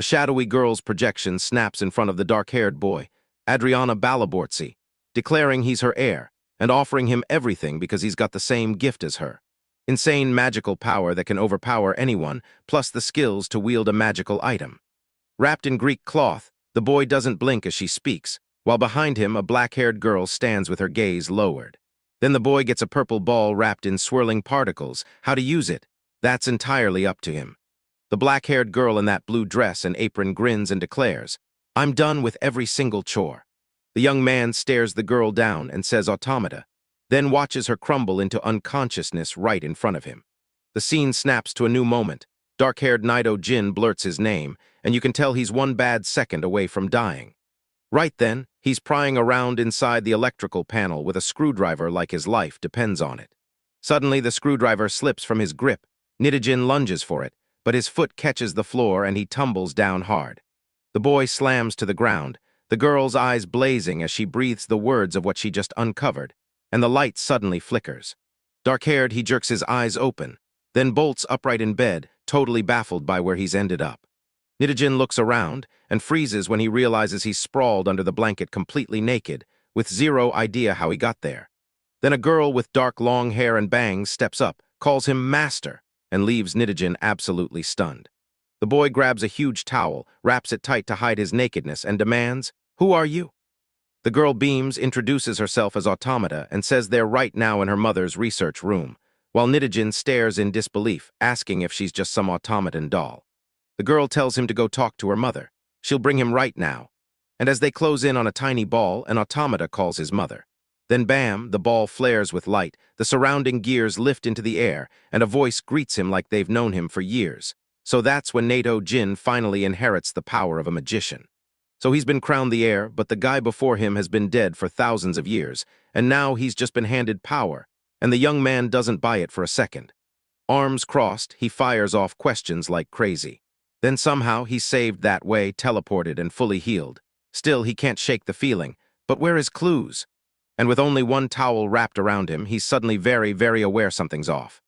A shadowy girl's projection snaps in front of the dark-haired boy, Adriana Balabortsi, declaring he's her heir and offering him everything because he's got the same gift as her. Insane magical power that can overpower anyone, plus the skills to wield a magical item. Wrapped in Greek cloth, the boy doesn't blink as she speaks, while behind him a black-haired girl stands with her gaze lowered. Then the boy gets a purple ball wrapped in swirling particles. How to use it? That's entirely up to him. The black-haired girl in that blue dress and apron grins and declares, "I'm done with every single chore." The young man stares the girl down and says automata, then watches her crumble into unconsciousness right in front of him. The scene snaps to a new moment. Dark-haired Nido Jin blurts his name, and you can tell he's one bad second away from dying. Right then, he's prying around inside the electrical panel with a screwdriver like his life depends on it. Suddenly, the screwdriver slips from his grip. Nidojin lunges for it, but his foot catches the floor and he tumbles down hard. The boy slams to the ground, the girl's eyes blazing as she breathes the words of what she just uncovered, and the light suddenly flickers. Dark-haired, he jerks his eyes open, then bolts upright in bed, totally baffled by where he's ended up. Nidojin looks around and freezes when he realizes he's sprawled under the blanket completely naked, with zero idea how he got there. Then a girl with dark long hair and bangs steps up, calls him master, and leaves Nidojin absolutely stunned. The boy grabs a huge towel, wraps it tight to hide his nakedness, and demands, "Who are you?" The girl beams, introduces herself as Automata, and says they're right now in her mother's research room, while Nidojin stares in disbelief, asking if she's just some automaton doll. The girl tells him to go talk to her mother. She'll bring him right now. And as they close in on a tiny ball, an automata calls his mother. Then bam, the ball flares with light, the surrounding gears lift into the air, and a voice greets him like they've known him for years. So that's when Nido Jin finally inherits the power of a magician. So he's been crowned the heir, but the guy before him has been dead for thousands of years, and now he's just been handed power, and the young man doesn't buy it for a second. Arms crossed, he fires off questions like crazy. Then somehow he's saved that way, teleported and fully healed. Still, he can't shake the feeling. But where are his clues? And with only one towel wrapped around him, he's suddenly very, very aware something's off.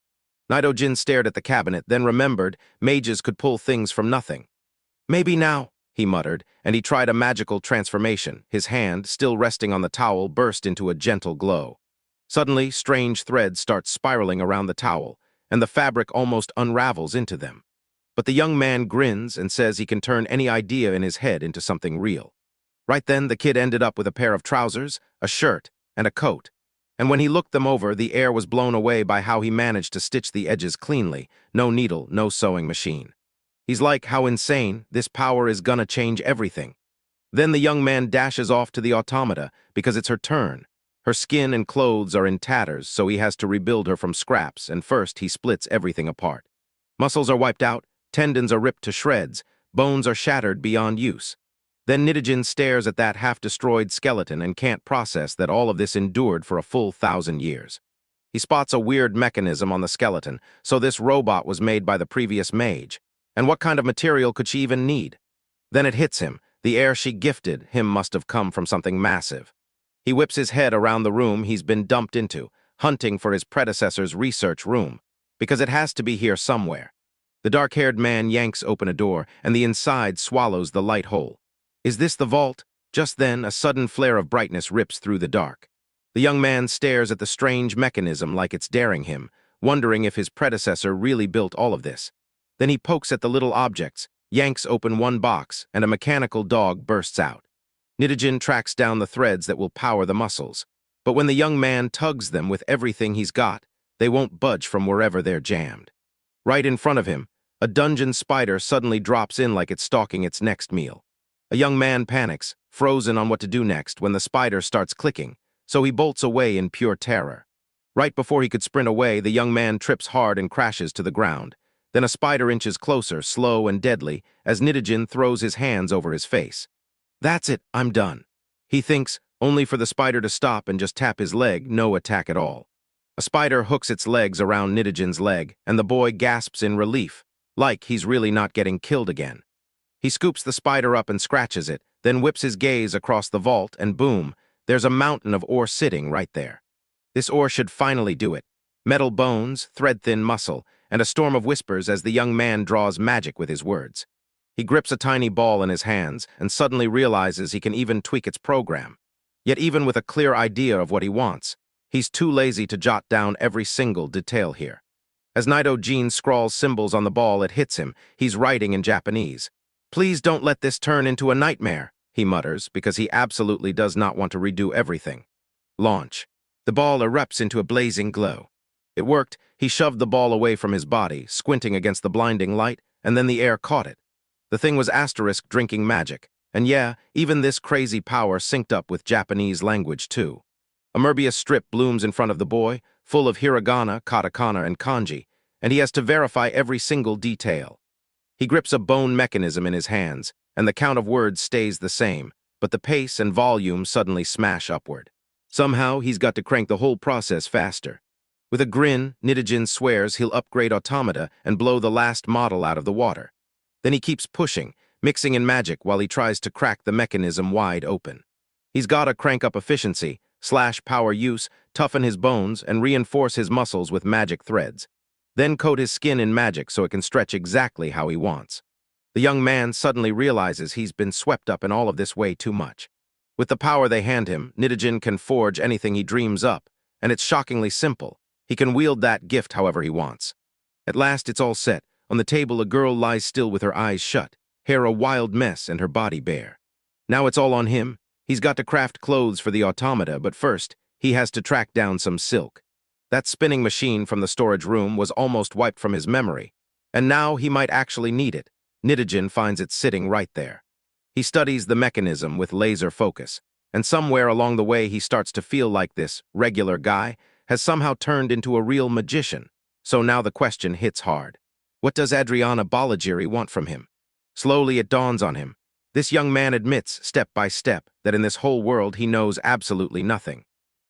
Nido Jin stared at the cabinet, then remembered mages could pull things from nothing. "Maybe now," he muttered, and he tried a magical transformation. His hand, still resting on the towel, burst into a gentle glow. Suddenly, strange threads start spiraling around the towel, and the fabric almost unravels into them. But the young man grins and says he can turn any idea in his head into something real. Right then, the kid ended up with a pair of trousers, a shirt, and a coat. And when he looked them over, the air was blown away by how he managed to stitch the edges cleanly. No needle, no sewing machine. He's like, how insane, this power is gonna change everything. Then the young man dashes off to the automata because it's her turn. Her skin and clothes are in tatters, so he has to rebuild her from scraps, and first he splits everything apart. Muscles are wiped out, tendons are ripped to shreds, bones are shattered beyond use. Then Nidojin stares at that half-destroyed skeleton and can't process that all of this endured for a full 1,000 years. He spots a weird mechanism on the skeleton, so this robot was made by the previous mage. And what kind of material could she even need? Then it hits him. The heir she gifted him must have come from something massive. He whips his head around the room he's been dumped into, hunting for his predecessor's research room, because it has to be here somewhere. The dark-haired man yanks open a door, and the inside swallows the light hole. Is this the vault? Just then, a sudden flare of brightness rips through the dark. The young man stares at the strange mechanism like it's daring him, wondering if his predecessor really built all of this. Then he pokes at the little objects, yanks open one box, and a mechanical dog bursts out. Nidojin tracks down the threads that will power the muscles. But when the young man tugs them with everything he's got, they won't budge from wherever they're jammed. Right in front of him, a dungeon spider suddenly drops in like it's stalking its next meal. A young man panics, frozen on what to do next when the spider starts clicking, so he bolts away in pure terror. Right before he could sprint away, the young man trips hard and crashes to the ground. Then a spider inches closer, slow and deadly, as Nidojin throws his hands over his face. That's it, I'm done. He thinks, only for the spider to stop and just tap his leg, no attack at all. A spider hooks its legs around Nidojin's leg, and the boy gasps in relief, like he's really not getting killed again. He scoops the spider up and scratches it, then whips his gaze across the vault, and boom, there's a mountain of ore sitting right there. This ore should finally do it. Metal bones, thread-thin muscle, and a storm of whispers as the young man draws magic with his words. He grips a tiny ball in his hands and suddenly realizes he can even tweak its program. Yet even with a clear idea of what he wants, he's too lazy to jot down every single detail here. As Nido Jean scrawls symbols on the ball, it hits him. He's writing in Japanese. "Please don't let this turn into a nightmare," he mutters, because he absolutely does not want to redo everything. Launch. The ball erupts into a blazing glow. It worked. He shoved the ball away from his body, squinting against the blinding light, and then the air caught it. The thing was asterisk drinking magic. And yeah, even this crazy power synced up with Japanese language too. A Mobius strip blooms in front of the boy, full of hiragana, katakana, and kanji, and he has to verify every single detail. He grips a bone mechanism in his hands, and the count of words stays the same, but the pace and volume suddenly smash upward. Somehow, he's got to crank the whole process faster. With a grin, Nidijin swears he'll upgrade Automata and blow the last model out of the water. Then he keeps pushing, mixing in magic while he tries to crack the mechanism wide open. He's got to crank up efficiency, slash power use, toughen his bones, and reinforce his muscles with magic threads. Then coat his skin in magic so it can stretch exactly how he wants. The young man suddenly realizes he's been swept up in all of this way too much. With the power they hand him, Nidijin can forge anything he dreams up, and it's shockingly simple. He can wield that gift however he wants. At last, it's all set. On the table, a girl lies still with her eyes shut, hair a wild mess and her body bare. Now it's all on him. He's got to craft clothes for the automata, but first, he has to track down some silk. That spinning machine from the storage room was almost wiped from his memory, and now he might actually need it. Nidijin finds it sitting right there. He studies the mechanism with laser focus, and somewhere along the way he starts to feel like this regular guy has somehow turned into a real magician. So now the question hits hard. What does Adriana Balagiri want from him? Slowly it dawns on him. This young man admits, step by step, that in this whole world he knows absolutely nothing.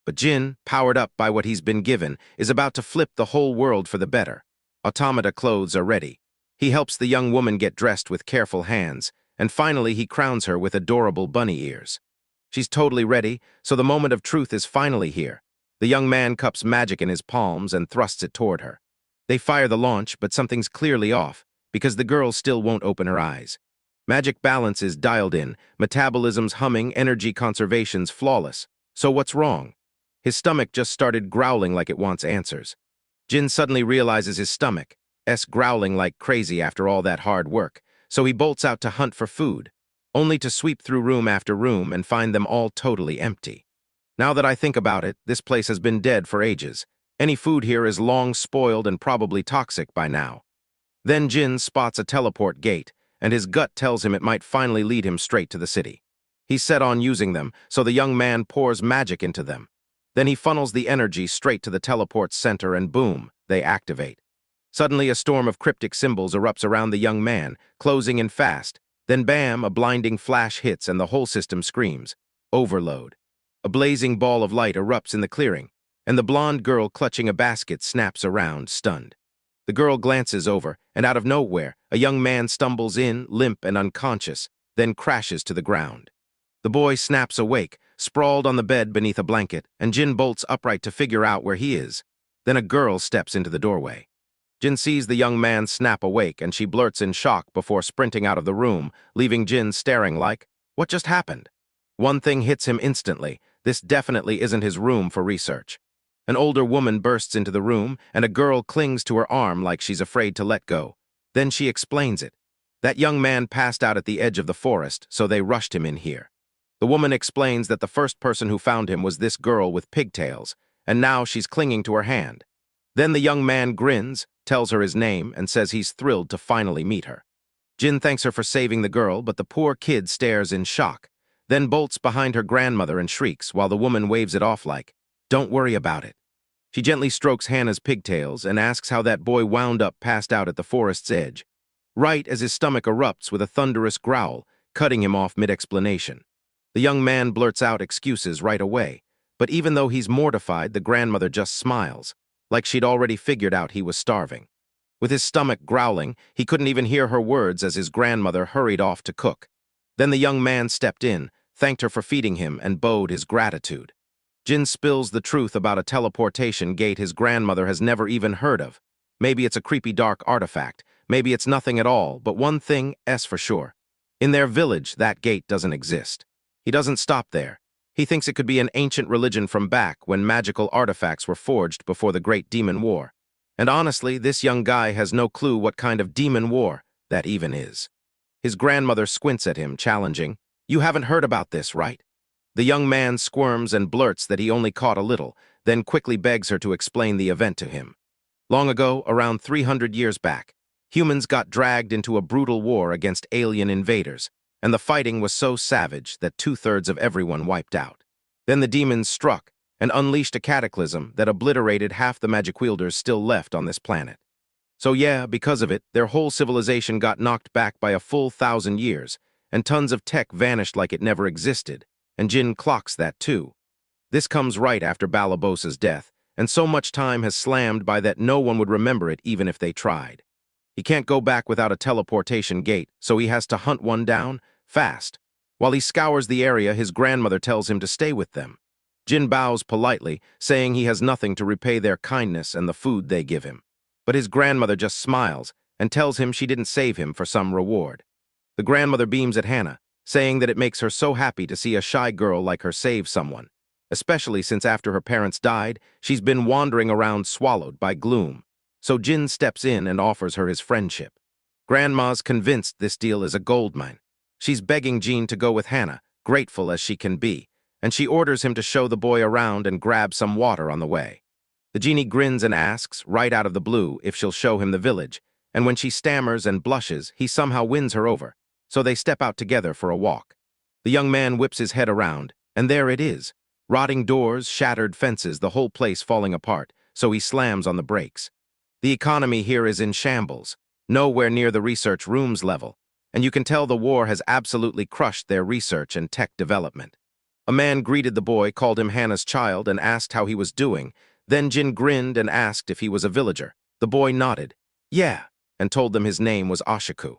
But Jin, powered up by what he's been given, is about to flip the whole world for the better. Automata clothes are ready. He helps the young woman get dressed with careful hands, and finally he crowns her with adorable bunny ears. She's totally ready, so the moment of truth is finally here. The young man cups magic in his palms and thrusts it toward her. They fire the launch, but something's clearly off, because the girl still won't open her eyes. Magic balance is dialed in, metabolism's humming, energy conservation's flawless. So what's wrong? His stomach just started growling like it wants answers. Jin suddenly realizes his stomach's growling like crazy after all that hard work, so he bolts out to hunt for food, only to sweep through room after room and find them all totally empty. Now that I think about it, this place has been dead for ages. Any food here is long spoiled and probably toxic by now. Then Jin spots a teleport gate, and his gut tells him it might finally lead him straight to the city. He's set on using them, so the young man pours magic into them. Then he funnels the energy straight to the teleport's center and boom, they activate. Suddenly a storm of cryptic symbols erupts around the young man, closing in fast. Then bam, a blinding flash hits and the whole system screams. Overload. A blazing ball of light erupts in the clearing, and the blonde girl clutching a basket snaps around, stunned. The girl glances over, and out of nowhere, a young man stumbles in, limp and unconscious, then crashes to the ground. The boy snaps awake, sprawled on the bed beneath a blanket, and Jin bolts upright to figure out where he is. Then a girl steps into the doorway. Jin sees the young man snap awake, and she blurts in shock before sprinting out of the room, leaving Jin staring like, what just happened? One thing hits him instantly. This definitely isn't his room for research. An older woman bursts into the room, and a girl clings to her arm like she's afraid to let go. Then she explains it. That young man passed out at the edge of the forest, so they rushed him in here. The woman explains that the first person who found him was this girl with pigtails, and now she's clinging to her hand. Then the young man grins, tells her his name, and says he's thrilled to finally meet her. Jin thanks her for saving the girl, but the poor kid stares in shock, then bolts behind her grandmother and shrieks while the woman waves it off like, don't worry about it. She gently strokes Hannah's pigtails and asks how that boy wound up passed out at the forest's edge, right as his stomach erupts with a thunderous growl, cutting him off mid-explanation. The young man blurts out excuses right away, but even though he's mortified, the grandmother just smiles, like she'd already figured out he was starving. With his stomach growling, he couldn't even hear her words as his grandmother hurried off to cook. Then the young man stepped in, thanked her for feeding him, and bowed his gratitude. Jin spills the truth about a teleportation gate his grandmother has never even heard of. Maybe it's a creepy dark artifact. maybe it's nothing at all, but one thing, for sure. In their village, that gate doesn't exist. He doesn't stop there. He thinks it could be an ancient religion from back when magical artifacts were forged before the Great Demon War. And honestly, this young guy has no clue what kind of demon war that even is. His grandmother squints at him, challenging, "You haven't heard about this, right?" The young man squirms and blurts that he only caught a little, then quickly begs her to explain the event to him. Long ago, around 300 years back, humans got dragged into a brutal war against alien invaders, and the fighting was so savage that 2/3 of everyone wiped out. Then the demons struck and unleashed a cataclysm that obliterated half the magic wielders still left on this planet. So yeah, because of it, their whole civilization got knocked back by a full 1,000 years, and tons of tech vanished like it never existed, and Jin clocks that too. This comes right after Balabossa's death, and so much time has slammed by that no one would remember it even if they tried. He can't go back without a teleportation gate, so he has to hunt one down, fast. While he scours the area, his grandmother tells him to stay with them. Jin bows politely, saying he has nothing to repay their kindness and the food they give him. But his grandmother just smiles and tells him she didn't save him for some reward. The grandmother beams at Hannah, saying that it makes her so happy to see a shy girl like her save someone, especially since after her parents died, she's been wandering around swallowed by gloom. So Jin steps in and offers her his friendship. Grandma's convinced this deal is a goldmine. She's begging Jin to go with Hannah, grateful as she can be, and she orders him to show the boy around and grab some water on the way. The genie grins and asks, right out of the blue, if she'll show him the village, and when she stammers and blushes, he somehow wins her over, so they step out together for a walk. The young man whips his head around, and there it is. Rotting doors, shattered fences, the whole place falling apart, so he slams on the brakes. The economy here is in shambles, nowhere near the research room's level, and you can tell the war has absolutely crushed their research and tech development. A man greeted the boy, called him Hannah's child, and asked how he was doing. Then Jin grinned and asked if he was a villager. The boy nodded, "Yeah," and told them his name was Ashiku.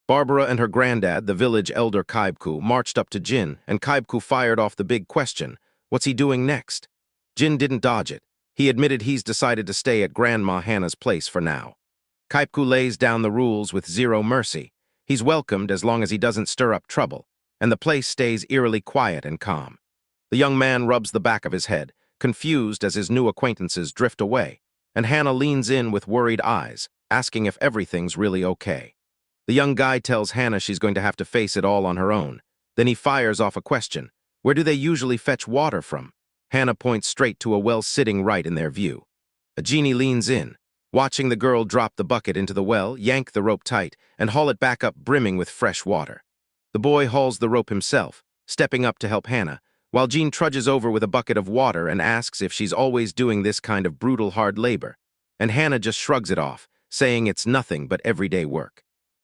Barbara and her granddad, the village elder Kaibku, marched up to Jin, and Kaibku fired off the big question, what's he doing next? Jin didn't dodge it. He admitted he's decided to stay at Grandma Hannah's place for now. Kaibku lays down the rules with zero mercy. He's welcomed as long as he doesn't stir up trouble, and the place stays eerily quiet and calm. The young man rubs the back of his head, confused as his new acquaintances drift away, and Hannah leans in with worried eyes, asking if everything's really okay. The young guy tells Hannah she's going to have to face it all on her own. Then he fires off a question. Where do they usually fetch water from? Hannah points straight to a well sitting right in their view. A genie leans in, watching the girl drop the bucket into the well, yank the rope tight, and haul it back up brimming with fresh water. The boy hauls the rope himself, stepping up to help Hannah, while Jean trudges over with a bucket of water and asks if she's always doing this kind of brutal hard labor. And Hannah just shrugs it off, saying it's nothing but everyday work.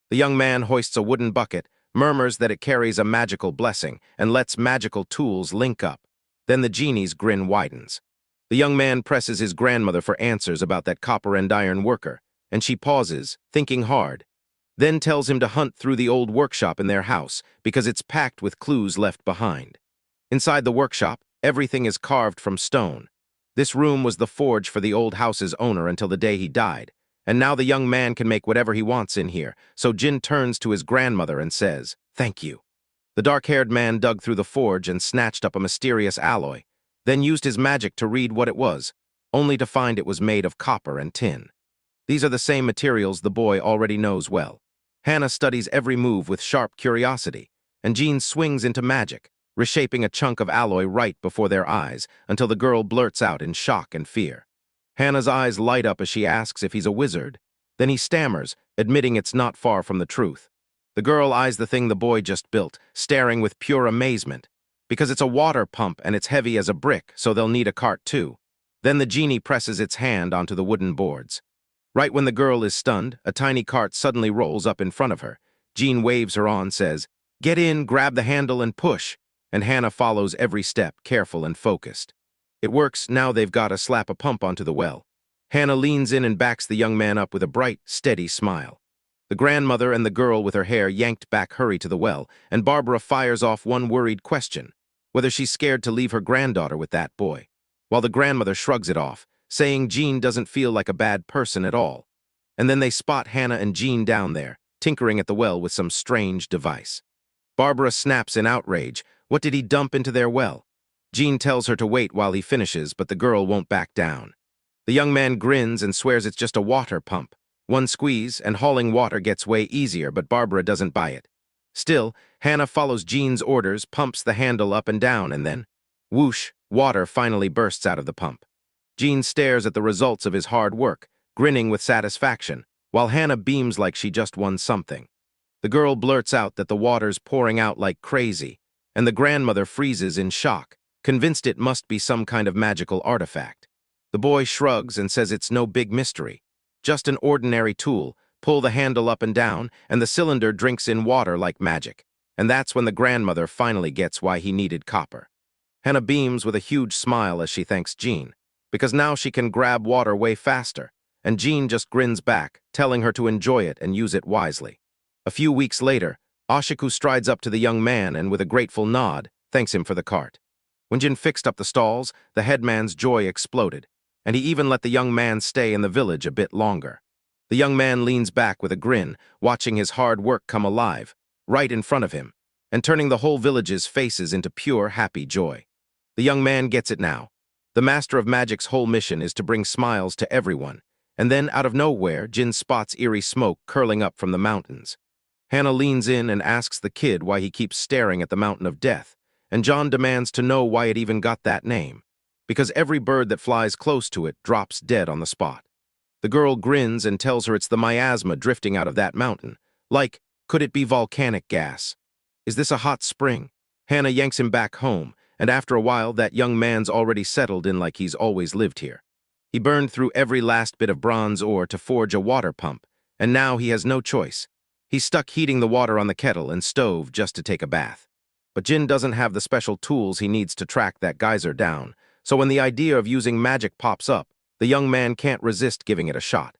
The young man hoists a wooden bucket, murmurs that it carries a magical blessing, and lets magical tools link up. Then the genie's grin widens. The young man presses his grandmother for answers about that copper and iron worker, and she pauses, thinking hard, then tells him to hunt through the old workshop in their house because it's packed with clues left behind. Inside the workshop, everything is carved from stone. This room was the forge for the old house's owner until the day he died, and now the young man can make whatever he wants in here, so Jin turns to his grandmother and says, "Thank you." The dark-haired man dug through the forge and snatched up a mysterious alloy, then used his magic to read what it was, only to find it was made of copper and tin. These are the same materials the boy already knows well. Hannah studies every move with sharp curiosity, and Jean swings into magic, reshaping a chunk of alloy right before their eyes until the girl blurts out in shock and fear. Hannah's eyes light up as she asks if he's a wizard. Then he stammers, admitting it's not far from the truth. The girl eyes the thing the boy just built, staring with pure amazement, because it's a water pump and it's heavy as a brick, so they'll need a cart too. Then the genie presses its hand onto the wooden boards. Right when the girl is stunned, a tiny cart suddenly rolls up in front of her. Jean waves her on, says, "Get in, grab the handle and push," and Hannah follows every step, careful and focused. It works. Now they've got to slap a pump onto the well. Hannah leans in and backs the young man up with a bright, steady smile. The grandmother and the girl with her hair yanked back hurry to the well, and Barbara fires off one worried question, whether she's scared to leave her granddaughter with that boy, while the grandmother shrugs it off, saying Jean doesn't feel like a bad person at all. And then they spot Hannah and Jean down there, tinkering at the well with some strange device. Barbara snaps in outrage. What did he dump into their well? Jean tells her to wait while he finishes, but the girl won't back down. The young man grins and swears it's just a water pump. One squeeze, and hauling water gets way easier, but Barbara doesn't buy it. Still, Hannah follows Jean's orders, pumps the handle up and down, and then, whoosh, water finally bursts out of the pump. Jean stares at the results of his hard work, grinning with satisfaction, while Hannah beams like she just won something. The girl blurts out that the water's pouring out like crazy, and the grandmother freezes in shock, convinced it must be some kind of magical artifact. The boy shrugs and says it's no big mystery. Just an ordinary tool, pull the handle up and down, and the cylinder drinks in water like magic. And that's when the grandmother finally gets why he needed copper. Hannah beams with a huge smile as she thanks Jean, because now she can grab water way faster, and Jean just grins back, telling her to enjoy it and use it wisely. A few weeks later, Ashiku strides up to the young man and with a grateful nod, thanks him for the cart. When Jin fixed up the stalls, the headman's joy exploded, and he even let the young man stay in the village a bit longer. The young man leans back with a grin, watching his hard work come alive, right in front of him, and turning the whole village's faces into pure, happy joy. The young man gets it now. The Master of Magic's whole mission is to bring smiles to everyone, and then, out of nowhere, Jin spots eerie smoke curling up from the mountains. Hannah leans in and asks the kid why he keeps staring at the mountain of death, and John demands to know why it even got that name. Because every bird that flies close to it drops dead on the spot. The girl grins and tells her it's the miasma drifting out of that mountain. Like, could it be volcanic gas? Is this a hot spring? Hannah yanks him back home, and after a while that young man's already settled in like he's always lived here. He burned through every last bit of bronze ore to forge a water pump, and now he has no choice. He's stuck heating the water on the kettle and stove just to take a bath. But Jin doesn't have the special tools he needs to track that geyser down, so when the idea of using magic pops up, the young man can't resist giving it a shot.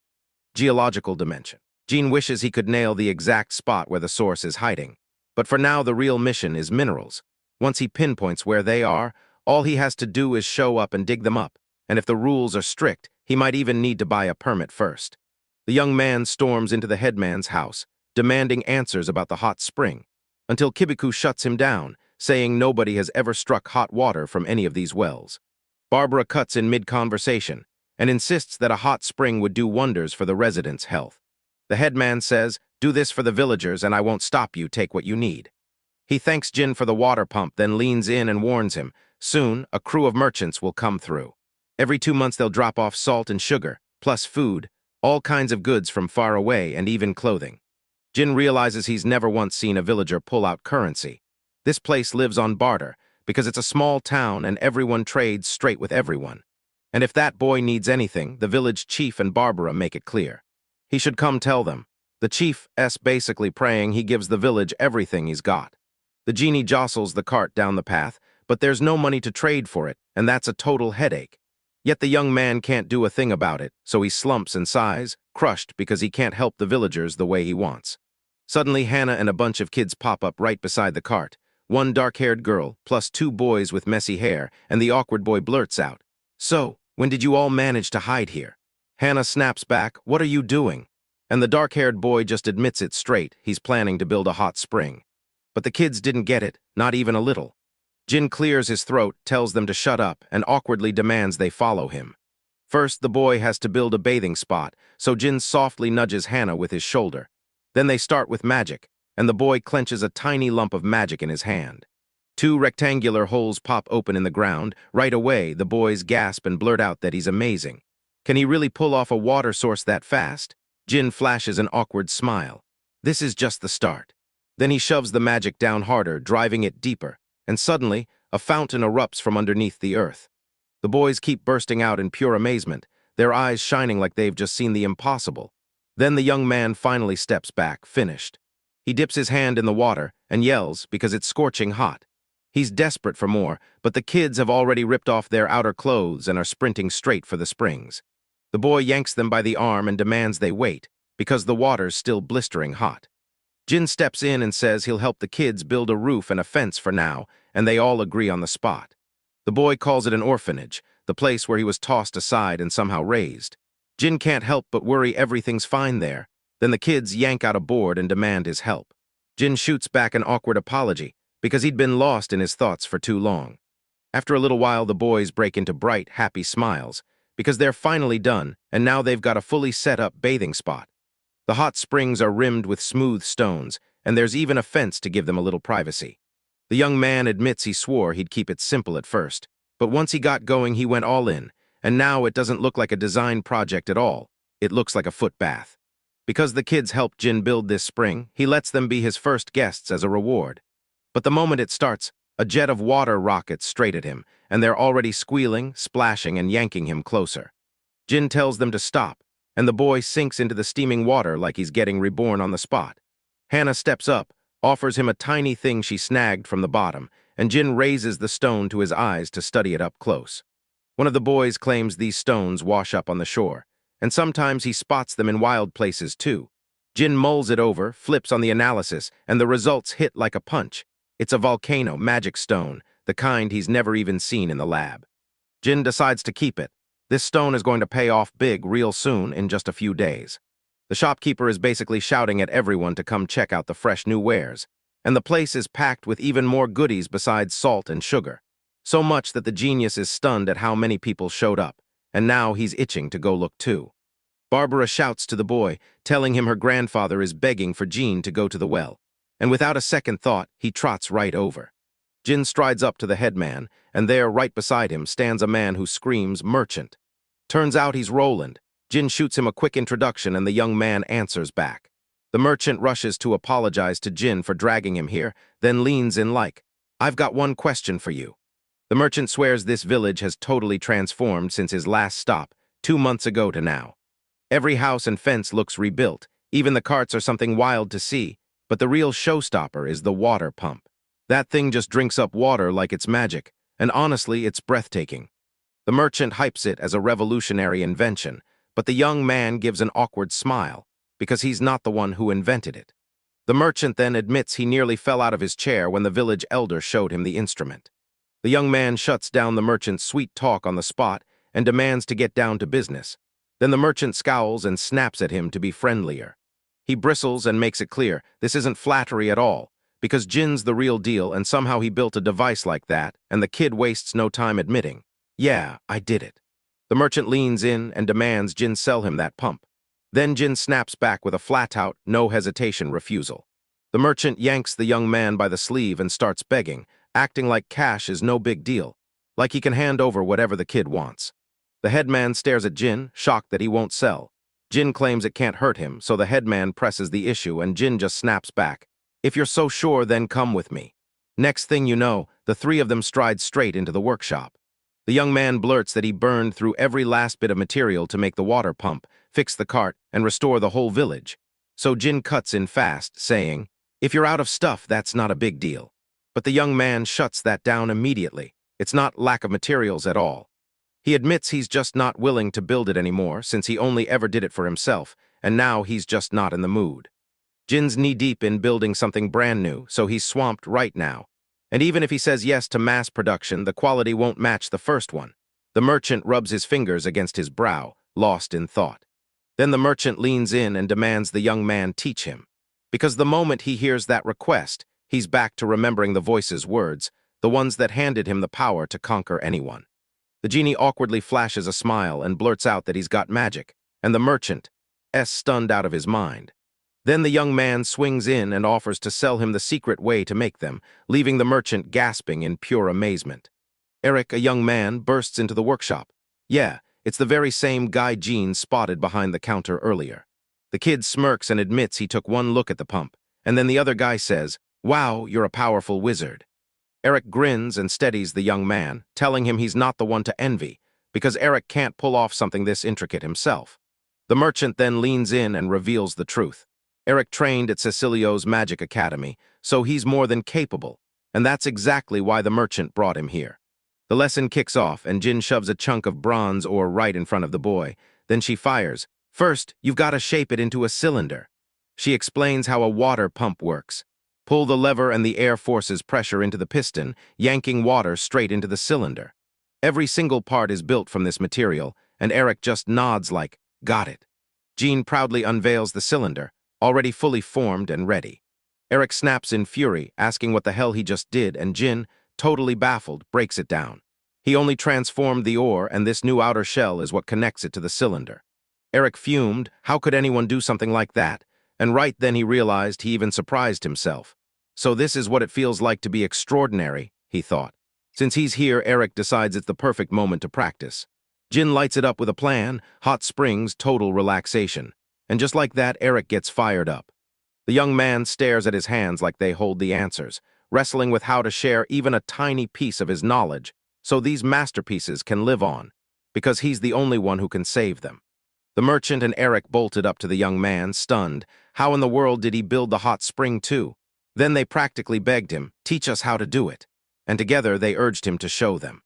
Geological dimension. Jin wishes he could nail the exact spot where the source is hiding, but for now the real mission is minerals. Once he pinpoints where they are, all he has to do is show up and dig them up, and if the rules are strict, he might even need to buy a permit first. The young man storms into the headman's house, demanding answers about the hot spring, until Kibiku shuts him down, saying nobody has ever struck hot water from any of these wells. Barbara cuts in mid-conversation and insists that a hot spring would do wonders for the residents' health. The headman says, "Do this for the villagers and I won't stop you, take what you need." He thanks Jin for the water pump, then leans in and warns him, soon a crew of merchants will come through. Every 2 months they'll drop off salt and sugar, plus food, all kinds of goods from far away, and even clothing. Jin realizes he's never once seen a villager pull out currency. This place lives on barter, because it's a small town and everyone trades straight with everyone. And if that boy needs anything, the village chief and Barbara make it clear. He should come tell them. The chief's basically praying he gives the village everything he's got. The genie jostles the cart down the path, but there's no money to trade for it, and that's a total headache. Yet the young man can't do a thing about it, so he slumps and sighs, crushed because he can't help the villagers the way he wants. Suddenly, Hannah and a bunch of kids pop up right beside the cart. One dark-haired girl, plus 2 boys with messy hair, and the awkward boy blurts out, "So, when did you all manage to hide here?" Hannah snaps back, "What are you doing?" And the dark-haired boy just admits it straight, he's planning to build a hot spring. But the kids didn't get it, not even a little. Jin clears his throat, tells them to shut up, and awkwardly demands they follow him. First, the boy has to build a bathing spot, so Jin softly nudges Hannah with his shoulder. Then they start with magic, and the boy clenches a tiny lump of magic in his hand. 2 rectangular holes pop open in the ground. Right away, the boys gasp and blurt out that he's amazing. Can he really pull off a water source that fast? Jin flashes an awkward smile. This is just the start. Then he shoves the magic down harder, driving it deeper, and suddenly, a fountain erupts from underneath the earth. The boys keep bursting out in pure amazement, their eyes shining like they've just seen the impossible. Then the young man finally steps back, finished. He dips his hand in the water and yells because it's scorching hot. He's desperate for more, but the kids have already ripped off their outer clothes and are sprinting straight for the springs. The boy yanks them by the arm and demands they wait, because the water's still blistering hot. Jin steps in and says he'll help the kids build a roof and a fence for now, and they all agree on the spot. The boy calls it an orphanage, the place where he was tossed aside and somehow raised. Jin can't help but worry everything's fine there. Then the kids yank out a board and demand his help. Jin shoots back an awkward apology because he'd been lost in his thoughts for too long. After a little while, the boys break into bright, happy smiles because they're finally done and now they've got a fully set-up bathing spot. The hot springs are rimmed with smooth stones, and there's even a fence to give them a little privacy. The young man admits he swore he'd keep it simple at first, but once he got going, he went all in, and now it doesn't look like a design project at all. It looks like a foot bath. Because the kids helped Jin build this spring, he lets them be his first guests as a reward. But the moment it starts, a jet of water rockets straight at him, and they're already squealing, splashing, and yanking him closer. Jin tells them to stop, and the boy sinks into the steaming water like he's getting reborn on the spot. Hannah steps up, offers him a tiny thing she snagged from the bottom, and Jin raises the stone to his eyes to study it up close. One of the boys claims these stones wash up on the shore, and sometimes he spots them in wild places too. Jin mulls it over, flips on the analysis, and the results hit like a punch. It's a volcano magic stone, the kind he's never even seen in the lab. Jin decides to keep it. This stone is going to pay off big real soon in just a few days. The shopkeeper is basically shouting at everyone to come check out the fresh new wares, and the place is packed with even more goodies besides salt and sugar. So much that the genius is stunned at how many people showed up, and now he's itching to go look too. Barbara shouts to the boy, telling him her grandfather is begging for Jean to go to the well, and without a second thought, he trots right over. Jin strides up to the headman, and there, right beside him, stands a man who screams, "Merchant." Turns out he's Roland. Jin shoots him a quick introduction, and the young man answers back. The merchant rushes to apologize to Jin for dragging him here, then leans in like, "I've got one question for you." The merchant swears this village has totally transformed since his last stop, 2 months ago to now. Every house and fence looks rebuilt, even the carts are something wild to see, but the real showstopper is the water pump. That thing just drinks up water like it's magic, and honestly, it's breathtaking. The merchant hypes it as a revolutionary invention, but the young man gives an awkward smile, because he's not the one who invented it. The merchant then admits he nearly fell out of his chair when the village elder showed him the instrument. The young man shuts down the merchant's sweet talk on the spot and demands to get down to business. Then the merchant scowls and snaps at him to be friendlier. He bristles and makes it clear this isn't flattery at all, because Jin's the real deal and somehow he built a device like that, and the kid wastes no time admitting, "Yeah, I did it." The merchant leans in and demands Jin sell him that pump. Then Jin snaps back with a flat-out, no hesitation refusal. The merchant yanks the young man by the sleeve and starts begging, acting like cash is no big deal, like he can hand over whatever the kid wants. The headman stares at Jin, shocked that he won't sell. Jin claims it can't hurt him, so the headman presses the issue and Jin just snaps back, "If you're so sure, then come with me." Next thing you know, the three of them stride straight into the workshop. The young man blurts that he burned through every last bit of material to make the water pump, fix the cart, and restore the whole village. So Jin cuts in fast, saying, "If you're out of stuff, that's not a big deal." But the young man shuts that down immediately. It's not lack of materials at all. He admits he's just not willing to build it anymore since he only ever did it for himself, and now he's just not in the mood. Jin's knee-deep in building something brand new, so he's swamped right now. And even if he says yes to mass production, the quality won't match the first one. The merchant rubs his fingers against his brow, lost in thought. Then the merchant leans in and demands the young man teach him. Because the moment he hears that request, he's back to remembering the voice's words, the ones that handed him the power to conquer anyone. The genie awkwardly flashes a smile and blurts out that he's got magic, and the merchant's stunned out of his mind. Then the young man swings in and offers to sell him the secret way to make them, leaving the merchant gasping in pure amazement. Eric, a young man, bursts into the workshop. Yeah, it's the very same guy Jean spotted behind the counter earlier. The kid smirks and admits he took one look at the pump, and then the other guy says, "Wow, you're a powerful wizard." Eric grins and steadies the young man, telling him he's not the one to envy, because Eric can't pull off something this intricate himself. The merchant then leans in and reveals the truth. Eric trained at Cecilio's Magic Academy, so he's more than capable, and that's exactly why the merchant brought him here. The lesson kicks off, and Jin shoves a chunk of bronze ore right in front of the boy. Then she fires. "First, you've got to shape it into a cylinder." She explains how a water pump works. Pull the lever and the air forces pressure into the piston, yanking water straight into the cylinder. Every single part is built from this material, and Eric just nods like, Got it. Jean proudly unveils the cylinder, already fully formed and ready. Eric snaps in fury, asking what the hell he just did, and Jin, totally baffled, breaks it down. He only transformed the ore, and this new outer shell is what connects it to the cylinder. Eric fumed, how could anyone do something like that? And right then he realized he even surprised himself. So this is what it feels like to be extraordinary, he thought. Since he's here, Eric decides it's the perfect moment to practice. Jin lights it up with a plan, hot springs, total relaxation. And just like that, Eric gets fired up. The young man stares at his hands like they hold the answers, wrestling with how to share even a tiny piece of his knowledge, so these masterpieces can live on, because he's the only one who can save them. The merchant and Eric bolted up to the young man, stunned. How in the world did he build the hot spring too? Then they practically begged him, teach us how to do it. And together they urged him to show them.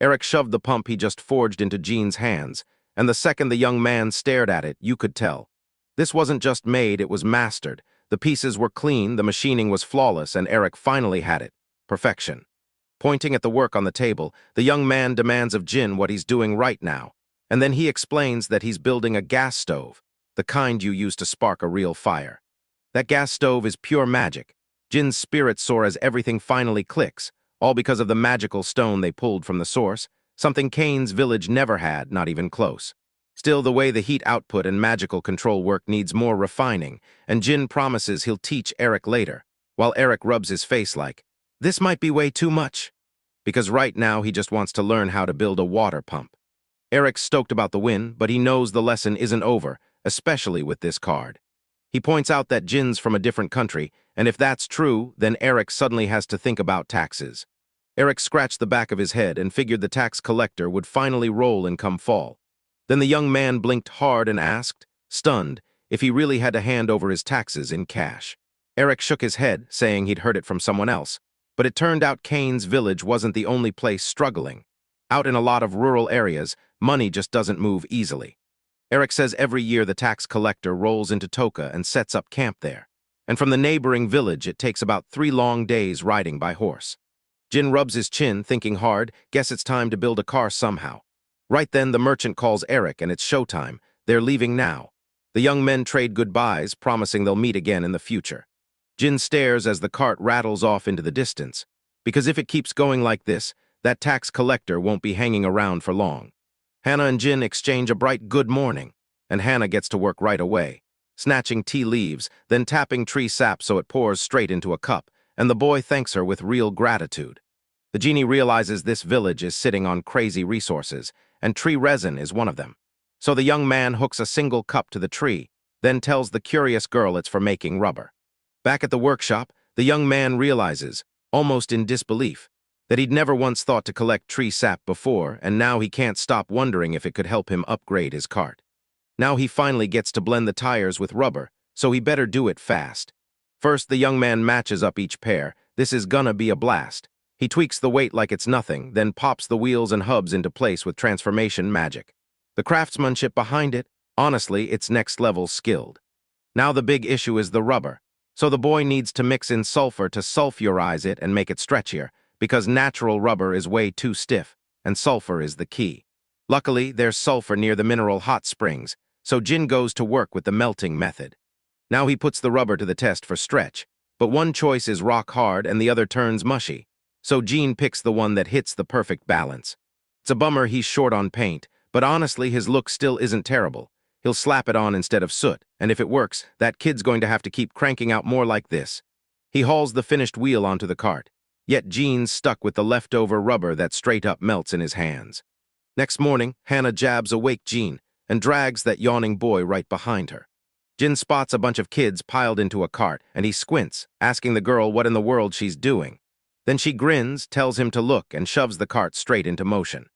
Eric shoved the pump he just forged into Jean's hands, and the second the young man stared at it, you could tell. This wasn't just made, it was mastered. The pieces were clean, the machining was flawless, and Eric finally had it. Perfection. Pointing at the work on the table, the young man demands of Jin what he's doing right now. And then he explains that he's building a gas stove, the kind you use to spark a real fire. That gas stove is pure magic. Jin's spirits soar as everything finally clicks, all because of the magical stone they pulled from the source, something Kane's village never had, not even close. Still, the way the heat output and magical control work needs more refining, and Jin promises he'll teach Eric later, while Eric rubs his face like, this might be way too much, because right now he just wants to learn how to build a water pump. Eric's stoked about the win, but he knows the lesson isn't over, especially with this card. He points out that Jin's from a different country, and if that's true, then Eric suddenly has to think about taxes. Eric scratched the back of his head and figured the tax collector would finally roll and come fall. Then the young man blinked hard and asked, stunned, if he really had to hand over his taxes in cash. Eric shook his head, saying he'd heard it from someone else, but it turned out Kane's village wasn't the only place struggling. Out in a lot of rural areas, money just doesn't move easily. Eric says every year the tax collector rolls into Toka and sets up camp there. And from the neighboring village, it takes about 3 long days riding by horse. Jin rubs his chin, thinking hard, guess it's time to build a car somehow. Right then, the merchant calls Eric, and it's showtime. They're leaving now. The young men trade goodbyes, promising they'll meet again in the future. Jin stares as the cart rattles off into the distance, because if it keeps going like this, that tax collector won't be hanging around for long. Hannah and Jin exchange a bright good morning, and Hannah gets to work right away, snatching tea leaves, then tapping tree sap so it pours straight into a cup, and the boy thanks her with real gratitude. The genie realizes this village is sitting on crazy resources, and tree resin is one of them. So the young man hooks a single cup to the tree, then tells the curious girl it's for making rubber. Back at the workshop, the young man realizes, almost in disbelief, that he'd never once thought to collect tree sap before, and now he can't stop wondering if it could help him upgrade his cart. Now he finally gets to blend the tires with rubber, so he better do it fast. First, the young man matches up each pair. This is gonna be a blast. He tweaks the weight like it's nothing, then pops the wheels and hubs into place with transformation magic. The craftsmanship behind it, honestly, it's next-level skilled. Now the big issue is the rubber. So the boy needs to mix in sulfur to sulfurize it and make it stretchier, because natural rubber is way too stiff, and sulfur is the key. Luckily, there's sulfur near the mineral hot springs, so Jin goes to work with the melting method. Now he puts the rubber to the test for stretch, but one choice is rock hard and the other turns mushy, so Jin picks the one that hits the perfect balance. It's a bummer he's short on paint, but honestly his look still isn't terrible. He'll slap it on instead of soot, and if it works, that kid's going to have to keep cranking out more like this. He hauls the finished wheel onto the cart, yet Jin's stuck with the leftover rubber that straight up melts in his hands. Next morning, Hannah jabs awake Jin and drags that yawning boy right behind her. Jin spots a bunch of kids piled into a cart, and he squints, asking the girl what in the world she's doing. Then she grins, tells him to look, and shoves the cart straight into motion.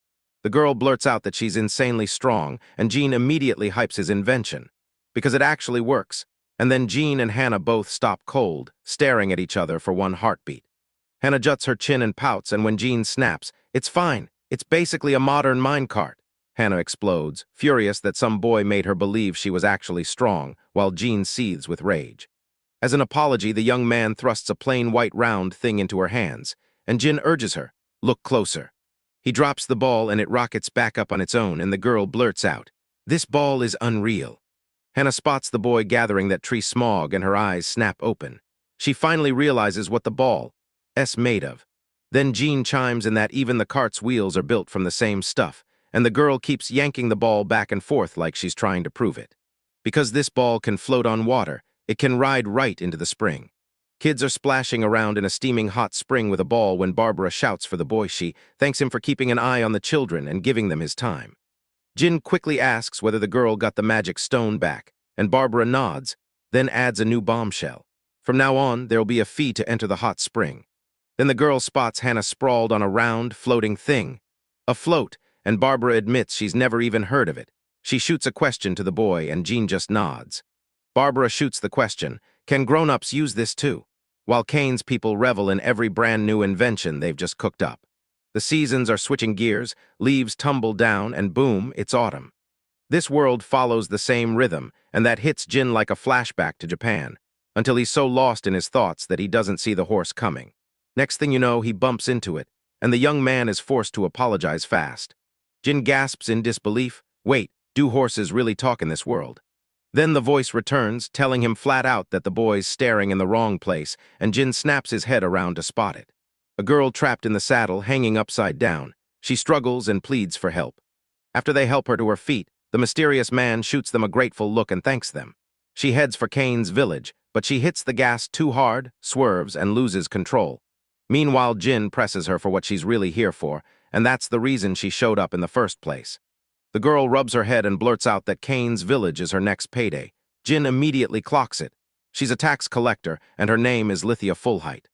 The girl blurts out that she's insanely strong, and Jin immediately hypes his invention, because it actually works, and then Jin and Hannah both stop cold, staring at each other for one heartbeat. Hannah juts her chin and pouts, and when Jin snaps, "It's fine, it's basically a modern minecart." Hannah explodes, furious that some boy made her believe she was actually strong, while Jin seethes with rage. As an apology, the young man thrusts a plain white round thing into her hands, and Jin urges her, "Look closer." He drops the ball and it rockets back up on its own, and the girl blurts out, This ball is unreal. Hannah spots the boy gathering that tree smog and her eyes snap open. She finally realizes what the ball's made of. Then Jean chimes in that even the cart's wheels are built from the same stuff, and the girl keeps yanking the ball back and forth like she's trying to prove it. Because this ball can float on water, it can ride right into the spring. Kids are splashing around in a steaming hot spring with a ball when Barbara shouts for the boy. She thanks him for keeping an eye on the children and giving them his time. Jin quickly asks whether the girl got the magic stone back, and Barbara nods, then adds a new bombshell. From now on, there'll be a fee to enter the hot spring. Then the girl spots Hannah sprawled on a round, floating thing. A float, and Barbara admits she's never even heard of it. She shoots a question to the boy, and Jean just nods. Barbara shoots the question, can grown-ups use this too? While Kane's people revel in every brand new invention they've just cooked up. The seasons are switching gears, leaves tumble down, and boom, it's autumn. This world follows the same rhythm, and that hits Jin like a flashback to Japan, until he's so lost in his thoughts that he doesn't see the horse coming. Next thing you know, he bumps into it, and the young man is forced to apologize fast. Jin gasps in disbelief. Wait, do horses really talk in this world? Then the voice returns, telling him flat out that the boy's staring in the wrong place, and Jin snaps his head around to spot it. A girl trapped in the saddle, hanging upside down. She struggles and pleads for help. After they help her to her feet, the mysterious man shoots them a grateful look and thanks them. She heads for Kane's village, but she hits the gas too hard, swerves, and loses control. Meanwhile, Jin presses her for what she's really here for, and that's the reason she showed up in the first place. The girl rubs her head and blurts out that Kane's village is her next payday. Jin immediately clocks it. She's a tax collector, and her name is Lithia Fullheight.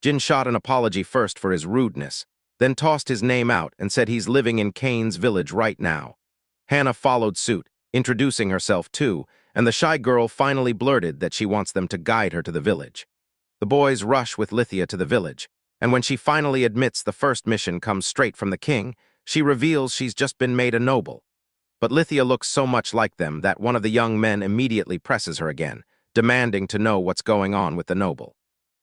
Jin shot an apology first for his rudeness, then tossed his name out and said he's living in Kane's village right now. Hannah followed suit, introducing herself too, and the shy girl finally blurted that she wants them to guide her to the village. The boys rush with Lithia to the village, and when she finally admits the first mission comes straight from the king, she reveals she's just been made a noble. But Lithia looks so much like them that one of the young men immediately presses her again, demanding to know what's going on with the noble.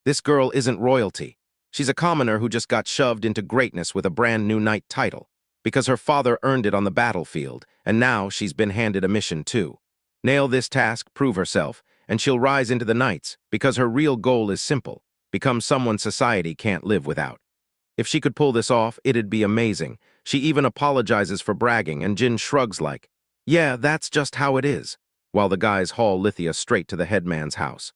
This girl isn't royalty. She's a commoner who just got shoved into greatness with a brand new knight title, because her father earned it on the battlefield, and now she's been handed a mission too. Nail this task, prove herself, and she'll rise into the knights, because her real goal is simple: become someone society can't live without. If she could pull this off, it'd be amazing. She even apologizes for bragging, and Jin shrugs like, yeah, that's just how it is, while the guys haul Lithia straight to the headman's house.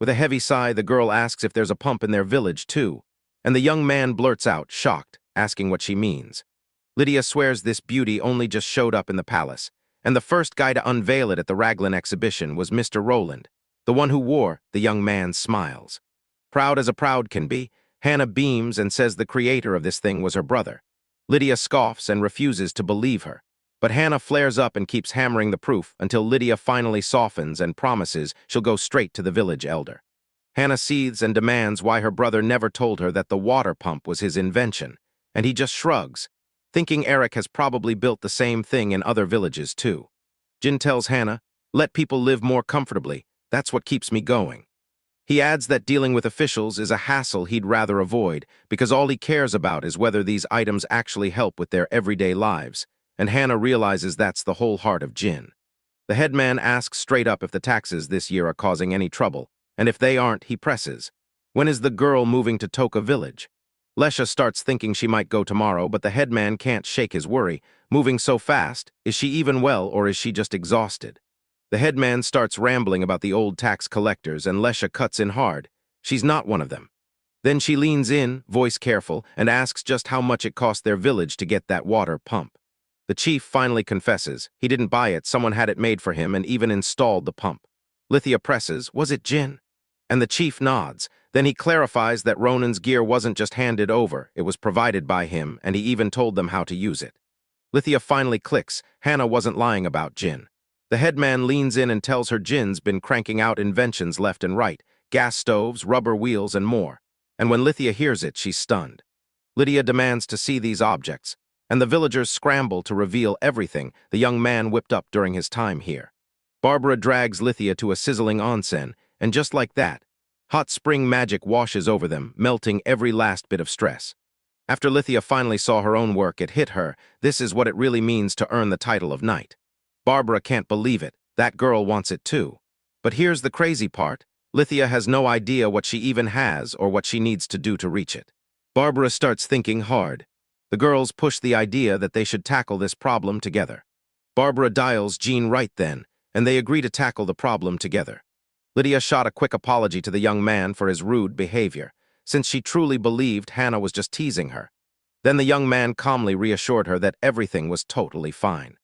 With a heavy sigh, the girl asks if there's a pump in their village too, and the young man blurts out, shocked, asking what she means. Lydia swears this beauty only just showed up in the palace, and the first guy to unveil it at the Raglan exhibition was Mr. Roland, the one who wore the young man's smiles. Proud as a proud can be, Hannah beams and says the creator of this thing was her brother. Lydia scoffs and refuses to believe her, but Hannah flares up and keeps hammering the proof until Lydia finally softens and promises she'll go straight to the village elder. Hannah seethes and demands why her brother never told her that the water pump was his invention, and he just shrugs, thinking Eric has probably built the same thing in other villages too. Jin tells Hannah, let people live more comfortably, that's what keeps me going. He adds that dealing with officials is a hassle he'd rather avoid because all he cares about is whether these items actually help with their everyday lives, and Hannah realizes that's the whole heart of Jin. The headman asks straight up if the taxes this year are causing any trouble, and if they aren't, he presses. When is the girl moving to Toka village? Lesha starts thinking she might go tomorrow, but the headman can't shake his worry. Moving so fast, is she even well or is she just exhausted? The headman starts rambling about the old tax collectors, and Lesha cuts in hard. She's not one of them. Then she leans in, voice careful, and asks just how much it cost their village to get that water pump. The chief finally confesses. He didn't buy it, someone had it made for him and even installed the pump. Lithia presses, was it Jin? And the chief nods. Then he clarifies that Ronan's gear wasn't just handed over, it was provided by him, and he even told them how to use it. Lithia finally clicks. Hannah wasn't lying about Jin. The headman leans in and tells her Jin's been cranking out inventions left and right, gas stoves, rubber wheels, and more. And when Lithia hears it, she's stunned. Lydia demands to see these objects, and the villagers scramble to reveal everything the young man whipped up during his time here. Barbara drags Lithia to a sizzling onsen, and just like that, hot spring magic washes over them, melting every last bit of stress. After Lithia finally saw her own work, it hit her. This is what it really means to earn the title of knight. Barbara can't believe it. That girl wants it too. But here's the crazy part. Lithia has no idea what she even has or what she needs to do to reach it. Barbara starts thinking hard. The girls push the idea that they should tackle this problem together. Barbara dials Jean right then, and they agree to tackle the problem together. Lydia shot a quick apology to the young man for his rude behavior, since she truly believed Hannah was just teasing her. Then the young man calmly reassured her that everything was totally fine.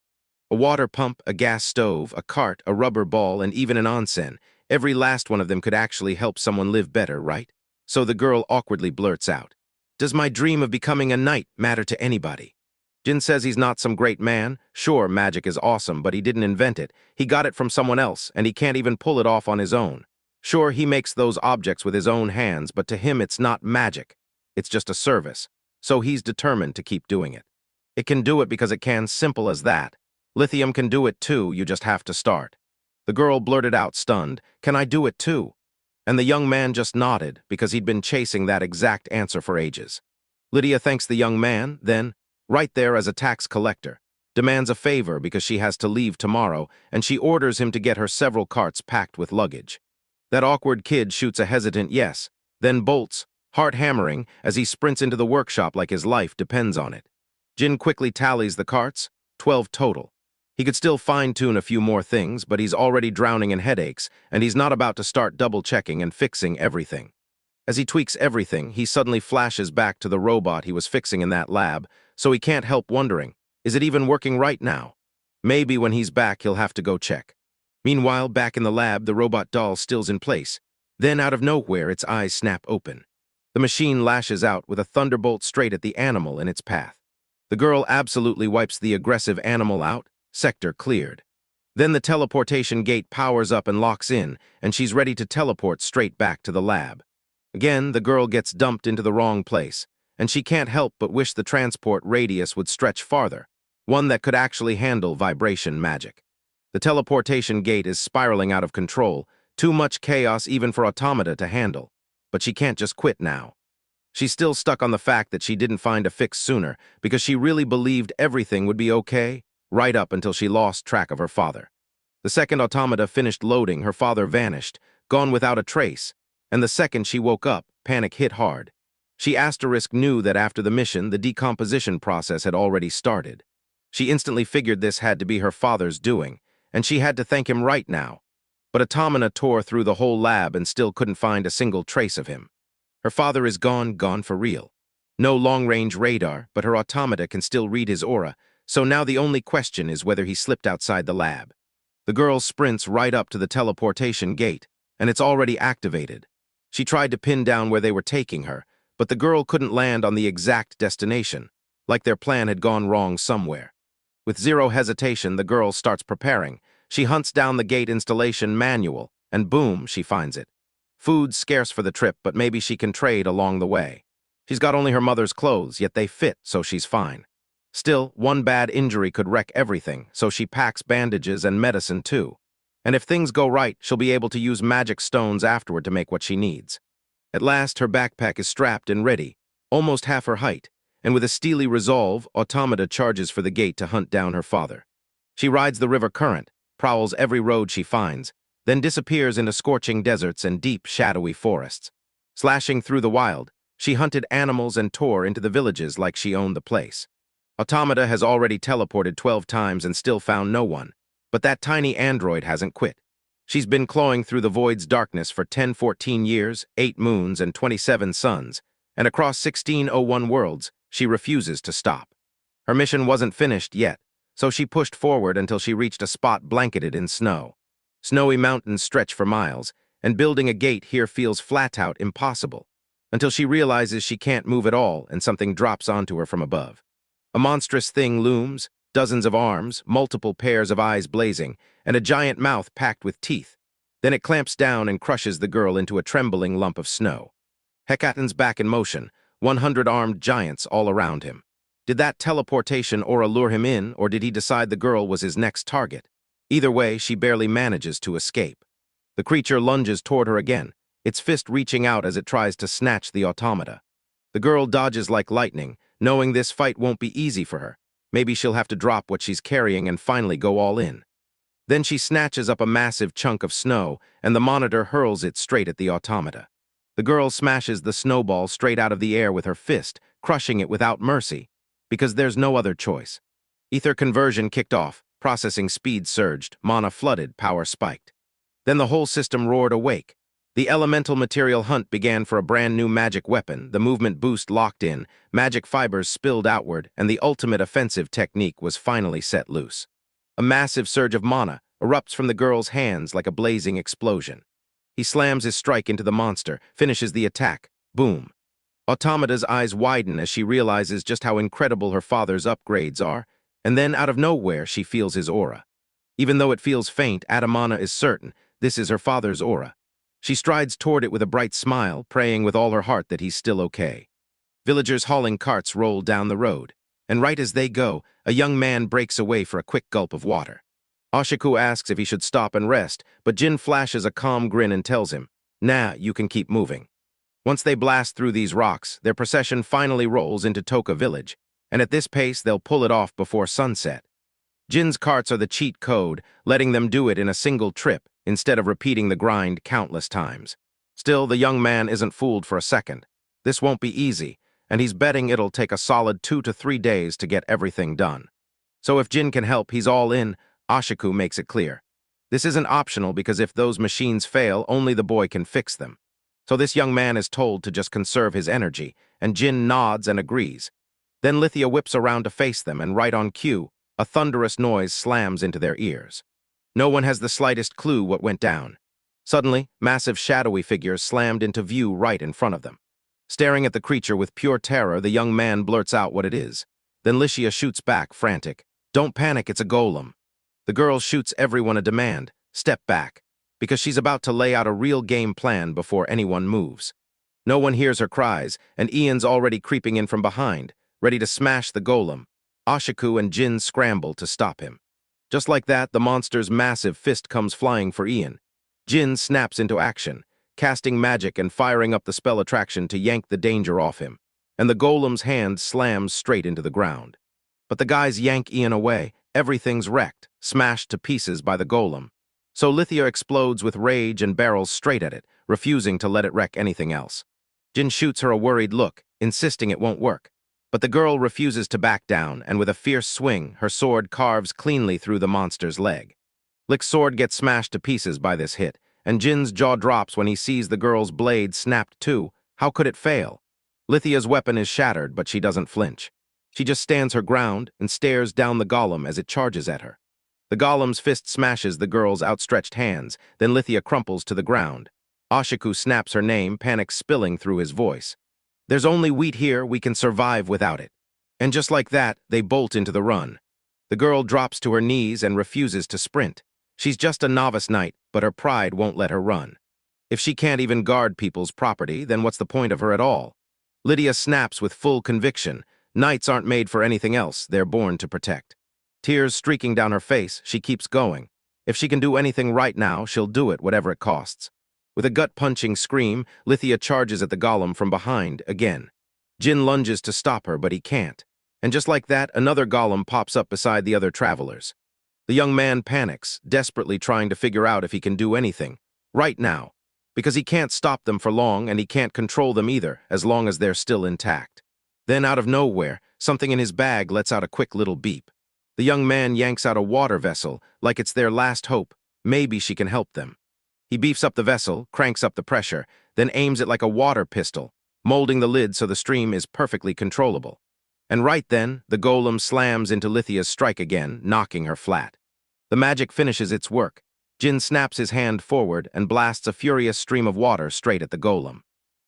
A water pump, a gas stove, a cart, a rubber ball, and even an onsen. Every last one of them could actually help someone live better, right? So the girl awkwardly blurts out, "Does my dream of becoming a knight matter to anybody?" Jin says he's not some great man. Sure, magic is awesome, but he didn't invent it. He got it from someone else, and he can't even pull it off on his own. Sure, he makes those objects with his own hands, but to him it's not magic. It's just a service. So he's determined to keep doing it. It can do it because it can, simple as that. Lithium can do it too, you just have to start. The girl blurted out, stunned, "Can I do it too?" And the young man just nodded, because he'd been chasing that exact answer for ages. Lydia thanks the young man, then, right there as a tax collector, demands a favor because she has to leave tomorrow, and she orders him to get her several carts packed with luggage. That awkward kid shoots a hesitant yes, then bolts, heart hammering, as he sprints into the workshop like his life depends on it. Jin quickly tallies the carts, 12 total. He could still fine-tune a few more things, but he's already drowning in headaches, and he's not about to start double-checking and fixing everything. As he tweaks everything, he suddenly flashes back to the robot he was fixing in that lab, so he can't help wondering, is it even working right now? Maybe when he's back, he'll have to go check. Meanwhile, back in the lab, the robot doll still's in place. Then, out of nowhere, its eyes snap open. The machine lashes out with a thunderbolt straight at the animal in its path. The girl absolutely wipes the aggressive animal out. Sector cleared. Then the teleportation gate powers up and locks in, and she's ready to teleport straight back to the lab. Again, the girl gets dumped into the wrong place, and she can't help but wish the transport radius would stretch farther, one that could actually handle vibration magic. The teleportation gate is spiraling out of control, too much chaos even for Automata to handle, but she can't just quit now. She's still stuck on the fact that she didn't find a fix sooner because she really believed everything would be okay, right up until she lost track of her father. The second Automata finished loading, her father vanished, gone without a trace, and the second she woke up, panic hit hard. She knew that after the mission, the decomposition process had already started. She instantly figured this had to be her father's doing, and she had to thank him right now. But Automata tore through the whole lab and still couldn't find a single trace of him. Her father is gone for real. No long-range radar, but her Automata can still read his aura, so now the only question is whether he slipped outside the lab. The girl sprints right up to the teleportation gate, and it's already activated. She tried to pin down where they were taking her, but the girl couldn't land on the exact destination, like their plan had gone wrong somewhere. With zero hesitation, the girl starts preparing. She hunts down the gate installation manual, and boom, she finds it. Food's scarce for the trip, but maybe she can trade along the way. She's got only her mother's clothes, yet they fit, so she's fine. Still, one bad injury could wreck everything, so she packs bandages and medicine too. And if things go right, she'll be able to use magic stones afterward to make what she needs. At last, her backpack is strapped and ready, almost half her height, and with a steely resolve, Automata charges for the gate to hunt down her father. She rides the river current, prowls every road she finds, then disappears into scorching deserts and deep, shadowy forests. Slashing through the wild, she hunted animals and tore into the villages like she owned the place. Automata has already teleported 12 times and still found no one, but that tiny android hasn't quit. She's been clawing through the void's darkness for 14 years, 8 moons, and 27 suns, and across 1601 worlds, she refuses to stop. Her mission wasn't finished yet, so she pushed forward until she reached a spot blanketed in snow. Snowy mountains stretch for miles, and building a gate here feels flat out impossible, until she realizes she can't move at all and something drops onto her from above. A monstrous thing looms, dozens of arms, multiple pairs of eyes blazing, and a giant mouth packed with teeth. Then it clamps down and crushes the girl into a trembling lump of snow. Hekaton's back in motion, 100 armed giants all around him. Did that teleportation aura lure him in, or did he decide the girl was his next target? Either way, she barely manages to escape. The creature lunges toward her again, its fist reaching out as it tries to snatch the Automata. The girl dodges like lightning, knowing this fight won't be easy for her. Maybe she'll have to drop what she's carrying and finally go all in. Then she snatches up a massive chunk of snow, and the monitor hurls it straight at the automata. The girl smashes the snowball straight out of the air with her fist, crushing it without mercy, because there's no other choice. Ether conversion kicked off, processing speed surged, mana flooded, power spiked. Then the whole system roared awake. The elemental material hunt began for a brand new magic weapon, the movement boost locked in, magic fibers spilled outward, and the ultimate offensive technique was finally set loose. A massive surge of mana erupts from the girl's hands like a blazing explosion. He slams his strike into the monster, finishes the attack. Boom. Automata's eyes widen as she realizes just how incredible her father's upgrades are, and then out of nowhere she feels his aura. Even though it feels faint, Adamana is certain this is her father's aura. She strides toward it with a bright smile, praying with all her heart that he's still okay. Villagers hauling carts roll down the road, and right as they go, a young man breaks away for a quick gulp of water. Ashiku asks if he should stop and rest, but Jin flashes a calm grin and tells him, "Nah, you can keep moving." Once they blast through these rocks, their procession finally rolls into Toka village, and at this pace they'll pull it off before sunset. Jin's carts are the cheat code, letting them do it in a single trip, instead of repeating the grind countless times. Still, the young man isn't fooled for a second. This won't be easy, and he's betting it'll take a solid 2 to 3 days to get everything done. So if Jin can help, he's all in. Ashiku makes it clear. This isn't optional because if those machines fail, only the boy can fix them. So this young man is told to just conserve his energy, and Jin nods and agrees. Then Lithia whips around to face them, and right on cue, a thunderous noise slams into their ears. No one has the slightest clue what went down. Suddenly, massive shadowy figures slammed into view right in front of them. Staring at the creature with pure terror, the young man blurts out what it is. Then Licia shoots back, frantic. "Don't panic, it's a golem." The girl shoots everyone a demand, "Step back," because she's about to lay out a real game plan before anyone moves. No one hears her cries, and Ian's already creeping in from behind, ready to smash the golem. Ashiku and Jin scramble to stop him. Just like that, the monster's massive fist comes flying for Ian. Jin snaps into action, casting magic and firing up the spell attraction to yank the danger off him, and the golem's hand slams straight into the ground. But the guys yank Ian away. Everything's wrecked, smashed to pieces by the golem. So Lithia explodes with rage and barrels straight at it, refusing to let it wreck anything else. Jin shoots her a worried look, insisting it won't work. But the girl refuses to back down, and with a fierce swing, her sword carves cleanly through the monster's leg. Lick's sword gets smashed to pieces by this hit, and Jin's jaw drops when he sees the girl's blade snapped too. How could it fail? Lithia's weapon is shattered, but she doesn't flinch. She just stands her ground and stares down the golem as it charges at her. The golem's fist smashes the girl's outstretched hands, then Lithia crumples to the ground. Ashiku snaps her name, panic spilling through his voice. "There's only wheat here, we can survive without it." And just like that, they bolt into the run. The girl drops to her knees and refuses to sprint. She's just a novice knight, but her pride won't let her run. If she can't even guard people's property, then what's the point of her at all? Lydia snaps with full conviction. Knights aren't made for anything else, they're born to protect. Tears streaking down her face, she keeps going. If she can do anything right now, she'll do it, whatever it costs. With a gut-punching scream, Lithia charges at the golem from behind, again. Jin lunges to stop her, but he can't. And just like that, another golem pops up beside the other travelers. The young man panics, desperately trying to figure out if he can do anything, right now, because he can't stop them for long and he can't control them either, as long as they're still intact. Then out of nowhere, something in his bag lets out a quick little beep. The young man yanks out a water vessel, like it's their last hope. Maybe she can help them. He beefs up the vessel, cranks up the pressure, then aims it like a water pistol, molding the lid so the stream is perfectly controllable. And right then, the golem slams into Lithia's strike again, knocking her flat. The magic finishes its work. Jin snaps his hand forward and blasts a furious stream of water straight at the golem.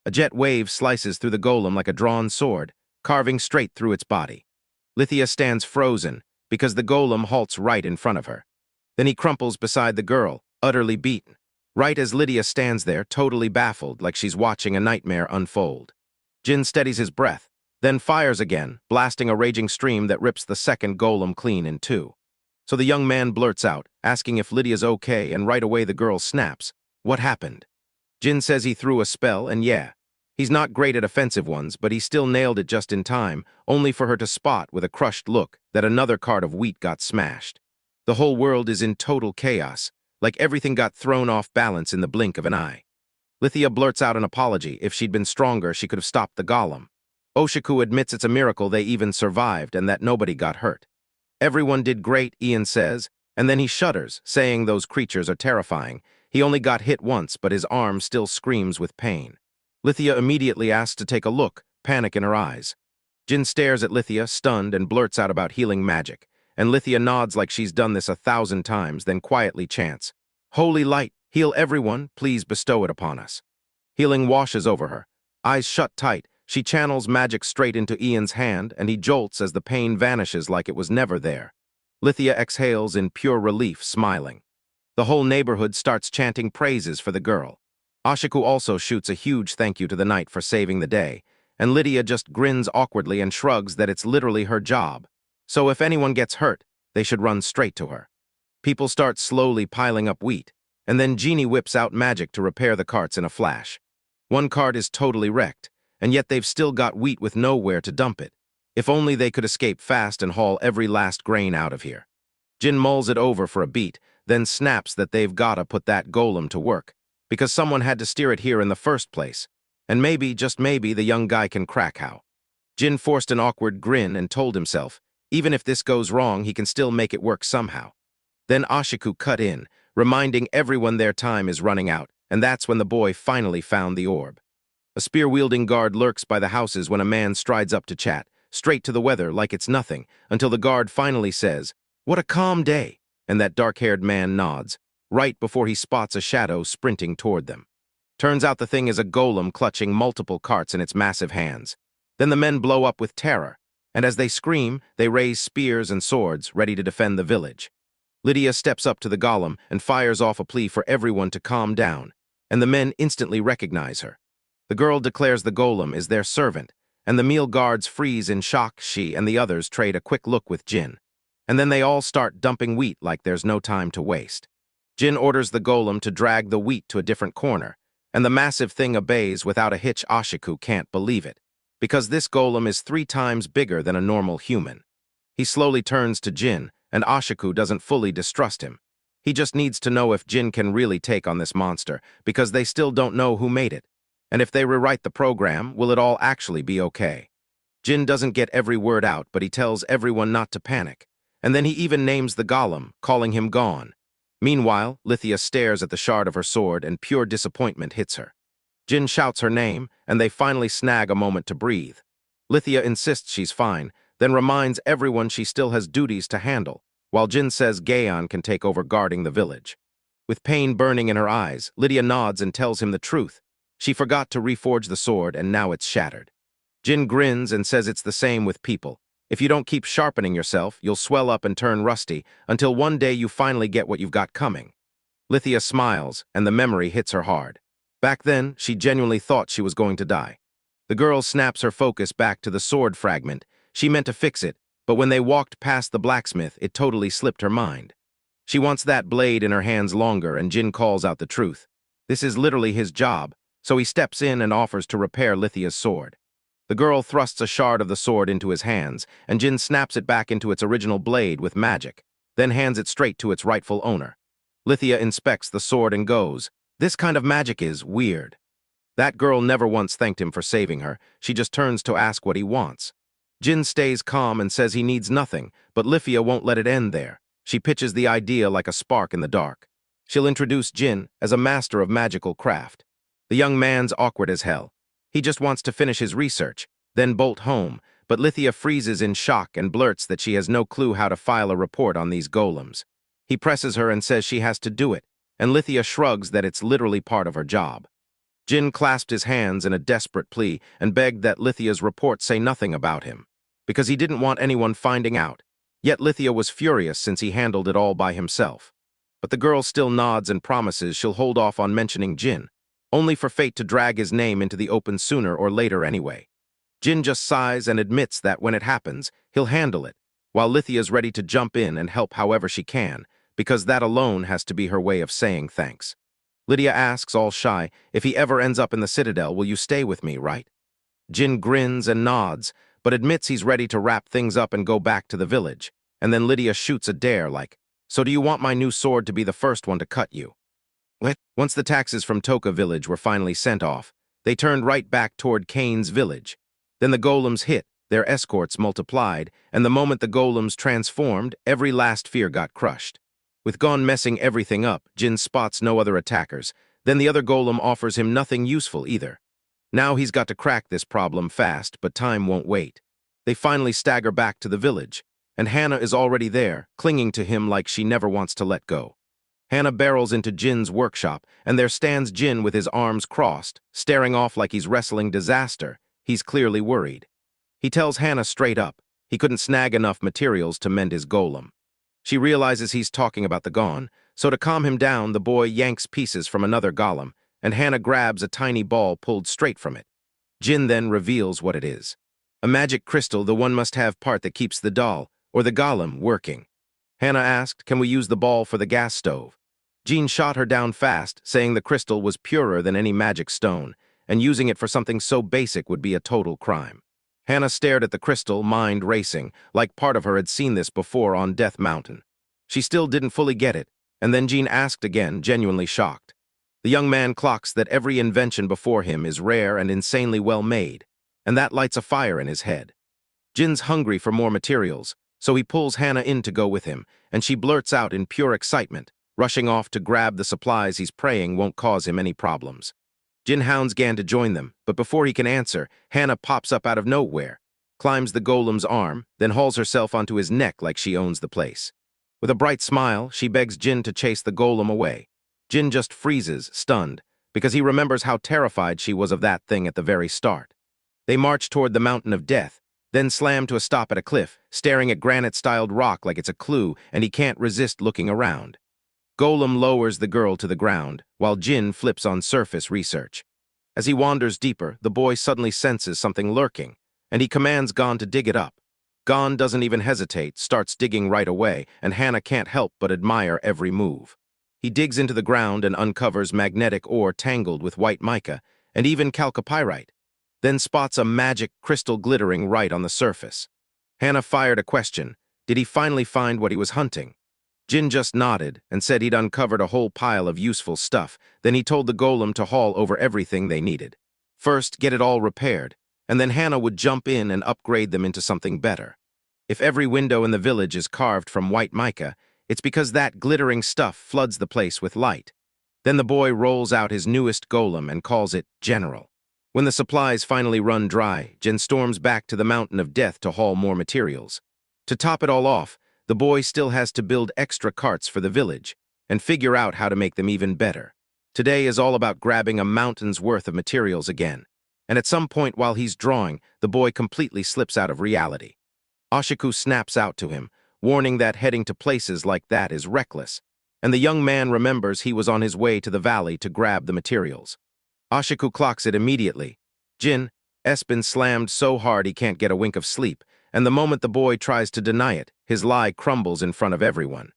A jet wave slices through the golem like a drawn sword, carving straight through its body. Lithia stands frozen, because the golem halts right in front of her. Then he crumples beside the girl, utterly beaten, right as Lydia stands there, totally baffled, like she's watching a nightmare unfold. Jin steadies his breath, then fires again, blasting a raging stream that rips the second golem clean in two. So the young man blurts out, asking if Lydia's okay, and right away the girl snaps. What happened? Jin says he threw a spell, and yeah, he's not great at offensive ones, but he still nailed it just in time, only for her to spot with a crushed look that another cart of wheat got smashed. The whole world is in total chaos, like everything got thrown off balance in the blink of an eye. Lithia blurts out an apology. If she'd been stronger, she could have stopped the golem. Oshiku admits it's a miracle they even survived and that nobody got hurt. Everyone did great, Ian says, and then he shudders, saying those creatures are terrifying. He only got hit once, but his arm still screams with pain. Lithia immediately asks to take a look, panic in her eyes. Jin stares at Lithia, stunned, and blurts out about healing magic, and Lithia nods like she's done this 1,000 times, then quietly chants, "Holy light, heal everyone, please bestow it upon us." Healing washes over her. Eyes shut tight, she channels magic straight into Ian's hand, and he jolts as the pain vanishes like it was never there. Lithia exhales in pure relief, smiling. The whole neighborhood starts chanting praises for the girl. Oshiku also shoots a huge thank you to the knight for saving the day, and Lydia just grins awkwardly and shrugs that it's literally her job. So if anyone gets hurt, they should run straight to her. People start slowly piling up wheat, and then Genie whips out magic to repair the carts in a flash. One cart is totally wrecked, and yet they've still got wheat with nowhere to dump it. If only they could escape fast and haul every last grain out of here. Jin mulls it over for a beat, then snaps that they've gotta put that golem to work, because someone had to steer it here in the first place. And maybe, just maybe, the young guy can crack how. Jin forced an awkward grin and told himself, even if this goes wrong, he can still make it work somehow. Then Oshiku cut in, reminding everyone their time is running out, and that's when the boy finally found the orb. A spear-wielding guard lurks by the houses when a man strides up to chat, straight to the weather like it's nothing, until the guard finally says, "What a calm day," and that dark-haired man nods, right before he spots a shadow sprinting toward them. Turns out the thing is a golem clutching multiple carts in its massive hands. Then the men blow up with terror, and as they scream, they raise spears and swords, ready to defend the village. Lydia steps up to the golem and fires off a plea for everyone to calm down, and the men instantly recognize her. The girl declares the golem is their servant, and the meal guards freeze in shock. She and the others trade a quick look with Jin, and then they all start dumping wheat like there's no time to waste. Jin orders the golem to drag the wheat to a different corner, and the massive thing obeys without a hitch. Oshiku can't believe it, because this golem is 3 times bigger than a normal human. He slowly turns to Jin, and Oshiku doesn't fully distrust him. He just needs to know if Jin can really take on this monster, because they still don't know who made it. And if they rewrite the program, will it all actually be okay? Jin doesn't get every word out, but he tells everyone not to panic. And then he even names the golem, calling him gone. Meanwhile, Lithia stares at the shard of her sword and pure disappointment hits her. Jin shouts her name, and they finally snag a moment to breathe. Lithia insists she's fine, then reminds everyone she still has duties to handle, while Jin says Gaon can take over guarding the village. With pain burning in her eyes, Lydia nods and tells him the truth. She forgot to reforge the sword, and now it's shattered. Jin grins and says it's the same with people. If you don't keep sharpening yourself, you'll swell up and turn rusty, until one day you finally get what you've got coming. Lithia smiles, and the memory hits her hard. Back then, she genuinely thought she was going to die. The girl snaps her focus back to the sword fragment. She meant to fix it, but when they walked past the blacksmith, it totally slipped her mind. She wants that blade in her hands longer, and Jin calls out the truth. This is literally his job, so he steps in and offers to repair Lithia's sword. The girl thrusts a shard of the sword into his hands, and Jin snaps it back into its original blade with magic, then hands it straight to its rightful owner. Lithia inspects the sword and goes, "This kind of magic is weird." That girl never once thanked him for saving her. She just turns to ask what he wants. Jin stays calm and says he needs nothing, but Lithia won't let it end there. She pitches the idea like a spark in the dark. She'll introduce Jin as a master of magical craft. The young man's awkward as hell. He just wants to finish his research, then bolt home, but Lithia freezes in shock and blurts that she has no clue how to file a report on these golems. He presses her and says she has to do it, and Lithia shrugs that it's literally part of her job. Jin clasped his hands in a desperate plea and begged that Lithia's report say nothing about him, because he didn't want anyone finding out. Yet Lithia was furious since he handled it all by himself. But the girl still nods and promises she'll hold off on mentioning Jin, only for fate to drag his name into the open sooner or later anyway. Jin just sighs and admits that when it happens, he'll handle it, while Lithia's ready to jump in and help however she can, because that alone has to be her way of saying thanks. Lydia asks, all shy, if he ever ends up in the Citadel, will you stay with me, right? Jin grins and nods, but admits he's ready to wrap things up and go back to the village, and then Lydia shoots a dare like, So do you want my new sword to be the first one to cut you? Once the taxes from Toka village were finally sent off, they turned right back toward Kane's village. Then the golems hit, their escorts multiplied, and the moment the golems transformed, every last fear got crushed. With Gon messing everything up, Jin spots no other attackers. Then the other golem offers him nothing useful either. Now he's got to crack this problem fast, but time won't wait. They finally stagger back to the village, and Hannah is already there, clinging to him like she never wants to let go. Hannah barrels into Jin's workshop, and there stands Jin with his arms crossed, staring off like he's wrestling disaster. He's clearly worried. He tells Hannah straight up he couldn't snag enough materials to mend his golem. She realizes he's talking about the Gon, so to calm him down, the boy yanks pieces from another golem, and Hannah grabs a tiny ball pulled straight from it. Jin then reveals what it is. A magic crystal, the one must-have part that keeps the doll, or the golem, working. Hannah asked, can we use the ball for the gas stove? Jin shot her down fast, saying the crystal was purer than any magic stone, and using it for something so basic would be a total crime. Hannah stared at the crystal, mind racing, like part of her had seen this before on Death Mountain. She still didn't fully get it, and then Jin asked again, genuinely shocked. The young man clocks that every invention before him is rare and insanely well made, and that lights a fire in his head. Jin's hungry for more materials, so he pulls Hannah in to go with him, and she blurts out in pure excitement, rushing off to grab the supplies he's praying won't cause him any problems. Jin hounds Gan to join them, but before he can answer, Hannah pops up out of nowhere, climbs the golem's arm, then hauls herself onto his neck like she owns the place. With a bright smile, she begs Jin to chase the golem away. Jin just freezes, stunned, because he remembers how terrified she was of that thing at the very start. They march toward the mountain of death, then slam to a stop at a cliff, staring at granite-styled rock like it's a clue, and he can't resist looking around. Golem lowers the girl to the ground, while Jin flips on surface research. As he wanders deeper, the boy suddenly senses something lurking, and he commands Gon to dig it up. Gon doesn't even hesitate, starts digging right away, and Hannah can't help but admire every move. He digs into the ground and uncovers magnetic ore tangled with white mica, and even chalcopyrite, then spots a magic crystal glittering right on the surface. Hannah fired a question. Did he finally find what he was hunting? Jin just nodded and said he'd uncovered a whole pile of useful stuff. Then he told the golem to haul over everything they needed. First, get it all repaired, and then Hannah would jump in and upgrade them into something better. If every window in the village is carved from white mica, it's because that glittering stuff floods the place with light. Then the boy rolls out his newest golem and calls it General. When the supplies finally run dry, Jin storms back to the Mountain of Death to haul more materials. To top it all off, the boy still has to build extra carts for the village and figure out how to make them even better. Today is all about grabbing a mountain's worth of materials again. And at some point while he's drawing, the boy completely slips out of reality. Ashiku snaps out to him, warning that heading to places like that is reckless, and the young man remembers he was on his way to the valley to grab the materials. Ashiku clocks it immediately. Jin's been slammed so hard he can't get a wink of sleep, and the moment the boy tries to deny it, his lie crumbles in front of everyone.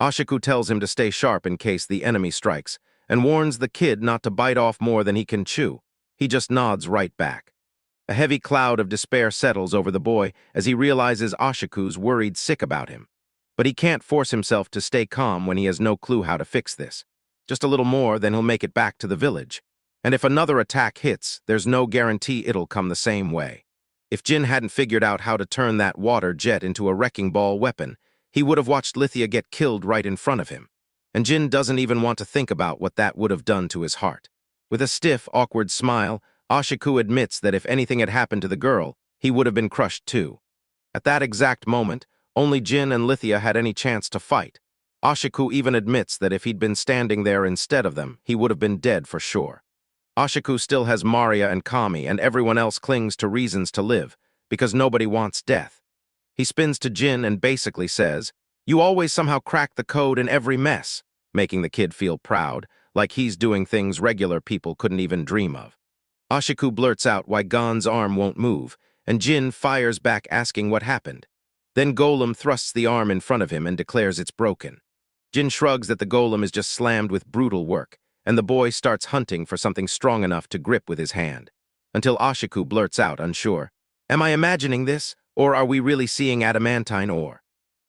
Ashiku tells him to stay sharp in case the enemy strikes, and warns the kid not to bite off more than he can chew. He just nods right back. A heavy cloud of despair settles over the boy as he realizes Ashiku's worried sick about him. But he can't force himself to stay calm when he has no clue how to fix this. Just a little more, then he'll make it back to the village. And if another attack hits, there's no guarantee it'll come the same way. If Jin hadn't figured out how to turn that water jet into a wrecking ball weapon, he would have watched Lithia get killed right in front of him. And Jin doesn't even want to think about what that would have done to his heart. With a stiff, awkward smile, Ashiku admits that if anything had happened to the girl, he would have been crushed too. At that exact moment, only Jin and Lithia had any chance to fight. Ashiku even admits that if he'd been standing there instead of them, he would have been dead for sure. Ashiku still has Maria and Kami, and everyone else clings to reasons to live, because nobody wants death. He spins to Jin and basically says, "You always somehow crack the code in every mess," making the kid feel proud, like he's doing things regular people couldn't even dream of. Ashiku blurts out why Gon's arm won't move, and Jin fires back asking what happened. Then Golem thrusts the arm in front of him and declares it's broken. Jin shrugs that the Golem is just slammed with brutal work, and the boy starts hunting for something strong enough to grip with his hand. Until Ashiku blurts out, unsure, "Am I imagining this, or are we really seeing adamantine ore?"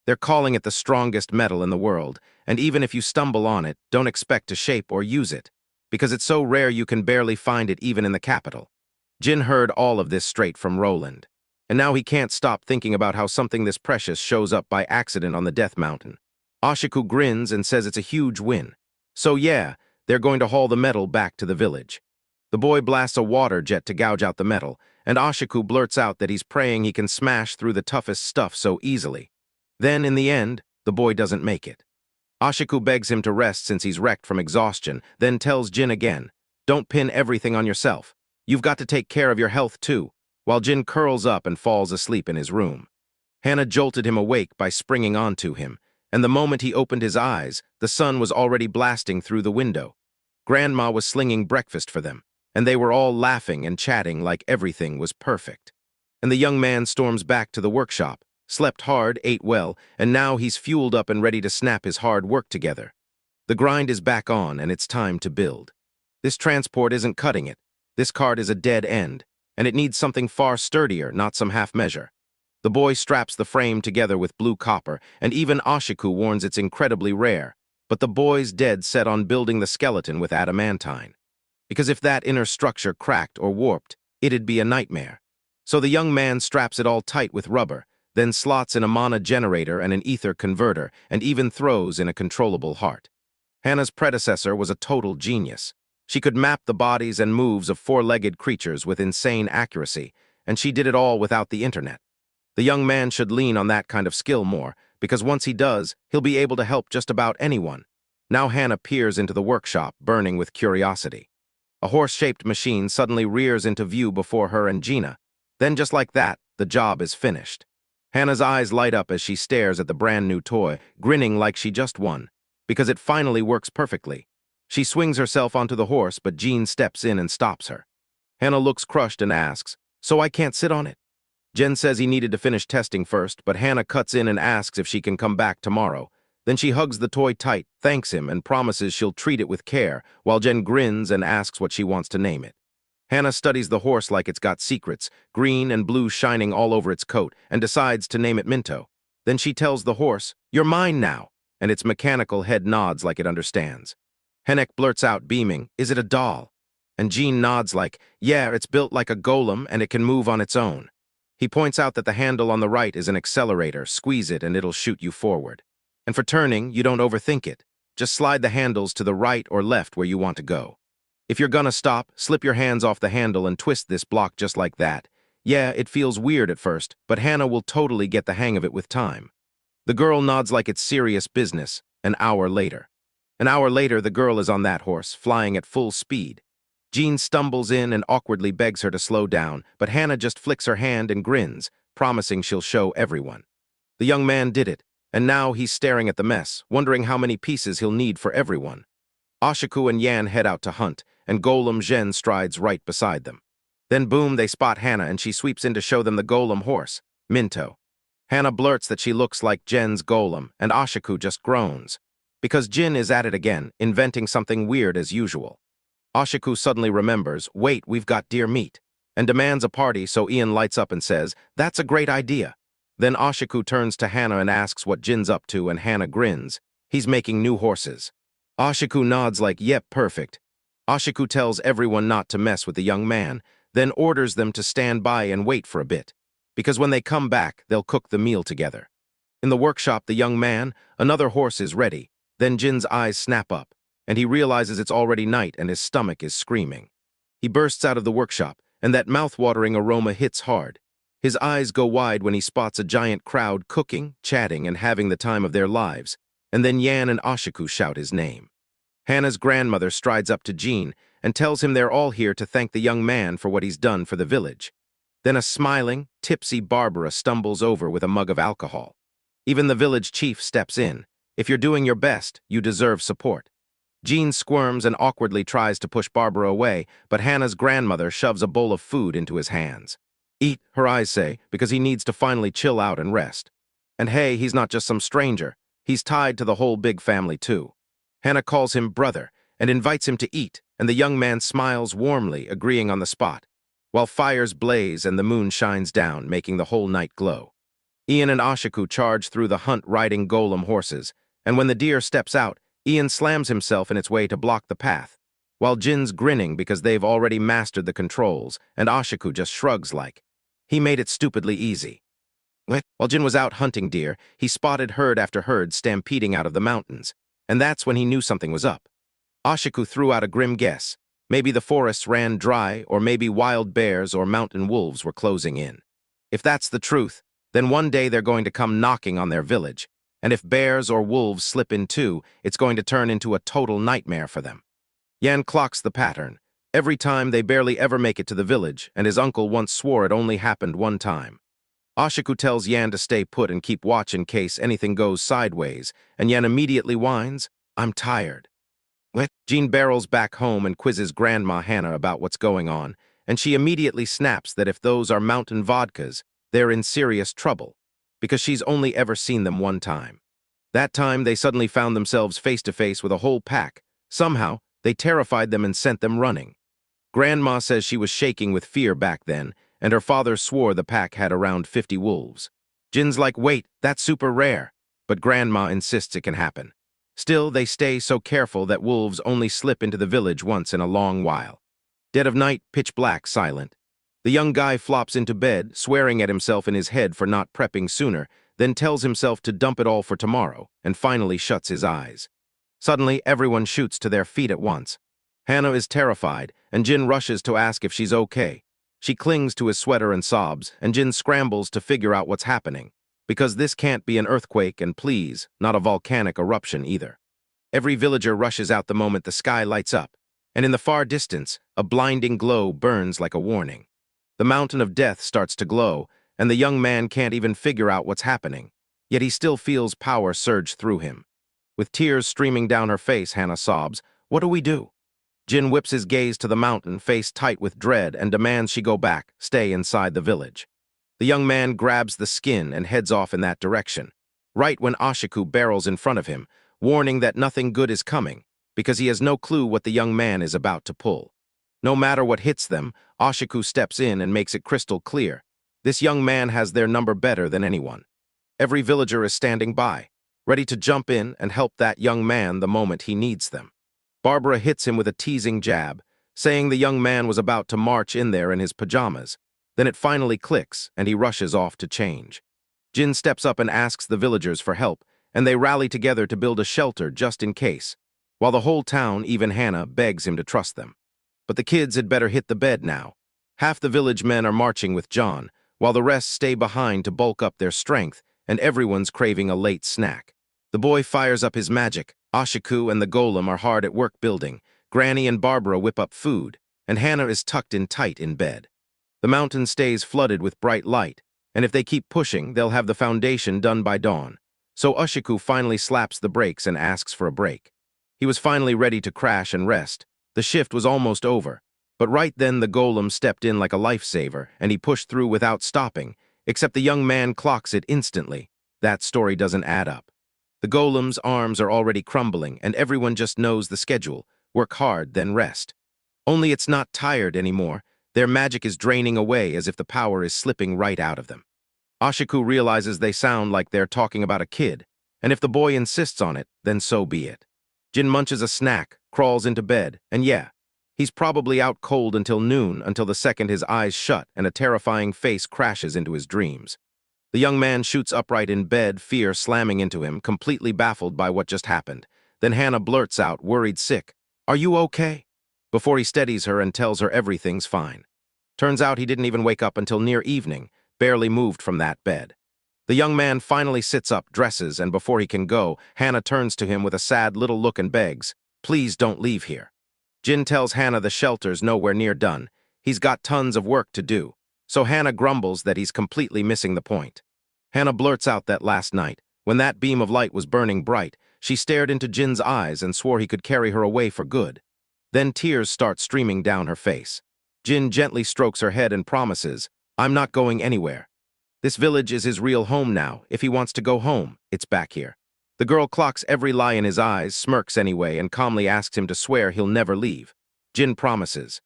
They're calling it the strongest metal in the world, and even if you stumble on it, don't expect to shape or use it, because it's so rare you can barely find it even in the capital. Jin heard all of this straight from Roland, and now he can't stop thinking about how something this precious shows up by accident on the Death Mountain. Ashiku grins and says it's a huge win. So yeah, they're going to haul the metal back to the village. The boy blasts a water jet to gouge out the metal, and Ashiku blurts out that he's praying he can smash through the toughest stuff so easily. Then, in the end, the boy doesn't make it. Ashiku begs him to rest since he's wrecked from exhaustion, then tells Jin again, "Don't pin everything on yourself. You've got to take care of your health too," while Jin curls up and falls asleep in his room. Hannah jolted him awake by springing onto him, and the moment he opened his eyes, the sun was already blasting through the window. Grandma was slinging breakfast for them, and they were all laughing and chatting like everything was perfect. And the young man storms back to the workshop, slept hard, ate well, and now he's fueled up and ready to snap his hard work together. The grind is back on, and it's time to build. This transport isn't cutting it. This cart is a dead end, and it needs something far sturdier, not some half measure. The boy straps the frame together with blue copper, and even Ashiku warns it's incredibly rare, but the boy's dead set on building the skeleton with adamantine. Because if that inner structure cracked or warped, it'd be a nightmare. So the young man straps it all tight with rubber, then slots in a mana generator and an ether converter, and even throws in a controllable heart. Hannah's predecessor was a total genius. She could map the bodies and moves of four-legged creatures with insane accuracy, and she did it all without the internet. The young man should lean on that kind of skill more, because once he does, he'll be able to help just about anyone. Now Hannah peers into the workshop, burning with curiosity. A horse-shaped machine suddenly rears into view before her and Gina. Then just like that, the job is finished. Hannah's eyes light up as she stares at the brand-new toy, grinning like she just won, because it finally works perfectly. She swings herself onto the horse, but Jean steps in and stops her. Hannah looks crushed and asks, "So I can't sit on it?" Jen says he needed to finish testing first, but Hannah cuts in and asks if she can come back tomorrow. Then she hugs the toy tight, thanks him, and promises she'll treat it with care, while Jen grins and asks what she wants to name it. Hannah studies the horse like it's got secrets, green and blue shining all over its coat, and decides to name it Minto. Then she tells the horse, "You're mine now," and its mechanical head nods like it understands. Hennek blurts out, beaming, "Is it a doll?" And Jean nods like, "Yeah, it's built like a golem and it can move on its own." He points out that the handle on the right is an accelerator. Squeeze it and it'll shoot you forward. And for turning, you don't overthink it. Just slide the handles to the right or left where you want to go. If you're gonna stop, slip your hands off the handle and twist this block just like that. Yeah, it feels weird at first, but Hannah will totally get the hang of it with time. The girl nods like it's serious business. An hour later, the girl is on that horse, flying at full speed. Jean stumbles in and awkwardly begs her to slow down, but Hannah just flicks her hand and grins, promising she'll show everyone. The young man did it, and now he's staring at the mess, wondering how many pieces he'll need for everyone. Ashiku and Yan head out to hunt, and Golem Zhen strides right beside them. Then boom, they spot Hannah and she sweeps in to show them the Golem horse, Minto. Hannah blurts that she looks like Jen's Golem, and Ashiku just groans. Because Jin is at it again, inventing something weird as usual. Ashiku suddenly remembers, "Wait, we've got deer meat," and demands a party, so Ian lights up and says, "That's a great idea." Then Ashiku turns to Hannah and asks what Jin's up to, and Hannah grins. He's making new horses. Ashiku nods like, "Yep, perfect." Ashiku tells everyone not to mess with the young man, then orders them to stand by and wait for a bit, because when they come back, they'll cook the meal together. In the workshop, the young man, another horse is ready. Then Jin's eyes snap up, and he realizes it's already night and his stomach is screaming. He bursts out of the workshop, and that mouth-watering aroma hits hard. His eyes go wide when he spots a giant crowd cooking, chatting, and having the time of their lives, and then Yan and Ashiku shout his name. Hannah's grandmother strides up to Jean and tells him they're all here to thank the young man for what he's done for the village. Then a smiling, tipsy Barbara stumbles over with a mug of alcohol. Even the village chief steps in. "If you're doing your best, you deserve support." Jean squirms and awkwardly tries to push Barbara away, but Hannah's grandmother shoves a bowl of food into his hands. "Eat," her eyes say, because he needs to finally chill out and rest. And hey, he's not just some stranger. He's tied to the whole big family too. Hannah calls him brother and invites him to eat, and the young man smiles warmly, agreeing on the spot, while fires blaze and the moon shines down, making the whole night glow. Ian and Ashiku charge through the hunt riding golem horses, and when the deer steps out, Ian slams himself in its way to block the path, while Jin's grinning because they've already mastered the controls, and Ashiku just shrugs like, he made it stupidly easy. While Jin was out hunting deer, he spotted herd after herd stampeding out of the mountains, and that's when he knew something was up. Ashiku threw out a grim guess. Maybe the forests ran dry, or maybe wild bears or mountain wolves were closing in. If that's the truth, then one day they're going to come knocking on their village, and if bears or wolves slip in too, it's going to turn into a total nightmare for them. Yan clocks the pattern. Every time they barely ever make it to the village, and his uncle once swore it only happened one time. Ashiku tells Yan to stay put and keep watch in case anything goes sideways, and Yan immediately whines, I'm tired. Jean barrels back home and quizzes Grandma Hannah about what's going on, and she immediately snaps that if those are mountain vodkas, they're in serious trouble, because she's only ever seen them one time. That time, they suddenly found themselves face to face with a whole pack. Somehow, they terrified them and sent them running. Grandma says she was shaking with fear back then, and her father swore the pack had around 50 wolves. Jin's like, wait, that's super rare, but Grandma insists it can happen. Still, they stay so careful that wolves only slip into the village once in a long while. Dead of night, pitch black, silent. The young guy flops into bed, swearing at himself in his head for not prepping sooner, then tells himself to dump it all for tomorrow, and finally shuts his eyes. Suddenly, everyone shoots to their feet at once. Hannah is terrified, and Jin rushes to ask if she's okay. She clings to his sweater and sobs, and Jin scrambles to figure out what's happening, because this can't be an earthquake and please, not a volcanic eruption either. Every villager rushes out the moment the sky lights up, and in the far distance, a blinding glow burns like a warning. The mountain of death starts to glow, and the young man can't even figure out what's happening, yet he still feels power surge through him. With tears streaming down her face, Hannah sobs, what do we do? Jin whips his gaze to the mountain, face tight with dread, and demands she go back, stay inside the village. The young man grabs the skin and heads off in that direction, right when Ashiku barrels in front of him, warning that nothing good is coming, because he has no clue what the young man is about to pull. No matter what hits them, Ashiku steps in and makes it crystal clear. This young man has their number better than anyone. Every villager is standing by, ready to jump in and help that young man the moment he needs them. Barbara hits him with a teasing jab, saying the young man was about to march in there in his pajamas. Then it finally clicks, and he rushes off to change. Jin steps up and asks the villagers for help, and they rally together to build a shelter just in case, while the whole town, even Hannah, begs him to trust them. But the kids had better hit the bed now. Half the village men are marching with John, while the rest stay behind to bulk up their strength, and everyone's craving a late snack. The boy fires up his magic. Ashiku and the golem are hard at work building. Granny and Barbara whip up food, and Hannah is tucked in tight in bed. The mountain stays flooded with bright light, and if they keep pushing, they'll have the foundation done by dawn. So Ashiku finally slaps the brakes and asks for a break. He was finally ready to crash and rest. The shift was almost over, but right then the golem stepped in like a lifesaver, and he pushed through without stopping, except the young man clocks it instantly. That story doesn't add up. The golem's arms are already crumbling, and everyone just knows the schedule. Work hard, then rest. Only it's not tired anymore. Their magic is draining away as if the power is slipping right out of them. Ashiku realizes they sound like they're talking about a kid, and if the boy insists on it, then so be it. Jin munches a snack, crawls into bed, and yeah, he's probably out cold until noon, until the second his eyes shut and a terrifying face crashes into his dreams. The young man shoots upright in bed, fear slamming into him, completely baffled by what just happened. Then Hannah blurts out, worried sick, "Are you okay?" before he steadies her and tells her everything's fine. Turns out he didn't even wake up until near evening, barely moved from that bed. The young man finally sits up, dresses, and before he can go, Hannah turns to him with a sad little look and begs, "Please don't leave here." Jin tells Hannah the shelter's nowhere near done. He's got tons of work to do. So Hannah grumbles that he's completely missing the point. Hannah blurts out that last night, when that beam of light was burning bright, she stared into Jin's eyes and swore he could carry her away for good. Then tears start streaming down her face. Jin gently strokes her head and promises, "I'm not going anywhere. This village is his real home now. If he wants to go home, it's back here." The girl clocks every lie in his eyes, smirks anyway, and calmly asks him to swear he'll never leave. Jin promises.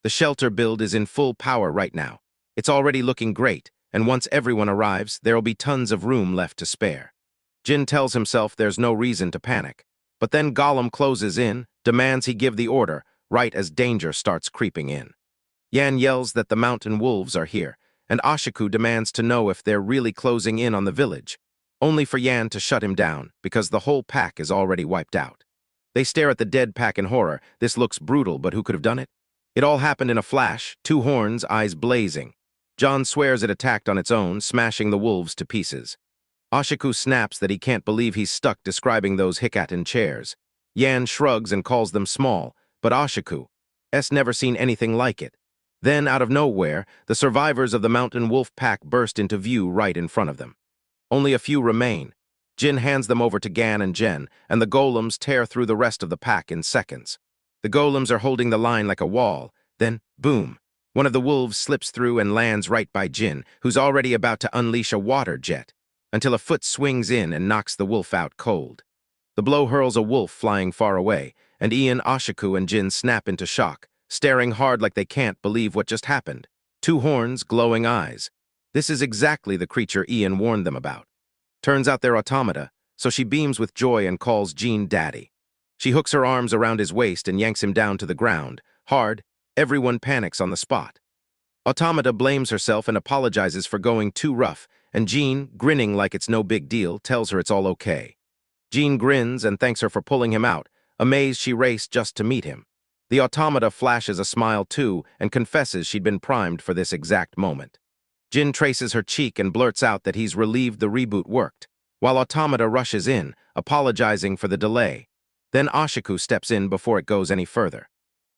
The shelter build is in full power right now. It's already looking great, and once everyone arrives, there'll be tons of room left to spare. Jin tells himself there's no reason to panic. But then Golem closes in, demands he give the order, right as danger starts creeping in. Yan yells that the mountain wolves are here, and Ashiku demands to know if they're really closing in on the village, only for Yan to shut him down, because the whole pack is already wiped out. They stare at the dead pack in horror. This looks brutal, but who could have done it? It all happened in a flash, two horns, eyes blazing. John swears it attacked on its own, smashing the wolves to pieces. Ashiku snaps that he can't believe he's stuck describing those Hikaten chairs. Yan shrugs and calls them small, but Ashiku's never seen anything like it. Then, out of nowhere, the survivors of the mountain wolf pack burst into view right in front of them. Only a few remain. Jin hands them over to Gan and Jen, and the golems tear through the rest of the pack in seconds. The golems are holding the line like a wall. Then, boom, one of the wolves slips through and lands right by Jin, who's already about to unleash a water jet, until a foot swings in and knocks the wolf out cold. The blow hurls a wolf flying far away, and Ian, Ashiku, and Jin snap into shock, staring hard like they can't believe what just happened. Two horns, glowing eyes. This is exactly the creature Ian warned them about. Turns out they're automata, so she beams with joy and calls Jean Daddy. She hooks her arms around his waist and yanks him down to the ground. Hard, everyone panics on the spot. Automata blames herself and apologizes for going too rough, and Jean, grinning like it's no big deal, tells her it's all okay. Jean grins and thanks her for pulling him out, amazed she raced just to meet him. The automata flashes a smile too and confesses she'd been primed for this exact moment. Jin traces her cheek and blurts out that he's relieved the reboot worked, while Automata rushes in, apologizing for the delay. Then Ashiku steps in before it goes any further.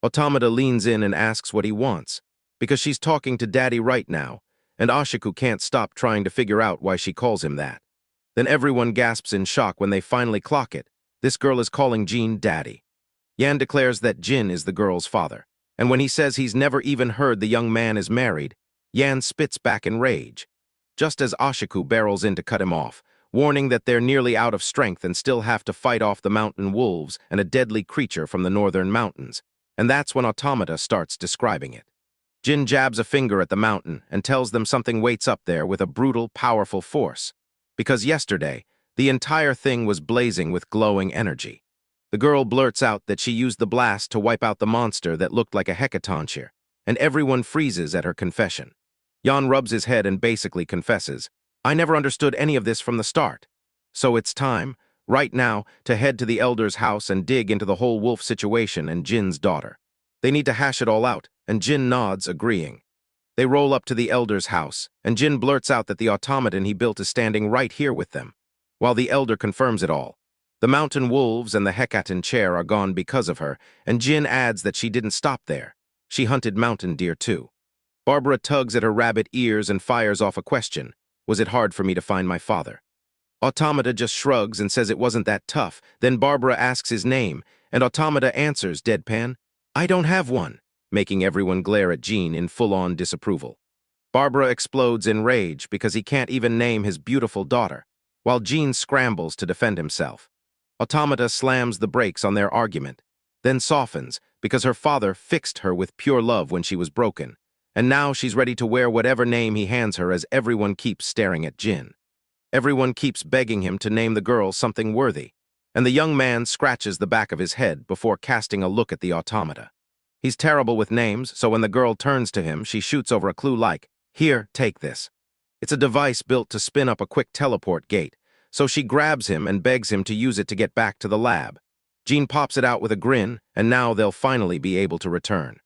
Automata leans in and asks what he wants, because she's talking to Daddy right now, and Ashiku can't stop trying to figure out why she calls him that. Then everyone gasps in shock when they finally clock it. This girl is calling Jean Daddy. Yan declares that Jin is the girl's father, and when he says he's never even heard the young man is married, Yan spits back in rage, just as Ashiku barrels in to cut him off, warning that they're nearly out of strength and still have to fight off the mountain wolves and a deadly creature from the northern mountains, and that's when Automata starts describing it. Jin jabs a finger at the mountain and tells them something waits up there with a brutal, powerful force, because yesterday, the entire thing was blazing with glowing energy. The girl blurts out that she used the blast to wipe out the monster that looked like a hecatonchir, and everyone freezes at her confession. Jan rubs his head and basically confesses, I never understood any of this from the start. So it's time, right now, to head to the elder's house and dig into the whole wolf situation and Jin's daughter. They need to hash it all out, and Jin nods, agreeing. They roll up to the elder's house, and Jin blurts out that the automaton he built is standing right here with them, while the elder confirms it all. The mountain wolves and the Hekaton chair are gone because of her, and Jin adds that she didn't stop there. She hunted mountain deer too. Barbara tugs at her rabbit ears and fires off a question. Was it hard for me to find my father? Automata just shrugs and says it wasn't that tough. Then Barbara asks his name, and Automata answers deadpan, I don't have one, making everyone glare at Jean in full-on disapproval. Barbara explodes in rage because he can't even name his beautiful daughter, while Jean scrambles to defend himself. Automata slams the brakes on their argument, then softens because her father fixed her with pure love when she was broken, and now she's ready to wear whatever name he hands her as everyone keeps staring at Jin. Everyone keeps begging him to name the girl something worthy, and the young man scratches the back of his head before casting a look at the automata. He's terrible with names, so when the girl turns to him, she shoots over a clue like, Here, take this. It's a device built to spin up a quick teleport gate, so she grabs him and begs him to use it to get back to the lab. Jean pops it out with a grin, and now they'll finally be able to return.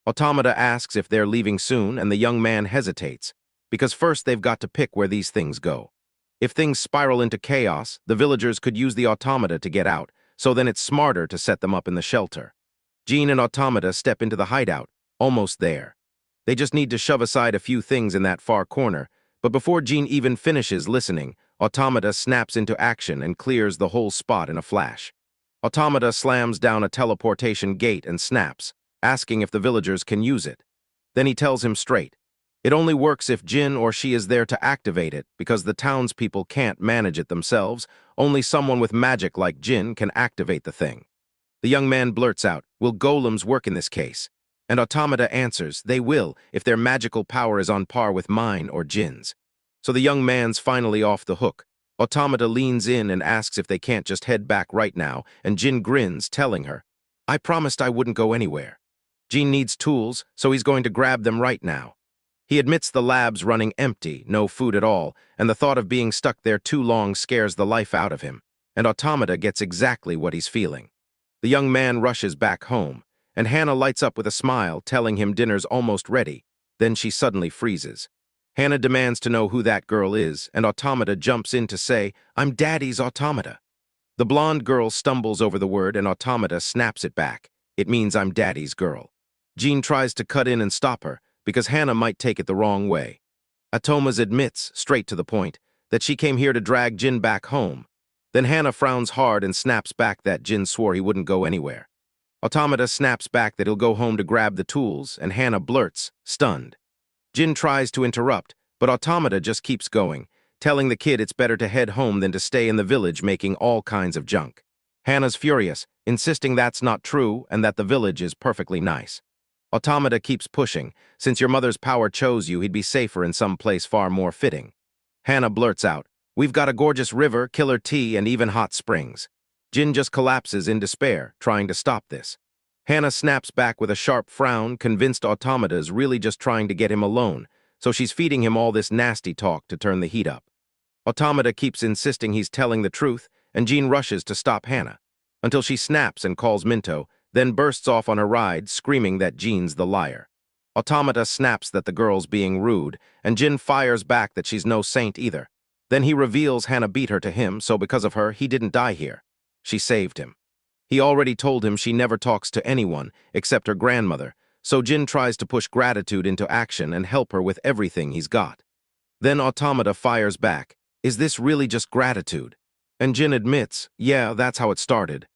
Automata asks if they're leaving soon, and the young man hesitates, because first they've got to pick where these things go. If things spiral into chaos, the villagers could use the automata to get out, so then it's smarter to set them up in the shelter. Jean and Automata step into the hideout, almost there. They just need to shove aside a few things in that far corner, but before Jean even finishes listening, Automata snaps into action and clears the whole spot in a flash. Automata slams down a teleportation gate and snaps, asking if the villagers can use it. Then he tells him straight. It only works if Jin or she is there to activate it, because the townspeople can't manage it themselves. Only someone with magic like Jin can activate the thing. The young man blurts out, Will golems work in this case? And Automata answers, they will, if their magical power is on par with mine or Jin's. So the young man's finally off the hook. Automata leans in and asks if they can't just head back right now, and Jin grins, telling her, I promised I wouldn't go anywhere. Jin needs tools, so he's going to grab them right now. He admits the lab's running empty, no food at all, and the thought of being stuck there too long scares the life out of him, and Automata gets exactly what he's feeling. The young man rushes back home, and Hannah lights up with a smile, telling him dinner's almost ready. Then she suddenly freezes. Hannah demands to know who that girl is, and Automata jumps in to say, I'm Daddy's Automata. The blonde girl stumbles over the word, and Automata snaps it back. It means I'm Daddy's girl. Jean tries to cut in and stop her, because Hannah might take it the wrong way. Automa admits, straight to the point, that she came here to drag Jin back home. Then Hannah frowns hard and snaps back that Jin swore he wouldn't go anywhere. Automata snaps back that he'll go home to grab the tools, and Hannah blurts, stunned. Jin tries to interrupt, but Automata just keeps going, telling the kid it's better to head home than to stay in the village making all kinds of junk. Hannah's furious, insisting that's not true and that the village is perfectly nice. Automata keeps pushing. Since your mother's power chose you, he'd be safer in some place far more fitting. Hannah blurts out, we've got a gorgeous river, killer tea, and even hot springs. Jin just collapses in despair, trying to stop this. Hannah snaps back with a sharp frown, convinced Automata's really just trying to get him alone, so she's feeding him all this nasty talk to turn the heat up. Automata keeps insisting he's telling the truth, and Jean rushes to stop Hannah, until she snaps and calls Minto, then bursts off on her ride, screaming that Jean's the liar. Automata snaps that the girl's being rude, and Jin fires back that she's no saint either. Then he reveals Hannah beat her to him, so because of her, he didn't die here. She saved him. He already told him she never talks to anyone, except her grandmother, so Jin tries to push gratitude into action and help her with everything he's got. Then Automata fires back, is this really just gratitude? And Jin admits, yeah, that's how it started.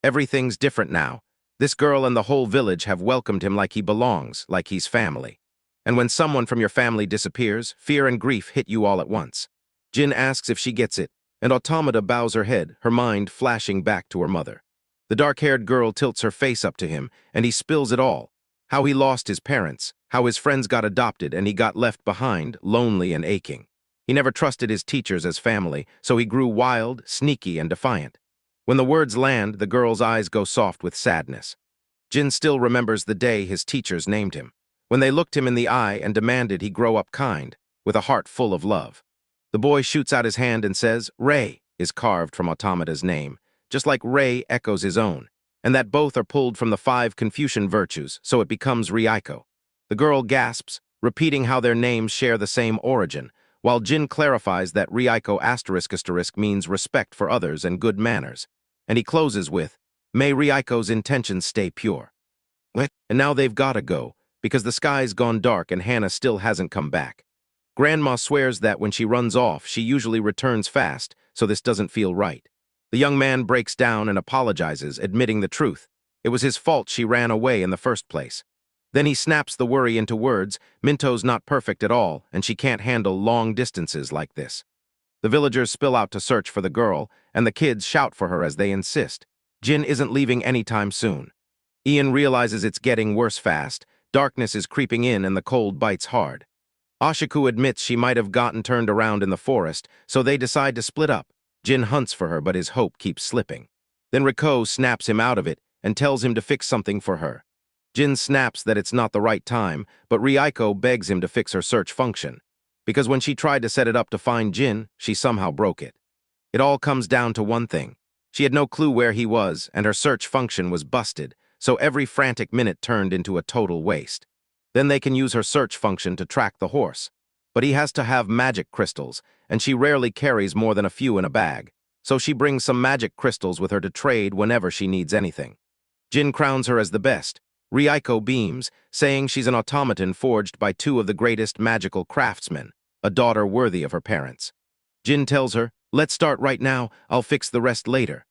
Everything's different now. This girl and the whole village have welcomed him like he belongs, like he's family. And when someone from your family disappears, fear and grief hit you all at once. Jin asks if she gets it, and Automata bows her head, her mind flashing back to her mother. The dark-haired girl tilts her face up to him, and he spills it all. How he lost his parents, how his friends got adopted and he got left behind, lonely and aching. He never trusted his teachers as family, so he grew wild, sneaky, and defiant. When the words land, the girl's eyes go soft with sadness. Jin still remembers the day his teachers named him, when they looked him in the eye and demanded he grow up kind, with a heart full of love. The boy shoots out his hand and says, Rei is carved from Automata's name, just like Rei echoes his own, and that both are pulled from the 5 Confucian virtues, so it becomes Reiko. The girl gasps, repeating how their names share the same origin, while Jin clarifies that Reiko ** means respect for others and good manners, and he closes with, may Reiko's intentions stay pure. And now they've gotta go, because the sky's gone dark and Hannah still hasn't come back. Grandma swears that when she runs off, she usually returns fast, so this doesn't feel right. The young man breaks down and apologizes, admitting the truth. It was his fault she ran away in the first place. Then he snaps the worry into words, Minto's not perfect at all, and she can't handle long distances like this. The villagers spill out to search for the girl, and the kids shout for her as they insist. Jin isn't leaving anytime soon. Ian realizes it's getting worse fast, darkness is creeping in and the cold bites hard. Ashiku admits she might have gotten turned around in the forest, so they decide to split up. Jin hunts for her, but his hope keeps slipping. Then Riko snaps him out of it and tells him to fix something for her. Jin snaps that it's not the right time, but Reiko begs him to fix her search function, because when she tried to set it up to find Jin, she somehow broke it. It all comes down to one thing. She had no clue where he was, and her search function was busted, so every frantic minute turned into a total waste. Then they can use her search function to track the horse. But he has to have magic crystals, and she rarely carries more than a few in a bag, so she brings some magic crystals with her to trade whenever she needs anything. Jin crowns her as the best. Reiko beams, saying she's an automaton forged by 2 of the greatest magical craftsmen, a daughter worthy of her parents. Jin tells her, let's start right now, I'll fix the rest later.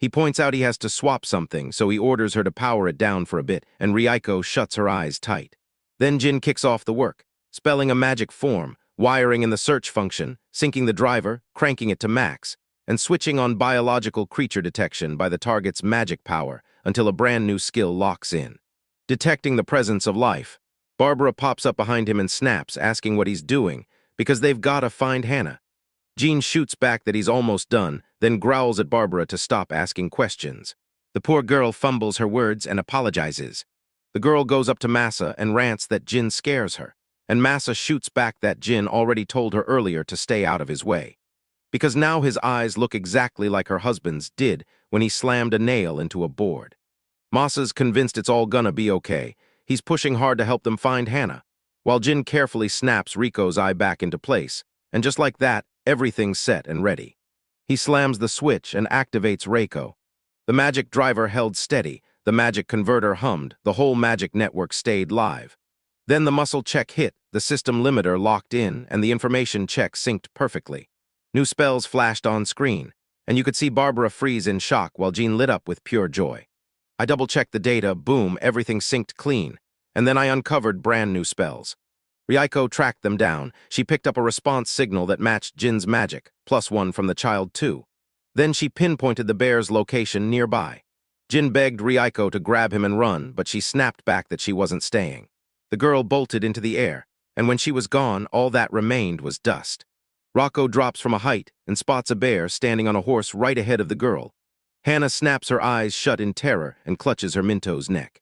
He points out he has to swap something, so he orders her to power it down for a bit, and Reiko shuts her eyes tight. Then Jin kicks off the work, spelling a magic form, wiring in the search function, syncing the driver, cranking it to max, and switching on biological creature detection by the target's magic power until a brand new skill locks in. Detecting the presence of life, Barbara pops up behind him and snaps, asking what he's doing, because they've gotta find Hannah. Jean shoots back that he's almost done, then growls at Barbara to stop asking questions. The poor girl fumbles her words and apologizes. The girl goes up to Massa and rants that Jin scares her, and Massa shoots back that Jin already told her earlier to stay out of his way. Because now his eyes look exactly like her husband's did when he slammed a nail into a board. Massa's convinced it's all gonna be okay. He's pushing hard to help them find Hannah, while Jin carefully snaps Rico's eye back into place, and just like that, everything's set and ready. He slams the switch and activates Reiko. The magic driver held steady, the magic converter hummed, the whole magic network stayed live. Then the muscle check hit, the system limiter locked in, and the information check synced perfectly. New spells flashed on screen, and you could see Barbara freeze in shock while Jean lit up with pure joy. I double-checked the data, boom, everything synced clean, and then I uncovered brand new spells. Reiko tracked them down. She picked up a response signal that matched Jin's magic, +1 from the child too. Then she pinpointed the bear's location nearby. Jin begged Reiko to grab him and run, but she snapped back that she wasn't staying. The girl bolted into the air, and when she was gone, all that remained was dust. Rocco drops from a height and spots a bear standing on a horse right ahead of the girl. Hannah snaps her eyes shut in terror and clutches her Minto's neck.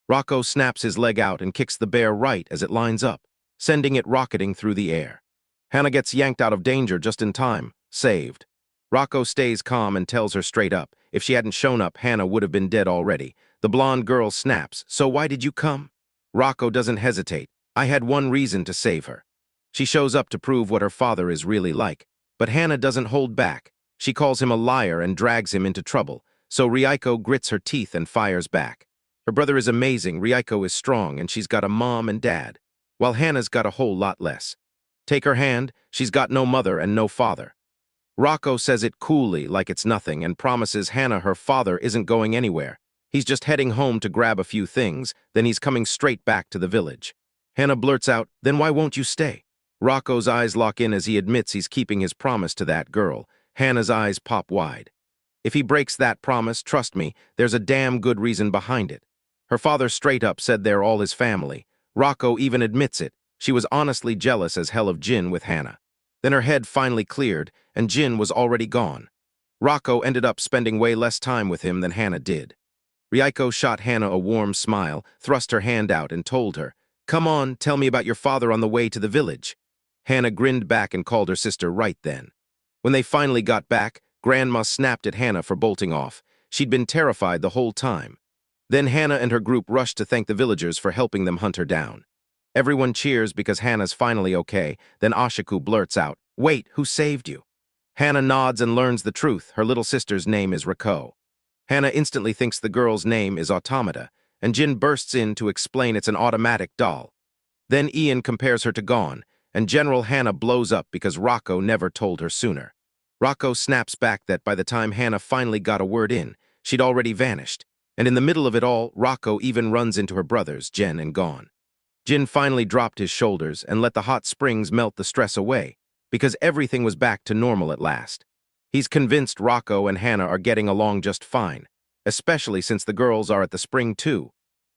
Rocco snaps his leg out and kicks the bear right as it lines up, sending it rocketing through the air. Hannah gets yanked out of danger just in time, saved. Rocco stays calm and tells her straight up, if she hadn't shown up, Hannah would have been dead already. The blonde girl snaps, so why did you come? Rocco doesn't hesitate. I had one reason to save her. She shows up to prove what her father is really like, but Hannah doesn't hold back. She calls him a liar and drags him into trouble, so Reiko grits her teeth and fires back. Her brother is amazing, Reiko is strong, and she's got a mom and dad, while Hannah's got a whole lot less. Take her hand, she's got no mother and no father. Rocco says it coolly like it's nothing and promises Hannah her father isn't going anywhere. He's just heading home to grab a few things, then he's coming straight back to the village. Hannah blurts out, then why won't you stay? Rocco's eyes lock in as he admits he's keeping his promise to that girl. Hannah's eyes pop wide. If he breaks that promise, trust me, there's a damn good reason behind it. Her father straight up said they're all his family. Rocco even admits it. She was honestly jealous as hell of Jin with Hannah. Then her head finally cleared, and Jin was already gone. Rocco ended up spending way less time with him than Hannah did. Reiko shot Hannah a warm smile, thrust her hand out, and told her, "Come on, tell me about your father on the way to the village." Hannah grinned back and called her sister right then. When they finally got back, Grandma snapped at Hannah for bolting off. She'd been terrified the whole time. Then Hannah and her group rushed to thank the villagers for helping them hunt her down. Everyone cheers because Hannah's finally okay, then Ashiku blurts out, "Wait, who saved you?" Hannah nods and learns the truth. Her little sister's name is Riko. Hannah instantly thinks the girl's name is Automata, and Jin bursts in to explain it's an automatic doll. Then Ian compares her to Gone, and General Hannah blows up because Rocco never told her sooner. Rocco snaps back that by the time Hannah finally got a word in, she'd already vanished, and in the middle of it all, Rocco even runs into her brothers, Jen and Gone. Jin finally dropped his shoulders and let the hot springs melt the stress away, because everything was back to normal at last. He's convinced Rocco and Hannah are getting along just fine, especially since the girls are at the spring too.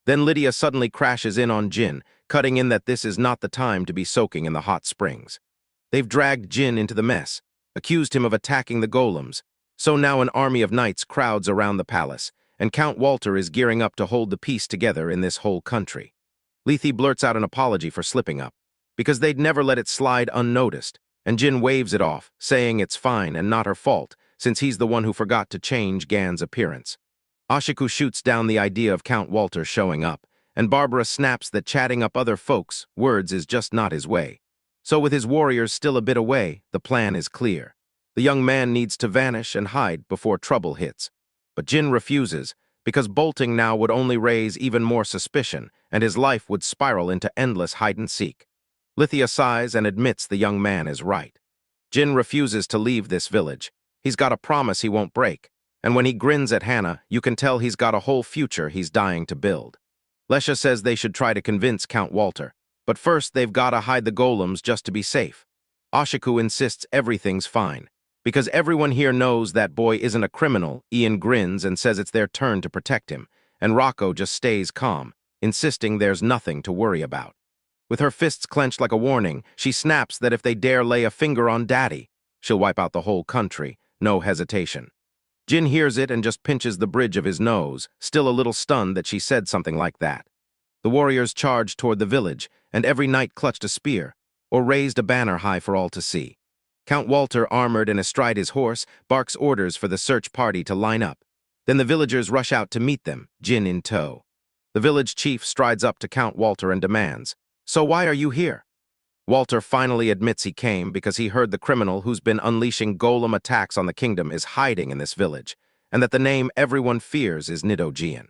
Then Lydia suddenly crashes in on Jin, cutting in that this is not the time to be soaking in the hot springs. They've dragged Jin into the mess, accused him of attacking the golems, so now an army of knights crowds around the palace, and Count Walter is gearing up to hold the peace together in this whole country. Lethe blurts out an apology for slipping up, because they'd never let it slide unnoticed, and Jin waves it off, saying it's fine and not her fault, since he's the one who forgot to change Gan's appearance. Ashiku shoots down the idea of Count Walter showing up, and Barbara snaps that chatting up other folks' words is just not his way. So with his warriors still a bit away, the plan is clear. The young man needs to vanish and hide before trouble hits. But Jin refuses, because bolting now would only raise even more suspicion, and his life would spiral into endless hide-and-seek. Lithia sighs and admits the young man is right. Jin refuses to leave this village. He's got a promise he won't break, and when he grins at Hannah, you can tell he's got a whole future he's dying to build. Lesha says they should try to convince Count Walter, but first they've got to hide the golems just to be safe. Ashiku insists everything's fine, because everyone here knows that boy isn't a criminal. Ian grins and says it's their turn to protect him, and Rocco just stays calm, insisting there's nothing to worry about. With her fists clenched like a warning, she snaps that if they dare lay a finger on Daddy, she'll wipe out the whole country, no hesitation. Jin hears it and just pinches the bridge of his nose, still a little stunned that she said something like that. The warriors charged toward the village, and every knight clutched a spear, or raised a banner high for all to see. Count Walter, armored and astride his horse, barks orders for the search party to line up. Then the villagers rush out to meet them, Jin in tow. The village chief strides up to Count Walter and demands, "So why are you here?" Walter finally admits he came because he heard the criminal who's been unleashing golem attacks on the kingdom is hiding in this village, and that the name everyone fears is Nido-Jin.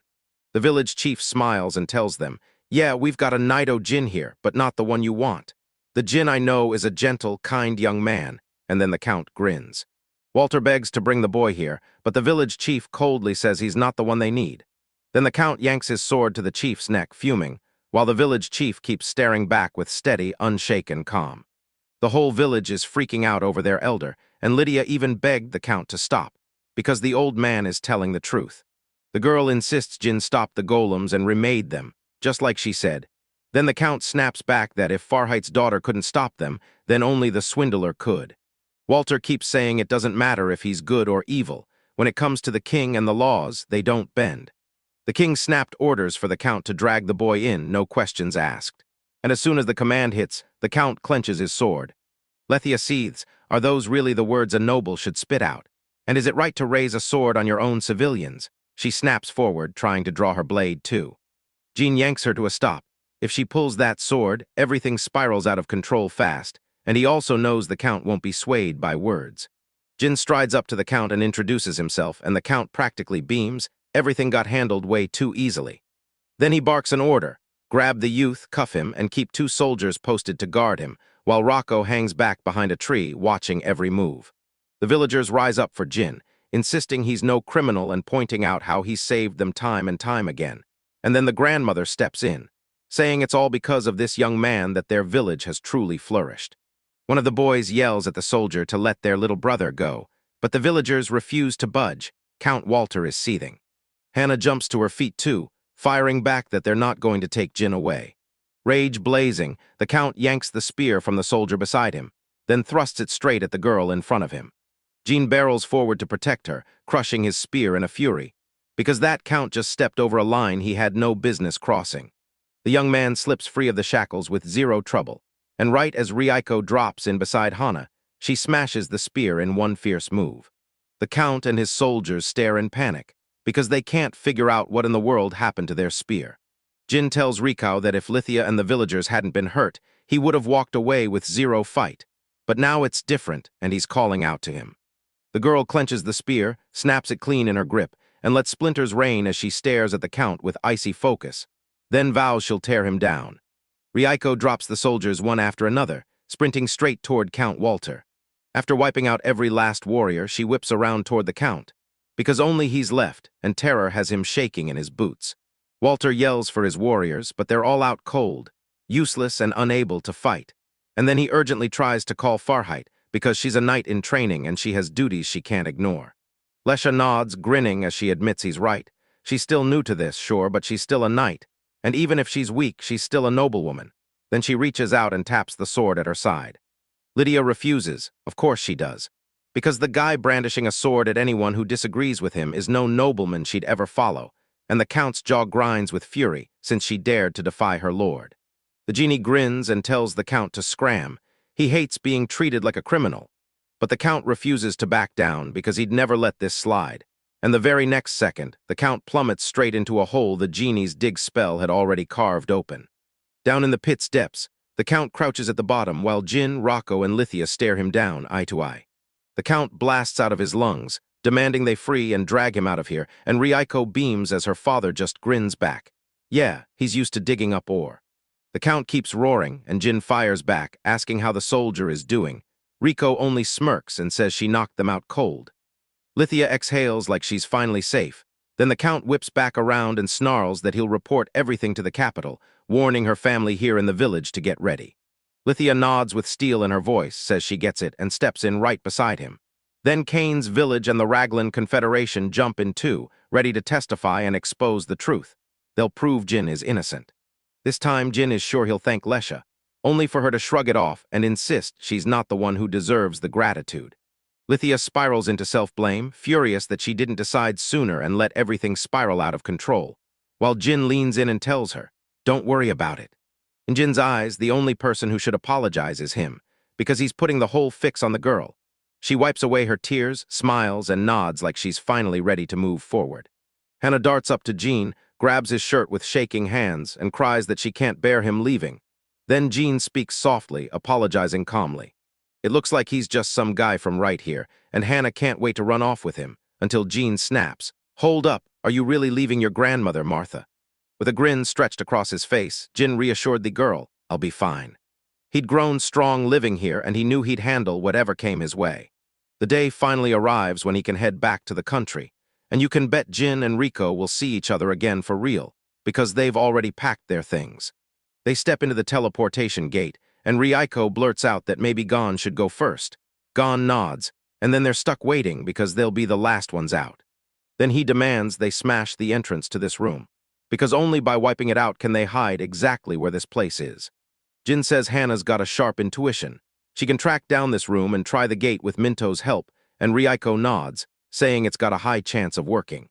The village chief smiles and tells them, "Yeah, we've got a Nido-Jin here, but not the one you want. The Jin I know is a gentle, kind young man," and then the count grins. Walter begs to bring the boy here, but the village chief coldly says he's not the one they need. Then the count yanks his sword to the chief's neck, fuming, while the village chief keeps staring back with steady, unshaken calm. The whole village is freaking out over their elder, and Lydia even begged the count to stop, because the old man is telling the truth. The girl insists Jin stop the golems and remade them, just like she said. Then the count snaps back that if Farhight's daughter couldn't stop them, then only the swindler could. Walter keeps saying it doesn't matter if he's good or evil. When it comes to the king and the laws, they don't bend. The king snapped orders for the count to drag the boy in, no questions asked. And as soon as the command hits, the count clenches his sword. Lethia seethes, are those really the words a noble should spit out? And is it right to raise a sword on your own civilians? She snaps forward, trying to draw her blade too. Jean yanks her to a stop. If she pulls that sword, everything spirals out of control fast, and he also knows the count won't be swayed by words. Jin strides up to the count and introduces himself, and the count practically beams. Everything got handled way too easily. Then he barks an order, grab the youth, cuff him, and keep 2 soldiers posted to guard him, while Rocco hangs back behind a tree, watching every move. The villagers rise up for Jin, insisting he's no criminal and pointing out how he saved them time and time again. And then the grandmother steps in, saying it's all because of this young man that their village has truly flourished. One of the boys yells at the soldier to let their little brother go, but the villagers refuse to budge. Count Walter is seething. Hannah jumps to her feet too, firing back that they're not going to take Jin away. Rage blazing, the count yanks the spear from the soldier beside him, then thrusts it straight at the girl in front of him. Jean barrels forward to protect her, crushing his spear in a fury, because that count just stepped over a line he had no business crossing. The young man slips free of the shackles with 0 trouble, and right as Reincarnated drops in beside Hannah, she smashes the spear in one fierce move. The count and his soldiers stare in panic, because they can't figure out what in the world happened to their spear. Jin tells Rikao that if Lithia and the villagers hadn't been hurt, he would have walked away with 0 fight. But now it's different, and he's calling out to him. The girl clenches the spear, snaps it clean in her grip, and lets splinters rain as she stares at the count with icy focus, then vows she'll tear him down. Reincarnated drops the soldiers one after another, sprinting straight toward Count Walter. After wiping out every last warrior, she whips around toward the count, because only he's left, and terror has him shaking in his boots. Walter yells for his warriors, but they're all out cold, useless and unable to fight. And then he urgently tries to call Farhite, because she's a knight in training and she has duties she can't ignore. Lesha nods, grinning as she admits he's right. She's still new to this, sure, but she's still a knight, and even if she's weak, she's still a noblewoman. Then she reaches out and taps the sword at her side. Lydia refuses, of course she does, because the guy brandishing a sword at anyone who disagrees with him is no nobleman she'd ever follow, and the count's jaw grinds with fury since she dared to defy her lord. The genie grins and tells the count to scram. He hates being treated like a criminal, but the count refuses to back down because he'd never let this slide, and the very next second, the count plummets straight into a hole the genie's dig spell had already carved open. Down in the pit's depths, the count crouches at the bottom while Jin, Rocco, and Lithia stare him down eye to eye. The count blasts out of his lungs, demanding they free and drag him out of here, and Reincarnated beams as her father just grins back. Yeah, he's used to digging up ore. The count keeps roaring, and Jin fires back, asking how the soldier is doing. Riko only smirks and says she knocked them out cold. Lithia exhales like she's finally safe. Then the count whips back around and snarls that he'll report everything to the capital, warning her family here in the village to get ready. Lithia nods with steel in her voice, says she gets it, and steps in right beside him. Then Kane's village and the Raglan Confederation jump in too, ready to testify and expose the truth. They'll prove Jin is innocent. This time, Jin is sure he'll thank Lesha, only for her to shrug it off and insist she's not the one who deserves the gratitude. Lithia spirals into self-blame, furious that she didn't decide sooner and let everything spiral out of control, while Jin leans in and tells her, "Don't worry about it." In Jin's eyes, the only person who should apologize is him, because he's putting the whole fix on the girl. She wipes away her tears, smiles, and nods like she's finally ready to move forward. Hannah darts up to Jean, grabs his shirt with shaking hands, and cries that she can't bear him leaving. Then Jean speaks softly, apologizing calmly. It looks like he's just some guy from right here, and Hannah can't wait to run off with him, until Jean snaps. "Hold up, are you really leaving your grandmother, Martha?" With a grin stretched across his face, Jin reassured the girl, "I'll be fine." He'd grown strong living here, and he knew he'd handle whatever came his way. The day finally arrives when he can head back to the country, and you can bet Jin and Rico will see each other again for real, because they've already packed their things. They step into the teleportation gate, and Rico blurts out that maybe Gon should go first. Gon nods, and then they're stuck waiting because they'll be the last ones out. Then he demands they smash the entrance to this room, because only by wiping it out can they hide exactly where this place is. Jin says Hannah's got a sharp intuition. She can track down this room and try the gate with Minto's help, and Rico nods, saying it's got a high chance of working.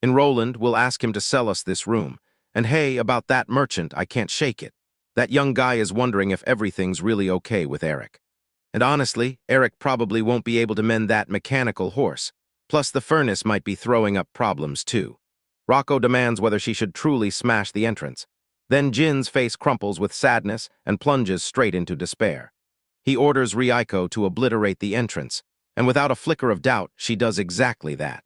Enrollment will ask him to sell us this room, and hey, about that merchant, I can't shake it. That young guy is wondering if everything's really okay with Eric. And honestly, Eric probably won't be able to mend that mechanical horse, plus the furnace might be throwing up problems too. Rocco demands whether she should truly smash the entrance. Then Jin's face crumples with sadness and plunges straight into despair. He orders Rico to obliterate the entrance, and without a flicker of doubt, she does exactly that.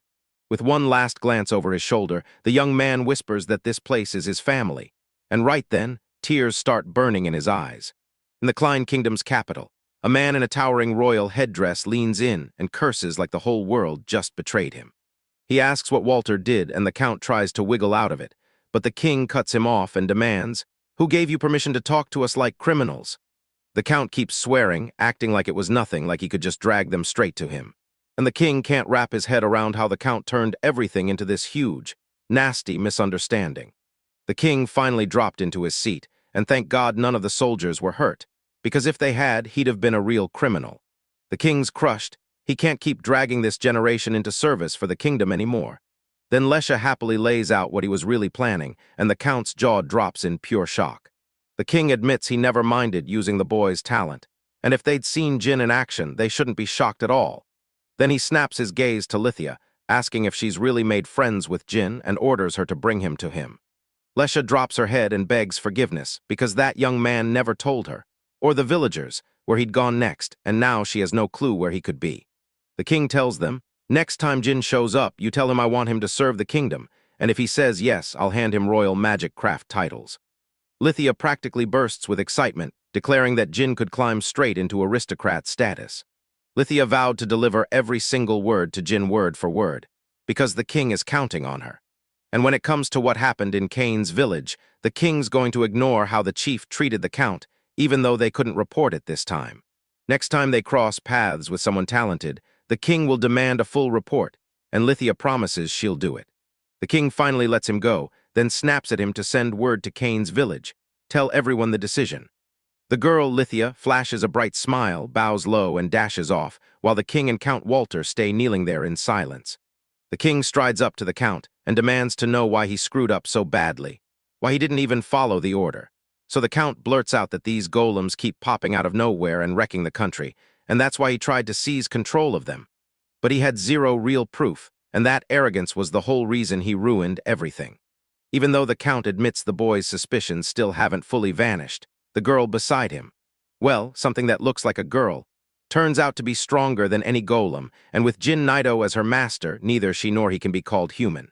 With one last glance over his shoulder, the young man whispers that this place is his family, and right then, tears start burning in his eyes. In the Klein Kingdom's capital, a man in a towering royal headdress leans in and curses like the whole world just betrayed him. He asks what Walter did, and the Count tries to wiggle out of it, but the king cuts him off and demands, "Who gave you permission to talk to us like criminals?" The Count keeps swearing, acting like it was nothing, like he could just drag them straight to him. And the king can't wrap his head around how the Count turned everything into this huge, nasty misunderstanding. The king finally dropped into his seat, and thank God none of the soldiers were hurt, because if they had, he'd have been a real criminal. The king's crushed. He can't keep dragging this generation into service for the kingdom anymore. Then Lesha happily lays out what he was really planning, and the Count's jaw drops in pure shock. The king admits he never minded using the boy's talent, and if they'd seen Jin in action, they shouldn't be shocked at all. Then he snaps his gaze to Lithia, asking if she's really made friends with Jin, and orders her to bring him to him. Lesha drops her head and begs forgiveness, because that young man never told her, or the villagers, where he'd gone next, and now she has no clue where he could be. The king tells them, "Next time Jin shows up, you tell him I want him to serve the kingdom, and if he says yes, I'll hand him royal magic craft titles." Lithia practically bursts with excitement, declaring that Jin could climb straight into aristocrat status. Lithia vowed to deliver every single word to Jin word for word, because the king is counting on her. And when it comes to what happened in Kane's village, the king's going to ignore how the chief treated the Count, even though they couldn't report it this time. Next time they cross paths with someone talented, the king will demand a full report, and Lithia promises she'll do it. The king finally lets him go, then snaps at him to send word to Kane's village. Tell everyone the decision. The girl, Lithia, flashes a bright smile, bows low, and dashes off, while the king and Count Walter stay kneeling there in silence. The king strides up to the Count and demands to know why he screwed up so badly, why he didn't even follow the order. So the Count blurts out that these golems keep popping out of nowhere and wrecking the country, and that's why he tried to seize control of them. But he had zero real proof, and that arrogance was the whole reason he ruined everything. Even though the Count admits the boy's suspicions still haven't fully vanished, the girl beside him, well, something that looks like a girl, turns out to be stronger than any golem, and with Jin Naito as her master, neither she nor he can be called human.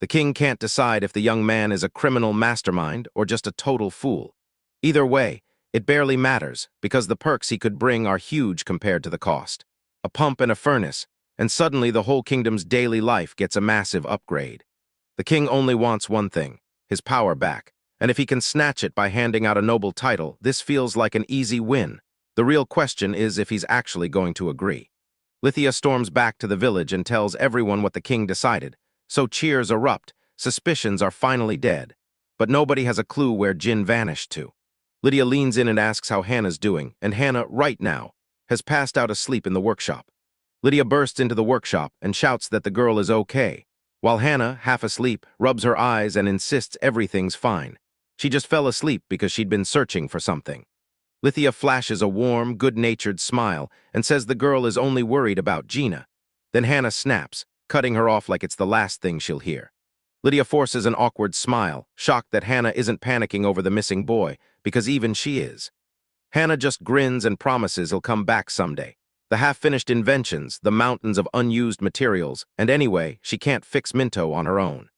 The king can't decide if the young man is a criminal mastermind or just a total fool. Either way, it barely matters, because the perks he could bring are huge compared to the cost. A pump and a furnace, and suddenly the whole kingdom's daily life gets a massive upgrade. The king only wants one thing, his power back, and if he can snatch it by handing out a noble title, this feels like an easy win. The real question is if he's actually going to agree. Lithia storms back to the village and tells everyone what the king decided, so cheers erupt, suspicions are finally dead. but nobody has a clue where Jin vanished to. Lydia leans in and asks how Hannah's doing, and Hannah, right now, has passed out asleep in the workshop. Lydia bursts into the workshop and shouts that the girl is okay, while Hannah, half asleep, rubs her eyes and insists everything's fine. She just fell asleep because she'd been searching for something. Lydia flashes a warm, good-natured smile and says the girl is only worried about Gina. Then Hannah snaps, cutting her off like it's the last thing she'll hear. Lydia forces an awkward smile, shocked that Hannah isn't panicking over the missing boy, because even she is. Hannah just grins and promises he'll come back someday. The half-finished inventions, the mountains of unused materials, and anyway, she can't fix Minto on her own.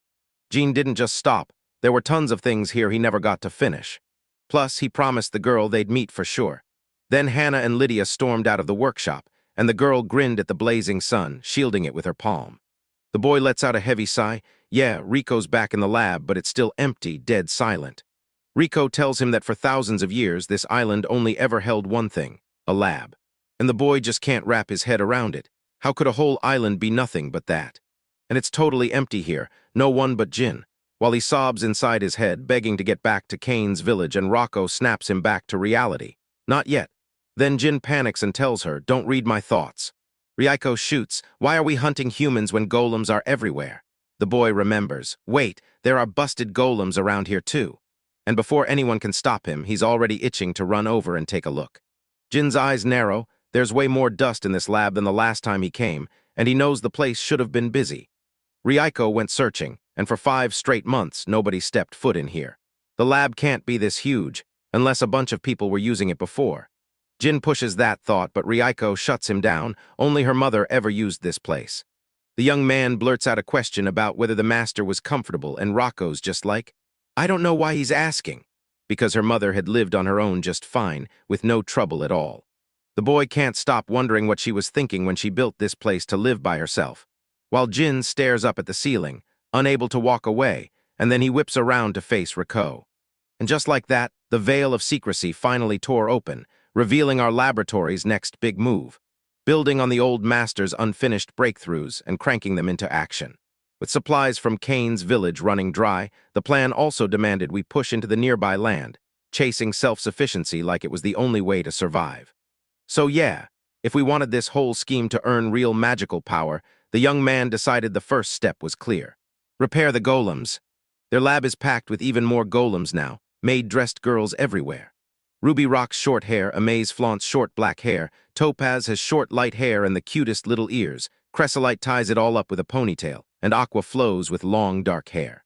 Jean didn't just stop. There were tons of things here he never got to finish. Plus, he promised the girl they'd meet for sure. Then Hannah and Lydia stormed out of the workshop, and the girl grinned at the blazing sun, shielding it with her palm. The boy lets out a heavy sigh. Yeah, Rico's back in the lab, but it's still empty, dead silent. Rico tells him that for thousands of years, this island only ever held one thing, a lab. And the boy just can't wrap his head around it. How could a whole island be nothing but that? And it's totally empty here, no one but Jin. While he sobs inside his head, begging to get back to Kane's village, and Rocco snaps him back to reality. Not yet. Then Jin panics and tells her, "Don't read my thoughts." Ryoko shoots, "Why are we hunting humans when golems are everywhere?" The boy remembers, "Wait, there are busted golems around here too." And before anyone can stop him, he's already itching to run over and take a look. Jin's eyes narrow. There's way more dust in this lab than the last time he came, and he knows the place should have been busy. Ryoko went searching, and for 5 straight months, nobody stepped foot in here. The lab can't be this huge, unless a bunch of people were using it before. Jin pushes that thought, but Ryoko shuts him down. Only her mother ever used this place. The young man blurts out a question about whether the master was comfortable, and Rocco's just like, "I don't know why he's asking," because her mother had lived on her own just fine, with no trouble at all. The boy can't stop wondering what she was thinking when she built this place to live by herself. While Jin stares up at the ceiling, unable to walk away, and then he whips around to face Rico. And just like that, the veil of secrecy finally tore open, revealing our laboratory's next big move, building on the old master's unfinished breakthroughs and cranking them into action. With supplies from Kane's village running dry, the plan also demanded we push into the nearby land, chasing self-sufficiency like it was the only way to survive. So yeah, if we wanted this whole scheme to earn real magical power, the young man decided the first step was clear. Repair the golems. Their lab is packed with even more golems now, maid-dressed girls everywhere. Ruby rocks short hair, Amaze flaunts short black hair, Topaz has short light hair and the cutest little ears, Chrysolite ties it all up with a ponytail, and Aqua flows with long dark hair.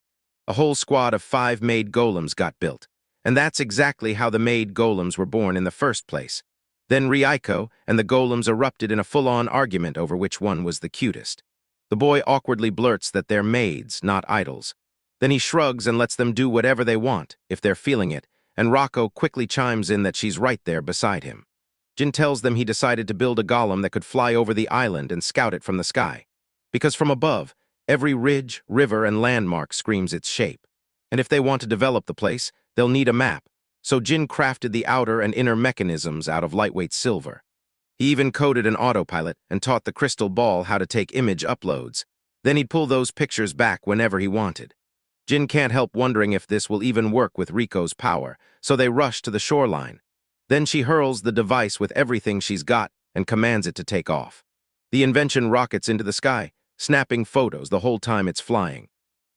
A whole squad of 5 maid golems got built, and that's exactly how the maid golems were born in the first place. Then Ryoko and the golems erupted in a full-on argument over which one was the cutest. The boy awkwardly blurts that they're maids, not idols. Then he shrugs and lets them do whatever they want, if they're feeling it, and Rocco quickly chimes in that she's right there beside him. Jin tells them he decided to build a golem that could fly over the island and scout it from the sky. Because from above, every ridge, river, and landmark screams its shape. And if they want to develop the place, they'll need a map. So Jin crafted the outer and inner mechanisms out of lightweight silver. He even coded an autopilot and taught the crystal ball how to take image uploads. Then he'd pull those pictures back whenever he wanted. Jin can't help wondering if this will even work with Rico's power, so they rush to the shoreline. Then she hurls the device with everything she's got and commands it to take off. The invention rockets into the sky, snapping photos the whole time it's flying.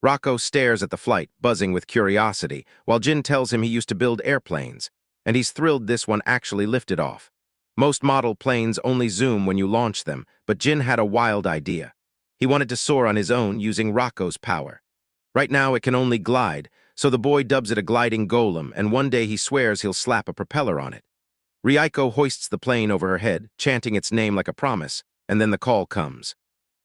Rocco stares at the flight, buzzing with curiosity, while Jin tells him he used to build airplanes, and he's thrilled this one actually lifted off. Most model planes only zoom when you launch them, but Jin had a wild idea. He wanted to soar on his own using Rocco's power. Right now it can only glide, so the boy dubs it a gliding golem, and one day he swears he'll slap a propeller on it. Ryoko hoists the plane over her head, chanting its name like a promise, and then the call comes.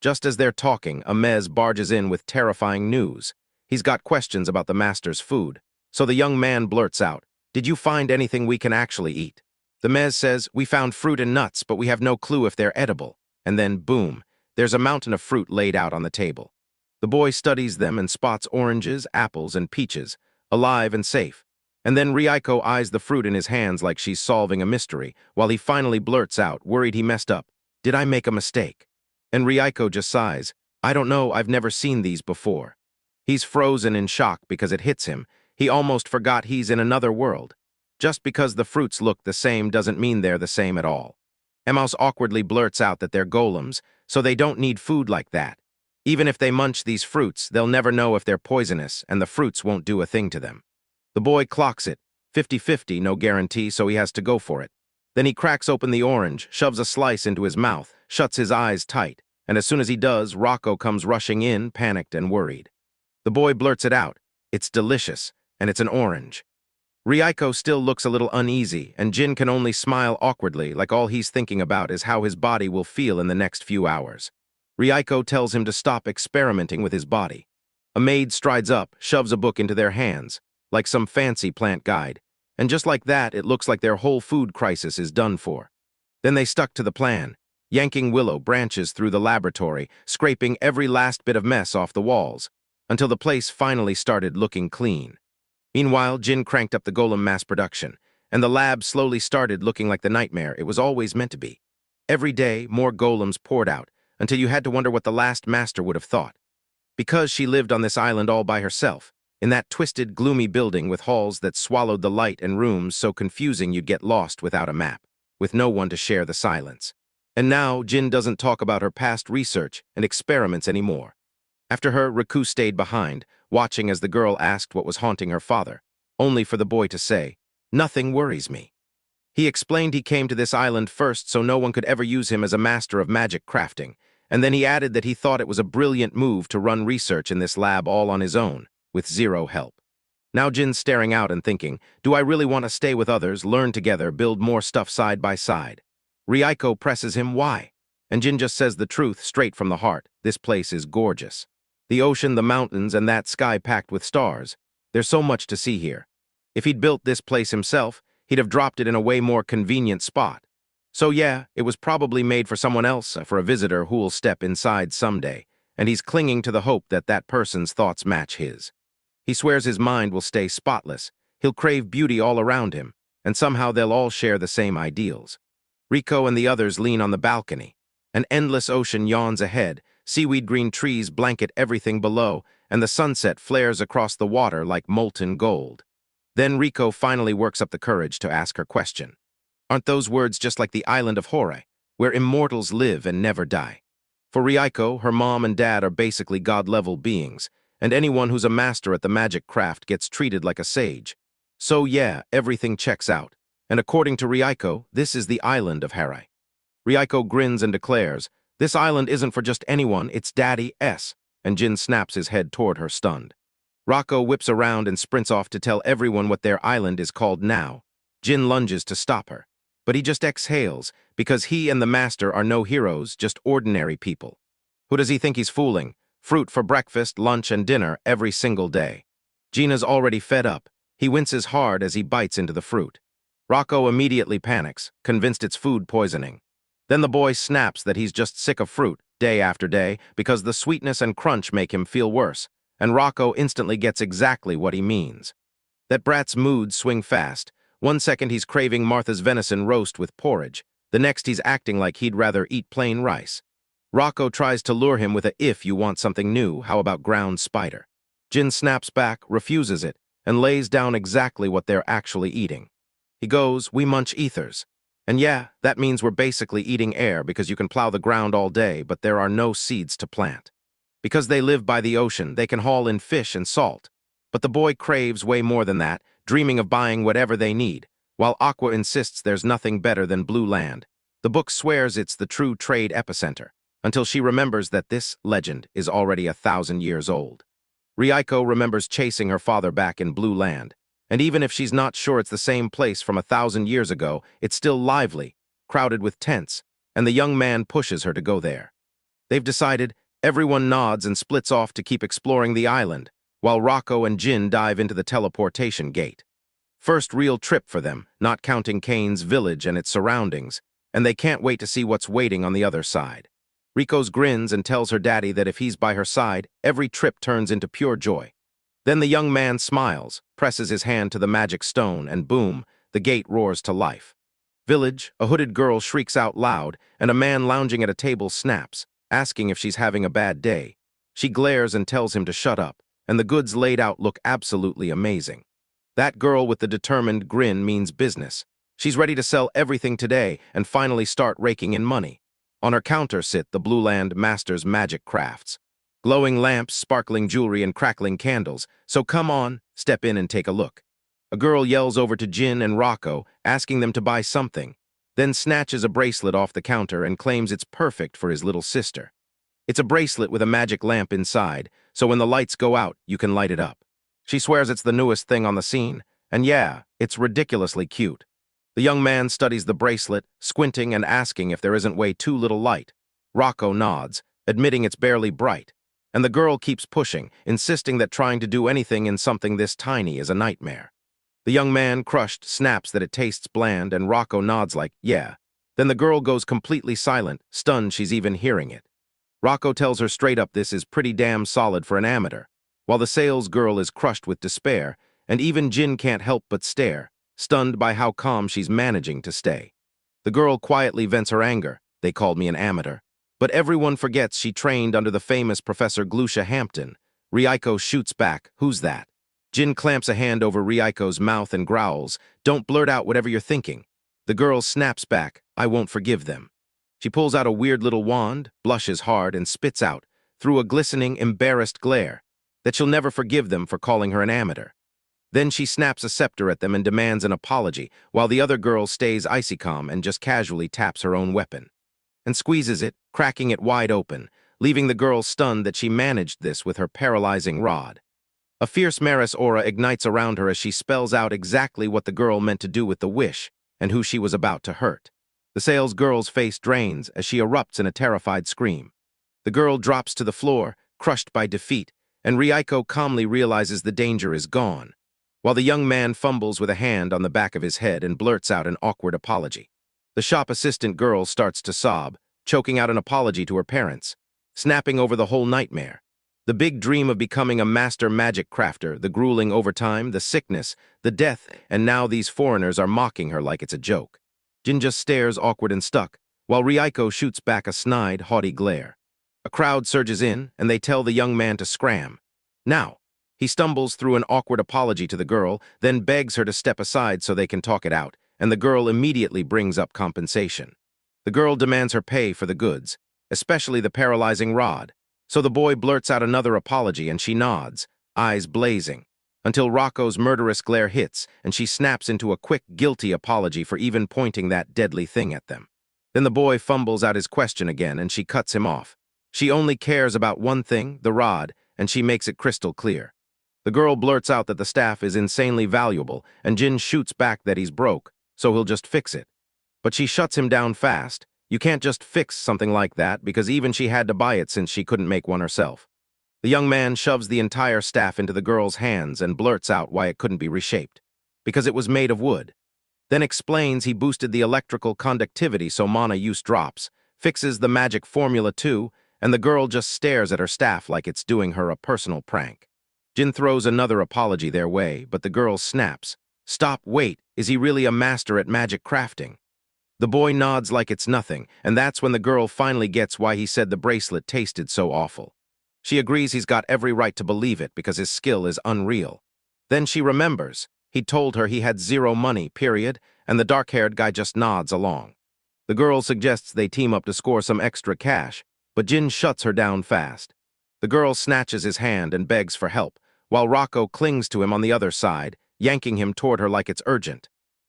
Just as they're talking, a mez barges in with terrifying news. He's got questions about the master's food. So the young man blurts out, "Did you find anything we can actually eat?" The mez says, "We found fruit and nuts, but we have no clue if they're edible." And then, boom, there's a mountain of fruit laid out on the table. The boy studies them and spots oranges, apples, and peaches, alive and safe. And then Ryoko eyes the fruit in his hands like she's solving a mystery, while he finally blurts out, worried he messed up, "Did I make a mistake?" And Ryoko just sighs, "I don't know, I've never seen these before." He's frozen in shock because it hits him. he almost forgot he's in another world. Just because the fruits look the same doesn't mean they're the same at all. Emos awkwardly blurts out that they're golems, so they don't need food like that. Even if they munch these fruits, they'll never know if they're poisonous, and the fruits won't do a thing to them. The boy clocks it, 50-50, no guarantee, so he has to go for it. Then he cracks open the orange, shoves a slice into his mouth, shuts his eyes tight, and as soon as he does, Rocco comes rushing in, panicked and worried. The boy blurts it out. It's delicious, and it's an orange. Reincarnated still looks a little uneasy, and Jin can only smile awkwardly, like all he's thinking about is how his body will feel in the next few hours. Reincarnated tells him to stop experimenting with his body. A maid strides up, shoves a book into their hands, like some fancy plant guide, and just like that, it looks like their whole food crisis is done for. Then they stuck to the plan, yanking willow branches through the laboratory, scraping every last bit of mess off the walls, until the place finally started looking clean. Meanwhile, Jin cranked up the golem mass production, and the lab slowly started looking like the nightmare it was always meant to be. Every day, more golems poured out, until you had to wonder what the last master would have thought. Because she lived on this island all by herself, in that twisted, gloomy building with halls that swallowed the light and rooms so confusing you'd get lost without a map, with no one to share the silence. And now, Jin doesn't talk about her past research and experiments anymore. After her, Riku stayed behind, watching as the girl asked what was haunting her father, only for the boy to say, "Nothing worries me." He explained he came to this island first so no one could ever use him as a master of magic crafting, and then he added that he thought it was a brilliant move to run research in this lab all on his own, with zero help. Now Jin's staring out and thinking, do I really want to stay with others, learn together, build more stuff side by side? Reincarnated presses him why, and Jin just says the truth straight from the heart. This place is gorgeous. The ocean, the mountains, and that sky packed with stars. There's so much to see here. If he'd built this place himself, he'd have dropped it in a way more convenient spot. So yeah, it was probably made for someone else, for a visitor who'll step inside someday, and he's clinging to the hope that that person's thoughts match his. He swears his mind will stay spotless, he'll crave beauty all around him, and somehow they'll all share the same ideals. Rico and the others lean on the balcony. An endless ocean yawns ahead, seaweed-green trees blanket everything below, and the sunset flares across the water like molten gold. Then Rico finally works up the courage to ask her question. Aren't those words just like the island of Hore, where immortals live and never die? For Reincarnated, her mom and dad are basically god-level beings, and anyone who's a master at the magic craft gets treated like a sage. So yeah, everything checks out, and according to Reincarnated, this is the island of Hore. Reincarnated grins and declares, this island isn't for just anyone, it's Daddy S, and Jin snaps his head toward her stunned. Rocco whips around and sprints off to tell everyone what their island is called now. Jin lunges to stop her, but he just exhales, because he and the master are no heroes, just ordinary people. Who does he think he's fooling? Fruit for breakfast, lunch, and dinner every single day. Gina's already fed up. He winces hard as he bites into the fruit. Rocco immediately panics, convinced it's food poisoning. Then the boy snaps that he's just sick of fruit, day after day, because the sweetness and crunch make him feel worse, and Rocco instantly gets exactly what he means. That brat's moods swing fast. One second he's craving Martha's venison roast with porridge, the next he's acting like he'd rather eat plain rice. Rocco tries to lure him with a "if you want something new, how about ground spider?" Jin snaps back, refuses it, and lays down exactly what they're actually eating. He goes, "We munch ethers." And yeah, that means we're basically eating air because you can plow the ground all day, but there are no seeds to plant. Because they live by the ocean, they can haul in fish and salt. But the boy craves way more than that, dreaming of buying whatever they need, while Aqua insists there's nothing better than blue land. The book swears it's the true trade epicenter, until she remembers that this legend is already 1,000 years old. Reincarnated remembers chasing her father back in blue land, and even if she's not sure it's the same place from 1,000 years ago, it's still lively, crowded with tents, and the young man pushes her to go there. They've decided, everyone nods and splits off to keep exploring the island, while Rocco and Jin dive into the teleportation gate. First real trip for them, not counting Kane's village and its surroundings, and they can't wait to see what's waiting on the other side. Rico's grins and tells her daddy that if he's by her side, every trip turns into pure joy. Then the young man smiles, presses his hand to the magic stone, and boom, the gate roars to life. Village, a hooded girl shrieks out loud, and a man lounging at a table snaps, asking if she's having a bad day. She glares and tells him to shut up, and the goods laid out look absolutely amazing. That girl with the determined grin means business. She's ready to sell everything today and finally start raking in money. On her counter sit the Blue Land Master's magic crafts. Glowing lamps, sparkling jewelry, and crackling candles. So come on, step in and take a look. A girl yells over to Jin and Rocco, asking them to buy something, then snatches a bracelet off the counter and claims it's perfect for his little sister. It's a bracelet with a magic lamp inside, so when the lights go out, you can light it up. She swears it's the newest thing on the scene, and yeah, it's ridiculously cute. The young man studies the bracelet, squinting and asking if there isn't way too little light. Rocco nods, admitting it's barely bright, and the girl keeps pushing, insisting that trying to do anything in something this tiny is a nightmare. The young man, crushed, snaps that it tastes bland, and Rocco nods like, yeah. Then the girl goes completely silent, stunned she's even hearing it. Rocco tells her straight up this is pretty damn solid for an amateur, while the sales girl is crushed with despair, and even Jin can't help but stare, stunned by how calm she's managing to stay. The girl quietly vents her anger. They called me an amateur. But everyone forgets she trained under the famous Professor Glucia Hampton. Reiko shoots back, who's that? Jin clamps a hand over Reiko's mouth and growls, don't blurt out whatever you're thinking. The girl snaps back, I won't forgive them. She pulls out a weird little wand, blushes hard, and spits out, through a glistening, embarrassed glare, that she'll never forgive them for calling her an amateur. Then she snaps a scepter at them and demands an apology, while the other girl stays icy calm and just casually taps her own weapon. And squeezes it, cracking it wide open, leaving the girl stunned that she managed this with her paralyzing rod. A fierce Maris aura ignites around her as she spells out exactly what the girl meant to do with the wish, and who she was about to hurt. The sales girl's face drains as she erupts in a terrified scream. The girl drops to the floor, crushed by defeat, and Reiko calmly realizes the danger is gone, while the young man fumbles with a hand on the back of his head and blurts out an awkward apology. The shop assistant girl starts to sob, choking out an apology to her parents, snapping over the whole nightmare. The big dream of becoming a master magic crafter, the grueling overtime, the sickness, the death, and now these foreigners are mocking her like it's a joke. Jin just stares awkward and stuck, while Reiko shoots back a snide, haughty glare. A crowd surges in, and they tell the young man to scram. Now, he stumbles through an awkward apology to the girl, then begs her to step aside so they can talk it out, and the girl immediately brings up compensation. The girl demands her pay for the goods, especially the paralyzing rod. So the boy blurts out another apology and she nods, eyes blazing, until Rocco's murderous glare hits and she snaps into a quick, guilty apology for even pointing that deadly thing at them. Then the boy fumbles out his question again and she cuts him off. She only cares about one thing, the rod, and she makes it crystal clear. The girl blurts out that the staff is insanely valuable and Jin shoots back that he's broke, so he'll just fix it. But she shuts him down fast. You can't just fix something like that because even she had to buy it since she couldn't make one herself. The young man shoves the entire staff into the girl's hands and blurts out why it couldn't be reshaped. Because it was made of wood. Then explains he boosted the electrical conductivity so mana use drops, fixes the magic formula too, and the girl just stares at her staff like it's doing her a personal prank. Jin throws another apology their way, but the girl snaps. Stop, wait, is he really a master at magic crafting? The boy nods like it's nothing, and that's when the girl finally gets why he said the bracelet tasted so awful. She agrees he's got every right to believe it because his skill is unreal. Then she remembers. He'd told her he had zero money, period, and the dark-haired guy just nods along. The girl suggests they team up to score some extra cash, but Jin shuts her down fast. The girl snatches his hand and begs for help, while Rocco clings to him on the other side, yanking him toward her like it's urgent.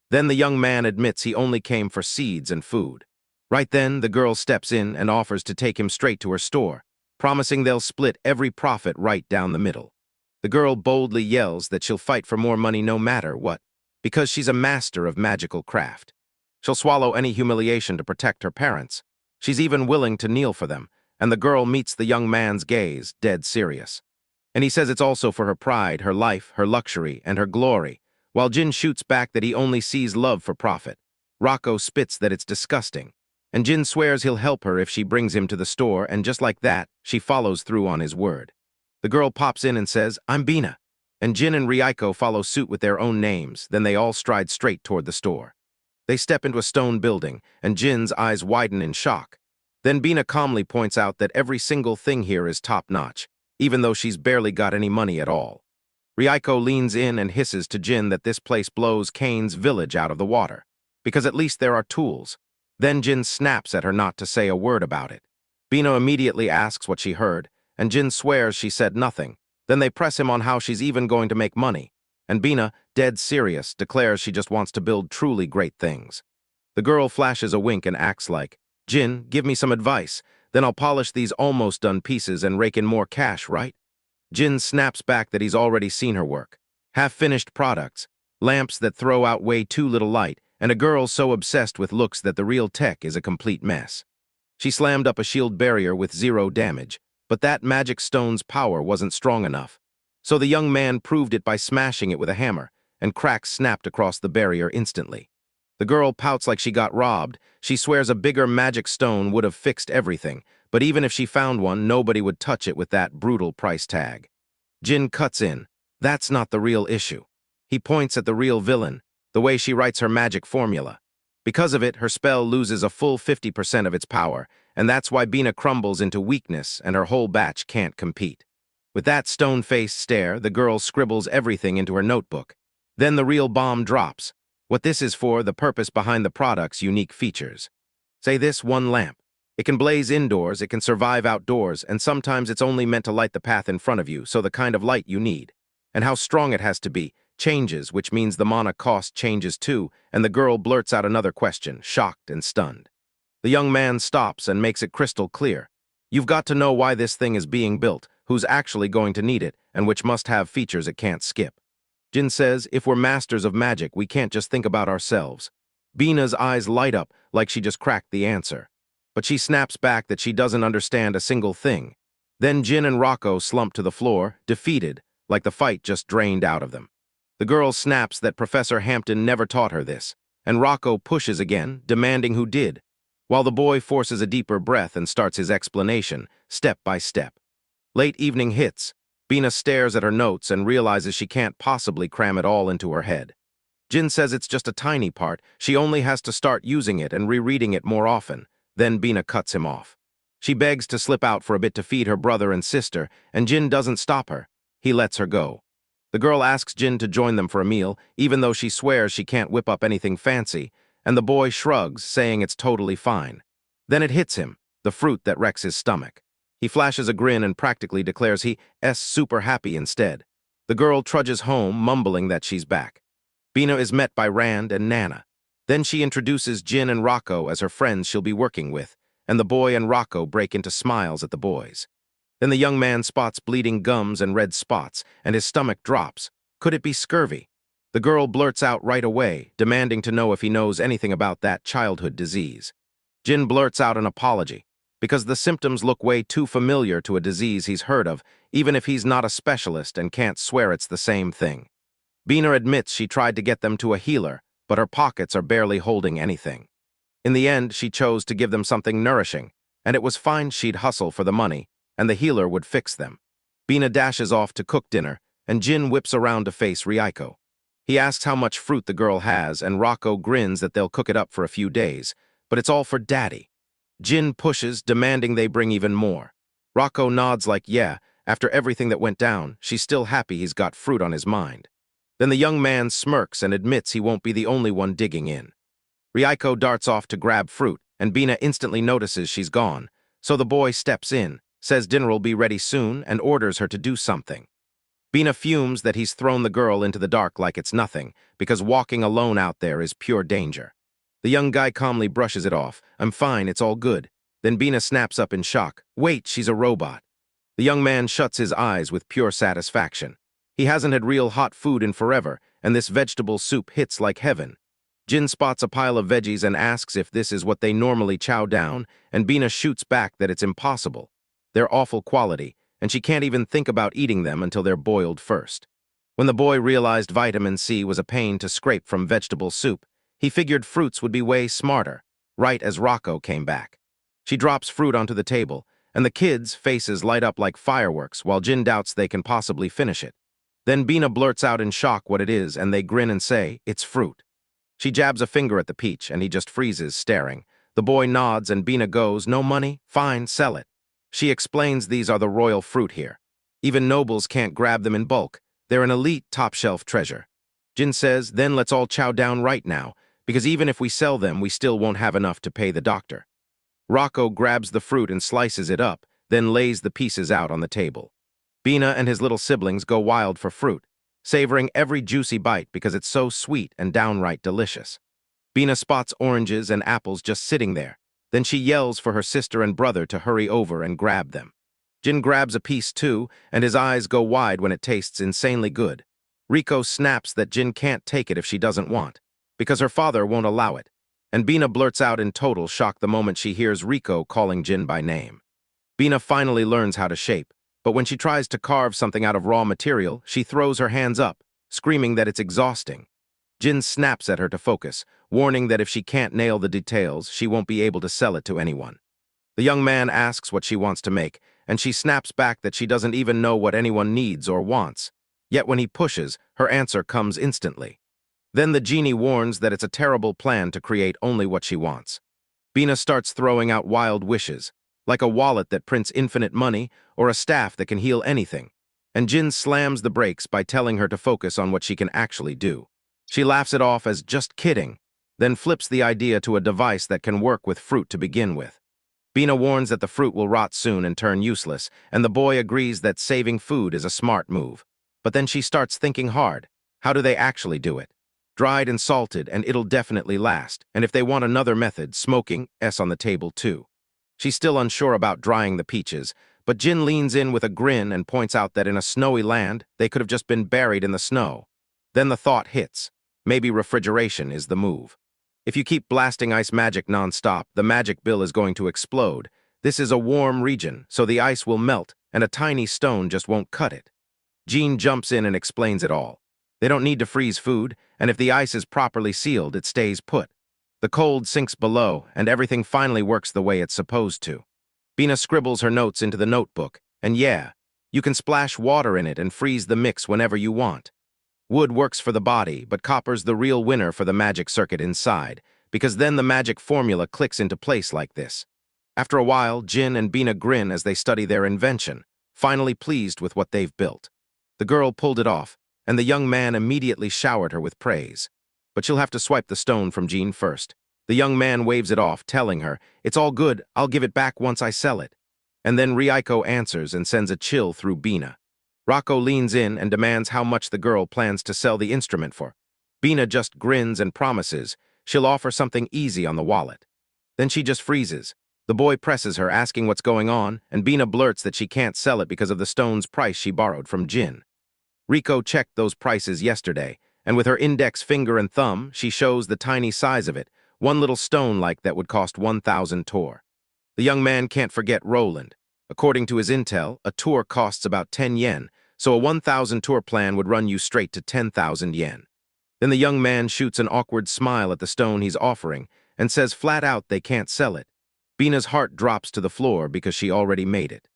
Then the young man admits he only came for seeds and food. Right then, the girl steps in and offers to take him straight to her store, promising they'll split every profit right down the middle. The girl boldly yells that she'll fight for more money no matter what, because she's a master of magical craft. She'll swallow any humiliation to protect her parents. She's even willing to kneel for them, and the girl meets the young man's gaze, dead serious. And he says it's also for her pride, her life, her luxury, and her glory, while Jin shoots back that he only sees love for profit. Rocco spits that it's disgusting, and Jin swears he'll help her if she brings him to the store, and just like that, she follows through on his word. The girl pops in and says, I'm Bina, and Jin and Reiko follow suit with their own names, then they all stride straight toward the store. They step into a stone building, and Jin's eyes widen in shock. Then Bina calmly points out that every single thing here is top-notch, even though she's barely got any money at all. Ryuko leans in and hisses to Jin that this place blows Kane's village out of the water, because at least there are tools. Then Jin snaps at her not to say a word about it. Bina immediately asks what she heard, and Jin swears she said nothing. Then they press him on how she's even going to make money, and Bina, dead serious, declares she just wants to build truly great things. The girl flashes a wink and acts like, "Jin, give me some advice, then I'll polish these almost done pieces and rake in more cash, right?" Jin snaps back that he's already seen her work. Half-finished products, lamps that throw out way too little light, and a girl so obsessed with looks that the real tech is a complete mess. She slammed up a shield barrier with 0 damage, but that magic stone's power wasn't strong enough. So the young man proved it by smashing it with a hammer, and cracks snapped across the barrier instantly. The girl pouts like she got robbed. She swears a bigger magic stone would have fixed everything, but even if she found one, nobody would touch it with that brutal price tag. Jin cuts in. That's not the real issue. He points at the real villain, the way she writes her magic formula. Because of it, her spell loses a full 50% of its power, and that's why Bina crumbles into weakness and her whole batch can't compete. With that stone-faced stare, the girl scribbles everything into her notebook. Then the real bomb drops. What this is for, the purpose behind the product's unique features. Say this one lamp. It can blaze indoors, it can survive outdoors, and sometimes it's only meant to light the path in front of you, so the kind of light you need. And how strong it has to be changes, which means the mana cost changes too, and the girl blurts out another question, shocked and stunned. The young man stops and makes it crystal clear. You've got to know why this thing is being built, who's actually going to need it, and which must have features it can't skip. Jin says, if we're masters of magic, we can't just think about ourselves. Bina's eyes light up like she just cracked the answer. But she snaps back that she doesn't understand a single thing. Then Jin and Rocco slump to the floor, defeated, like the fight just drained out of them. The girl snaps that Professor Hampton never taught her this, and Rocco pushes again, demanding who did, while the boy forces a deeper breath and starts his explanation, step by step. Late evening hits. Bina stares at her notes and realizes she can't possibly cram it all into her head. Jin says it's just a tiny part, she only has to start using it and rereading it more often. Then Bina cuts him off. She begs to slip out for a bit to feed her brother and sister, and Jin doesn't stop her. He lets her go. The girl asks Jin to join them for a meal, even though she swears she can't whip up anything fancy, and the boy shrugs, saying it's totally fine. Then it hits him, the fruit that wrecks his stomach. He flashes a grin and practically declares he's super happy instead. The girl trudges home, mumbling that she's back. Bina is met by Rand and Nana. Then she introduces Jin and Rocco as her friends she'll be working with, and the boy and Rocco break into smiles at the boys. Then the young man spots bleeding gums and red spots, and his stomach drops. Could it be scurvy? The girl blurts out right away, demanding to know if he knows anything about that childhood disease. Jin blurts out an apology, because the symptoms look way too familiar to a disease he's heard of, even if he's not a specialist and can't swear it's the same thing. Bina admits she tried to get them to a healer, but her pockets are barely holding anything. In the end, she chose to give them something nourishing, and it was fine she'd hustle for the money, and the healer would fix them. Bina dashes off to cook dinner, and Jin whips around to face Ryuko. He asks how much fruit the girl has, and Rocco grins that they'll cook it up for a few days, but it's all for Daddy. Jin pushes, demanding they bring even more. Rocco nods like, yeah, after everything that went down, she's still happy he's got fruit on his mind. Then the young man smirks and admits he won't be the only one digging in. Ryuko darts off to grab fruit, and Bina instantly notices she's gone, so the boy steps in, says dinner'll be ready soon, and orders her to do something. Bina fumes that he's thrown the girl into the dark like it's nothing, because walking alone out there is pure danger. The young guy calmly brushes it off. I'm fine, it's all good. Then Bina snaps up in shock. Wait, she's a robot. The young man shuts his eyes with pure satisfaction. He hasn't had real hot food in forever, and this vegetable soup hits like heaven. Jin spots a pile of veggies and asks if this is what they normally chow down, and Bina shoots back that it's impossible. They're awful quality, and she can't even think about eating them until they're boiled first. When the boy realized vitamin C was a pain to scrape from vegetable soup, he figured fruits would be way smarter, right as Rocco came back. She drops fruit onto the table, and the kids' faces light up like fireworks while Jin doubts they can possibly finish it. Then Bina blurts out in shock what it is, and they grin and say, it's fruit. She jabs a finger at the peach, and he just freezes, staring. The boy nods, and Bina goes, no money? Fine, sell it. She explains these are the royal fruit here. Even nobles can't grab them in bulk. They're an elite top-shelf treasure. Jin says, then let's all chow down right now, because even if we sell them, we still won't have enough to pay the doctor. Rocco grabs the fruit and slices it up, then lays the pieces out on the table. Bina and his little siblings go wild for fruit, savoring every juicy bite because it's so sweet and downright delicious. Bina spots oranges and apples just sitting there. Then she yells for her sister and brother to hurry over and grab them. Jin grabs a piece too, and his eyes go wide when it tastes insanely good. Rico snaps that Jin can't take it if she doesn't want, because her father won't allow it, and Bina blurts out in total shock the moment she hears Rico calling Jin by name. Bina finally learns how to shape, but when she tries to carve something out of raw material, she throws her hands up, screaming that it's exhausting. Jin snaps at her to focus, warning that if she can't nail the details, she won't be able to sell it to anyone. The young man asks what she wants to make, and she snaps back that she doesn't even know what anyone needs or wants. Yet when he pushes, her answer comes instantly. Then the genie warns that it's a terrible plan to create only what she wants. Bina starts throwing out wild wishes, like a wallet that prints infinite money or a staff that can heal anything, and Jin slams the brakes by telling her to focus on what she can actually do. She laughs it off as just kidding, then flips the idea to a device that can work with fruit to begin with. Bina warns that the fruit will rot soon and turn useless, and the boy agrees that saving food is a smart move. But then she starts thinking hard. How do they actually do it? Dried and salted, and it'll definitely last, and if they want another method, smoking, on the table too. She's still unsure about drying the peaches, but Jin leans in with a grin and points out that in a snowy land, they could have just been buried in the snow. Then the thought hits. Maybe refrigeration is the move. If you keep blasting ice magic non-stop, the magic bill is going to explode. This is a warm region, so the ice will melt, and a tiny stone just won't cut it. Jean jumps in and explains it all. They don't need to freeze food, and if the ice is properly sealed, it stays put. The cold sinks below, and everything finally works the way it's supposed to. Bina scribbles her notes into the notebook, and yeah, you can splash water in it and freeze the mix whenever you want. Wood works for the body, but copper's the real winner for the magic circuit inside, because then the magic formula clicks into place like this. After a while, Jin and Bina grin as they study their invention, finally pleased with what they've built. The girl pulled it off, and the young man immediately showered her with praise. But she'll have to swipe the stone from Jean first. The young man waves it off, telling her, "It's all good, I'll give it back once I sell it." And then Rico answers and sends a chill through Bina. Rocco leans in and demands how much the girl plans to sell the instrument for. Bina just grins and promises she'll offer something easy on the wallet. Then she just freezes. The boy presses her, asking what's going on, and Bina blurts that she can't sell it because of the stone's price she borrowed from Jin. Rico checked those prices yesterday, and with her index finger and thumb, she shows the tiny size of it, one little stone like that would cost 1,000 tor. The young man can't forget Roland. According to his intel, a tour costs about 10 yen, so a 1,000 tour plan would run you straight to 10,000 yen. Then the young man shoots an awkward smile at the stone he's offering and says flat out they can't sell it. Bina's heart drops to the floor because she already made it.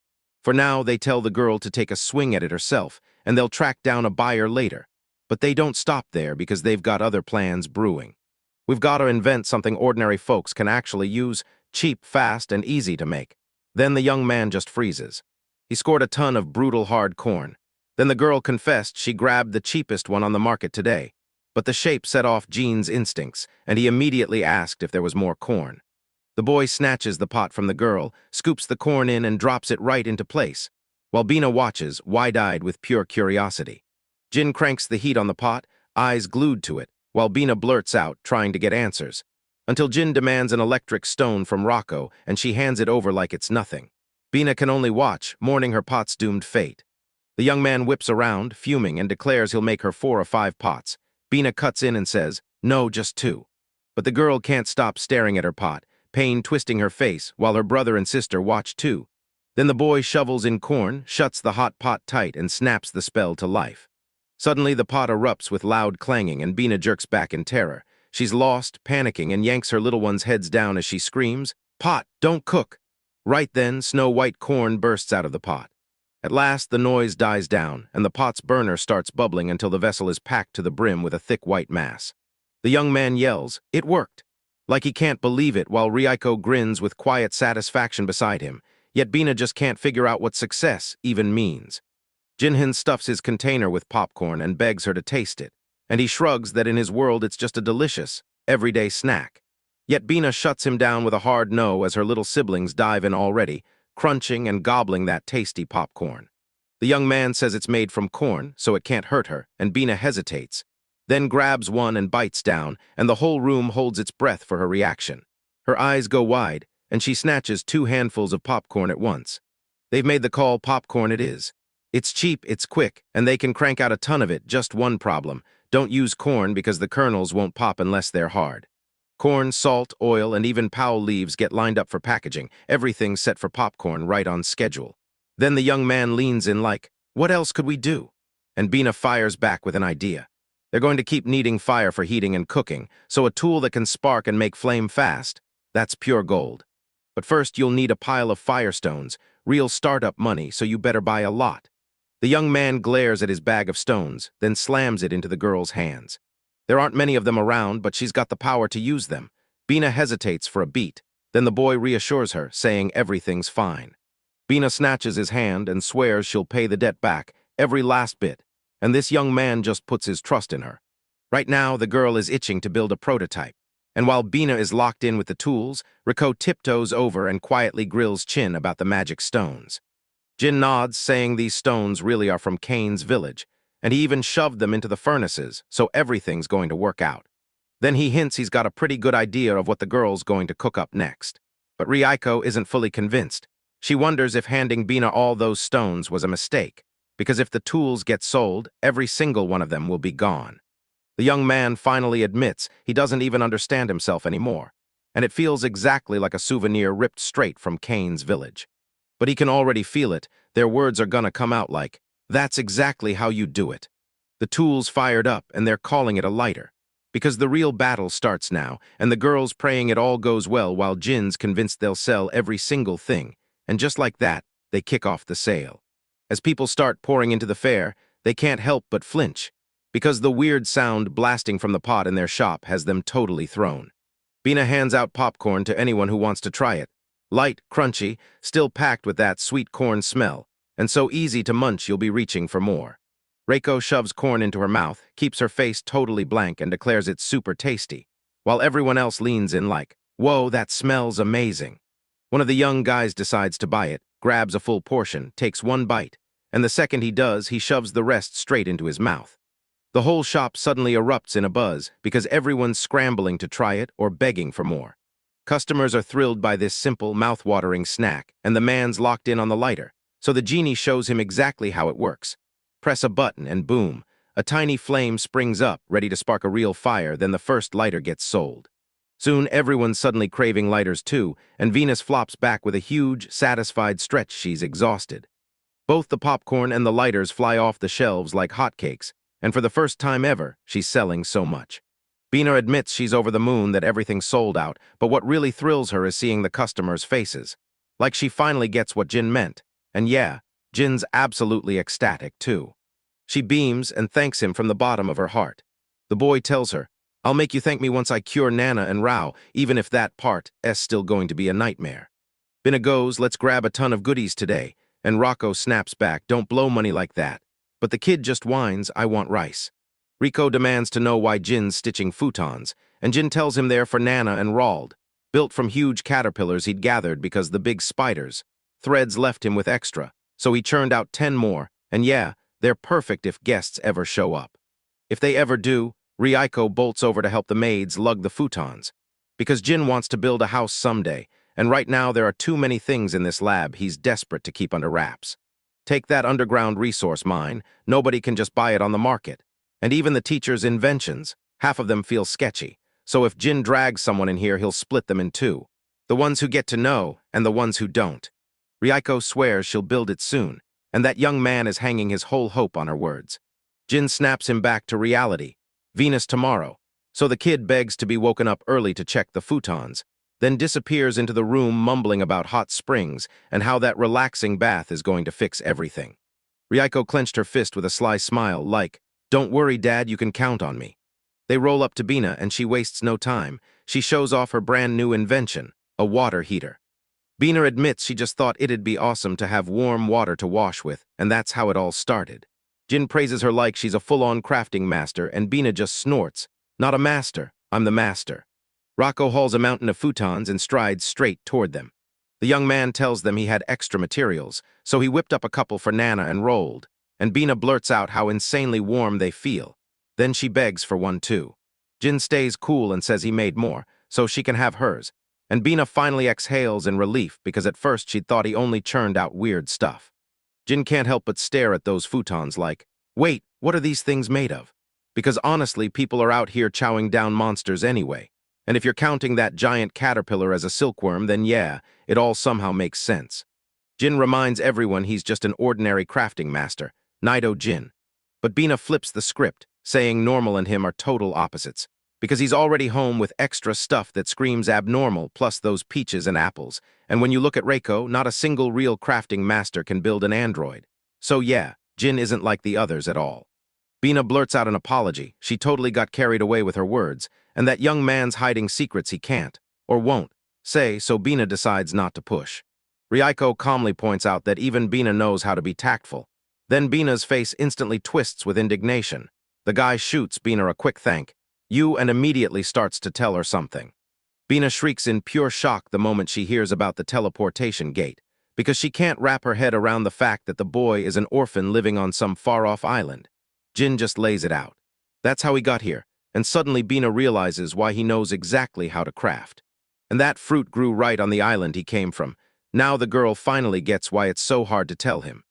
For now, they tell the girl to take a swing at it herself, and they'll track down a buyer later. But they don't stop there because they've got other plans brewing. We've got to invent something ordinary folks can actually use, cheap, fast, and easy to make. Then the young man just freezes. He scored a ton of brutal hard corn. Then the girl confessed she grabbed the cheapest one on the market today. But the shape set off Jean's instincts, and he immediately asked if there was more corn. The boy snatches the pot from the girl, scoops the corn in, and drops it right into place, while Bina watches, wide-eyed with pure curiosity. Jin cranks the heat on the pot, eyes glued to it, while Bina blurts out, trying to get answers, until Jin demands an electric stone from Rocco, and she hands it over like it's nothing. Bina can only watch, mourning her pot's doomed fate. The young man whips around, fuming, and declares he'll make her 4 or 5 pots. Bina cuts in and says, "No, just 2. But the girl can't stop staring at her pot, pain twisting her face, while her brother and sister watch too. Then the boy shovels in corn, shuts the hot pot tight, and snaps the spell to life. Suddenly, the pot erupts with loud clanging, and Bina jerks back in terror. She's lost, panicking, and yanks her little one's heads down as she screams, "Pot, don't cook!" Right then, snow-white corn bursts out of the pot. At last, the noise dies down, and the pot's burner starts bubbling until the vessel is packed to the brim with a thick white mass. The young man yells, "It worked!" Like he can't believe it, while Rico grins with quiet satisfaction beside him. Yet Bina just can't figure out what success even means. Jinhin stuffs his container with popcorn and begs her to taste it, and he shrugs that in his world it's just a delicious, everyday snack. Yet Bina shuts him down with a hard no as her little siblings dive in already, crunching and gobbling that tasty popcorn. The young man says it's made from corn, so it can't hurt her, and Bina hesitates, then grabs one and bites down, and the whole room holds its breath for her reaction. Her eyes go wide, and she snatches 2 handfuls of popcorn at once. They've made the call popcorn it is. It's cheap, it's quick, and they can crank out a ton of it. Just one problem: don't use corn because the kernels won't pop unless they're hard. Corn, salt, oil, and even powell leaves get lined up for packaging, everything set for popcorn right on schedule. Then the young man leans in like, what else could we do? And Bina fires back with an idea. They're going to keep needing fire for heating and cooking, so a tool that can spark and make flame fast, that's pure gold. But first you'll need a pile of firestones, real startup money, so you better buy a lot. The young man glares at his bag of stones, then slams it into the girl's hands. There aren't many of them around, but she's got the power to use them. Bina hesitates for a beat, then the boy reassures her, saying everything's fine. Bina snatches his hand and swears she'll pay the debt back, every last bit, and this young man just puts his trust in her. Right now, the girl is itching to build a prototype, and while Bina is locked in with the tools, Rico tiptoes over and quietly grills Chin about the magic stones. Jin nods, saying these stones really are from Kane's village, and he even shoved them into the furnaces, so everything's going to work out. Then he hints he's got a pretty good idea of what the girl's going to cook up next. But Rico isn't fully convinced. She wonders if handing Bina all those stones was a mistake, because if the tools get sold, every single one of them will be gone. The young man finally admits he doesn't even understand himself anymore, and it feels exactly like a souvenir ripped straight from Kane's village. But he can already feel it. Their words are gonna come out like, that's exactly how you do it. The tools fired up, and they're calling it a lighter. Because the real battle starts now, and the girls praying it all goes well while Jin's convinced they'll sell every single thing, and just like that, they kick off the sale. As people start pouring into the fair, they can't help but flinch, because the weird sound blasting from the pot in their shop has them totally thrown. Bina hands out popcorn to anyone who wants to try it. Light, crunchy, still packed with that sweet corn smell, and so easy to munch you'll be reaching for more. Reiko shoves corn into her mouth, keeps her face totally blank, and declares it's super tasty, while everyone else leans in like, whoa, that smells amazing. One of the young guys decides to buy it, grabs a full portion, takes one bite, and the second he does, he shoves the rest straight into his mouth. The whole shop suddenly erupts in a buzz because everyone's scrambling to try it or begging for more. Customers are thrilled by this simple, mouth-watering snack, and the man's locked in on the lighter, so the genie shows him exactly how it works. Press a button and boom, a tiny flame springs up, ready to spark a real fire, then the first lighter gets sold. Soon everyone's suddenly craving lighters too, and Venus flops back with a huge, satisfied stretch. She's exhausted. Both the popcorn and the lighters fly off the shelves like hotcakes, and for the first time ever, she's selling so much. Bina admits she's over the moon that everything's sold out, but what really thrills her is seeing the customers' faces. Like she finally gets what Jin meant. And yeah, Jin's absolutely ecstatic too. She beams and thanks him from the bottom of her heart. The boy tells her, I'll make you thank me once I cure Nana and Rao, even if that part's still going to be a nightmare. Bina goes, let's grab a ton of goodies today, and Rocco snaps back, don't blow money like that. But the kid just whines, I want rice. Rico demands to know why Jin's stitching futons, and Jin tells him they're for Nana and Rald, built from huge caterpillars he'd gathered because the big spiders. Threads left him with extra, so he churned out 10 more, and yeah, they're perfect if guests ever show up. If they ever do, Rico bolts over to help the maids lug the futons, because Jin wants to build a house someday, and right now there are too many things in this lab he's desperate to keep under wraps. Take that underground resource mine, nobody can just buy it on the market. And even the teacher's inventions, half of them feel sketchy, so if Jin drags someone in here, he'll split them in two. The ones who get to know, and the ones who don't. Rico swears she'll build it soon, and that young man is hanging his whole hope on her words. Jin snaps him back to reality. Venus tomorrow, so the kid begs to be woken up early to check the futons, then disappears into the room mumbling about hot springs and how that relaxing bath is going to fix everything. Rico clenched her fist with a sly smile like, don't worry, Dad, you can count on me. They roll up to Bina and she wastes no time. She shows off her brand new invention, a water heater. Bina admits she just thought it'd be awesome to have warm water to wash with, and that's how it all started. Jin praises her like she's a full-on crafting master, and Bina just snorts. Not a master, I'm the master. Rocco hauls a mountain of futons and strides straight toward them. The young man tells them he had extra materials, so he whipped up a couple for Nana and rolled, and Bina blurts out how insanely warm they feel. Then she begs for one too. Jin stays cool and says he made more, so she can have hers, and Bina finally exhales in relief because at first she'd thought he only churned out weird stuff. Jin can't help but stare at those futons like, wait, what are these things made of? Because honestly, people are out here chowing down monsters anyway. And if you're counting that giant caterpillar as a silkworm, then yeah, it all somehow makes sense. Jin reminds everyone he's just an ordinary crafting master, Nido Jin. But Bina flips the script, saying normal and him are total opposites, because he's already home with extra stuff that screams abnormal plus those peaches and apples, and when you look at Reiko, not a single real crafting master can build an android. So yeah, Jin isn't like the others at all. Bina blurts out an apology. She totally got carried away with her words, and that young man's hiding secrets he can't, or won't, say, so Bina decides not to push. Reiko calmly points out that even Bina knows how to be tactful. Then Bina's face instantly twists with indignation. The guy shoots Bina a quick thank you and immediately starts to tell her something. Bina shrieks in pure shock the moment she hears about the teleportation gate, because she can't wrap her head around the fact that the boy is an orphan living on some far-off island. Jin just lays it out. That's how he got here, and suddenly Bina realizes why he knows exactly how to craft. And that fruit grew right on the island he came from. Now the girl finally gets why it's so hard to tell him.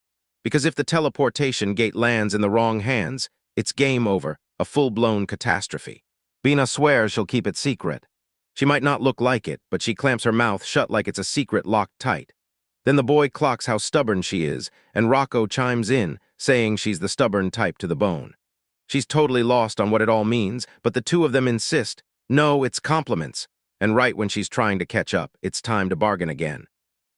Because if the teleportation gate lands in the wrong hands, it's game over, a full-blown catastrophe. Bina swears she'll keep it secret. She might not look like it, but she clamps her mouth shut like it's a secret locked tight. Then the boy clocks how stubborn she is, and Rocco chimes in, saying she's the stubborn type to the bone. She's totally lost on what it all means, but the two of them insist, no, it's compliments. And right when she's trying to catch up, it's time to bargain again.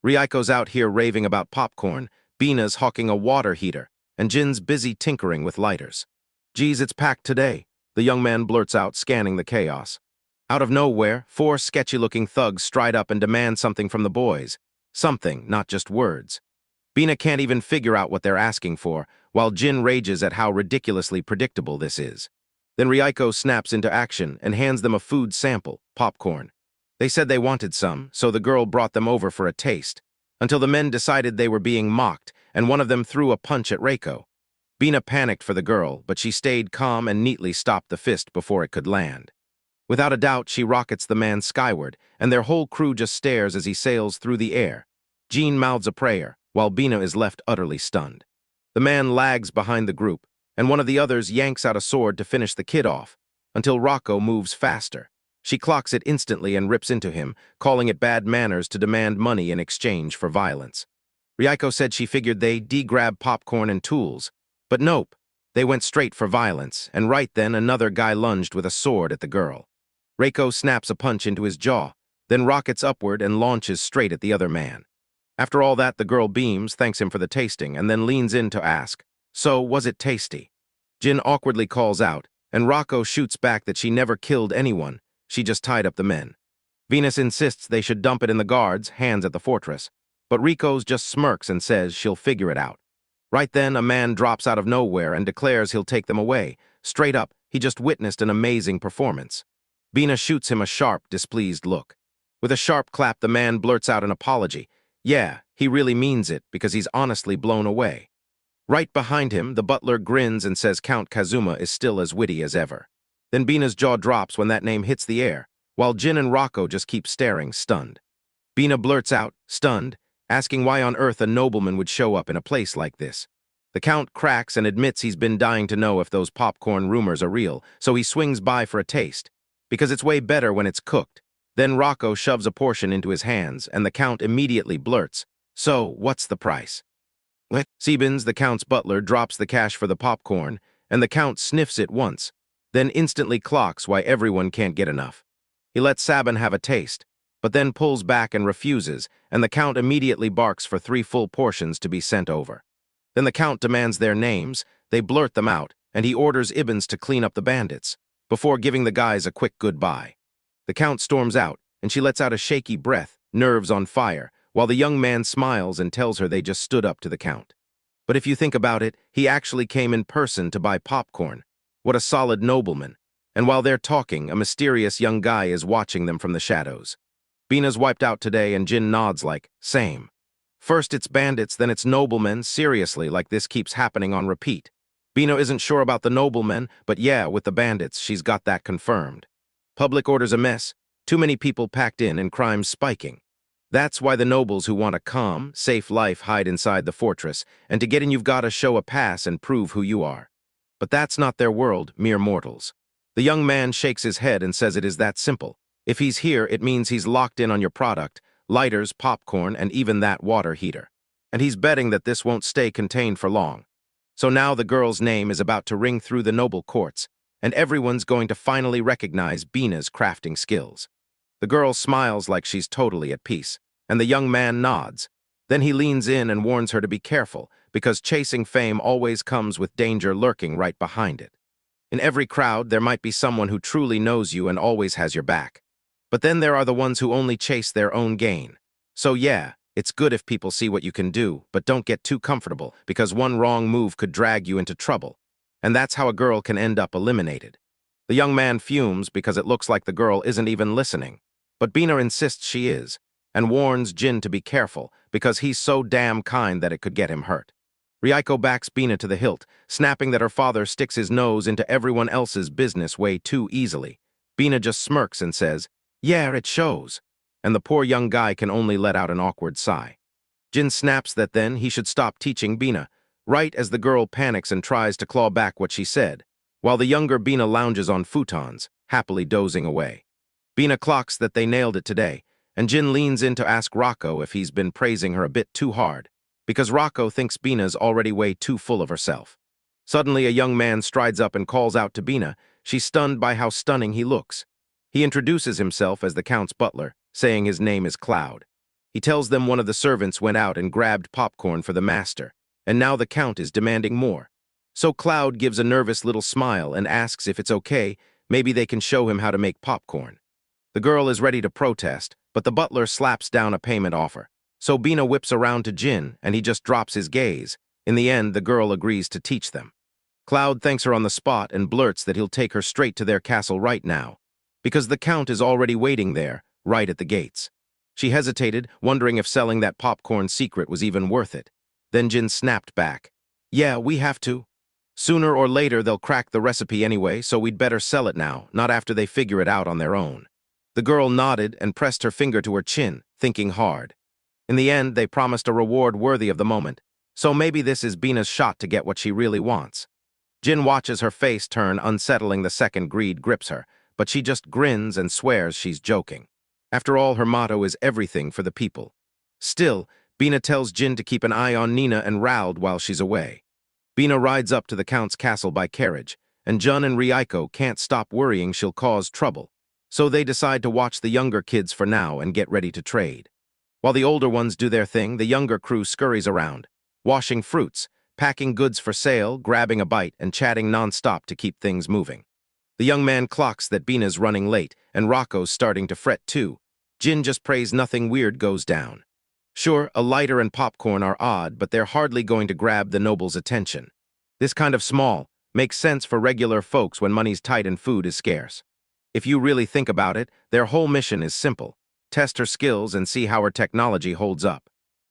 Reiko's out here raving about popcorn, Bina's hawking a water heater, and Jin's busy tinkering with lighters. Geez, it's packed today, the young man blurts out, scanning the chaos. Out of nowhere, 4 sketchy-looking thugs stride up and demand something from the boys. Something, not just words. Bina can't even figure out what they're asking for, while Jin rages at how ridiculously predictable this is. Then Reiko snaps into action and hands them a food sample, popcorn. They said they wanted some, so the girl brought them over for a taste, until the men decided they were being mocked, and one of them threw a punch at Reiko. Bina panicked for the girl, but she stayed calm and neatly stopped the fist before it could land. Without a doubt, she rockets the man skyward, and their whole crew just stares as he sails through the air. Jean mouths a prayer, while Bina is left utterly stunned. The man lags behind the group, and one of the others yanks out a sword to finish the kid off, until Rocco moves faster. She clocks it instantly and rips into him, calling it bad manners to demand money in exchange for violence. Reiko said she figured they'd grab popcorn and tools, but nope, they went straight for violence, and right then another guy lunged with a sword at the girl. Reiko snaps a punch into his jaw, then rockets upward and launches straight at the other man. After all that, the girl beams, thanks him for the tasting, and then leans in to ask, so, was it tasty? Jin awkwardly calls out, and Rocco shoots back that she never killed anyone, she just tied up the men. Venus insists they should dump it in the guards' hands at the fortress, but Rico's just smirks and says she'll figure it out. Right then, a man drops out of nowhere and declares he'll take them away. Straight up, he just witnessed an amazing performance. Bina shoots him a sharp, displeased look. With a sharp clap, the man blurts out an apology. Yeah, he really means it, because he's honestly blown away. Right behind him, the butler grins and says Count Kazuma is still as witty as ever. Then Bina's jaw drops when that name hits the air, while Jin and Rocco just keep staring, stunned. Bina blurts out, stunned, asking why on earth a nobleman would show up in a place like this. The Count cracks and admits he's been dying to know if those popcorn rumors are real, so he swings by for a taste, because it's way better when it's cooked. Then Rocco shoves a portion into his hands, and the Count immediately blurts, so, what's the price? Sebens, the Count's butler, drops the cash for the popcorn, and the Count sniffs it once, then instantly clocks why everyone can't get enough. He lets Sabin have a taste, but then pulls back and refuses, and the Count immediately barks for 3 full portions to be sent over. Then the Count demands their names, they blurt them out, and he orders Ibans to clean up the bandits, before giving the guys a quick goodbye. The Count storms out, and she lets out a shaky breath, nerves on fire, while the young man smiles and tells her they just stood up to the Count. But if you think about it, he actually came in person to buy popcorn. What a solid nobleman. And while they're talking, a mysterious young guy is watching them from the shadows. Bina's wiped out today and Jin nods like, same. First it's bandits, then it's noblemen, seriously, like this keeps happening on repeat. Bina isn't sure about the noblemen, but yeah, with the bandits, she's got that confirmed. Public order's a mess, too many people packed in and crime's spiking. That's why the nobles who want a calm, safe life hide inside the fortress, and to get in you've got to show a pass and prove who you are. But that's not their world, mere mortals. The young man shakes his head and says it is that simple. If he's here, it means he's locked in on your product, lighters, popcorn, and even that water heater. And he's betting that this won't stay contained for long. So now the girl's name is about to ring through the noble courts, and everyone's going to finally recognize Bina's crafting skills. The girl smiles like she's totally at peace, and the young man nods. Then he leans in and warns her to be careful, because chasing fame always comes with danger lurking right behind it. In every crowd, there might be someone who truly knows you and always has your back. But then there are the ones who only chase their own gain. So yeah, it's good if people see what you can do, but don't get too comfortable, because one wrong move could drag you into trouble. And that's how a girl can end up eliminated. The young man fumes because it looks like the girl isn't even listening. But Bina insists she is, and warns Jin to be careful, because he's so damn kind that it could get him hurt. Ryuko backs Bina to the hilt, snapping that her father sticks his nose into everyone else's business way too easily. Bina just smirks and says, yeah, it shows. And the poor young guy can only let out an awkward sigh. Jin snaps that then he should stop teaching Bina, right as the girl panics and tries to claw back what she said, while the younger Bina lounges on futons, happily dozing away. Bina clocks that they nailed it today, and Jin leans in to ask Rocco if he's been praising her a bit too hard, because Rocco thinks Bina's already way too full of herself. Suddenly, a young man strides up and calls out to Bina. She's stunned by how stunning he looks. He introduces himself as the Count's butler, saying his name is Cloud. He tells them one of the servants went out and grabbed popcorn for the master, and now the Count is demanding more. So Cloud gives a nervous little smile and asks if it's okay, maybe they can show him how to make popcorn. The girl is ready to protest, but the butler slaps down a payment offer. So Bina whips around to Jin, and he just drops his gaze. In the end, the girl agrees to teach them. Cloud thanks her on the spot and blurts that he'll take her straight to their castle right now, because the Count is already waiting there, right at the gates. She hesitated, wondering if selling that popcorn secret was even worth it. Then Jin snapped back. Yeah, we have to. Sooner or later they'll crack the recipe anyway, so we'd better sell it now, not after they figure it out on their own. The girl nodded and pressed her finger to her chin, thinking hard. In the end, they promised a reward worthy of the moment, so maybe this is Bina's shot to get what she really wants. Jin watches her face turn unsettling the second greed grips her, but she just grins and swears she's joking. After all, her motto is everything for the people. Still, Bina tells Jin to keep an eye on Nina and Raoul while she's away. Bina rides up to the Count's castle by carriage, and Jun and Ryuko can't stop worrying she'll cause trouble, so they decide to watch the younger kids for now and get ready to trade. While the older ones do their thing, the younger crew scurries around, washing fruits, packing goods for sale, grabbing a bite, and chatting non-stop to keep things moving. The young man clocks that Bina's running late, and Rocco's starting to fret too. Jin just prays nothing weird goes down. Sure, a lighter and popcorn are odd, but they're hardly going to grab the noble's attention. This kind of small makes sense for regular folks when money's tight and food is scarce. If you really think about it, their whole mission is simple. Test her skills and see how her technology holds up.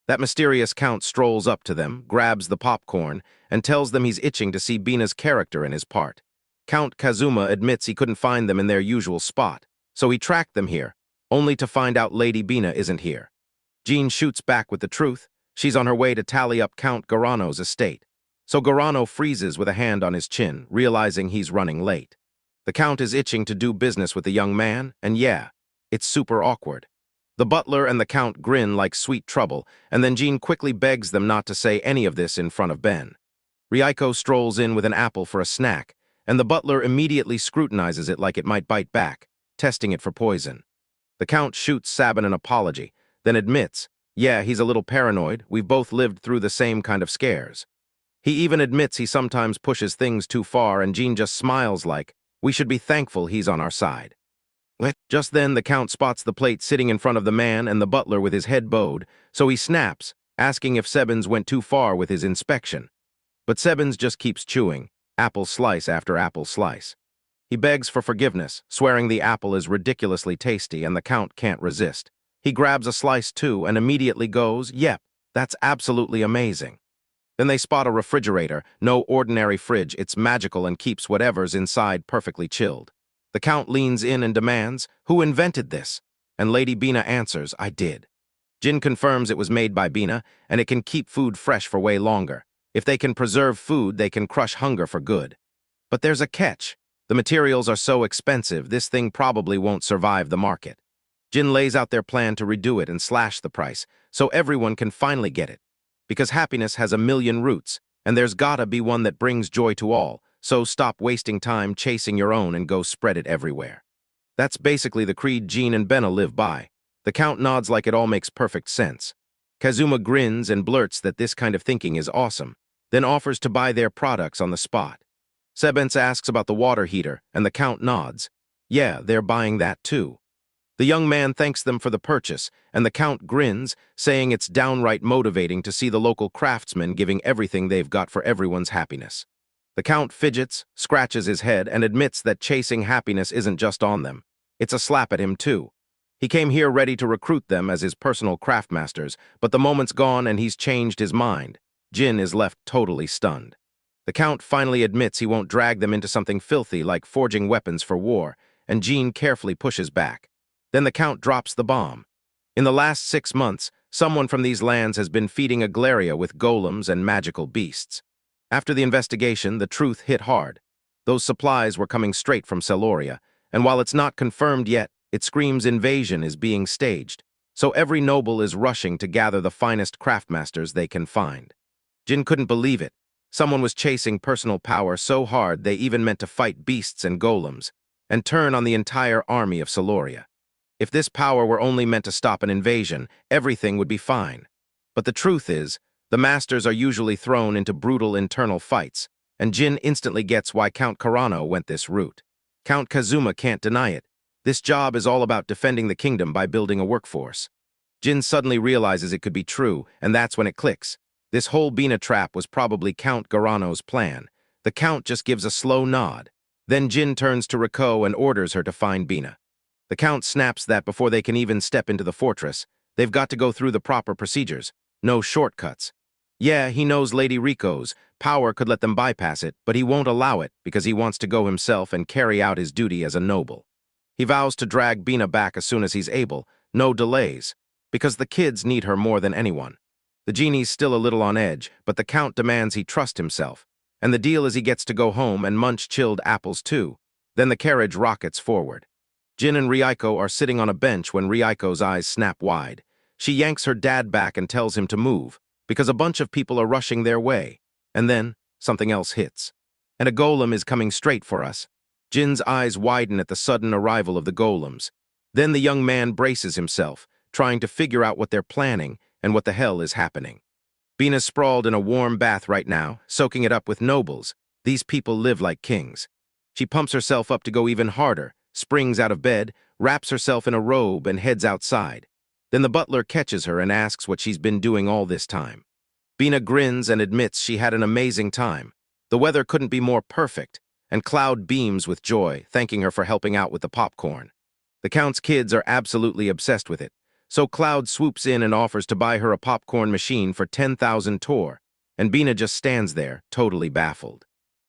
That mysterious Count strolls up to them, grabs the popcorn, and tells them he's itching to see Bina's character in his part. Count Kazuma admits he couldn't find them in their usual spot, so he tracked them here, only to find out Lady Bina isn't here. Jean shoots back with the truth. She's on her way to tally up Count Garano's estate. So Garano freezes with a hand on his chin, realizing he's running late. The Count is itching to do business with the young man, and yeah, it's super awkward. The butler and the Count grin like sweet trouble, and then Jean quickly begs them not to say any of this in front of Ben. Ryuko strolls in with an apple for a snack, and the butler immediately scrutinizes it like it might bite back, testing it for poison. The Count shoots Sabin an apology, then admits, yeah, he's a little paranoid, we've both lived through the same kind of scares. He even admits he sometimes pushes things too far, and Jean just smiles like, we should be thankful he's on our side. Just then, the Count spots the plate sitting in front of the man and the butler with his head bowed, so he snaps, asking if Sebens went too far with his inspection. But Sebens just keeps chewing, apple slice after apple slice. He begs for forgiveness, swearing the apple is ridiculously tasty and the Count can't resist. He grabs a slice too and immediately goes, "Yep, that's absolutely amazing." Then they spot a refrigerator, no ordinary fridge, it's magical and keeps whatever's inside perfectly chilled. The Count leans in and demands, "Who invented this?" And Lady Bina answers, "I did." Jin confirms it was made by Bina, and it can keep food fresh for way longer. If they can preserve food, they can crush hunger for good. But there's a catch. The materials are so expensive, this thing probably won't survive the market. Jin lays out their plan to redo it and slash the price, so everyone can finally get it. Because happiness has a million roots, and there's gotta be one that brings joy to all, so stop wasting time chasing your own and go spread it everywhere. That's basically the creed Jean and Benna live by. The Count nods like it all makes perfect sense. Kazuma grins and blurts that this kind of thinking is awesome, then offers to buy their products on the spot. Sebens asks about the water heater, and the Count nods. Yeah, they're buying that too. The young man thanks them for the purchase, and the Count grins, saying it's downright motivating to see the local craftsmen giving everything they've got for everyone's happiness. The Count fidgets, scratches his head, and admits that chasing happiness isn't just on them. It's a slap at him too. He came here ready to recruit them as his personal craftmasters, but the moment's gone and he's changed his mind. Jin is left totally stunned. The Count finally admits he won't drag them into something filthy like forging weapons for war, and Jean carefully pushes back. Then the Count drops the bomb. In the last 6 months, someone from these lands has been feeding Aglaria with golems and magical beasts. After the investigation, the truth hit hard. Those supplies were coming straight from Celoria, and while it's not confirmed yet, it screams invasion is being staged. So every noble is rushing to gather the finest craftmasters they can find. Jin couldn't believe it. Someone was chasing personal power so hard they even meant to fight beasts and golems, and turn on the entire army of Celoria. If this power were only meant to stop an invasion, everything would be fine. But the truth is, the masters are usually thrown into brutal internal fights, and Jin instantly gets why Count Karano went this route. Count Kazuma can't deny it. This job is all about defending the kingdom by building a workforce. Jin suddenly realizes it could be true, and that's when it clicks. This whole Bina trap was probably Count Garano's plan. The Count just gives a slow nod. Then Jin turns to Riko and orders her to find Bina. The Count snaps that before they can even step into the fortress, they've got to go through the proper procedures. No shortcuts. Yeah, he knows Lady Riko's power could let them bypass it, but he won't allow it because he wants to go himself and carry out his duty as a noble. He vows to drag Bina back as soon as he's able, no delays, because the kids need her more than anyone. The genie's still a little on edge, but the Count demands he trust himself, and the deal is he gets to go home and munch chilled apples too. Then the carriage rockets forward. Jin and Ryuko are sitting on a bench when Ryuko's eyes snap wide. She yanks her dad back and tells him to move, because a bunch of people are rushing their way. And then, something else hits. And a golem is coming straight for us. Jin's eyes widen at the sudden arrival of the golems. Then the young man braces himself, trying to figure out what they're planning and what the hell is happening. Bina's sprawled in a warm bath right now, soaking it up with nobles. These people live like kings. She pumps herself up to go even harder, springs out of bed, wraps herself in a robe, and heads outside. Then the butler catches her and asks what she's been doing all this time. Bina grins and admits she had an amazing time. The weather couldn't be more perfect, and Cloud beams with joy, thanking her for helping out with the popcorn. The Count's kids are absolutely obsessed with it, so Cloud swoops in and offers to buy her a popcorn machine for 10,000 tor, and Bina just stands there, totally baffled.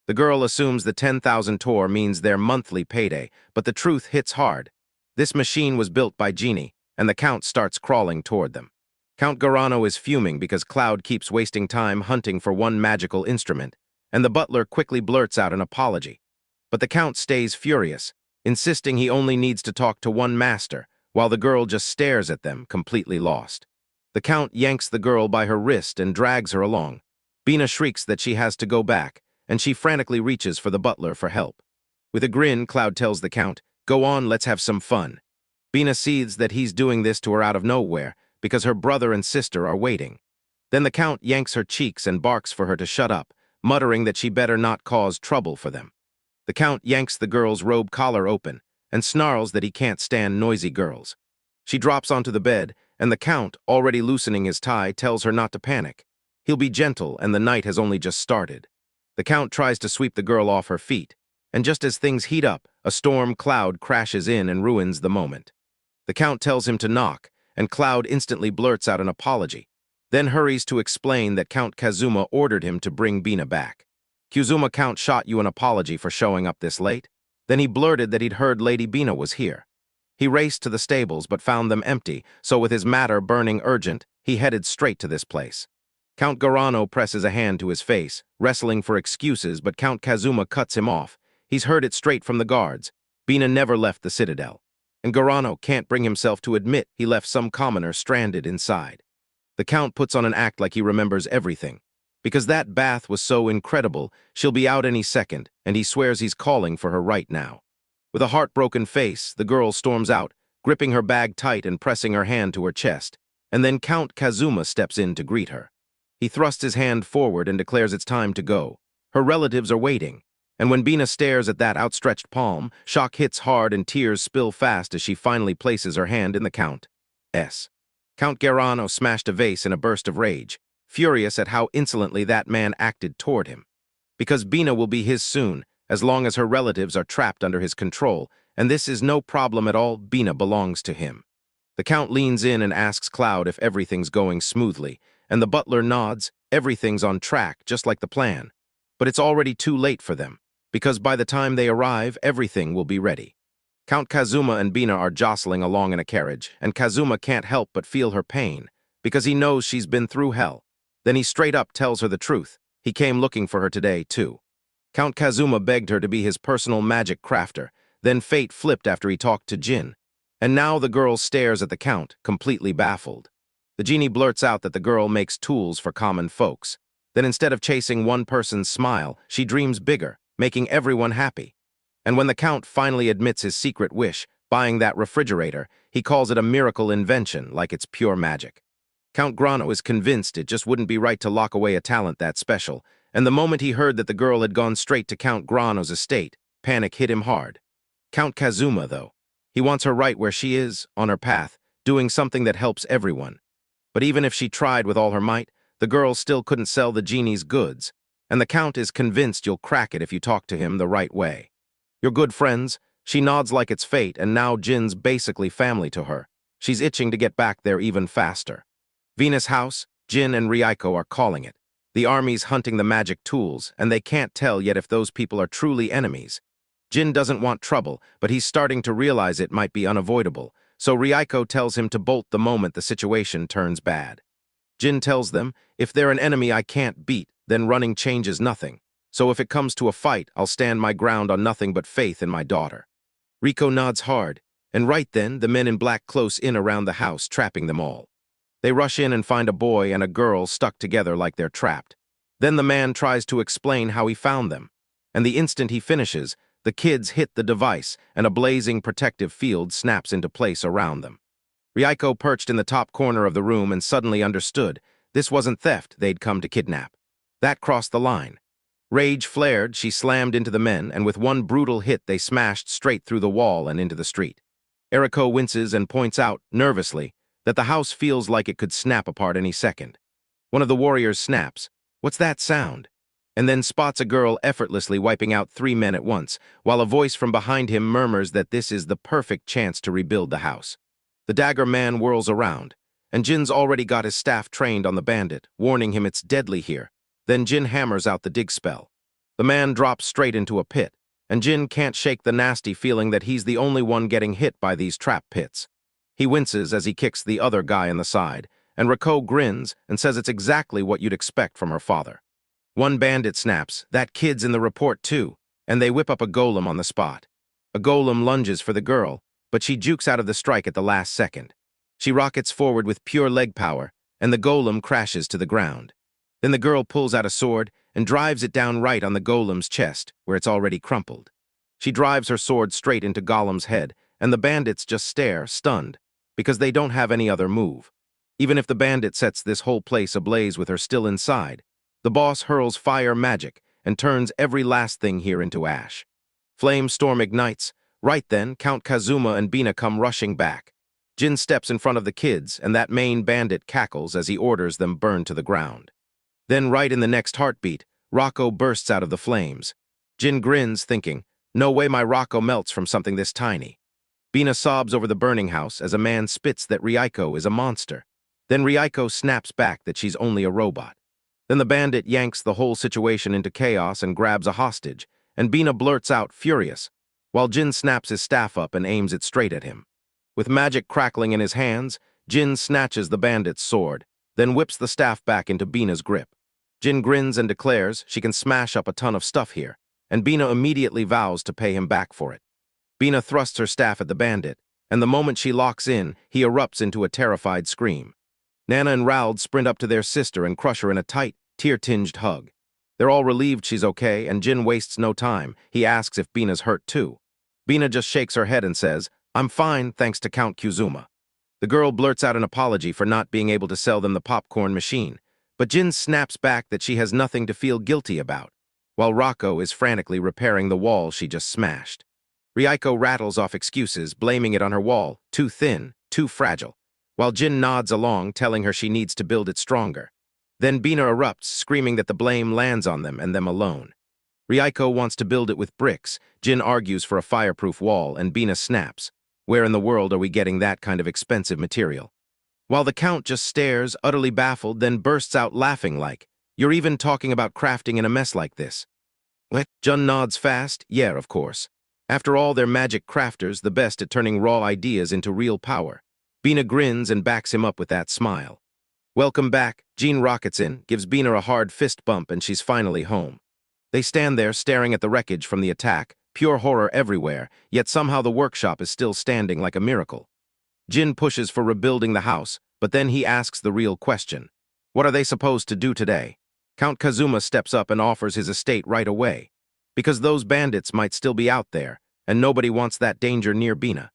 The girl assumes the 10,000 tor means their monthly payday, but the truth hits hard. This machine was built by Genie, and the Count starts crawling toward them. Count Garano is fuming because Cloud keeps wasting time hunting for one magical instrument, and the butler quickly blurts out an apology. But the Count stays furious, insisting he only needs to talk to one master, while the girl just stares at them, completely lost. The Count yanks the girl by her wrist and drags her along. Bina shrieks that she has to go back, and she frantically reaches for the butler for help. With a grin, Cloud tells the Count, "Go on, let's have some fun." Bina seethes that he's doing this to her out of nowhere, because her brother and sister are waiting. Then the Count yanks her cheeks and barks for her to shut up, muttering that she better not cause trouble for them. The Count yanks the girl's robe collar open, and snarls that he can't stand noisy girls. She drops onto the bed, and the Count, already loosening his tie, tells her not to panic. He'll be gentle, and the night has only just started. The Count tries to sweep the girl off her feet, and just as things heat up, a storm cloud crashes in and ruins the moment. The Count tells him to knock, and Cloud instantly blurts out an apology, then hurries to explain that Count Kazuma ordered him to bring Bina back. Kazuma, Count shot you an apology for showing up this late. Then he blurted that he'd heard Lady Bina was here. He raced to the stables but found them empty, so with his matter burning urgent, he headed straight to this place. Count Garano presses a hand to his face, wrestling for excuses, but Count Kazuma cuts him off. He's heard it straight from the guards. Bina never left the citadel, and Garano can't bring himself to admit he left some commoner stranded inside. The Count puts on an act like he remembers everything. Because that bath was so incredible, she'll be out any second, and he swears he's calling for her right now. With a heartbroken face, the girl storms out, gripping her bag tight and pressing her hand to her chest, and then Count Kazuma steps in to greet her. He thrusts his hand forward and declares it's time to go. Her relatives are waiting, and when Bina stares at that outstretched palm, shock hits hard and tears spill fast as she finally places her hand in the Count's. Count Garano smashed a vase in a burst of rage, furious at how insolently that man acted toward him. Because Bina will be his soon, as long as her relatives are trapped under his control, and this is no problem at all. Bina belongs to him. The Count leans in and asks Cloud if everything's going smoothly, and the butler nods. Everything's on track, just like the plan. But it's already too late for them, because by the time they arrive, everything will be ready. Count Kazuma and Bina are jostling along in a carriage, and Kazuma can't help but feel her pain, because he knows she's been through hell. Then he straight up tells her the truth. He came looking for her today, too. Count Kazuma begged her to be his personal magic crafter, then fate flipped after he talked to Jin. And now the girl stares at the Count, completely baffled. The genie blurts out that the girl makes tools for common folks. Then instead of chasing one person's smile, she dreams bigger, making everyone happy. And when the Count finally admits his secret wish, buying that refrigerator, he calls it a miracle invention, like it's pure magic. Count Grano is convinced it just wouldn't be right to lock away a talent that special, and the moment he heard that the girl had gone straight to Count Grano's estate, panic hit him hard. Count Kazuma, though, he wants her right where she is, on her path, doing something that helps everyone. But even if she tried with all her might, the girl still couldn't sell the genie's goods, and the Count is convinced you'll crack it if you talk to him the right way. You're good friends. She nods like it's fate, and now Jin's basically family to her. She's itching to get back there even faster. Venus House, Jin and Ryoko are calling it. The army's hunting the magic tools, and they can't tell yet if those people are truly enemies. Jin doesn't want trouble, but he's starting to realize it might be unavoidable, so Ryoko tells him to bolt the moment the situation turns bad. Jin tells them, if they're an enemy I can't beat, then running changes nothing. So if it comes to a fight, I'll stand my ground on nothing but faith in my daughter. Riko nods hard, and right then, the men in black close in around the house, trapping them all. They rush in and find a boy and a girl stuck together like they're trapped. Then the man tries to explain how he found them, and the instant he finishes, the kids hit the device, and a blazing protective field snaps into place around them. Ryoko perched in the top corner of the room and suddenly understood. This wasn't theft they'd come to kidnap. That crossed the line. Rage flared, she slammed into the men, and with one brutal hit they smashed straight through the wall and into the street. Eriko winces and points out, nervously, that the house feels like it could snap apart any second. One of the warriors snaps, "What's that sound?" and then spots a girl effortlessly wiping out 3 men at once, while a voice from behind him murmurs that this is the perfect chance to rebuild the house. The dagger man whirls around, and Jin's already got his staff trained on the bandit, warning him it's deadly here. Then Jin hammers out the dig spell. The man drops straight into a pit, and Jin can't shake the nasty feeling that he's the only one getting hit by these trap pits. He winces as he kicks the other guy in the side, and Riko grins and says it's exactly what you'd expect from her father. One bandit snaps, "That kid's in the report too," and they whip up a golem on the spot. A golem lunges for the girl, but she jukes out of the strike at the last second. She rockets forward with pure leg power, and the golem crashes to the ground. Then the girl pulls out a sword and drives it down right on the golem's chest, where it's already crumpled. She drives her sword straight into Golem's head, and the bandits just stare, stunned, because they don't have any other move. Even if the bandit sets this whole place ablaze with her still inside, the boss hurls fire magic and turns every last thing here into ash. Flame storm ignites, Right then, Count Kazuma and Bina come rushing back. Jin steps in front of the kids, and that main bandit cackles as he orders them burned to the ground. Then right in the next heartbeat, Rocco bursts out of the flames. Jin grins, thinking, no way my Rocco melts from something this tiny. Bina sobs over the burning house as a man spits that Reiko is a monster. Then Reiko snaps back that she's only a robot. Then the bandit yanks the whole situation into chaos and grabs a hostage, and Bina blurts out, furious, while Jin snaps his staff up and aims it straight at him. With magic crackling in his hands, Jin snatches the bandit's sword, then whips the staff back into Bina's grip. Jin grins and declares she can smash up a ton of stuff here, and Bina immediately vows to pay him back for it. Bina thrusts her staff at the bandit, and the moment she locks in, he erupts into a terrified scream. Nana and Raoul sprint up to their sister and crush her in a tight, tear-tinged hug. They're all relieved she's okay, and Jin wastes no time. He asks if Bina's hurt too. Bina just shakes her head and says, I'm fine, thanks to Count Kazuma. The girl blurts out an apology for not being able to sell them the popcorn machine, but Jin snaps back that she has nothing to feel guilty about, while Rocco is frantically repairing the wall she just smashed. Reiko rattles off excuses, blaming it on her wall, too thin, too fragile, while Jin nods along, telling her she needs to build it stronger. Then Bina erupts, screaming that the blame lands on them and them alone. Reiko wants to build it with bricks. Jin argues for a fireproof wall, and Bina snaps. Where in the world are we getting that kind of expensive material? While the Count just stares, utterly baffled, then bursts out laughing like, you're even talking about crafting in a mess like this. What? Jun nods fast, yeah, of course. After all, they're magic crafters, the best at turning raw ideas into real power. Bina grins and backs him up with that smile. Welcome back. Jean rockets in, gives Bina a hard fist bump, and she's finally home. They stand there staring at the wreckage from the attack, pure horror everywhere, yet somehow the workshop is still standing like a miracle. Jin pushes for rebuilding the house, but then he asks the real question. What are they supposed to do today? Count Kazuma steps up and offers his estate right away, because those bandits might still be out there, and nobody wants that danger near Bina.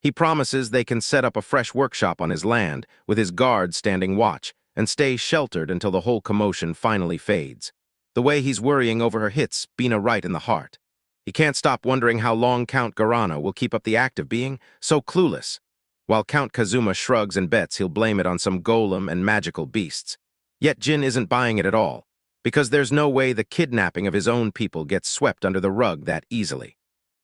He promises they can set up a fresh workshop on his land, with his guards standing watch, and stay sheltered until the whole commotion finally fades. The way he's worrying over her hits Bina right in the heart. He can't stop wondering how long Count Garana will keep up the act of being so clueless, while Count Kazuma shrugs and bets he'll blame it on some golem and magical beasts. Yet Jin isn't buying it at all, because there's no way the kidnapping of his own people gets swept under the rug that easily.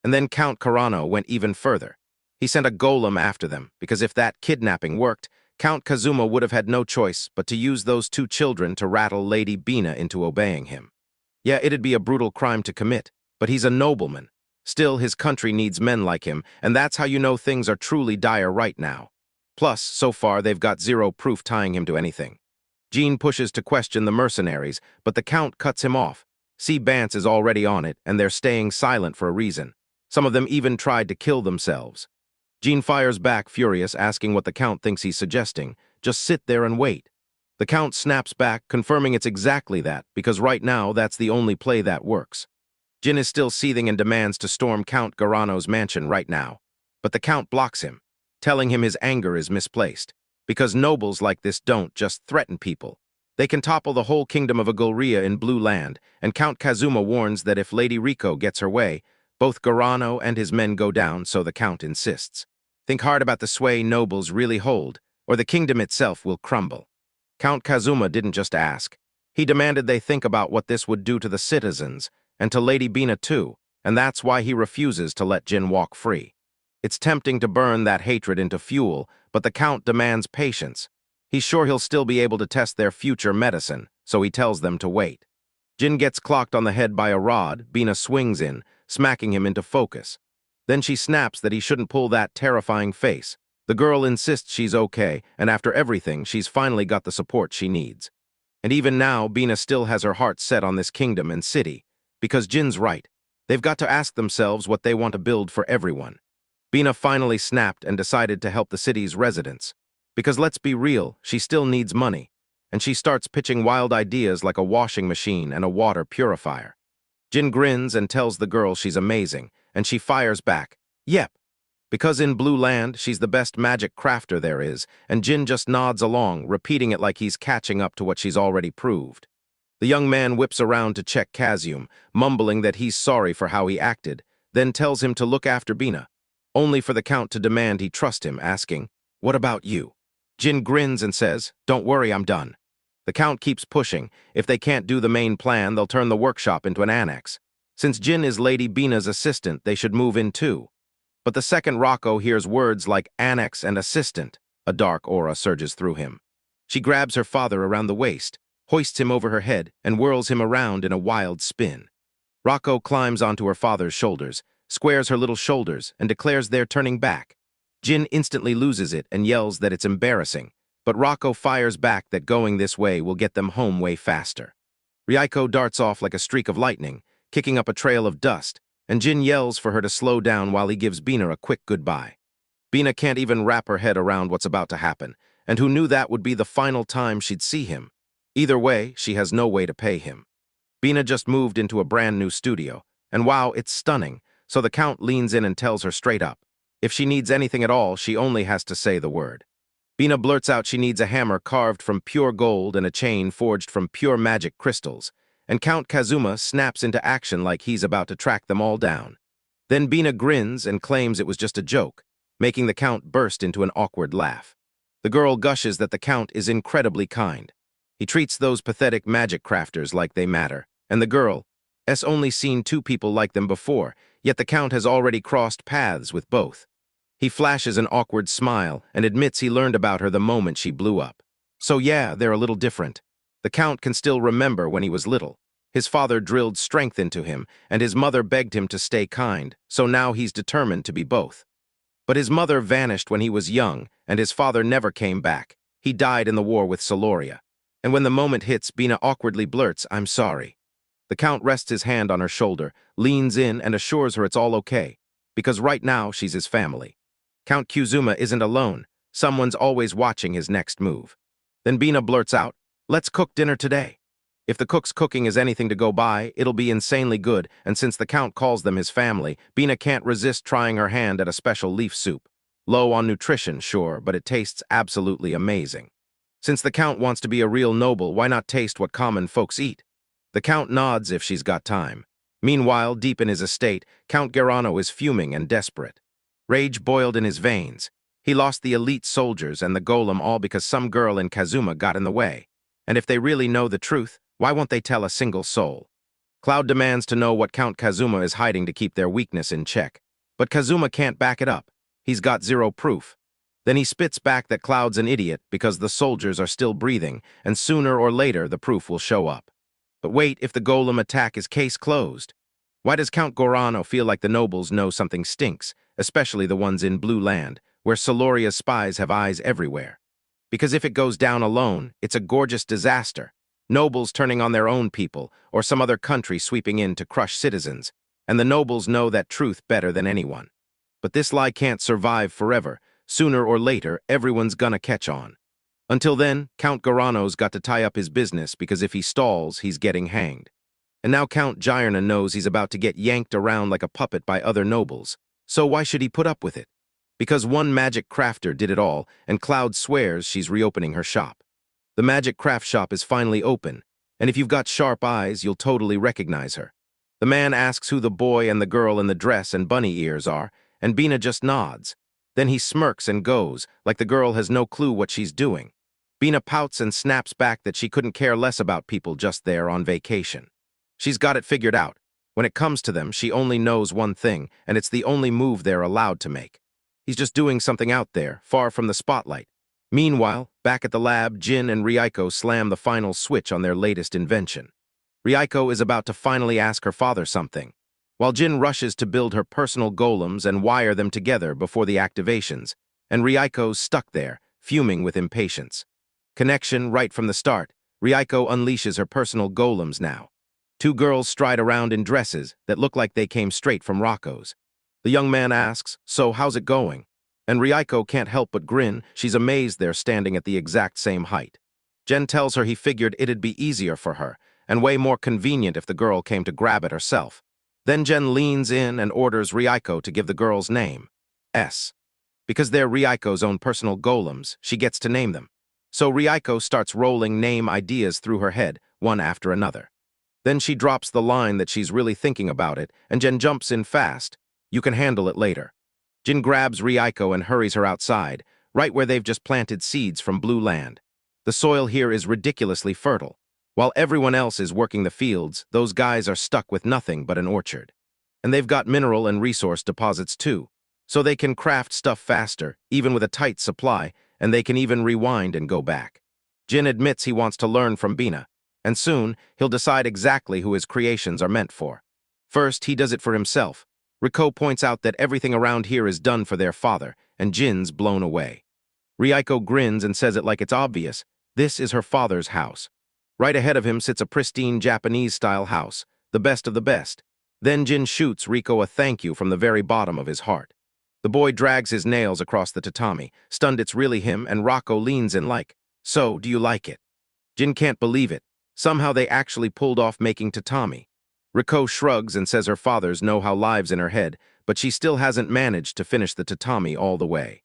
And then Count Karano went even further. He sent a golem after them, because if that kidnapping worked, Count Kazuma would have had no choice but to use those two children to rattle Lady Bina into obeying him. Yeah, it'd be a brutal crime to commit, but he's a nobleman. Still, his country needs men like him, and that's how you know things are truly dire right now. Plus, so far, they've got zero proof tying him to anything. Jean pushes to question the mercenaries, but the Count cuts him off. See, Bance is already on it, and they're staying silent for a reason. Some of them even tried to kill themselves. Jean fires back, furious, asking what the Count thinks he's suggesting. Just sit there and wait. The Count snaps back, confirming it's exactly that, because right now that's the only play that works. Jin is still seething and demands to storm Count Garano's mansion right now. But the Count blocks him, telling him his anger is misplaced. Because nobles like this don't just threaten people. They can topple the whole kingdom of Agulria in Blue Land, and Count Kazuma warns that if Lady Riko gets her way, both Garano and his men go down, so the Count insists. Think hard about the sway nobles really hold, or the kingdom itself will crumble. Count Kazuma didn't just ask. He demanded they think about what this would do to the citizens, and to Lady Bina too, and that's why he refuses to let Jin walk free. It's tempting to burn that hatred into fuel, but the Count demands patience. He's sure he'll still be able to test their future medicine, so he tells them to wait. Jin gets clocked on the head by a rod. Bina swings in, smacking him into focus. Then she snaps that he shouldn't pull that terrifying face. The girl insists she's okay, and after everything, she's finally got the support she needs. And even now, Bina still has her heart set on this kingdom and city, because Jin's right. They've got to ask themselves what they want to build for everyone. Bina finally snapped and decided to help the city's residents. Because let's be real, she still needs money, and she starts pitching wild ideas like a washing machine and a water purifier. Jin grins and tells the girl she's amazing, and she fires back, yep, because in Blue Land, she's the best magic crafter there is, and Jin just nods along, repeating it like he's catching up to what she's already proved. The young man whips around to check Kazium, mumbling that he's sorry for how he acted, then tells him to look after Bina, only for the Count to demand he trust him, asking, "What about you?" Jin grins and says, "Don't worry, I'm done." The Count keeps pushing. If they can't do the main plan, they'll turn the workshop into an annex. Since Jin is Lady Bina's assistant, they should move in too. But the second Rocco hears words like annex and assistant, a dark aura surges through him. She grabs her father around the waist, hoists him over her head, and whirls him around in a wild spin. Rocco climbs onto her father's shoulders, squares her little shoulders, and declares they're turning back. Jin instantly loses it and yells that it's embarrassing, but Rocco fires back that going this way will get them home way faster. Ryuko darts off like a streak of lightning, kicking up a trail of dust, and Jin yells for her to slow down while he gives Bina a quick goodbye. Bina can't even wrap her head around what's about to happen, and who knew that would be the final time she'd see him. Either way, she has no way to pay him. Bina just moved into a brand new studio, and wow, it's stunning, so the Count leans in and tells her straight up. If she needs anything at all, she only has to say the word. Bina blurts out she needs a hammer carved from pure gold and a chain forged from pure magic crystals, and Count Kazuma snaps into action like he's about to track them all down. Then Bina grins and claims it was just a joke, making the Count burst into an awkward laugh. The girl gushes that the Count is incredibly kind. He treats those pathetic magic crafters like they matter, and the girl has only seen two people like them before, yet the Count has already crossed paths with both. He flashes an awkward smile and admits he learned about her the moment she blew up. So yeah, they're a little different. The Count can still remember when he was little. His father drilled strength into him, and his mother begged him to stay kind, so now he's determined to be both. But his mother vanished when he was young, and his father never came back. He died in the war with Soloria. And when the moment hits, Bina awkwardly blurts, "I'm sorry." The Count rests his hand on her shoulder, leans in, and assures her it's all okay, because right now she's his family. Count Kazuma isn't alone. Someone's always watching his next move. Then Bina blurts out, "Let's cook dinner today." If the cook's cooking is anything to go by, it'll be insanely good, and since the Count calls them his family, Bina can't resist trying her hand at a special leaf soup. Low on nutrition, sure, but it tastes absolutely amazing. Since the Count wants to be a real noble, why not taste what common folks eat? The Count nods if she's got time. Meanwhile, deep in his estate, Count Garano is fuming and desperate. Rage boiled in his veins. He lost the elite soldiers and the golem all because some girl in Kazuma got in the way. And if they really know the truth, why won't they tell a single soul? Cloud demands to know what Count Kazuma is hiding to keep their weakness in check. But Kazuma can't back it up. He's got zero proof. Then he spits back that Cloud's an idiot because the soldiers are still breathing, and sooner or later the proof will show up. But wait, if the golem attack is case closed. Why does Count Gorano feel like the nobles know something stinks, especially the ones in Blue Land, where Soloria's spies have eyes everywhere? Because if it goes down alone, it's a gorgeous disaster. Nobles turning on their own people, or some other country sweeping in to crush citizens, and the nobles know that truth better than anyone. But this lie can't survive forever. Sooner or later, everyone's gonna catch on. Until then, Count Gorano's got to tie up his business because if he stalls, he's getting hanged. And now Count Giarna knows he's about to get yanked around like a puppet by other nobles. So why should he put up with it? Because one magic crafter did it all, and Cloud swears she's reopening her shop. The magic craft shop is finally open, and if you've got sharp eyes, you'll totally recognize her. The man asks who the boy and the girl in the dress and bunny ears are, and Bina just nods. Then he smirks and goes, like the girl has no clue what she's doing. Bina pouts and snaps back that she couldn't care less about people just there on vacation. She's got it figured out. When it comes to them, she only knows one thing, and it's the only move they're allowed to make. He's just doing something out there, far from the spotlight. Meanwhile, back at the lab, Jin and Ryuko slam the final switch on their latest invention. Ryuko is about to finally ask her father something, while Jin rushes to build her personal golems and wire them together before the activations, and Ryuko's stuck there, fuming with impatience. Connection right from the start, Ryuko unleashes her personal golems now. Two girls stride around in dresses that look like they came straight from Rocco's. The young man asks, "So how's it going?" And Ryuko can't help but grin. She's amazed they're standing at the exact same height. Jen tells her he figured it'd be easier for her, and way more convenient if the girl came to grab it herself. Then Jen leans in and orders Ryuko to give the girl's name, S. Because they're Ryuko's own personal golems, she gets to name them. So Ryuko starts rolling name ideas through her head, one after another. Then she drops the line that she's really thinking about it, and Jen jumps in fast. You can handle it later. Jin grabs Reiko and hurries her outside, right where they've just planted seeds from blue land. The soil here is ridiculously fertile. While everyone else is working the fields, those guys are stuck with nothing but an orchard. And they've got mineral and resource deposits too, so they can craft stuff faster, even with a tight supply, and they can even rewind and go back. Jin admits he wants to learn from Bina, and soon he'll decide exactly who his creations are meant for. First, he does it for himself. Riko points out that everything around here is done for their father, and Jin's blown away. Reiko grins and says it like it's obvious. This is her father's house. Right ahead of him sits a pristine Japanese-style house, the best of the best. Then Jin shoots Riko a thank you from the very bottom of his heart. The boy drags his nails across the tatami, stunned it's really him, and Rako leans in like, "So, do you like it?" Jin can't believe it. Somehow they actually pulled off making tatami. Riko shrugs and says her father's know-how lives in her head, but she still hasn't managed to finish the tatami all the way.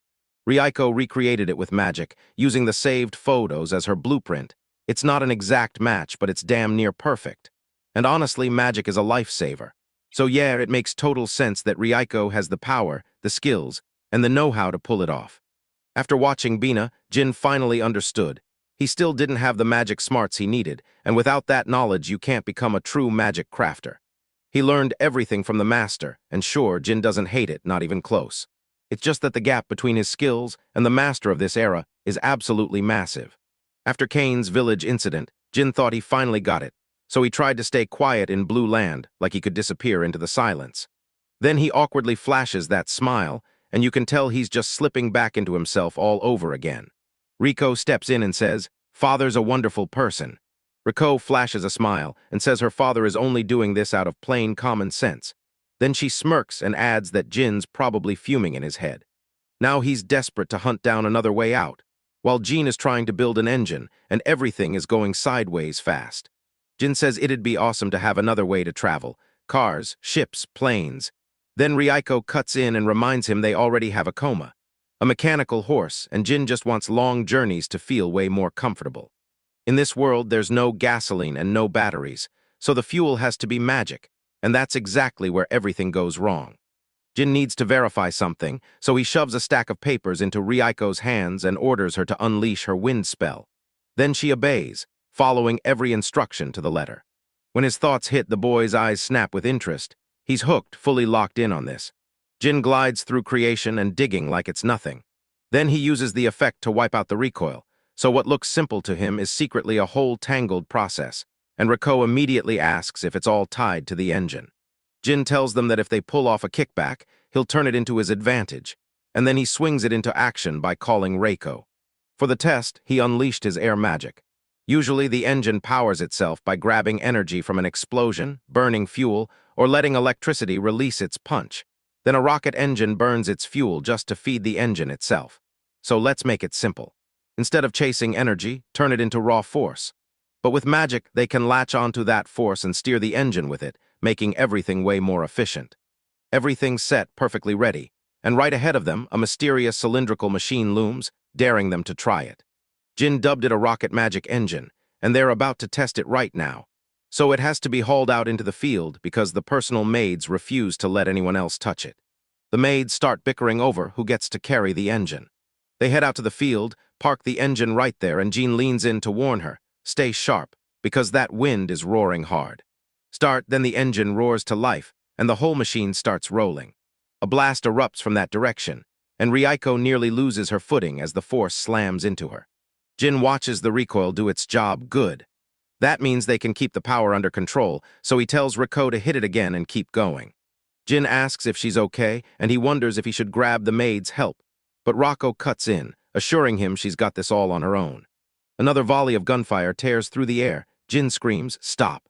Reiko recreated it with magic, using the saved photos as her blueprint. It's not an exact match, but it's damn near perfect. And honestly, magic is a lifesaver. So yeah, it makes total sense that Reiko has the power, the skills, and the know-how to pull it off. After watching Bina, Jin finally understood. He still didn't have the magic smarts he needed, and without that knowledge you can't become a true magic crafter. He learned everything from the master, and sure, Jin doesn't hate it, not even close. It's just that the gap between his skills and the master of this era is absolutely massive. After Kane's village incident, Jin thought he finally got it, so he tried to stay quiet in blue land, like he could disappear into the silence. Then he awkwardly flashes that smile, and you can tell he's just slipping back into himself all over again. Riko steps in and says, "Father's a wonderful person." Riko flashes a smile and says her father is only doing this out of plain common sense. Then she smirks and adds that Jin's probably fuming in his head. Now he's desperate to hunt down another way out, while Jin is trying to build an engine, and everything is going sideways fast. Jin says it'd be awesome to have another way to travel. Cars, ships, planes. Then Reiko cuts in and reminds him they already have a coma. A mechanical horse, and Jin just wants long journeys to feel way more comfortable. In this world, there's no gasoline and no batteries, so the fuel has to be magic, and that's exactly where everything goes wrong. Jin needs to verify something, so he shoves a stack of papers into Reiko's hands and orders her to unleash her wind spell. Then she obeys, following every instruction to the letter. When his thoughts hit, the boy's eyes snap with interest. He's hooked, fully locked in on this. Jin glides through creation and digging like it's nothing. Then he uses the effect to wipe out the recoil, so what looks simple to him is secretly a whole tangled process, and Riko immediately asks if it's all tied to the engine. Jin tells them that if they pull off a kickback, he'll turn it into his advantage, and then he swings it into action by calling Reiko. For the test, he unleashed his air magic. Usually the engine powers itself by grabbing energy from an explosion, burning fuel, or letting electricity release its punch. Then a rocket engine burns its fuel just to feed the engine itself. So let's make it simple. Instead of chasing energy, turn it into raw force. But with magic, they can latch onto that force and steer the engine with it, making everything way more efficient. Everything's set, perfectly ready, and right ahead of them, a mysterious cylindrical machine looms, daring them to try it. Jin dubbed it a rocket magic engine, and they're about to test it right now. So it has to be hauled out into the field because the personal maids refuse to let anyone else touch it. The maids start bickering over who gets to carry the engine. They head out to the field, park the engine right there, and Jin leans in to warn her, "Stay sharp, because that wind is roaring hard." Then the engine roars to life, and the whole machine starts rolling. A blast erupts from that direction, and Reiko nearly loses her footing as the force slams into her. Jin watches the recoil do its job good. That means they can keep the power under control, so he tells Riko to hit it again and keep going. Jin asks if she's okay, and he wonders if he should grab the maid's help. But Rako cuts in, assuring him she's got this all on her own. Another volley of gunfire tears through the air. Jin screams, "Stop."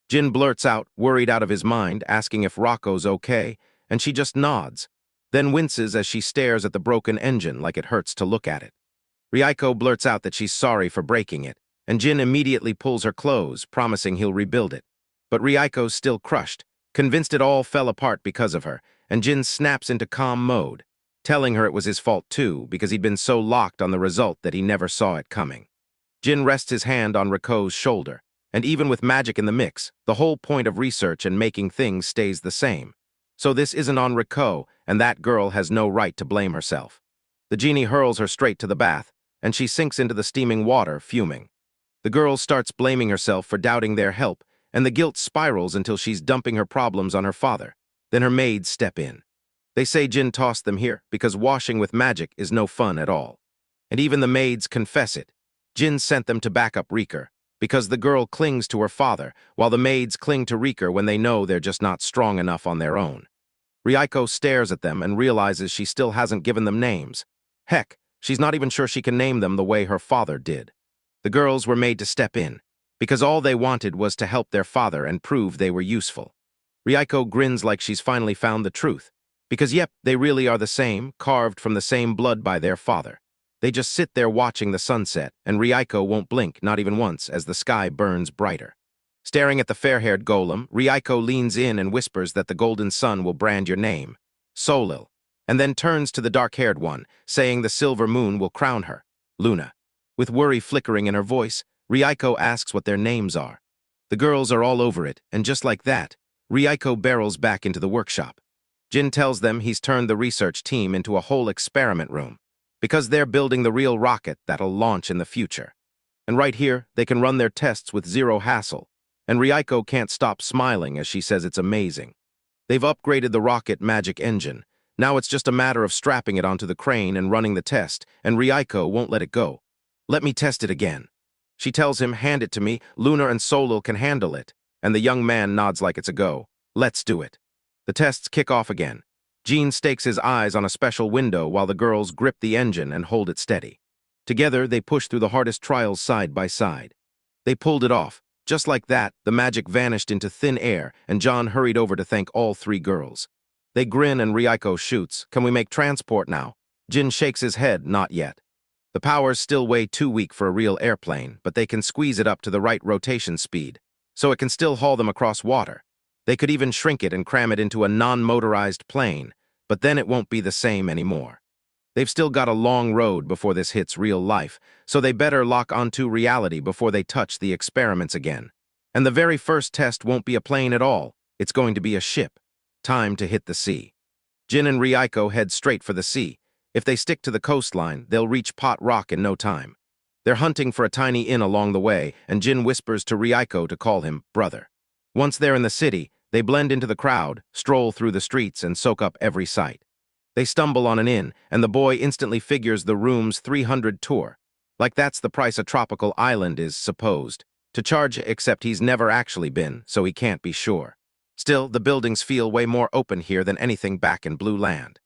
Jin blurts out, worried out of his mind, asking if Rako's okay, and she just nods, then winces as she stares at the broken engine like it hurts to look at it. Reiko blurts out that she's sorry for breaking it, and Jin immediately pulls her clothes, promising he'll rebuild it. But Reiko's still crushed, convinced it all fell apart because of her, and Jin snaps into calm mode, telling her it was his fault too, because he'd been so locked on the result that he never saw it coming. Jin rests his hand on Riko's shoulder, and even with magic in the mix, the whole point of research and making things stays the same. So this isn't Enrico, and that girl has no right to blame herself. The genie hurls her straight to the bath, and she sinks into the steaming water, fuming. The girl starts blaming herself for doubting their help, and the guilt spirals until she's dumping her problems on her father. Then her maids step in. They say Jin tossed them here because washing with magic is no fun at all. And even the maids confess it. Jin sent them to back up Rika, because the girl clings to her father, while the maids cling to Rika when they know they're just not strong enough on their own. Rika stares at them and realizes she still hasn't given them names. Heck, she's not even sure she can name them the way her father did. The girls were made to step in, because all they wanted was to help their father and prove they were useful. Rika grins like she's finally found the truth, because yep, they really are the same, carved from the same blood by their father. They just sit there watching the sunset, and Rika won't blink, not even once, as the sky burns brighter. Staring at the fair-haired golem, Rika leans in and whispers that the golden sun will brand your name, Solil, and then turns to the dark-haired one, saying the silver moon will crown her, Luna. With worry flickering in her voice, Rika asks what their names are. The girls are all over it, and just like that, Rika barrels back into the workshop. Jin tells them he's turned the research team into a whole experiment room, because they're building the real rocket that'll launch in the future. And right here, they can run their tests with zero hassle, and Rika can't stop smiling as she says it's amazing. They've upgraded the rocket magic engine. Now it's just a matter of strapping it onto the crane and running the test, and Rika won't let it go. Let me test it again. She tells him, hand it to me, Luna and Solil can handle it, and the young man nods like it's a go. Let's do it. The tests kick off again. Jean stakes his eyes on a special window while the girls grip the engine and hold it steady. Together, they push through the hardest trials side by side. They pulled it off. Just like that, the magic vanished into thin air, and John hurried over to thank all three girls. They grin and Rika shoots. Can we make transport now? Jin shakes his head, not yet. The power's still way too weak for a real airplane, but they can squeeze it up to the right rotation speed, so it can still haul them across water. They could even shrink it and cram it into a non-motorized plane, but then it won't be the same anymore. They've still got a long road before this hits real life, so they better lock onto reality before they touch the experiments again. And the very first test won't be a plane at all. It's going to be a ship. Time to hit the sea. Jin and Rika head straight for the sea. If they stick to the coastline, they'll reach Pot Rock in no time. They're hunting for a tiny inn along the way, and Jin whispers to Rika to call him brother. Once they're in the city, they blend into the crowd, stroll through the streets, and soak up every sight. They stumble on an inn, and the boy instantly figures the room's 300 tour. Like that's the price a tropical island is supposed to charge, except he's never actually been, so he can't be sure. Still, the buildings feel way more open here than anything back in Blue Land.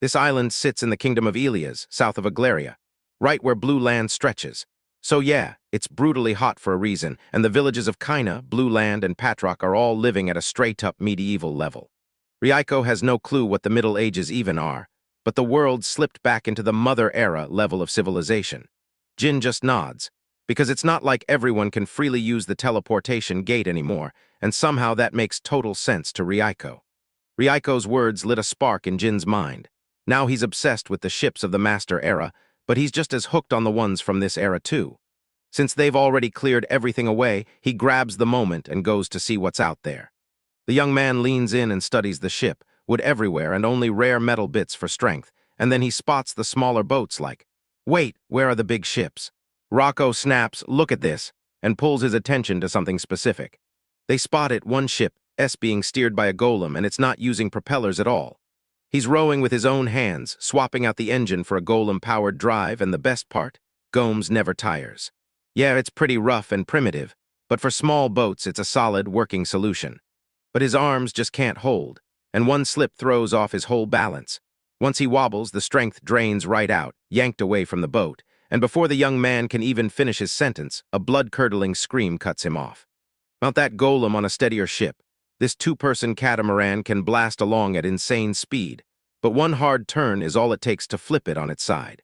This island sits in the kingdom of Elias, south of Aglaria, right where Blue Land stretches. So yeah, it's brutally hot for a reason, and the villages of Kaina, Blue Land, and Patrock are all living at a straight-up medieval level. Rika has no clue what the Middle Ages even are, but the world slipped back into the Mother Era level of civilization. Jin just nods, because it's not like everyone can freely use the teleportation gate anymore, and somehow that makes total sense to Rika. Rika's words lit a spark in Jin's mind. Now he's obsessed with the ships of the Master Era, but he's just as hooked on the ones from this era too. Since they've already cleared everything away, he grabs the moment and goes to see what's out there. The young man leans in and studies the ship, wood everywhere and only rare metal bits for strength, and then he spots the smaller boats like, wait, where are the big ships? Rocco snaps, look at this, and pulls his attention to something specific. They spot it, one ship, being steered by a golem, and it's not using propellers at all. He's rowing with his own hands, swapping out the engine for a golem-powered drive, and the best part, Gomes never tires. Yeah, it's pretty rough and primitive, but for small boats it's a solid, working solution. But his arms just can't hold, and one slip throws off his whole balance. Once he wobbles, the strength drains right out, yanked away from the boat, and before the young man can even finish his sentence, a blood-curdling scream cuts him off. Mount that golem on a steadier ship. This two-person catamaran can blast along at insane speed, but one hard turn is all it takes to flip it on its side.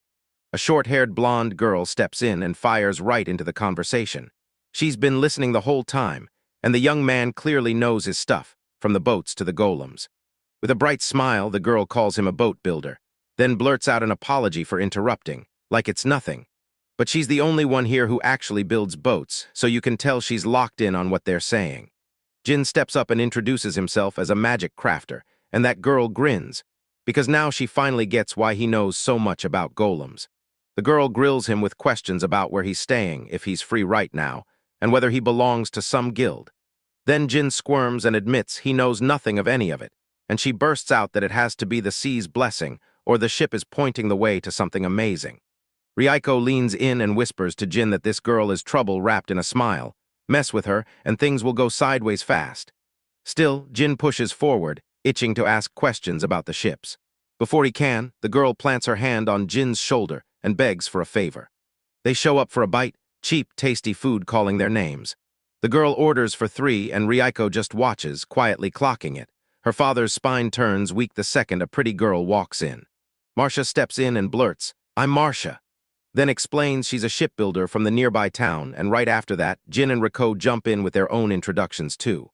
A short-haired blonde girl steps in and fires right into the conversation. She's been listening the whole time, and the young man clearly knows his stuff, from the boats to the golems. With a bright smile, the girl calls him a boat builder, then blurts out an apology for interrupting, like it's nothing. But she's the only one here who actually builds boats, so you can tell she's locked in on what they're saying. Jin steps up and introduces himself as a magic crafter, and that girl grins, because now she finally gets why he knows so much about golems. The girl grills him with questions about where he's staying, if he's free right now, and whether he belongs to some guild. Then Jin squirms and admits he knows nothing of any of it, and she bursts out that it has to be the sea's blessing, or the ship is pointing the way to something amazing. Reincarnated leans in and whispers to Jin that this girl is trouble wrapped in a smile. Mess with her, and things will go sideways fast. Still, Jin pushes forward, itching to ask questions about the ships. Before he can, the girl plants her hand on Jin's shoulder and begs for a favor. They show up for a bite, cheap, tasty food calling their names. The girl orders for 3 and Reincarnated just watches, quietly clocking it. Her father's spine turns weak the second a pretty girl walks in. Marcia steps in and blurts, "I'm Marcia." Then explains she's a shipbuilder from the nearby town, and right after that, Jin and Reincarnated jump in with their own introductions too.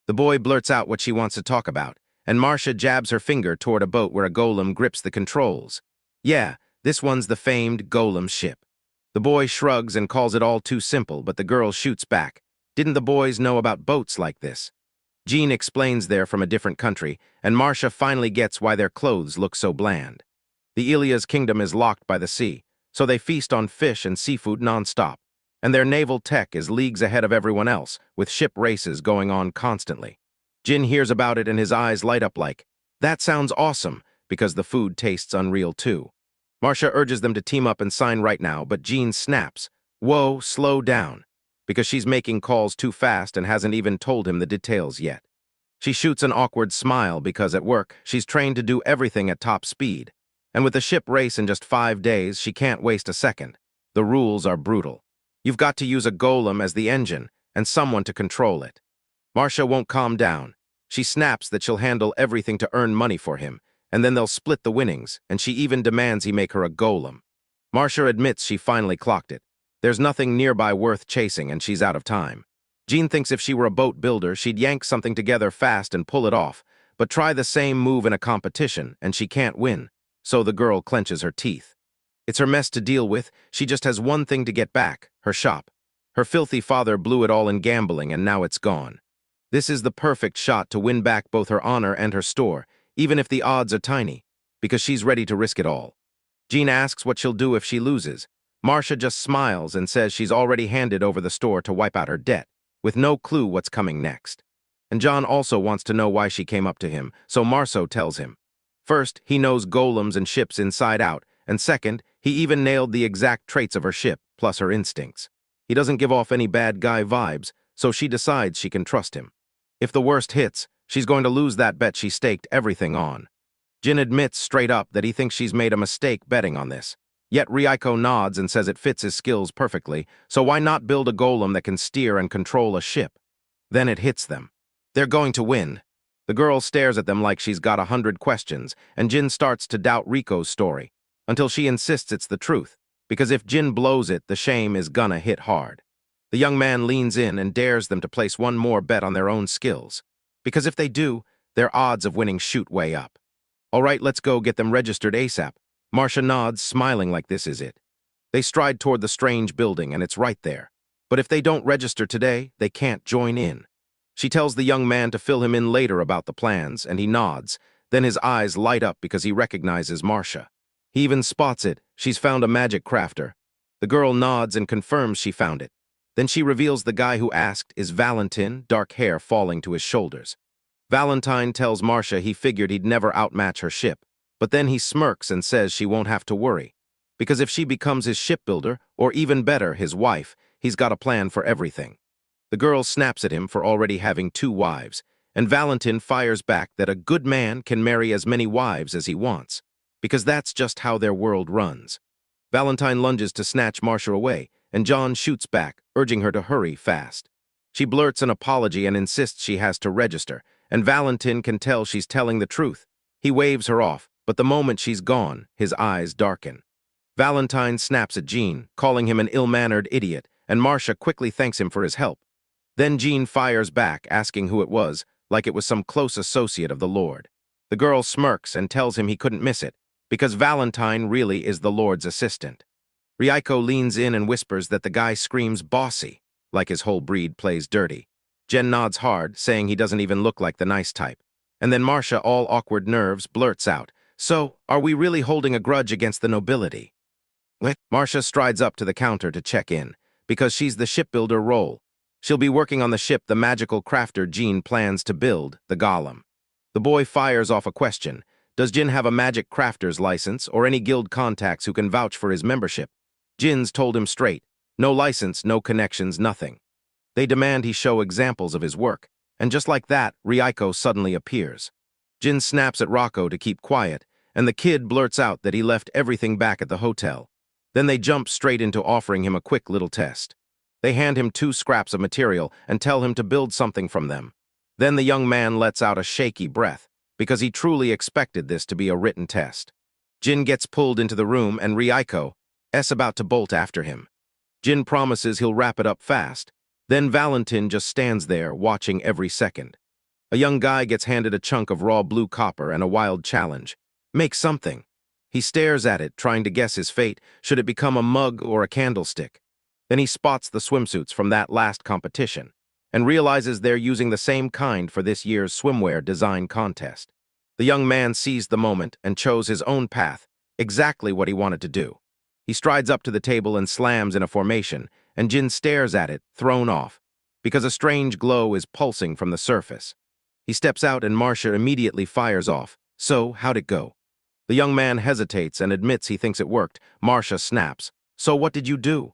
The boy blurts out what she wants to talk about, and Marcia jabs her finger toward a boat where a golem grips the controls. Yeah, this one's the famed golem ship. The boy shrugs and calls it all too simple, but the girl shoots back. Didn't the boys know about boats like this? Jean explains they're from a different country, and Marcia finally gets why their clothes look so bland. The Ilia's kingdom is locked by the sea, so they feast on fish and seafood non-stop, and their naval tech is leagues ahead of everyone else, with ship races going on constantly. Jin hears about it and his eyes light up like, that sounds awesome, because the food tastes unreal too. Marcia urges them to team up and sign right now, but Jean snaps, "Whoa, slow down," because she's making calls too fast and hasn't even told him the details yet. She shoots an awkward smile because at work, she's trained to do everything at top speed. And with the ship race in just 5 days, she can't waste a second. The rules are brutal. You've got to use a golem as the engine and someone to control it. Marcia won't calm down. She snaps that she'll handle everything to earn money for him, and then they'll split the winnings, and she even demands he make her a golem. Marcia admits she finally clocked it. There's nothing nearby worth chasing, and she's out of time. Jean thinks if she were a boat builder, she'd yank something together fast and pull it off, but try the same move in a competition, and she can't win. So the girl clenches her teeth. It's her mess to deal with. She just has one thing to get back, her shop. Her filthy father blew it all in gambling, and now it's gone. This is the perfect shot to win back both her honor and her store, even if the odds are tiny, because she's ready to risk it all. Jean asks what she'll do if she loses. Marcia just smiles and says she's already handed over the store to wipe out her debt, with no clue what's coming next. And John also wants to know why she came up to him, so Marceau tells him. First, he knows golems and ships inside out, and second, he even nailed the exact traits of her ship, plus her instincts. He doesn't give off any bad guy vibes, so she decides she can trust him. If the worst hits, she's going to lose that bet she staked everything on. Jin admits straight up that he thinks she's made a mistake betting on this. Yet Reincarnated nods and says it fits his skills perfectly, so why not build a golem that can steer and control a ship? Then it hits them. They're going to win. The girl stares at them like she's got 100 questions, and Jin starts to doubt Rico's story, until she insists it's the truth, because if Jin blows it, the shame is gonna hit hard. The young man leans in and dares them to place one more bet on their own skills, because if they do, their odds of winning shoot way up. All right, let's go get them registered ASAP. Marcia nods, smiling like this is it. They stride toward the strange building, and it's right there. But if they don't register today, they can't join in. She tells the young man to fill him in later about the plans, and he nods. Then his eyes light up because he recognizes Marcia. He even spots it. She's found a magic crafter. The girl nods and confirms she found it. Then she reveals the guy who asked is Valentin, dark hair falling to his shoulders. Valentine tells Marcia he figured he'd never outmatch her ship, but then he smirks and says she won't have to worry, because if she becomes his shipbuilder, or even better, his wife, he's got a plan for everything. The girl snaps at him for already having 2 wives, and Valentin fires back that a good man can marry as many wives as he wants, because that's just how their world runs. Valentine lunges to snatch Marcia away, and John shoots back, urging her to hurry fast. She blurts an apology and insists she has to register, and Valentin can tell she's telling the truth. He waves her off, but the moment she's gone, his eyes darken. Valentine snaps at Jean, calling him an ill-mannered idiot, and Marcia quickly thanks him for his help. Then Jean fires back, asking who it was, like it was some close associate of the Lord. The girl smirks and tells him he couldn't miss it, because Valentine really is the Lord's assistant. Reincarnated leans in and whispers that the guy screams bossy, like his whole breed plays dirty. Jen nods hard, saying he doesn't even look like the nice type. And then Marcia, all awkward nerves, blurts out, "So, are we really holding a grudge against the nobility?" Marcia strides up to the counter to check in, because she's the shipbuilder role. She'll be working on the ship the magical crafter Jean plans to build, the Golem. The boy fires off a question. Does Jin have a magic crafter's license or any guild contacts who can vouch for his membership? Jin's told him straight. No license, no connections, nothing. They demand he show examples of his work, and just like that, Reiko suddenly appears. Jin snaps at Rocco to keep quiet, and the kid blurts out that he left everything back at the hotel. Then they jump straight into offering him a quick little test. They hand him 2 scraps of material and tell him to build something from them. Then the young man lets out a shaky breath, because he truly expected this to be a written test. Jin gets pulled into the room and Reiko's about to bolt after him. Jin promises he'll wrap it up fast. Then Valentin just stands there, watching every second. A young guy gets handed a chunk of raw blue copper and a wild challenge. Make something. He stares at it, trying to guess his fate. Should it become a mug or a candlestick? Then he spots the swimsuits from that last competition and realizes they're using the same kind for this year's swimwear design contest. The young man seized the moment and chose his own path, exactly what he wanted to do. He strides up to the table and slams in a formation, and Jin stares at it, thrown off, because a strange glow is pulsing from the surface. He steps out and Marcia immediately fires off. So, how'd it go? The young man hesitates and admits he thinks it worked. Marcia snaps. So what did you do?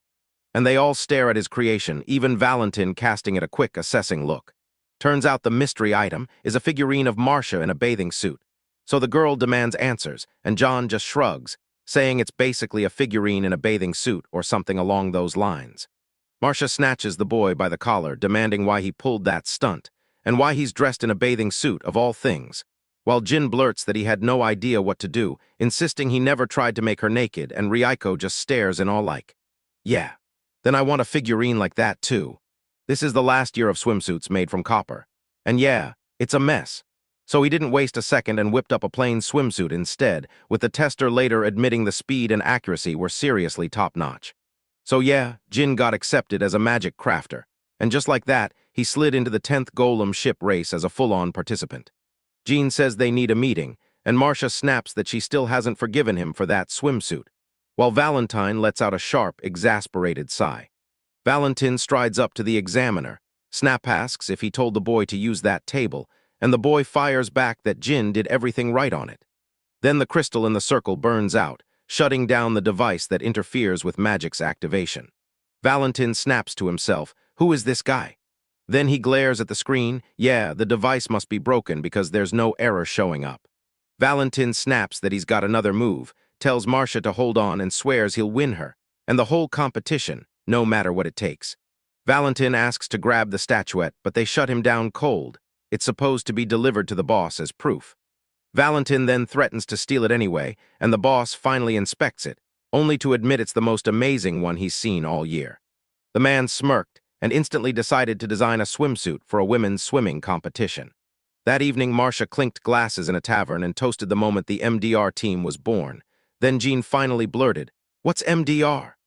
And they all stare at his creation, even Valentin casting it a quick, assessing look. Turns out the mystery item is a figurine of Marcia in a bathing suit. So the girl demands answers, and John just shrugs, saying it's basically a figurine in a bathing suit or something along those lines. Marcia snatches the boy by the collar, demanding why he pulled that stunt, and why he's dressed in a bathing suit, of all things. While Jin blurts that he had no idea what to do, insisting he never tried to make her naked, and Reiko just stares in awe like, "Yeah. Then I want a figurine like that too." This is the last year of swimsuits made from copper. And yeah, it's a mess. So he didn't waste a second and whipped up a plain swimsuit instead, with the tester later admitting the speed and accuracy were seriously top-notch. So yeah, Jin got accepted as a magic crafter. And just like that, he slid into the 10th Golem ship race as a full-on participant. Jean says they need a meeting, and Marcia snaps that she still hasn't forgiven him for that swimsuit, while Valentine lets out a sharp, exasperated sigh. Valentin strides up to the examiner. Snap asks if he told the boy to use that table, and the boy fires back that Jin did everything right on it. Then the crystal in the circle burns out, shutting down the device that interferes with magic's activation. Valentin snaps to himself, "Who is this guy?" Then he glares at the screen. Yeah, the device must be broken because there's no error showing up. Valentin snaps that he's got another move, tells Marcia to hold on and swears he'll win her, and the whole competition, no matter what it takes. Valentin asks to grab the statuette, but they shut him down cold. It's supposed to be delivered to the boss as proof. Valentin then threatens to steal it anyway, and the boss finally inspects it, only to admit it's the most amazing one he's seen all year. The man smirked and instantly decided to design a swimsuit for a women's swimming competition. That evening, Marcia clinked glasses in a tavern and toasted the moment the MDR team was born. Then Jean finally blurted, "What's MDR?"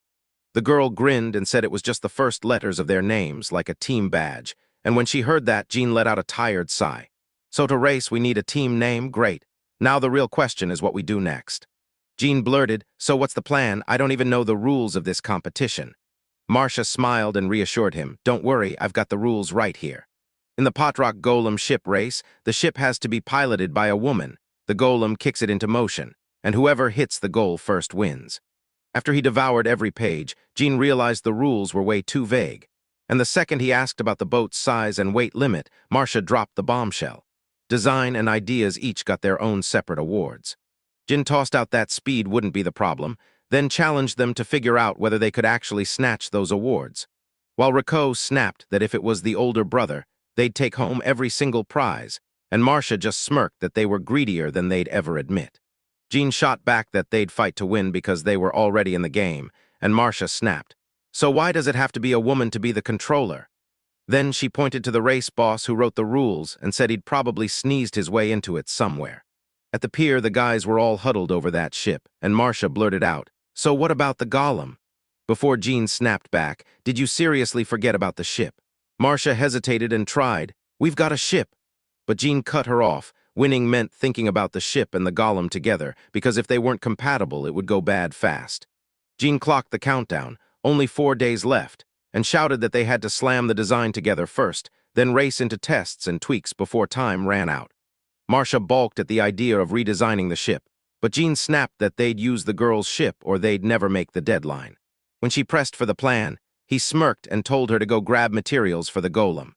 The girl grinned and said it was just the first letters of their names, like a team badge, and when she heard that, Jean let out a tired sigh. "So to race, we need a team name? Great. Now the real question is what we do next." Jean blurted, "So what's the plan? I don't even know the rules of this competition." Marcia smiled and reassured him, "Don't worry, I've got the rules right here. In the Potrock Golem ship race, the ship has to be piloted by a woman. The Golem kicks it into motion, and whoever hits the goal first wins." After he devoured every page, Jean realized the rules were way too vague. And the second he asked about the boat's size and weight limit, Marcia dropped the bombshell. Design and ideas each got their own separate awards. Jin tossed out that speed wouldn't be the problem, then challenged them to figure out whether they could actually snatch those awards. While Rico snapped that if it was the older brother, they'd take home every single prize, and Marcia just smirked that they were greedier than they'd ever admit. Jean shot back that they'd fight to win because they were already in the game, and Marcia snapped, "So why does it have to be a woman to be the controller?" Then she pointed to the race boss who wrote the rules and said he'd probably sneezed his way into it somewhere. At the pier, the guys were all huddled over that ship, and Marcia blurted out, "So what about the Golem?" Before Jean snapped back, "Did you seriously forget about the ship?" Marcia hesitated and tried, "We've got a ship." But Jean cut her off, Winning meant thinking about the ship and the golem together, because if they weren't compatible, it would go bad fast. Jean clocked the countdown, only 4 days left, and shouted that they had to slam the design together first, then race into tests and tweaks before time ran out. Marcia balked at the idea of redesigning the ship, but Jean snapped that they'd use the girl's ship or they'd never make the deadline. When she pressed for the plan, he smirked and told her to go grab materials for the golem.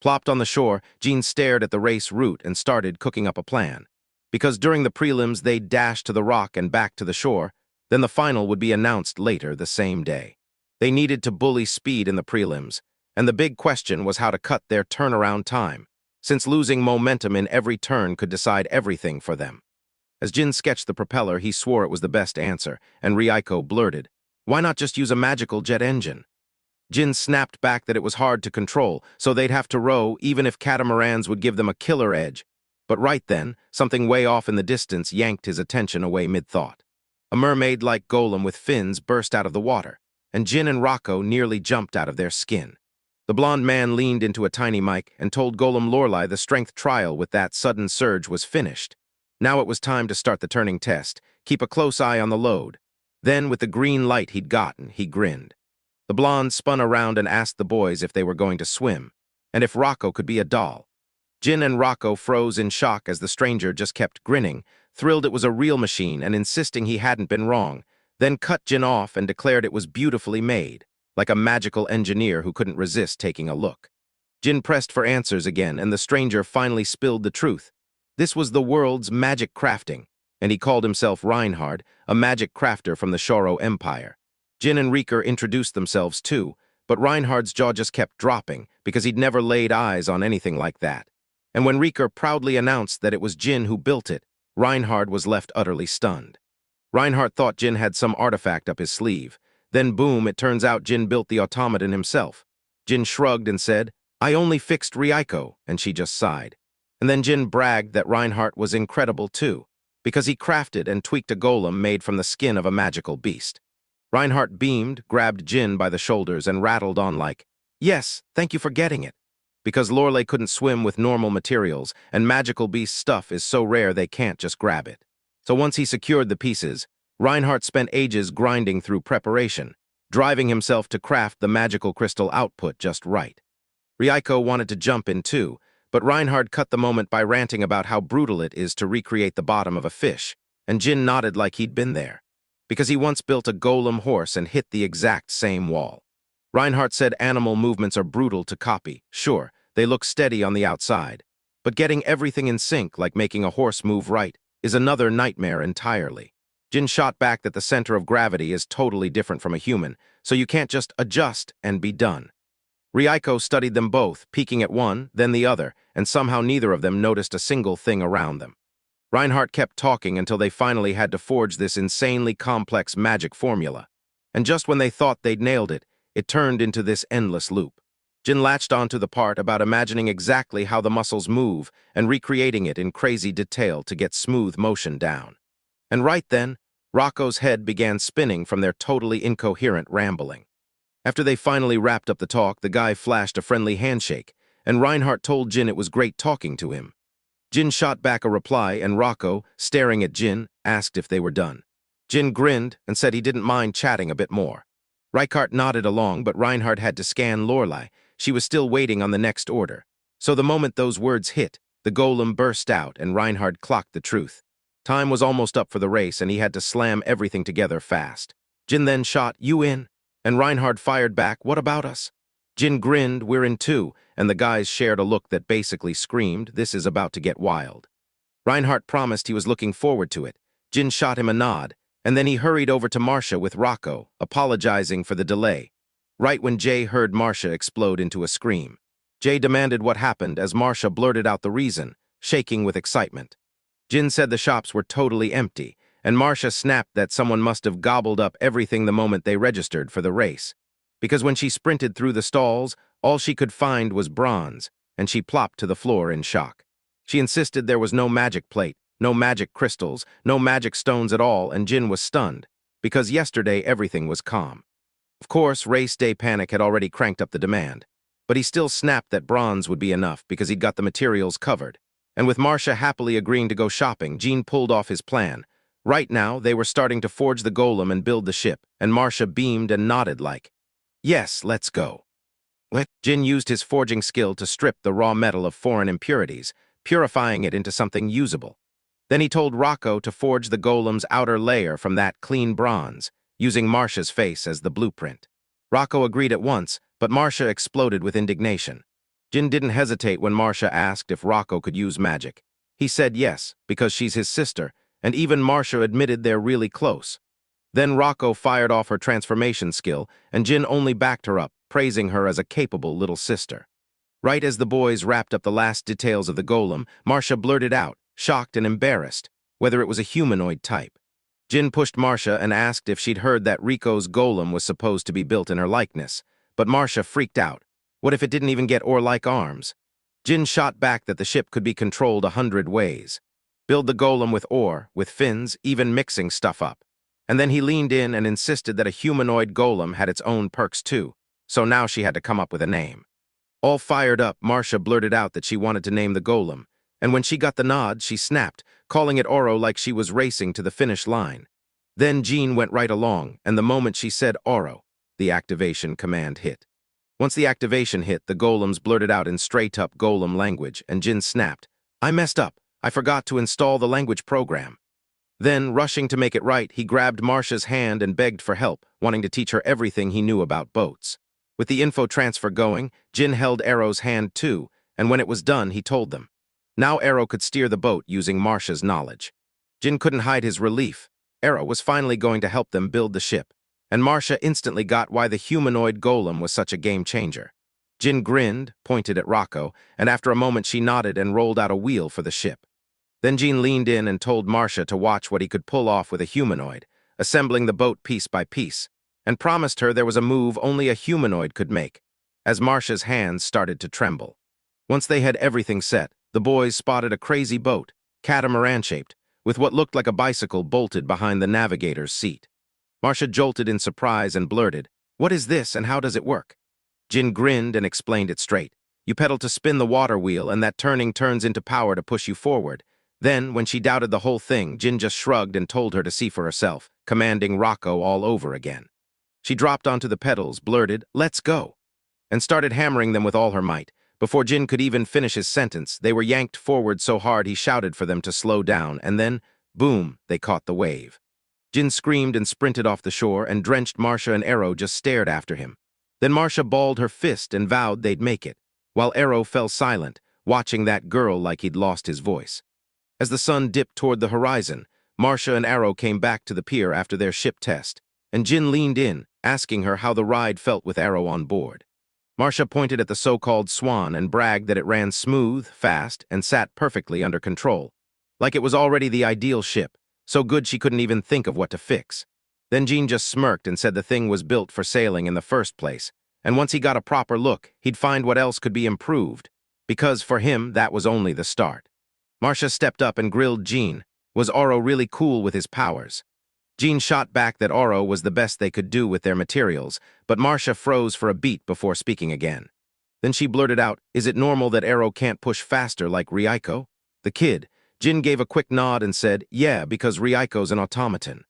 Plopped on the shore, Jean stared at the race route and started cooking up a plan. Because during the prelims they'd dash to the rock and back to the shore, then the final would be announced later the same day. They needed to bully speed in the prelims, and the big question was how to cut their turnaround time, since losing momentum in every turn could decide everything for them. As Jin sketched the propeller, he swore it was the best answer, and Reincarnated blurted, "Why not just use a magical jet engine?" Jin snapped back that it was hard to control, so they'd have to row even if catamarans would give them a killer edge. But right then, something way off in the distance yanked his attention away mid-thought. A mermaid-like golem with fins burst out of the water, and Jin and Rocco nearly jumped out of their skin. The blonde man leaned into a tiny mic and told Golem Lorelei the strength trial with that sudden surge was finished. Now it was time to start the turning test, keep a close eye on the load. Then, with the green light he'd gotten, he grinned. The blonde spun around and asked the boys if they were going to swim, and if Rocco could be a doll. Jin and Rocco froze in shock as the stranger just kept grinning, thrilled it was a real machine and insisting he hadn't been wrong, then cut Jin off and declared it was beautifully made, like a magical engineer who couldn't resist taking a look. Jin pressed for answers again, and the stranger finally spilled the truth. This was the world's magic crafting, and he called himself Reinhard, a magic crafter from the Shoro Empire. Jin and Rieker introduced themselves too, but Reinhard's jaw just kept dropping because he'd never laid eyes on anything like that. And when Rieker proudly announced that it was Jin who built it, Reinhard was left utterly stunned. Reinhard thought Jin had some artifact up his sleeve. Then boom, it turns out Jin built the automaton himself. Jin shrugged and said, "I only fixed Reinhard," and she just sighed. And then Jin bragged that Reinhard was incredible too, because he crafted and tweaked a golem made from the skin of a magical beast. Reinhard beamed, grabbed Jin by the shoulders, and rattled on like, "Yes, thank you for getting it." Because Lorelei couldn't swim with normal materials, and magical beast stuff is so rare they can't just grab it. So once he secured the pieces, Reinhard spent ages grinding through preparation, driving himself to craft the magical crystal output just right. Reinhard wanted to jump in too, but Reinhard cut the moment by ranting about how brutal it is to recreate the bottom of a fish, and Jin nodded like he'd been there, because he once built a golem horse and hit the exact same wall. Reinhard said animal movements are brutal to copy. Sure, they look steady on the outside, but getting everything in sync, like making a horse move right, is another nightmare entirely. Jin shot back that the center of gravity is totally different from a human, so you can't just adjust and be done. Reinhard studied them both, peeking at one, then the other, and somehow neither of them noticed a single thing around them. Reinhard kept talking until they finally had to forge this insanely complex magic formula. And just when they thought they'd nailed it, it turned into this endless loop. Jin latched onto the part about imagining exactly how the muscles move and recreating it in crazy detail to get smooth motion down. And right then, Rocco's head began spinning from their totally incoherent rambling. After they finally wrapped up the talk, the guy flashed a friendly handshake, and Reinhard told Jin it was great talking to him. Jin shot back a reply, and Rocco, staring at Jin, asked if they were done. Jin grinned and said he didn't mind chatting a bit more. Reinhard nodded along, but Reinhard had to scan Lorelei. She was still waiting on the next order. So the moment those words hit, the golem burst out, and Reinhard clocked the truth. Time was almost up for the race, and he had to slam everything together fast. Jin then shot, "You in?" And Reinhard fired back, "What about us?" Jin grinned, "We're in too," and the guys shared a look that basically screamed, "This is about to get wild." Reinhard promised he was looking forward to it. Jin shot him a nod, and then he hurried over to Marcia with Rocco, apologizing for the delay. Right when Jay heard Marcia explode into a scream. Jay demanded what happened as Marcia blurted out the reason, shaking with excitement. Jin said the shops were totally empty, and Marcia snapped that someone must have gobbled up everything the moment they registered for the race. Because when she sprinted through the stalls, all she could find was bronze, and she plopped to the floor in shock. She insisted there was no magic plate, no magic crystals, no magic stones at all, and Jin was stunned, because yesterday everything was calm. Of course, race day panic had already cranked up the demand, but he still snapped that bronze would be enough because he'd got the materials covered. and with Marcia happily agreeing to go shopping, Jean pulled off his plan. Right now, they were starting to forge the golem and build the ship, and Marcia beamed and nodded like, "Yes, let's go." Jin used his forging skill to strip the raw metal of foreign impurities, purifying it into something usable. Then he told Rocco to forge the golem's outer layer from that clean bronze, using Marcia's face as the blueprint. Rocco agreed at once, but Marcia exploded with indignation. Jin didn't hesitate when Marcia asked if Rocco could use magic. He said yes, because she's his sister, and even Marcia admitted they're really close. Then Rocco fired off her transformation skill, and Jin only backed her up, praising her as a capable little sister. Right as the boys wrapped up the last details of the golem, Marcia blurted out, shocked and embarrassed, whether it was a humanoid type. Jin pushed Marcia and asked if she'd heard that Rico's golem was supposed to be built in her likeness, but Marcia freaked out. What if it didn't even get oar-like arms? Jin shot back that the ship could be controlled 100 ways. Build the golem with oar, with fins, even mixing stuff up. And then he leaned in and insisted that a humanoid golem had its own perks too, so now she had to come up with a name. All fired up, Marcia blurted out that she wanted to name the golem, and when she got the nod, she snapped, calling it Oro like she was racing to the finish line. Then Jean went right along, and the moment she said Oro, the activation command hit. Once the activation hit, the golems blurted out in straight-up golem language, and Jin snapped, "I messed up. I forgot to install the language program." Then, rushing to make it right, he grabbed Marcia's hand and begged for help, wanting to teach her everything he knew about boats. With the info transfer going, Jin held Arrow's hand too, and when it was done, he told them. Now Arrow could steer the boat using Marcia's knowledge. Jin couldn't hide his relief. Arrow was finally going to help them build the ship, and Marcia instantly got why the humanoid golem was such a game-changer. Jin grinned, pointed at Rocco, and after a moment she nodded and rolled out a wheel for the ship. Then Jin leaned in and told Marcia to watch what he could pull off with a humanoid, assembling the boat piece by piece, and promised her there was a move only a humanoid could make, as Marcia's hands started to tremble. Once they had everything set, the boys spotted a crazy boat, catamaran-shaped, with what looked like a bicycle bolted behind the navigator's seat. Marcia jolted in surprise and blurted, "What is this and how does it work?" Jin grinned and explained it straight. "You pedal to spin the water wheel and that turning turns into power to push you forward." Then, when she doubted the whole thing, Jin just shrugged and told her to see for herself, commanding Rocco all over again. She dropped onto the pedals, blurted, "Let's go," and started hammering them with all her might. Before Jin could even finish his sentence, they were yanked forward so hard he shouted for them to slow down, and then, boom, they caught the wave. Jin screamed and sprinted off the shore, and drenched Marcia and Arrow just stared after him. Then Marcia balled her fist and vowed they'd make it, while Arrow fell silent, watching that girl like he'd lost his voice. As the sun dipped toward the horizon, Marcia and Arrow came back to the pier after their ship test, and Jin leaned in, asking her how the ride felt with Arrow on board. Marcia pointed at the so-called Swan and bragged that it ran smooth, fast, and sat perfectly under control, like it was already the ideal ship, so good she couldn't even think of what to fix. Then Jean just smirked and said the thing was built for sailing in the first place, and once he got a proper look, he'd find what else could be improved, because for him that was only the start. Marcia stepped up and grilled Jean. Was Oro really cool with his powers? Jean shot back that Oro was the best they could do with their materials, but Marcia froze for a beat before speaking again. Then she blurted out, "Is it normal that Oro can't push faster like Reiko?" The kid, Jin gave a quick nod and said, "Yeah, because Reiko's an automaton."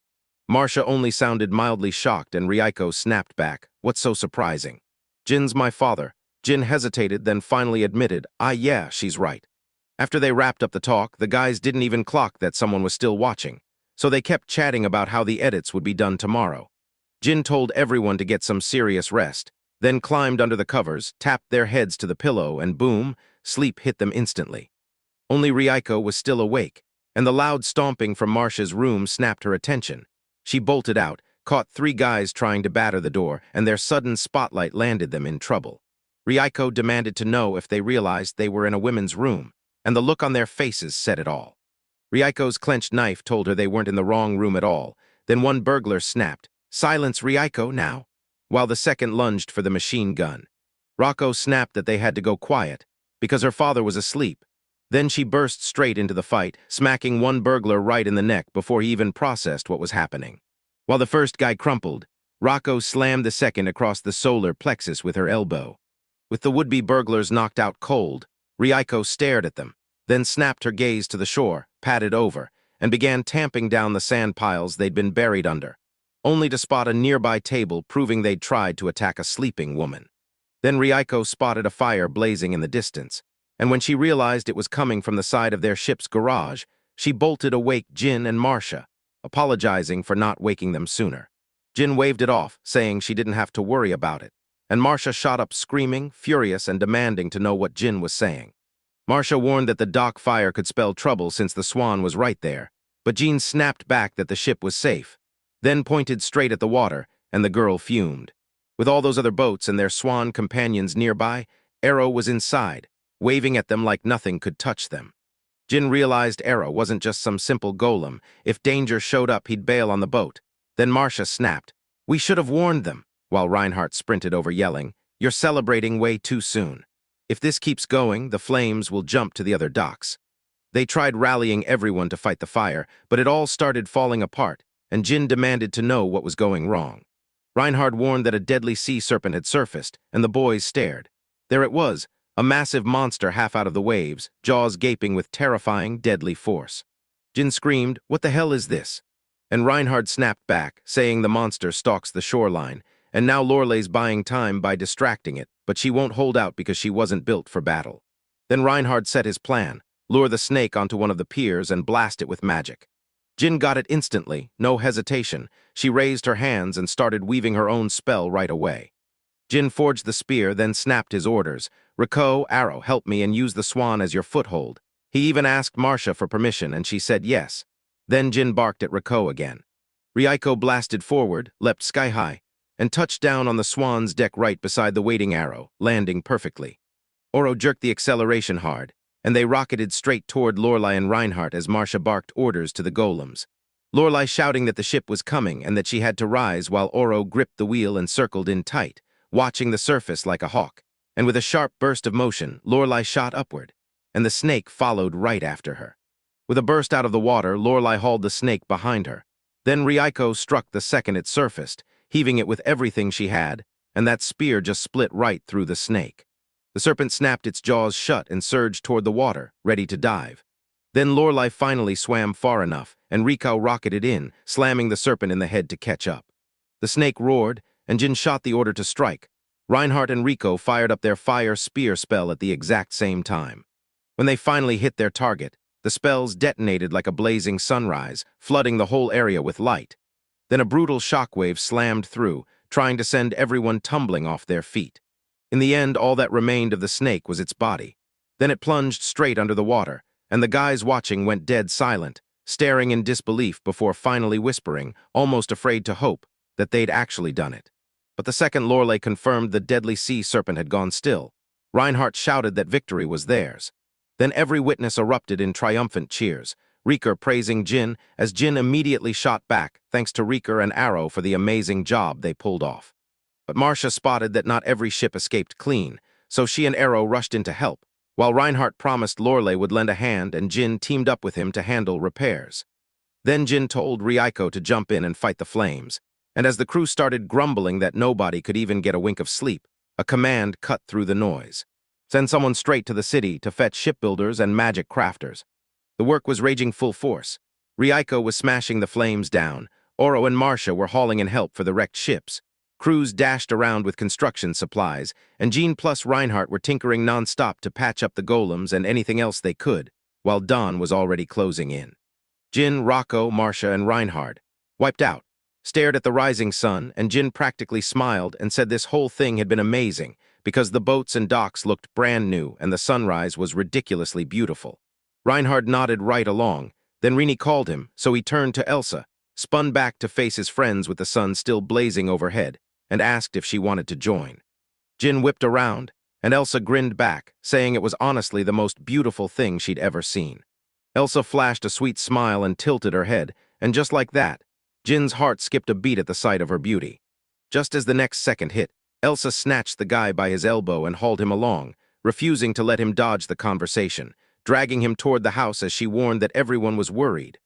Marcia only sounded mildly shocked and Reiko snapped back, "What's so surprising?" "Jin's my father." Jin hesitated, then finally admitted, Yeah, she's right." After they wrapped up the talk, the guys didn't even clock that someone was still watching, so they kept chatting about how the edits would be done tomorrow. Jin told everyone to get some serious rest, then climbed under the covers, tapped their heads to the pillow, and boom, sleep hit them instantly. Only Reiko was still awake, and the loud stomping from Marcia's room snapped her attention. She bolted out, caught 3 guys trying to batter the door, and their sudden spotlight landed them in trouble. Reiko demanded to know if they realized they were in a women's room, and the look on their faces said it all. Reiko's clenched knife told her they weren't in the wrong room at all. Then one burglar snapped, "Silence, Reiko, now," while the second lunged for the machine gun. Rocco snapped that they had to go quiet, because her father was asleep. Then she burst straight into the fight, smacking one burglar right in the neck before he even processed what was happening. While the first guy crumpled, Rocco slammed the second across the solar plexus with her elbow. With the would-be burglars knocked out cold, Reiko stared at them, then snapped her gaze to the shore, padded over, and began tamping down the sand piles they'd been buried under, only to spot a nearby table proving they'd tried to attack a sleeping woman. Then Reiko spotted a fire blazing in the distance, and when she realized it was coming from the side of their ship's garage, she bolted awake Jin and Marcia, apologizing for not waking them sooner. Jin waved it off, saying she didn't have to worry about it, and Marcia shot up screaming, furious, and demanding to know what Jin was saying. Marcia warned that the dock fire could spell trouble since the Swan was right there, but Jin snapped back that the ship was safe, then pointed straight at the water, and the girl fumed. With all those other boats and their Swan companions nearby, Arrow was inside, waving at them like nothing could touch them. Jin realized Arrow wasn't just some simple golem. If danger showed up, he'd bail on the boat. Then Marcia snapped, "We should have warned them," while Reinhardt sprinted over yelling, "You're celebrating way too soon. If this keeps going, the flames will jump to the other docks." They tried rallying everyone to fight the fire, but it all started falling apart, and Jin demanded to know what was going wrong. Reinhardt warned that a deadly sea serpent had surfaced, and the boys stared. There it was, a massive monster half out of the waves, jaws gaping with terrifying, deadly force. Jin screamed, "What the hell is this?" And Reinhardt snapped back, saying the monster stalks the shoreline, and now Lorelai's buying time by distracting it, but she won't hold out because she wasn't built for battle. Then Reinhardt set his plan, lure the snake onto one of the piers and blast it with magic. Jin got it instantly, no hesitation. She raised her hands and started weaving her own spell right away. Jin forged the spear, then snapped his orders. "Reiko, Arrow, help me and use the Swan as your foothold." He even asked Marcia for permission, and she said yes. Then Jin barked at Reiko again. Reiko blasted forward, leapt sky-high, and touched down on the Swan's deck right beside the waiting Arrow, landing perfectly. Oro jerked the acceleration hard, and they rocketed straight toward Lorelai and Reinhardt as Marcia barked orders to the golems. Lorelai shouting that the ship was coming and that she had to rise while Oro gripped the wheel and circled in tight, watching the surface like a hawk. And with a sharp burst of motion, Lorelai shot upward, and the snake followed right after her. With a burst out of the water, Lorelai hauled the snake behind her. Then Reiko struck the second it surfaced, heaving it with everything she had, and that spear just split right through the snake. The serpent snapped its jaws shut and surged toward the water, ready to dive. Then Lorelai finally swam far enough, and Reiko rocketed in, slamming the serpent in the head to catch up. The snake roared, and Jin shot the order to strike. Reinhardt and Reiko fired up their fire spear spell at the exact same time. When they finally hit their target, the spells detonated like a blazing sunrise, flooding the whole area with light. Then a brutal shockwave slammed through, trying to send everyone tumbling off their feet. In the end, all that remained of the snake was its body. Then it plunged straight under the water, and the guys watching went dead silent, staring in disbelief before finally whispering, almost afraid to hope, that they'd actually done it. But the second Lorelai confirmed the deadly sea serpent had gone still, Reinhardt shouted that victory was theirs. Then every witness erupted in triumphant cheers, Rieker praising Jin as Jin immediately shot back, thanks to Rieker and Arrow for the amazing job they pulled off. But Marcia spotted that not every ship escaped clean, so she and Arrow rushed in to help, while Reinhardt promised Lorelai would lend a hand and Jin teamed up with him to handle repairs. Then Jin told Reiko to jump in and fight the flames, and as the crew started grumbling that nobody could even get a wink of sleep, a command cut through the noise. Send someone straight to the city to fetch shipbuilders and magic crafters. The work was raging full force. Reiko was smashing the flames down, Oro and Marcia were hauling in help for the wrecked ships. Crews dashed around with construction supplies, and Jean plus Reinhardt were tinkering non-stop to patch up the golems and anything else they could, while dawn was already closing in. Jin, Rocco, Marcia, and Reinhardt, wiped out, stared at the rising sun, and Jin practically smiled and said this whole thing had been amazing because the boats and docks looked brand new and the sunrise was ridiculously beautiful. Reinhardt nodded right along, then Rini called him, so he turned to Elsa, spun back to face his friends with the sun still blazing overhead, and asked if she wanted to join. Jin whipped around, and Elsa grinned back, saying it was honestly the most beautiful thing she'd ever seen. Elsa flashed a sweet smile and tilted her head, and just like that, Jin's heart skipped a beat at the sight of her beauty. Just as the next second hit, Elsa snatched the guy by his elbow and hauled him along, refusing to let him dodge the conversation, dragging him toward the house as she warned that everyone was worried.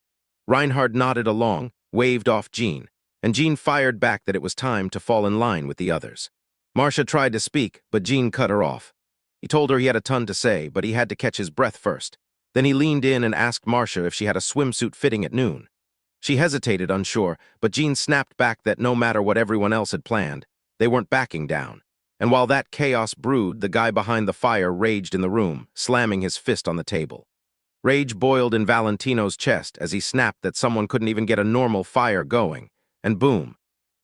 Reinhardt nodded along, waved off Jean, and Jean fired back that it was time to fall in line with the others. Marcia tried to speak, but Jean cut her off. He told her he had a ton to say, but he had to catch his breath first. Then he leaned in and asked Marcia if she had a swimsuit fitting at noon. She hesitated, unsure, but Jean snapped back that no matter what everyone else had planned, they weren't backing down. And while that chaos brewed, the guy behind the fire raged in the room, slamming his fist on the table. Rage boiled in Valentino's chest as he snapped that someone couldn't even get a normal fire going, and boom.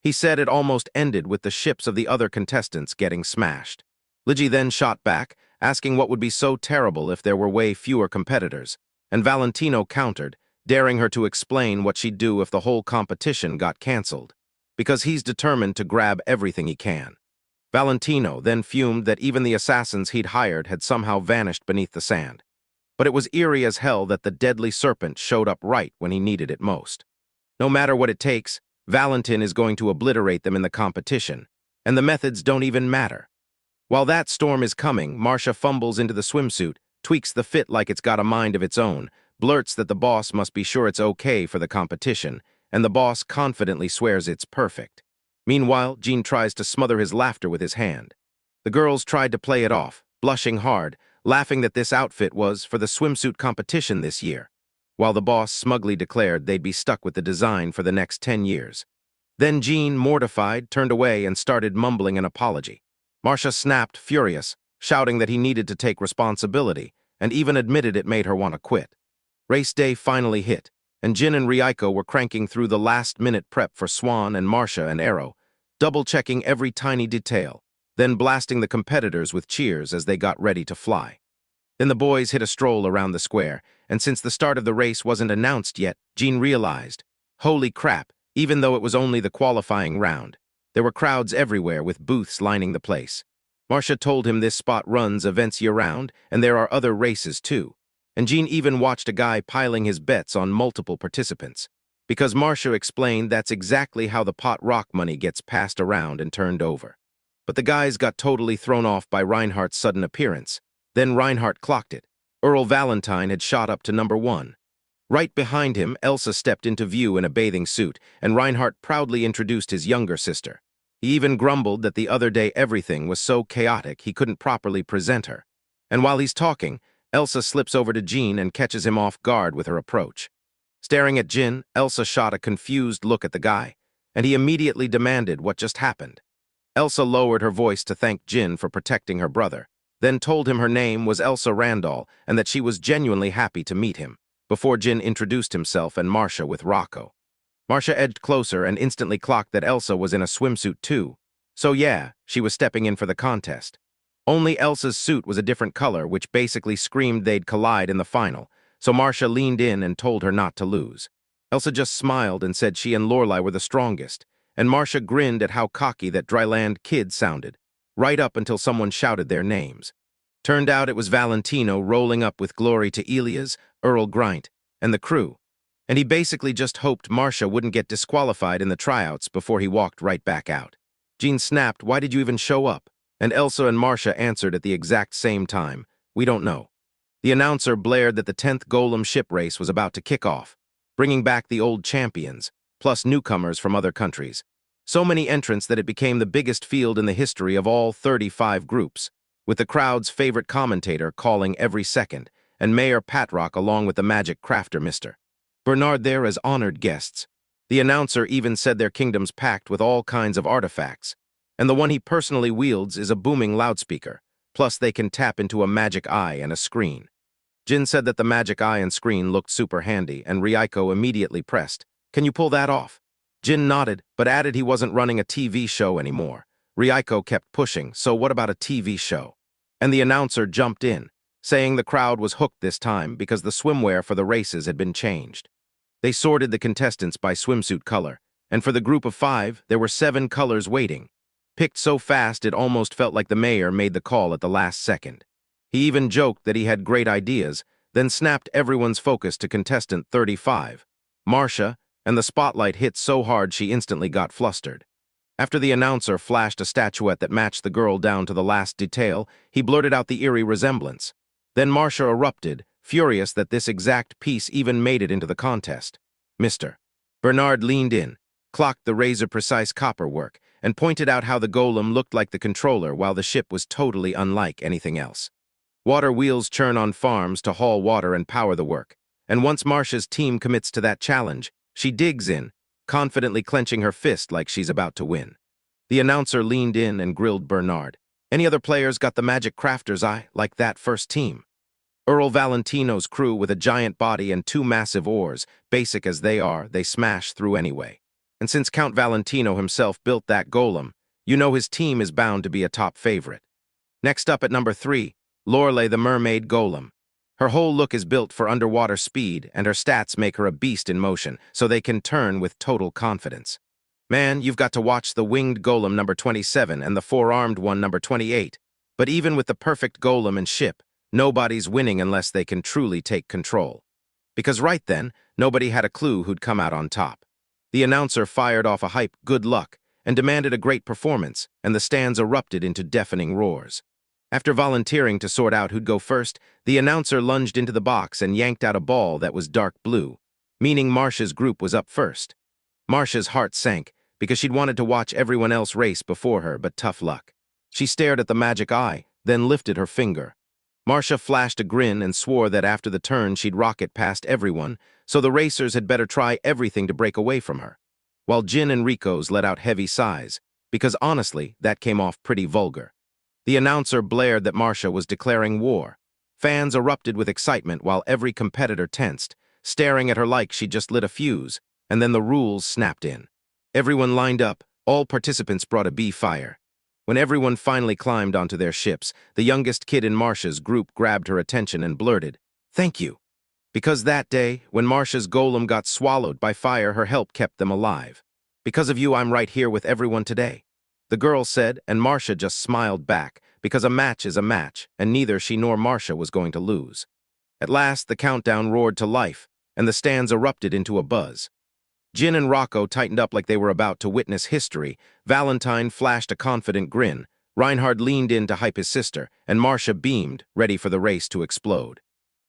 He said it almost ended with the ships of the other contestants getting smashed. Ligi then shot back, asking what would be so terrible if there were way fewer competitors, and Valentino countered, daring her to explain what she'd do if the whole competition got cancelled, because he's determined to grab everything he can. Valentino then fumed that even the assassins he'd hired had somehow vanished beneath the sand. But it was eerie as hell that the deadly serpent showed up right when he needed it most. No matter what it takes, Valentin is going to obliterate them in the competition, and the methods don't even matter. While that storm is coming, Marcia fumbles into the swimsuit, tweaks the fit like it's got a mind of its own, blurts that the boss must be sure it's okay for the competition, and the boss confidently swears it's perfect. Meanwhile, Jean tries to smother his laughter with his hand. The girls tried to play it off, blushing hard, laughing that this outfit was for the swimsuit competition this year, while the boss smugly declared they'd be stuck with the design for the next 10 years. Then Jean, mortified, turned away and started mumbling an apology. Marcia snapped, furious, shouting that he needed to take responsibility, and even admitted it made her want to quit. Race day finally hit, and Jin and Reiko were cranking through the last-minute prep for Swan and Marcia and Arrow, double-checking every tiny detail, then blasting the competitors with cheers as they got ready to fly. Then the boys hit a stroll around the square, and since the start of the race wasn't announced yet, Jean realized, holy crap, even though it was only the qualifying round, there were crowds everywhere with booths lining the place. Marcia told him this spot runs events year-round, and there are other races too. And Jean even watched a guy piling his bets on multiple participants, because Marcia explained that's exactly how the pot rock money gets passed around and turned over. But the guys got totally thrown off by Reinhardt's sudden appearance. Then Reinhardt clocked it. Earl Valentine had shot up to number 1. Right behind him, Elsa stepped into view in a bathing suit, and Reinhardt proudly introduced his younger sister. He even grumbled that the other day everything was so chaotic he couldn't properly present her. And while he's talking, Elsa slips over to Jean and catches him off guard with her approach. Staring at Jin, Elsa shot a confused look at the guy, and he immediately demanded what just happened. Elsa lowered her voice to thank Jin for protecting her brother, then told him her name was Elsa Randall and that she was genuinely happy to meet him, before Jin introduced himself and Marcia with Rocco. Marcia edged closer and instantly clocked that Elsa was in a swimsuit too. So yeah, she was stepping in for the contest. Only Elsa's suit was a different color, which basically screamed they'd collide in the final, so Marcia leaned in and told her not to lose. Elsa just smiled and said she and Lorelai were the strongest, and Marcia grinned at how cocky that dryland kid sounded, right up until someone shouted their names. Turned out it was Valentino rolling up with glory to Elias, Earl Grint, and the crew, and he basically just hoped Marcia wouldn't get disqualified in the tryouts before he walked right back out. Jean snapped, "Why did you even show up?" And Elsa and Marcia answered at the exact same time, "We don't know." The announcer blared that the 10th Golem ship race was about to kick off, bringing back the old champions, plus newcomers from other countries. So many entrants that it became the biggest field in the history of all 35 groups, with the crowd's favorite commentator calling every second, and Mayor Patrock along with the magic crafter Mr. Bernard there as honored guests. The announcer even said their kingdom's packed with all kinds of artifacts, and the one he personally wields is a booming loudspeaker, plus they can tap into a magic eye and a screen. Jin said that the magic eye and screen looked super handy, and Reiko immediately pressed, "Can you pull that off?" Jin nodded, but added he wasn't running a TV show anymore. Reiko kept pushing, "So what about a TV show?" And the announcer jumped in, saying the crowd was hooked this time because the swimwear for the races had been changed. They sorted the contestants by swimsuit color, and for the group of 5, there were 7 colors waiting, picked so fast it almost felt like the mayor made the call at the last second. He even joked that he had great ideas, then snapped everyone's focus to contestant 35, Marcia, and the spotlight hit so hard she instantly got flustered. After the announcer flashed a statuette that matched the girl down to the last detail, he blurted out the eerie resemblance. Then Marcia erupted, furious that this exact piece even made it into the contest. Mr. Bernard leaned in, clocked the razor-precise copper work, and pointed out how the golem looked like the controller while the ship was totally unlike anything else. Water wheels churn on farms to haul water and power the work. And once Marcia's team commits to that challenge, she digs in, confidently clenching her fist like she's about to win. The announcer leaned in and grilled Bernard. Any other players got the magic crafter's eye, like that first team? Earl Valentino's crew with a giant body and two massive oars, basic as they are, they smash through anyway. And since Count Valentino himself built that golem, you know his team is bound to be a top favorite. Next up at number 3, Lorelei the mermaid golem. Her whole look is built for underwater speed, and her stats make her a beast in motion, so they can turn with total confidence. Man, you've got to watch the winged golem number 27 and the four-armed one number 28. But even with the perfect golem and ship, nobody's winning unless they can truly take control. Because right then, nobody had a clue who'd come out on top. The announcer fired off a hype "good luck" and demanded a great performance, and the stands erupted into deafening roars. After volunteering to sort out who'd go first, the announcer lunged into the box and yanked out a ball that was dark blue, meaning Marcia's group was up first. Marcia's heart sank, because she'd wanted to watch everyone else race before her, but tough luck. She stared at the magic eye, then lifted her finger. Marcia flashed a grin and swore that after the turn she'd rocket past everyone, so the racers had better try everything to break away from her. While Jin and Rico's let out heavy sighs, because honestly, that came off pretty vulgar. The announcer blared that Marcia was declaring war. Fans erupted with excitement while every competitor tensed, staring at her like she'd just lit a fuse, and then the rules snapped in. Everyone lined up, all participants brought a bee-fire. When everyone finally climbed onto their ships, the youngest kid in Marcia's group grabbed her attention and blurted, "Thank you." Because that day, when Marcia's golem got swallowed by fire, her help kept them alive. "Because of you, I'm right here with everyone today," the girl said, and Marcia just smiled back, because a match is a match, and neither she nor Marcia was going to lose. At last, the countdown roared to life, and the stands erupted into a buzz. Jin and Rocco tightened up like they were about to witness history. Valentine flashed a confident grin. Reinhard leaned in to hype his sister, and Marcia beamed, ready for the race to explode.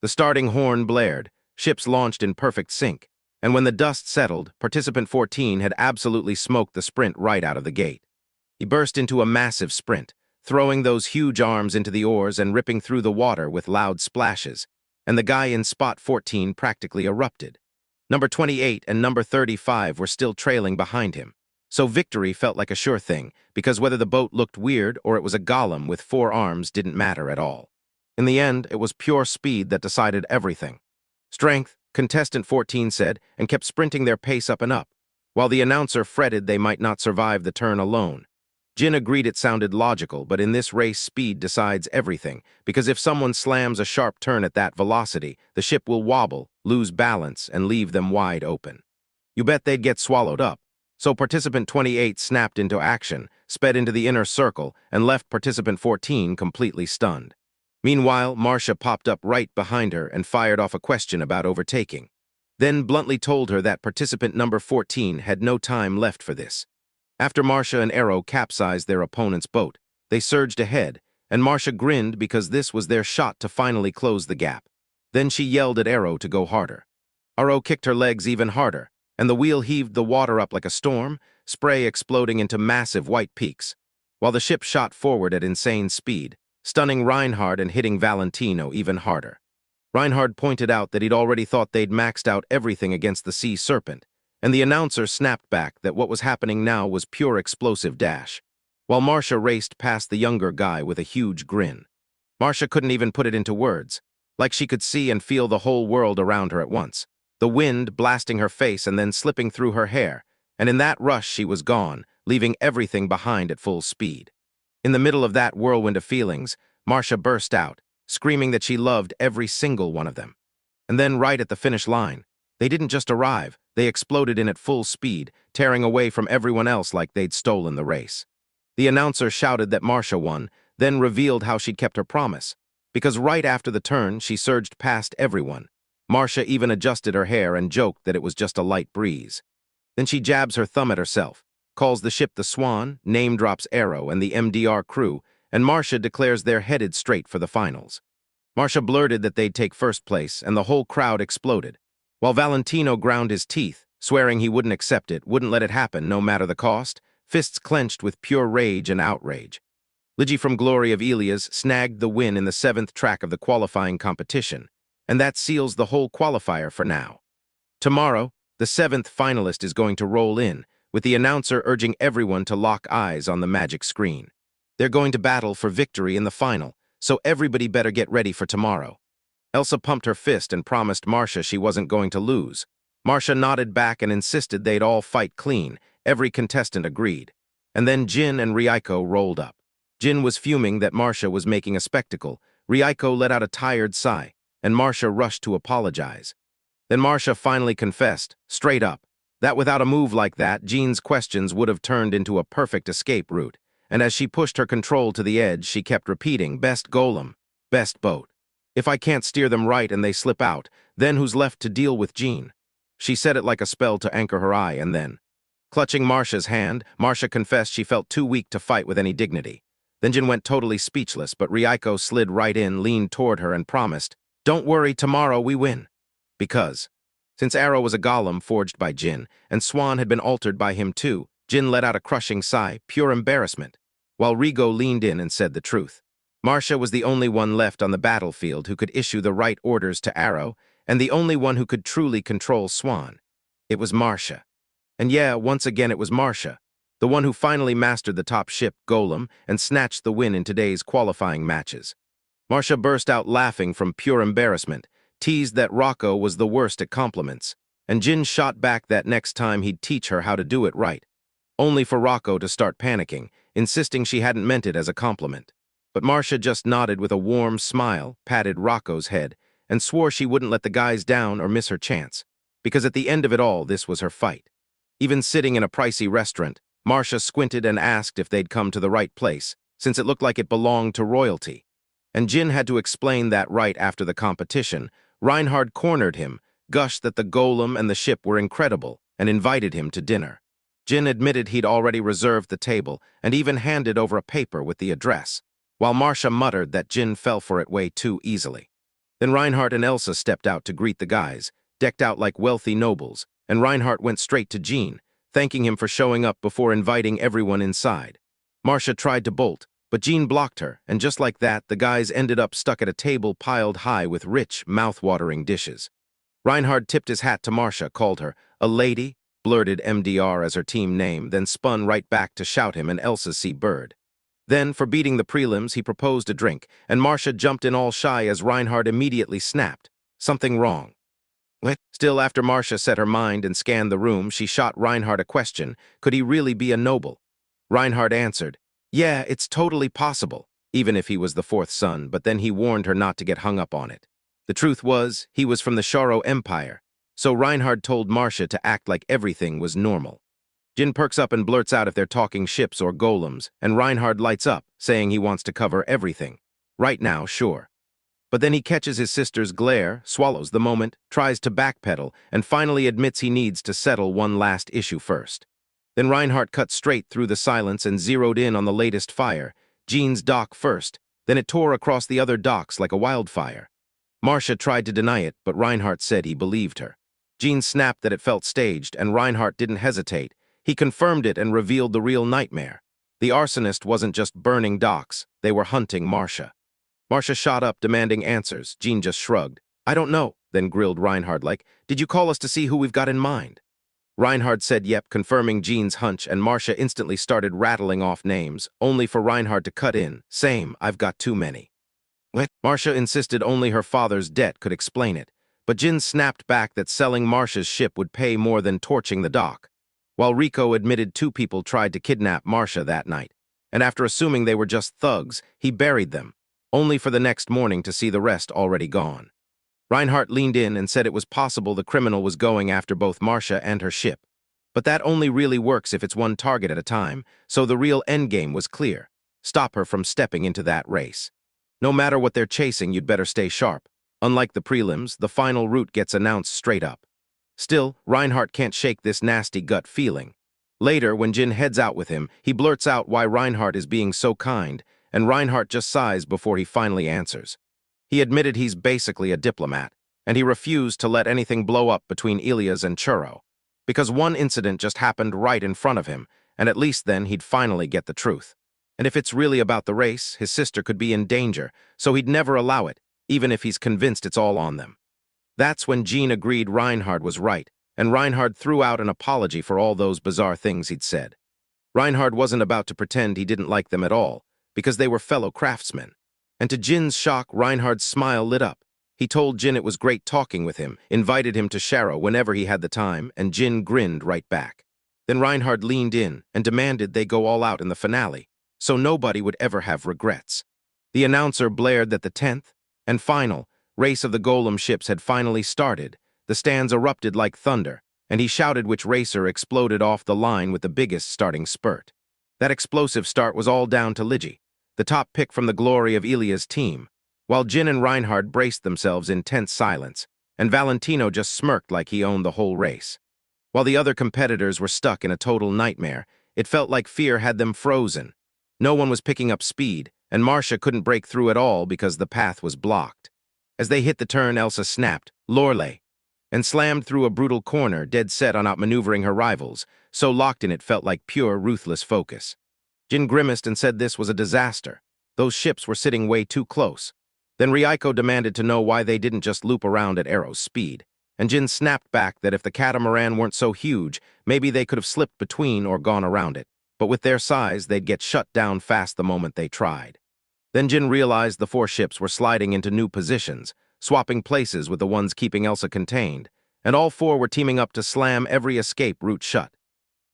The starting horn blared, ships launched in perfect sync, and when the dust settled, participant 14 had absolutely smoked the sprint right out of the gate. He burst into a massive sprint, throwing those huge arms into the oars and ripping through the water with loud splashes, and the guy in spot 14 practically erupted. Number 28 and number 35 were still trailing behind him, so victory felt like a sure thing, because whether the boat looked weird or it was a golem with 4 arms didn't matter at all. In the end, it was pure speed that decided everything. "Strength," contestant 14 said, and kept sprinting their pace up and up, while the announcer fretted they might not survive the turn alone. Jin agreed it sounded logical, but in this race, speed decides everything, because if someone slams a sharp turn at that velocity, the ship will wobble, lose balance, and leave them wide open. You bet they'd get swallowed up. So participant 28 snapped into action, sped into the inner circle, and left participant 14 completely stunned. Meanwhile, Marcia popped up right behind her and fired off a question about overtaking, then bluntly told her that participant number 14 had no time left for this. After Marcia and Enro capsized their opponent's boat, they surged ahead, and Marcia grinned because this was their shot to finally close the gap. Then she yelled at Enro to go harder. Enro kicked her legs even harder, and the wheel heaved the water up like a storm, spray exploding into massive white peaks, while the ship shot forward at insane speed, stunning Reinhard and hitting Valentino even harder. Reinhard pointed out that he'd already thought they'd maxed out everything against the sea serpent, and the announcer snapped back that what was happening now was pure explosive dash, while Marcia raced past the younger guy with a huge grin. Marcia couldn't even put it into words, like she could see and feel the whole world around her at once, the wind blasting her face and then slipping through her hair, and in that rush she was gone, leaving everything behind at full speed. In the middle of that whirlwind of feelings, Marcia burst out, screaming that she loved every single one of them. And then right at the finish line, they didn't just arrive, they exploded in at full speed, tearing away from everyone else like they'd stolen the race. The announcer shouted that Marcia won, then revealed how she'd kept her promise, because right after the turn, she surged past everyone. Marcia even adjusted her hair and joked that it was just a light breeze. Then she jabs her thumb at herself, calls the ship the Swan, name-drops Enro and the MDR crew, and Marcia declares they're headed straight for the finals. Marcia blurted that they'd take first place, and the whole crowd exploded, while Valentino ground his teeth, swearing he wouldn't accept it, wouldn't let it happen no matter the cost, fists clenched with pure rage and outrage. Ligi from Glory of Elias snagged the win in the 7th track of the qualifying competition, and that seals the whole qualifier for now. Tomorrow, the 7th finalist is going to roll in, with the announcer urging everyone to lock eyes on the magic screen. They're going to battle for victory in the final, so everybody better get ready for tomorrow. Elsa pumped her fist and promised Marcia she wasn't going to lose. Marcia nodded back and insisted they'd all fight clean. Every contestant agreed. And then Jin and Ryuko rolled up. Jin was fuming that Marcia was making a spectacle. Ryuko let out a tired sigh, and Marcia rushed to apologize. Then Marcia finally confessed, straight up, that without a move like that, Jin's questions would have turned into a perfect escape route, and as she pushed her control to the edge, she kept repeating, "Best golem, best boat. If I can't steer them right and they slip out, then who's left to deal with Jin?" She said it like a spell to anchor her eye, and then, clutching Marcia's hand, Marcia confessed she felt too weak to fight with any dignity. Then Jin went totally speechless, but Ryuko slid right in, leaned toward her, and promised, "Don't worry, tomorrow we win." Because, since Arrow was a golem forged by Jin, and Swan had been altered by him too, Jin let out a crushing sigh, pure embarrassment, while Rigo leaned in and said the truth. Marcia was the only one left on the battlefield who could issue the right orders to Arrow, and the only one who could truly control Swan. It was Marcia. And yeah, once again it was Marcia, the one who finally mastered the top ship, Golem, and snatched the win in today's qualifying matches. Marcia burst out laughing from pure embarrassment, teased that Rocco was the worst at compliments, and Jin shot back that next time he'd teach her how to do it right, only for Rocco to start panicking, insisting she hadn't meant it as a compliment. But Marcia just nodded with a warm smile, patted Rocco's head, and swore she wouldn't let the guys down or miss her chance, because at the end of it all, this was her fight. Even sitting in a pricey restaurant, Marcia squinted and asked if they'd come to the right place, since it looked like it belonged to royalty. And Jin had to explain that right after the competition. Reinhard cornered him, gushed that the golem and the ship were incredible, and invited him to dinner. Jin admitted he'd already reserved the table and even handed over a paper with the address, while Marcia muttered that Jin fell for it way too easily. Then Reinhardt and Elsa stepped out to greet the guys, decked out like wealthy nobles, and Reinhardt went straight to Jin, thanking him for showing up before inviting everyone inside. Marcia tried to bolt, but Jin blocked her, and just like that, the guys ended up stuck at a table piled high with rich, mouth-watering dishes. Reinhard tipped his hat to Marcia, called her a lady, blurted MDR as her team name, then spun right back to shout him and Elsa see bird. Then, for beating the prelims, he proposed a drink, and Marcia jumped in all shy as Reinhard immediately snapped. Something wrong. Still, after Marcia set her mind and scanned the room, she shot Reinhard a question. Could he really be a noble? Reinhard answered, "Yeah, it's totally possible," even if he was the 4th son, but then he warned her not to get hung up on it. The truth was, he was from the Sharo Empire, so Reinhard told Marcia to act like everything was normal. Jin perks up and blurts out if they're talking ships or golems, and Reinhard lights up, saying he wants to cover everything. Right now, sure. But then he catches his sister's glare, swallows the moment, tries to backpedal, and finally admits he needs to settle one last issue first. Then Reinhardt cut straight through the silence and zeroed in on the latest fire, Jean's dock first, then it tore across the other docks like a wildfire. Marcia tried to deny it, but Reinhardt said he believed her. Jean snapped that it felt staged, and Reinhardt didn't hesitate. He confirmed it and revealed the real nightmare. The arsonist wasn't just burning docks, they were hunting Marcia. Marcia shot up, demanding answers. Jean just shrugged. "I don't know," then grilled Reinhard like, "Did you call us to see who we've got in mind?" Reinhard said yep, confirming Jean's hunch, and Marcia instantly started rattling off names, only for Reinhard to cut in. "Same, I've got too many." Marcia insisted only her father's debt could explain it, but Jin snapped back that selling Marcia's ship would pay more than torching the dock, while Rico admitted 2 people tried to kidnap Marcia that night, and after assuming they were just thugs, he buried them, only for the next morning to see the rest already gone. Reinhardt leaned in and said it was possible the criminal was going after both Marcia and her ship, but that only really works if it's one target at a time, so the real endgame was clear. Stop her from stepping into that race. No matter what they're chasing, you'd better stay sharp. Unlike the prelims, the final route gets announced straight up. Still, Reinhardt can't shake this nasty gut feeling. Later, when Jin heads out with him, he blurts out why Reinhardt is being so kind, and Reinhardt just sighs before he finally answers. He admitted he's basically a diplomat, and he refused to let anything blow up between Elias and Churro, because one incident just happened right in front of him, and at least then he'd finally get the truth. And if it's really about the race, his sister could be in danger, so he'd never allow it, even if he's convinced it's all on them. That's when Jean agreed Reinhard was right, and Reinhard threw out an apology for all those bizarre things he'd said. Reinhard wasn't about to pretend he didn't like them at all, because they were fellow craftsmen. And to Jin's shock, Reinhard's smile lit up. He told Jin it was great talking with him, invited him to Sharo whenever he had the time, and Jin grinned right back. Then Reinhard leaned in and demanded they go all out in the finale, so nobody would ever have regrets. The announcer blared that the 10th and final race of the Golem ships had finally started. The stands erupted like thunder, and he shouted which racer exploded off the line with the biggest starting spurt. That explosive start was all down to Ligi, the top pick from the glory of Ilia's team, while Jin and Reinhard braced themselves in tense silence, and Valentino just smirked like he owned the whole race. While the other competitors were stuck in a total nightmare, it felt like fear had them frozen. No one was picking up speed, and Marcia couldn't break through at all because the path was blocked. As they hit the turn, Elsa snapped, "Lorelei," and slammed through a brutal corner, dead set on outmaneuvering her rivals, so locked in it felt like pure, ruthless focus. Jin grimaced and said this was a disaster. Those ships were sitting way too close. Then Reiko demanded to know why they didn't just loop around at Arrow's speed, and Jin snapped back that if the catamaran weren't so huge, maybe they could have slipped between or gone around it, but with their size, they'd get shut down fast the moment they tried. Then Jin realized the 4 ships were sliding into new positions, swapping places with the ones keeping Elsa contained, and all 4 were teaming up to slam every escape route shut.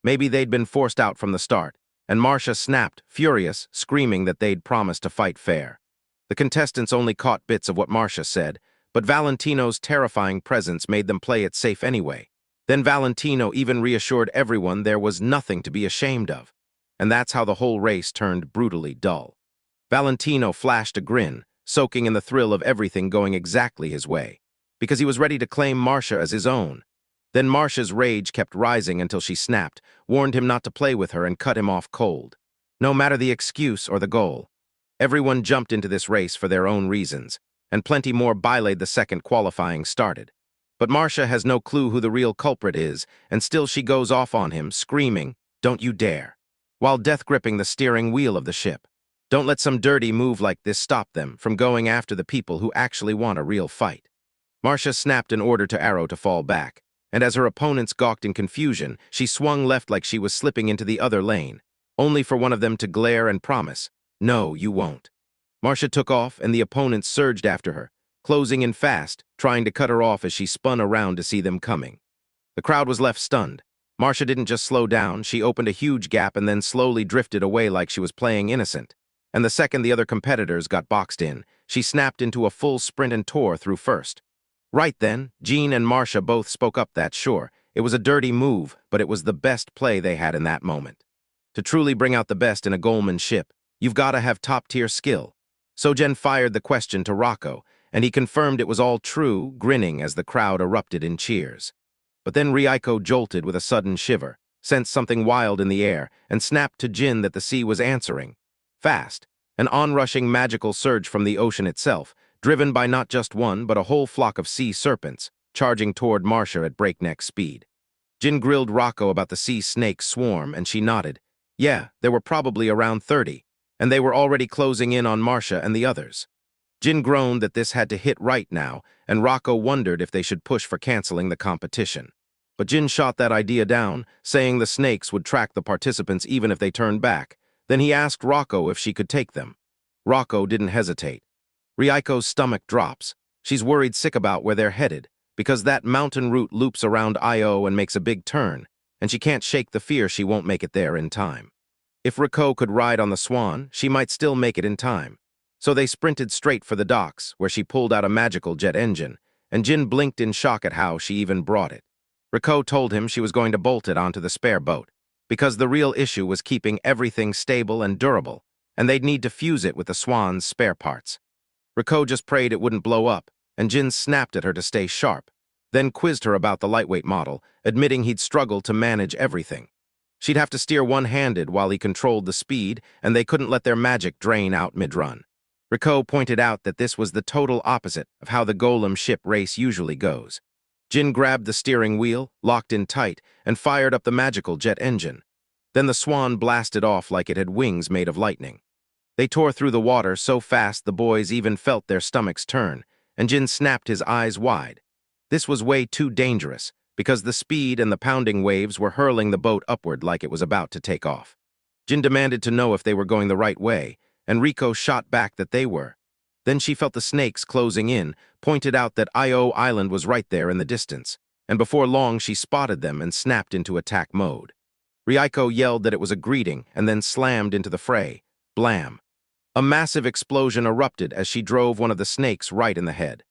Maybe they'd been forced out from the start, and Marcia snapped, furious, screaming that they'd promised to fight fair. The contestants only caught bits of what Marcia said, but Valentino's terrifying presence made them play it safe anyway. Then Valentino even reassured everyone there was nothing to be ashamed of, and that's how the whole race turned brutally dull. Valentino flashed a grin, soaking in the thrill of everything going exactly his way, because he was ready to claim Marcia as his own. Then Marcia's rage kept rising until she snapped, warned him not to play with her, and cut him off cold. No matter the excuse or the goal, everyone jumped into this race for their own reasons, and plenty more bylade the second qualifying started. But Marcia has no clue who the real culprit is, and still she goes off on him, screaming, "Don't you dare," while death-gripping the steering wheel of the ship. Don't let some dirty move like this stop them from going after the people who actually want a real fight. Marcia snapped an order to Arrow to fall back, and as her opponents gawked in confusion, she swung left like she was slipping into the other lane, only for one of them to glare and promise, "No, you won't." Marcia took off, and the opponents surged after her, closing in fast, trying to cut her off as she spun around to see them coming. The crowd was left stunned. Marcia didn't just slow down, she opened a huge gap and then slowly drifted away like she was playing innocent. And the second the other competitors got boxed in, she snapped into a full sprint and tore through first. Right then, Jean and Marcia both spoke up that sure. It was a dirty move, but it was the best play they had in that moment. To truly bring out the best in a Goleman ship, you've got to have top-tier skill. So Jen fired the question to Rocco, and he confirmed it was all true, grinning as the crowd erupted in cheers. But then Reiko jolted with a sudden shiver, sensed something wild in the air, and snapped to Jin that the sea was answering. Fast, an onrushing magical surge from the ocean itself, driven by not just one but a whole flock of sea serpents, charging toward Marcia at breakneck speed. Jin grilled Rocco about the sea snake swarm, and she nodded. Yeah, there were probably around 30, and they were already closing in on Marcia and the others. Jin groaned that this had to hit right now, and Rocco wondered if they should push for canceling the competition. But Jin shot that idea down, saying the snakes would track the participants even if they turned back. Then he asked Rocco if she could take them. Rocco didn't hesitate. Reiko's stomach drops. She's worried sick about where they're headed, because that mountain route loops around Io and makes a big turn, and she can't shake the fear she won't make it there in time. If Ricco could ride on the Swan, she might still make it in time. So they sprinted straight for the docks, where she pulled out a magical jet engine, and Jin blinked in shock at how she even brought it. Ricco told him she was going to bolt it onto the spare boat, because the real issue was keeping everything stable and durable, and they'd need to fuse it with the Swan's spare parts. Ricco just prayed it wouldn't blow up, and Jin snapped at her to stay sharp, then quizzed her about the lightweight model, admitting he'd struggled to manage everything. She'd have to steer one-handed while he controlled the speed, and they couldn't let their magic drain out mid-run. Ricco pointed out that this was the total opposite of how the Golem ship race usually goes. Jin grabbed the steering wheel, locked in tight, and fired up the magical jet engine. Then the swan blasted off like it had wings made of lightning. They tore through the water so fast the boys even felt their stomachs turn, and Jin snapped his eyes wide. This was way too dangerous, because the speed and the pounding waves were hurling the boat upward like it was about to take off. Jin demanded to know if they were going the right way, and Riko shot back that they were. Then she felt the snakes closing in, pointed out that Io Island was right there in the distance, and before long she spotted them and snapped into attack mode. Riko yelled that it was a greeting and then slammed into the fray. Blam! A massive explosion erupted as she drove one of the snakes right in the head.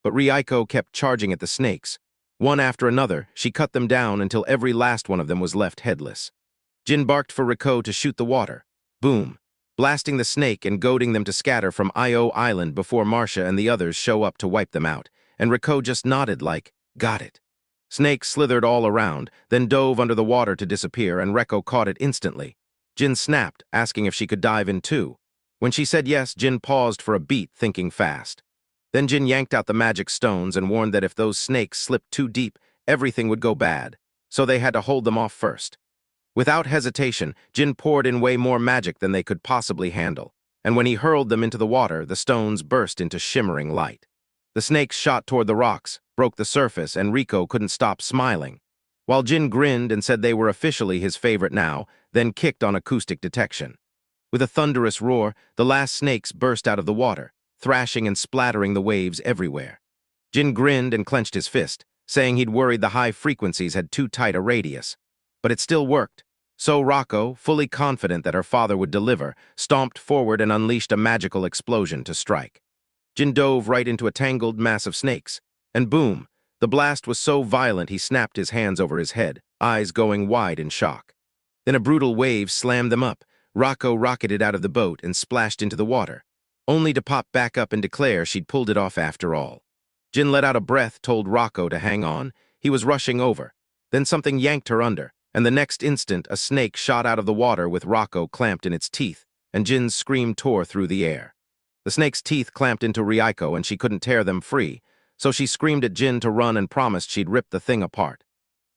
But Riko kept charging at the snakes. One after another, she cut them down until every last one of them was left headless. Jin barked for Riko to shoot the water. Boom! Blasting the snake and goading them to scatter from Io Island before Marcia and the others show up to wipe them out, and Riko just nodded like, got it. Snakes slithered all around, then dove under the water to disappear, and Riko caught it instantly. Jin snapped, asking if she could dive in too. When she said yes, Jin paused for a beat, thinking fast. Then Jin yanked out the magic stones and warned that if those snakes slipped too deep, everything would go bad, so they had to hold them off first. Without hesitation, Jin poured in way more magic than they could possibly handle, and when he hurled them into the water, the stones burst into shimmering light. The snakes shot toward the rocks, broke the surface, and Riko couldn't stop smiling, while Jin grinned and said they were officially his favorite now, then kicked on acoustic detection. With a thunderous roar, the last snakes burst out of the water, thrashing and splattering the waves everywhere. Jin grinned and clenched his fist, saying he'd worried the high frequencies had too tight a radius. But it still worked. So Riko, fully confident that her father would deliver, stomped forward and unleashed a magical explosion to strike. Jin dove right into a tangled mass of snakes, and boom! The blast was so violent he snapped his hands over his head, eyes going wide in shock. Then a brutal wave slammed them up. Riko rocketed out of the boat and splashed into the water, only to pop back up and declare she'd pulled it off after all. Jin let out a breath, told Riko to hang on. He was rushing over. Then something yanked her under, and the next instant a snake shot out of the water with Riko clamped in its teeth, and Jin's scream tore through the air. The snake's teeth clamped into Riko and she couldn't tear them free, so she screamed at Jin to run and promised she'd rip the thing apart.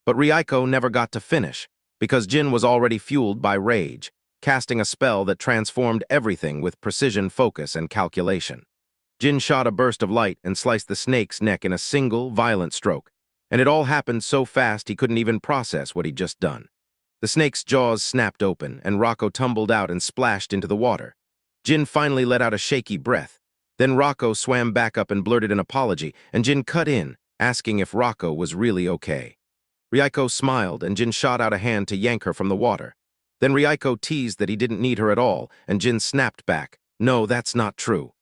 But Riko never got to finish, because Jin was already fueled by rage, casting a spell that transformed everything with precision, focus, and calculation. Jin shot a burst of light and sliced the snake's neck in a single, violent stroke, and it all happened so fast he couldn't even process what he'd just done. The snake's jaws snapped open, and Riko tumbled out and splashed into the water. Jin finally let out a shaky breath. Then Riko swam back up and blurted an apology, and Jin cut in, asking if Riko was really okay. Riko smiled, and Jin shot out a hand to yank her from the water. Then Riko teased that he didn't need her at all, and Jin snapped back, "No, that's not true."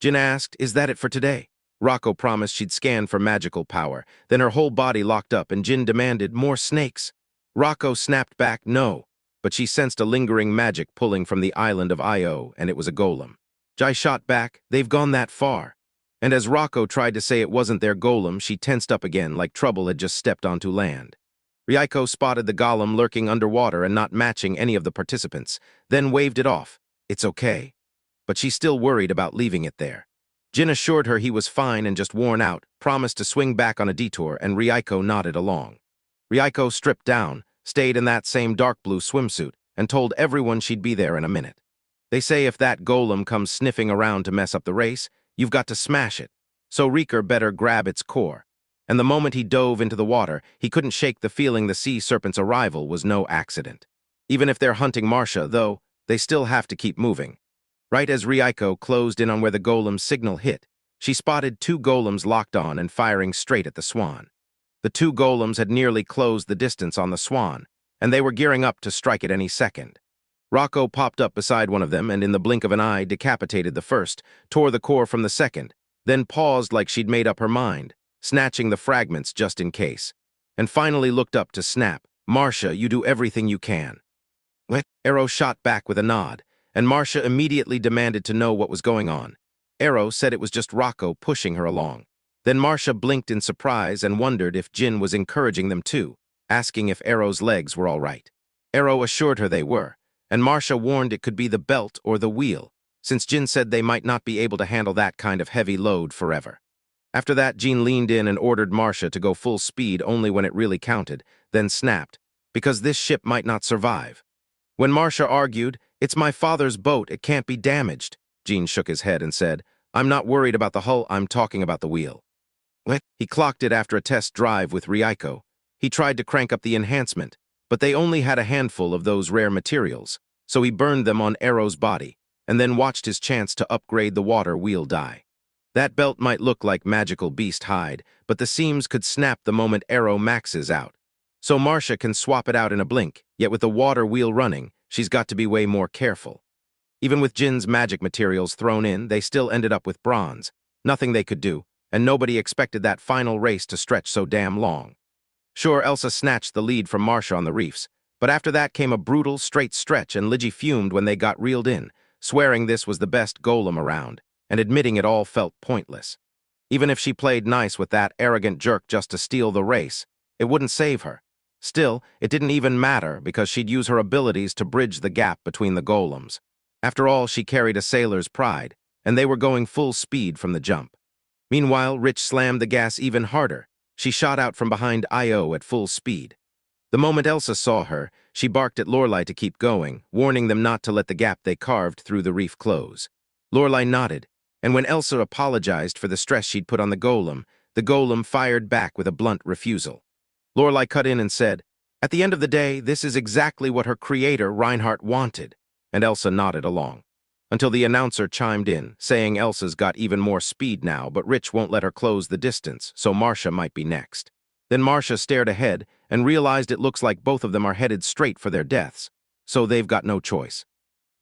Jin asked, "Is that it for today?" Riko promised she'd scan for magical power. Then her whole body locked up, and Jin demanded, "More snakes." Riko snapped back, "No," but she sensed a lingering magic pulling from the island of Io, and it was a golem. Jai shot back, "They've gone that far." And as Riko tried to say it wasn't their golem, she tensed up again like trouble had just stepped onto land. Riko spotted the golem lurking underwater and not matching any of the participants, then waved it off. "It's okay." But she still worried about leaving it there. Jin assured her he was fine and just worn out, promised to swing back on a detour, and Riko nodded along. Riko stripped down, stayed in that same dark blue swimsuit, and told everyone she'd be there in a minute. They say if that golem comes sniffing around to mess up the race, you've got to smash it, so Riker better grab its core. And the moment he dove into the water, he couldn't shake the feeling the sea serpent's arrival was no accident. Even if they're hunting Marcia, though, they still have to keep moving. Right as Riko closed in on where the golem's signal hit, she spotted two golems locked on and firing straight at the swan. The two golems had nearly closed the distance on the swan, and they were gearing up to strike at any second. Riko popped up beside one of them and in the blink of an eye decapitated the first, tore the core from the second, then paused like she'd made up her mind, snatching the fragments just in case, and finally looked up to snap, "Marcia, you do everything you can." Arrow shot back with a nod, and Marcia immediately demanded to know what was going on. Arrow said it was just Riko pushing her along. Then Marcia blinked in surprise and wondered if Jin was encouraging them too, asking if Arrow's legs were all right. Arrow assured her they were, and Marcia warned it could be the belt or the wheel, since Jin said they might not be able to handle that kind of heavy load forever. After that, Jin leaned in and ordered Marcia to go full speed only when it really counted, then snapped, because this ship might not survive. When Marcia argued, "It's my father's boat, it can't be damaged," Gene shook his head and said, "I'm not worried about the hull, I'm talking about the wheel." What? He clocked it after a test drive with Reiko. He tried to crank up the enhancement, but they only had a handful of those rare materials, so he burned them on Arrow's body, and then watched his chance to upgrade the water wheel die. That belt might look like magical beast hide, but the seams could snap the moment Arrow maxes out. So Marcia can swap it out in a blink, yet with the water wheel running, she's got to be way more careful. Even with Jin's magic materials thrown in, they still ended up with bronze. Nothing they could do, and nobody expected that final race to stretch so damn long. Sure, Elsa snatched the lead from Marcia on the reefs, but after that came a brutal, straight stretch, and Ligi fumed when they got reeled in, swearing this was the best golem around, and admitting it all felt pointless. Even if she played nice with that arrogant jerk just to steal the race, it wouldn't save her. Still, it didn't even matter because she'd use her abilities to bridge the gap between the golems. After all, she carried a sailor's pride, and they were going full speed from the jump. Meanwhile, Rich slammed the gas even harder. She shot out from behind Io at full speed. The moment Elsa saw her, she barked at Lorelai to keep going, warning them not to let the gap they carved through the reef close. Lorelai nodded, and when Elsa apologized for the stress she'd put on the golem fired back with a blunt refusal. Lorelai cut in and said, "At the end of the day, this is exactly what her creator, Reinhardt, wanted," and Elsa nodded along. Until the announcer chimed in, saying Elsa's got even more speed now, but Rich won't let her close the distance, so Marcia might be next. Then Marcia stared ahead and realized it looks like both of them are headed straight for their deaths, so they've got no choice.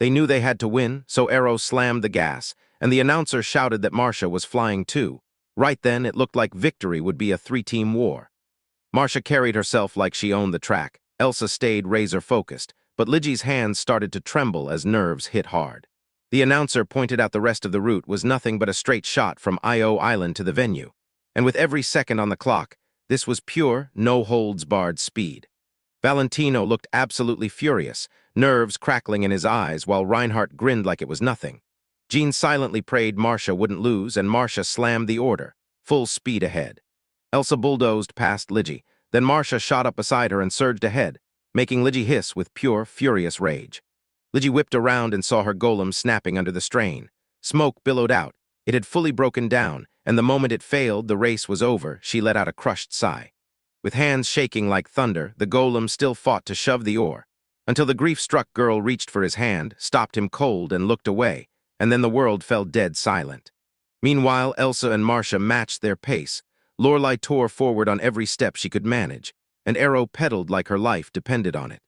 They knew they had to win, so Arrow slammed the gas, and the announcer shouted that Marcia was flying too. Right then, it looked like victory would be a three-team war. Marcia carried herself like she owned the track. Elsa stayed razor-focused, but Ligi's hands started to tremble as nerves hit hard. The announcer pointed out the rest of the route was nothing but a straight shot from Io Island to the venue, and with every second on the clock, this was pure, no-holds-barred speed. Valentino looked absolutely furious, nerves crackling in his eyes while Reinhardt grinned like it was nothing. Jean silently prayed Marcia wouldn't lose, and Marcia slammed the order, full speed ahead. Elsa bulldozed past Ligi, then Marcia shot up beside her and surged ahead, making Ligi hiss with pure, furious rage. Ligi whipped around and saw her golem snapping under the strain. Smoke billowed out. It had fully broken down, and the moment it failed, the race was over. She let out a crushed sigh. With hands shaking like thunder, the golem still fought to shove the oar, until the grief-struck girl reached for his hand, stopped him cold, and looked away, and then the world fell dead silent. Meanwhile, Elsa and Marcia matched their pace. Lorelai tore forward on every step she could manage, and Arrow pedaled like her life depended on it.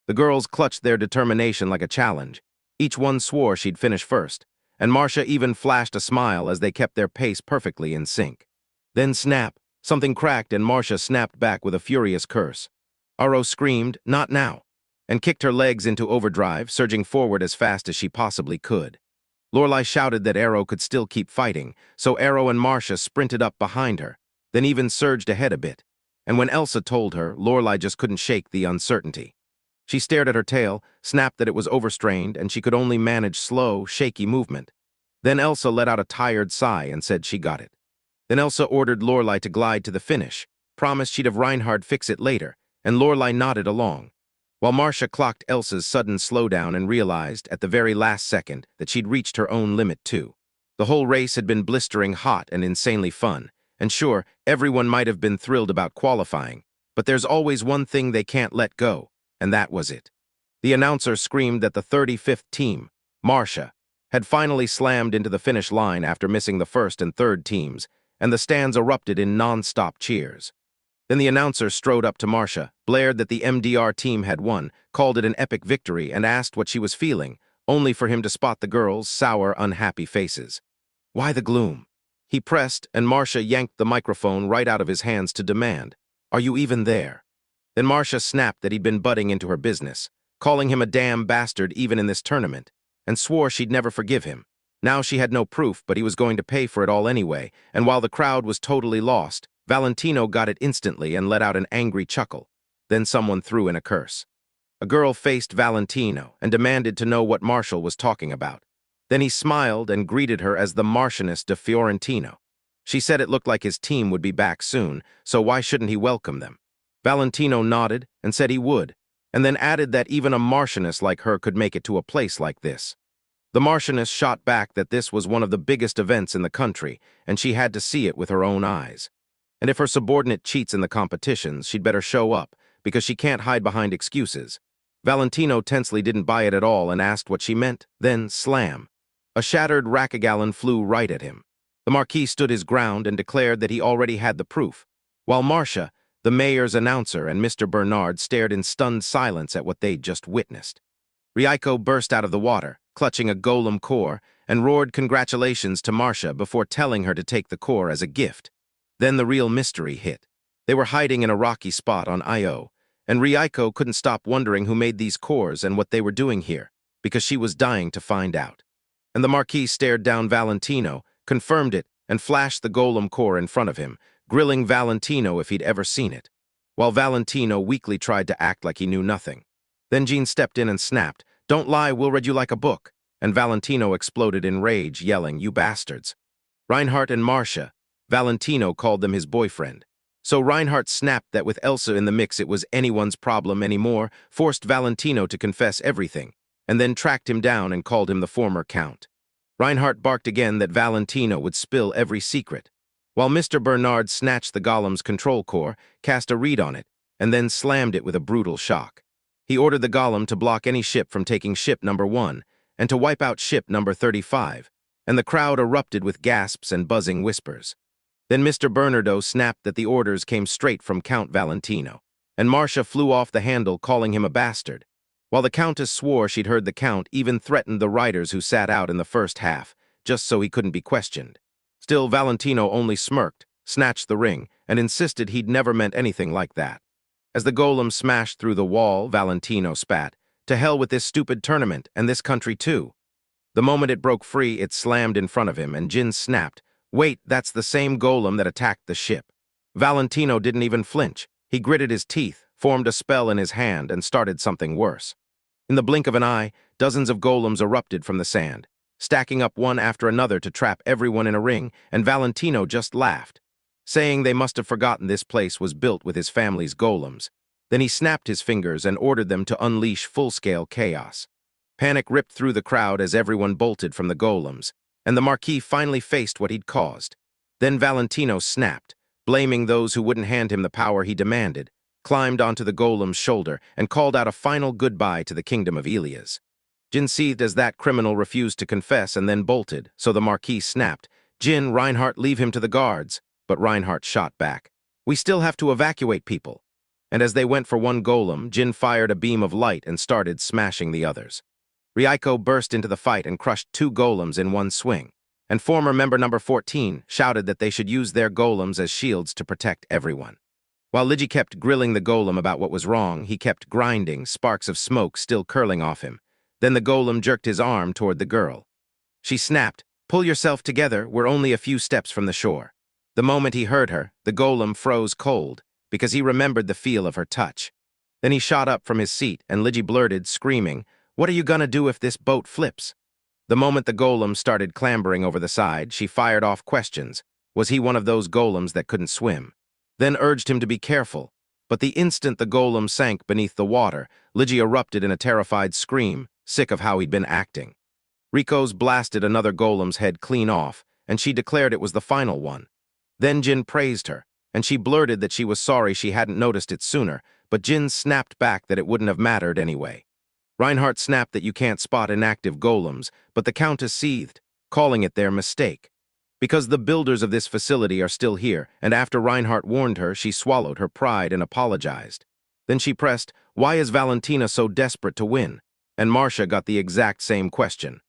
The girls clutched their determination like a challenge. Each one swore she'd finish first, and Marcia even flashed a smile as they kept their pace perfectly in sync. Then snap, something cracked and Marcia snapped back with a furious curse. Arrow screamed, "Not now," and kicked her legs into overdrive, surging forward as fast as she possibly could. Lorelai shouted that Arrow could still keep fighting, so Arrow and Marcia sprinted up behind her, then even surged ahead a bit. And when Elsa told her, Lorelai just couldn't shake the uncertainty. She stared at her tail, snapped that it was overstrained, and she could only manage slow, shaky movement. Then Elsa let out a tired sigh and said she got it. Then Elsa ordered Lorelai to glide to the finish, promised she'd have Reinhardt fix it later, and Lorelai nodded along, while Marcia clocked Elsa's sudden slowdown and realized, at the very last second, that she'd reached her own limit too. The whole race had been blistering hot and insanely fun, and sure, everyone might have been thrilled about qualifying, but there's always one thing they can't let go, and that was it. The announcer screamed that the 35th team, Marcia, had finally slammed into the finish line after missing the first and third teams, and the stands erupted in non-stop cheers. Then the announcer strode up to Marcia, blared that the MDR team had won, called it an epic victory, and asked what she was feeling, only for him to spot the girls' sour, unhappy faces. Why the gloom? He pressed, and Marcia yanked the microphone right out of his hands to demand, "Are you even there?" Then Marcia snapped that he'd been butting into her business, calling him a damn bastard even in this tournament, and swore she'd never forgive him. Now she had no proof, but he was going to pay for it all anyway, and while the crowd was totally lost, Valentino got it instantly and let out an angry chuckle. Then someone threw in a curse. A girl faced Valentino and demanded to know what Marshall was talking about. Then he smiled and greeted her as the Marchioness de Fiorentino. She said it looked like his team would be back soon, so why shouldn't he welcome them? Valentino nodded and said he would, and then added that even a Martianess like her could make it to a place like this. The Martianess shot back that this was one of the biggest events in the country, and she had to see it with her own eyes. And if her subordinate cheats in the competitions, she'd better show up, because she can't hide behind excuses. Valentino tensely didn't buy it at all and asked what she meant, then slam. A shattered rackagallon flew right at him. The Marquis stood his ground and declared that he already had the proof, while Marcia, the mayor's announcer, and Mr. Bernard stared in stunned silence at what they'd just witnessed. Rieko burst out of the water, clutching a golem core, and roared congratulations to Marcia before telling her to take the core as a gift. Then the real mystery hit. They were hiding in a rocky spot on Io, and Rieko couldn't stop wondering who made these cores and what they were doing here, because she was dying to find out. And the Marquis stared down Valentino, confirmed it, and flashed the golem core in front of him, grilling Valentino if he'd ever seen it, while Valentino weakly tried to act like he knew nothing. Then Jean stepped in and snapped, "Don't lie, we'll read you like a book," and Valentino exploded in rage, yelling, "You bastards." Reinhardt and Marcia, Valentino called them his boyfriend. So Reinhardt snapped that with Elsa in the mix it was anyone's problem anymore, forced Valentino to confess everything, and then tracked him down and called him the former Count. Reinhardt barked again that Valentino would spill every secret, while Mr. Bernard snatched the golem's control core, cast a read on it, and then slammed it with a brutal shock. He ordered the golem to block any ship from taking ship number 1, and to wipe out ship number 35, and the crowd erupted with gasps and buzzing whispers. Then Mr. Bernardo snapped that the orders came straight from Count Valentino, and Marcia flew off the handle calling him a bastard, while the Countess swore she'd heard the Count even threatened the riders who sat out in the first half, just so he couldn't be questioned. Still, Valentino only smirked, snatched the ring, and insisted he'd never meant anything like that. As the golem smashed through the wall, Valentino spat, "To hell with this stupid tournament, and this country too." The moment it broke free, it slammed in front of him, and Jin snapped, "Wait, that's the same golem that attacked the ship." Valentino didn't even flinch. He gritted his teeth, formed a spell in his hand, and started something worse. In the blink of an eye, dozens of golems erupted from the sand, stacking up one after another to trap everyone in a ring, and Valentino just laughed, saying they must have forgotten this place was built with his family's golems. Then he snapped his fingers and ordered them to unleash full-scale chaos. Panic ripped through the crowd as everyone bolted from the golems, and the Marquis finally faced what he'd caused. Then Valentino snapped, blaming those who wouldn't hand him the power he demanded, climbed onto the golem's shoulder, and called out a final goodbye to the kingdom of Elias. Jin seethed as that criminal refused to confess and then bolted, so the Marquis snapped, "Jin, Reinhardt, leave him to the guards." But Reinhardt shot back, "We still have to evacuate people." And as they went for one golem, Jin fired a beam of light and started smashing the others. Rieko burst into the fight and crushed 2 golems in one swing, and former member number 14 shouted that they should use their golems as shields to protect everyone. While Ligi kept grilling the golem about what was wrong, he kept grinding, sparks of smoke still curling off him. Then the golem jerked his arm toward the girl. She snapped, "Pull yourself together, we're only a few steps from the shore." The moment he heard her, the golem froze cold, because he remembered the feel of her touch. Then he shot up from his seat, and Ligi blurted, screaming, "What are you gonna do if this boat flips?" The moment the golem started clambering over the side, she fired off questions. Was he one of those golems that couldn't swim? Then urged him to be careful. But the instant the golem sank beneath the water, Ligi erupted in a terrified scream, sick of how he'd been acting. Rico's blasted another golem's head clean off, and she declared it was the final one. Then Jin praised her, and she blurted that she was sorry she hadn't noticed it sooner, but Jin snapped back that it wouldn't have mattered anyway. Reinhardt snapped that you can't spot inactive golems, but the Countess seethed, calling it their mistake. Because the builders of this facility are still here, and after Reinhardt warned her, she swallowed her pride and apologized. Then she pressed, "Why is Valentina so desperate to win?" And Marcia got the exact same question.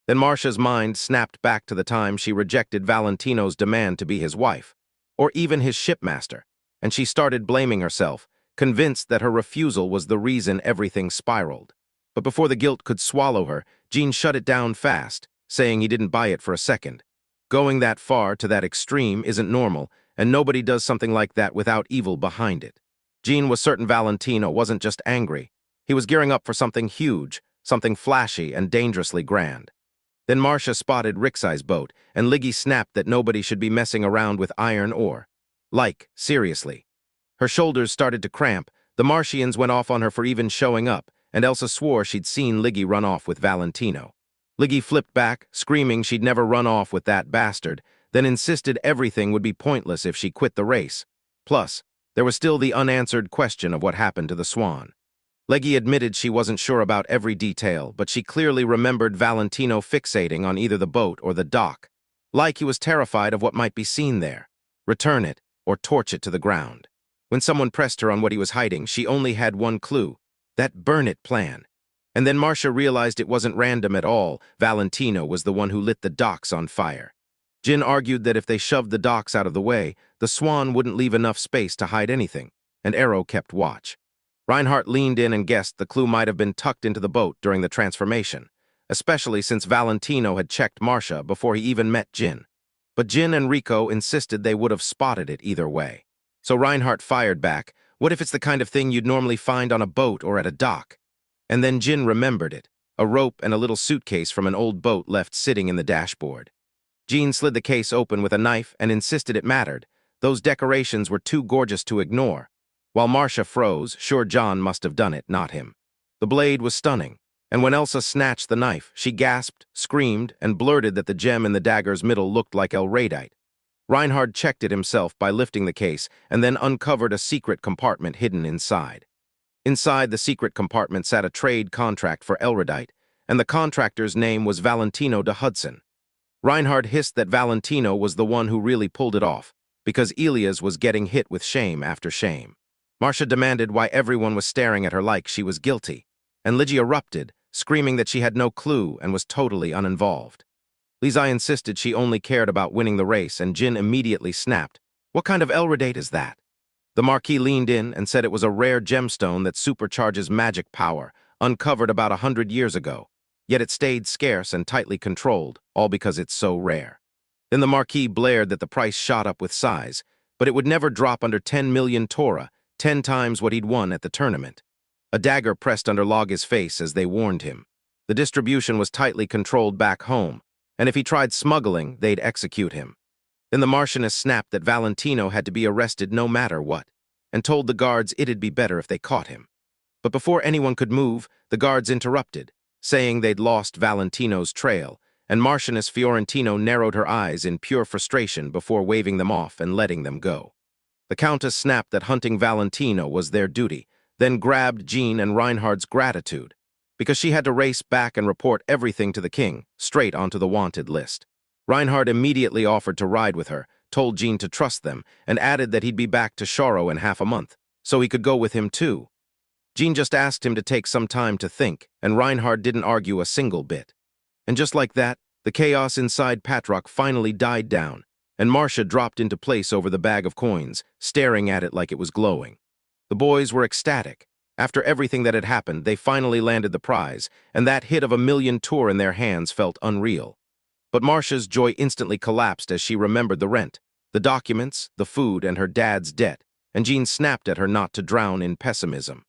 Then Marcia's mind snapped back to the time she rejected Valentino's demand to be his wife, or even his shipmaster, and she started blaming herself, convinced that her refusal was the reason everything spiraled. But before the guilt could swallow her, Jean shut it down fast, saying he didn't buy it for a second. Going that far, to that extreme, isn't normal, and nobody does something like that without evil behind it. Jean was certain Valentino wasn't just angry. He was gearing up for something huge, something flashy and dangerously grand. Then Marcia spotted Rixai's boat, and Liggy snapped that nobody should be messing around with iron ore. Like, seriously. Her shoulders started to cramp, The Martians went off on her for even showing up, and Elsa swore she'd seen Liggy run off with Valentino. Liggy flipped back, screaming she'd never run off with that bastard, then insisted everything would be pointless if she quit the race. Plus, there was still the unanswered question of what happened to the swan. Leggy admitted she wasn't sure about every detail, but she clearly remembered Valentino fixating on either the boat or the dock, like he was terrified of what might be seen there. Return it, or torch it to the ground. When someone pressed her on what he was hiding, she only had one clue, that burn it plan. And then Marcia realized it wasn't random at all. Valentino was the one who lit the docks on fire. Jin argued that if they shoved the docks out of the way, the swan wouldn't leave enough space to hide anything, and Arrow kept watch. Reinhardt leaned in and guessed the clue might have been tucked into the boat during the transformation, especially since Valentino had checked Marcia before he even met Jin. But Jin and Rico insisted they would have spotted it either way. So Reinhardt fired back, "What if it's the kind of thing you'd normally find on a boat or at a dock?" And then Jin remembered it, a rope and a little suitcase from an old boat left sitting in the dashboard. Jean slid the case open with a knife and insisted it mattered. Those decorations were too gorgeous to ignore. While Marcia froze, sure John must have done it, not him. The blade was stunning, and when Elsa snatched the knife, she gasped, screamed, and blurted that the gem in the dagger's middle looked like Elradite. Reinhard checked it himself by lifting the case and then uncovered a secret compartment hidden inside. Inside the secret compartment sat a trade contract for Elradite, and the contractor's name was Valentino de Hudson. Reinhard hissed that Valentino was the one who really pulled it off, because Elias was getting hit with shame after shame. Marcia demanded why everyone was staring at her like she was guilty, and Lygia erupted, screaming that she had no clue and was totally uninvolved. Lizai insisted she only cared about winning the race, and Jin immediately snapped, "What kind of Elradate is that?" The Marquis leaned in and said it was a rare gemstone that supercharges magic power, uncovered about 100 years ago, yet it stayed scarce and tightly controlled, all because it's so rare. Then the Marquis blared that the price shot up with size, but it would never drop under 10 million Torah, 10 times what he'd won at the tournament. A dagger pressed under Log's face as they warned him. The distribution was tightly controlled back home, and if he tried smuggling, they'd execute him. Then the Marchioness snapped that Valentino had to be arrested no matter what, and told the guards it'd be better if they caught him. But before anyone could move, the guards interrupted, saying they'd lost Valentino's trail, and Marchioness Fiorentino narrowed her eyes in pure frustration before waving them off and letting them go. The Countess snapped that hunting Valentino was their duty, then grabbed Jean and Reinhardt's gratitude, because she had to race back and report everything to the king, straight onto the wanted list. Reinhardt immediately offered to ride with her, told Jean to trust them, and added that he'd be back to Sharo in half a month, so he could go with him too. Jean just asked him to take some time to think, and Reinhardt didn't argue a single bit. And just like that, the chaos inside Patrock finally died down, and Marcia dropped into place over the bag of coins, staring at it like it was glowing. The boys were ecstatic. After everything that had happened, they finally landed the prize, and that hit of 1 million Tour in their hands felt unreal. But Marcia's joy instantly collapsed as she remembered the rent, the documents, the food, and her dad's debt, and Jean snapped at her not to drown in pessimism.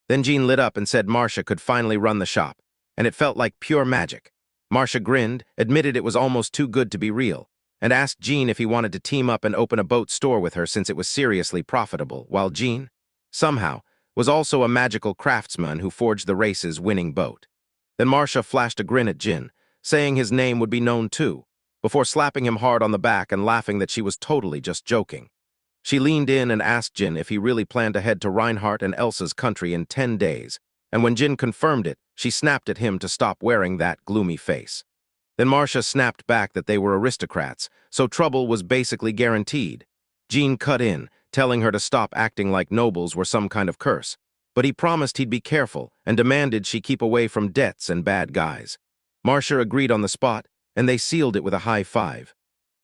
Then Jean lit up and said Marcia could finally run the shop, and it felt like pure magic. Marcia grinned, admitted it was almost too good to be real, and asked Jean if he wanted to team up and open a boat store with her since it was seriously profitable, while Jean, somehow, was also a magical craftsman who forged the race's winning boat. Then Marcia flashed a grin at Jin, saying his name would be known too, before slapping him hard on the back and laughing that she was totally just joking. She leaned in and asked Jin if he really planned to head to Reinhardt and Elsa's country in 10 days, and when Jin confirmed it, she snapped at him to stop wearing that gloomy face. Then Marcia snapped back that they were aristocrats, so trouble was basically guaranteed. Jean cut in, telling her to stop acting like nobles were some kind of curse, but he promised he'd be careful and demanded she keep away from debts and bad guys. Marcia agreed on the spot, and they sealed it with a high five.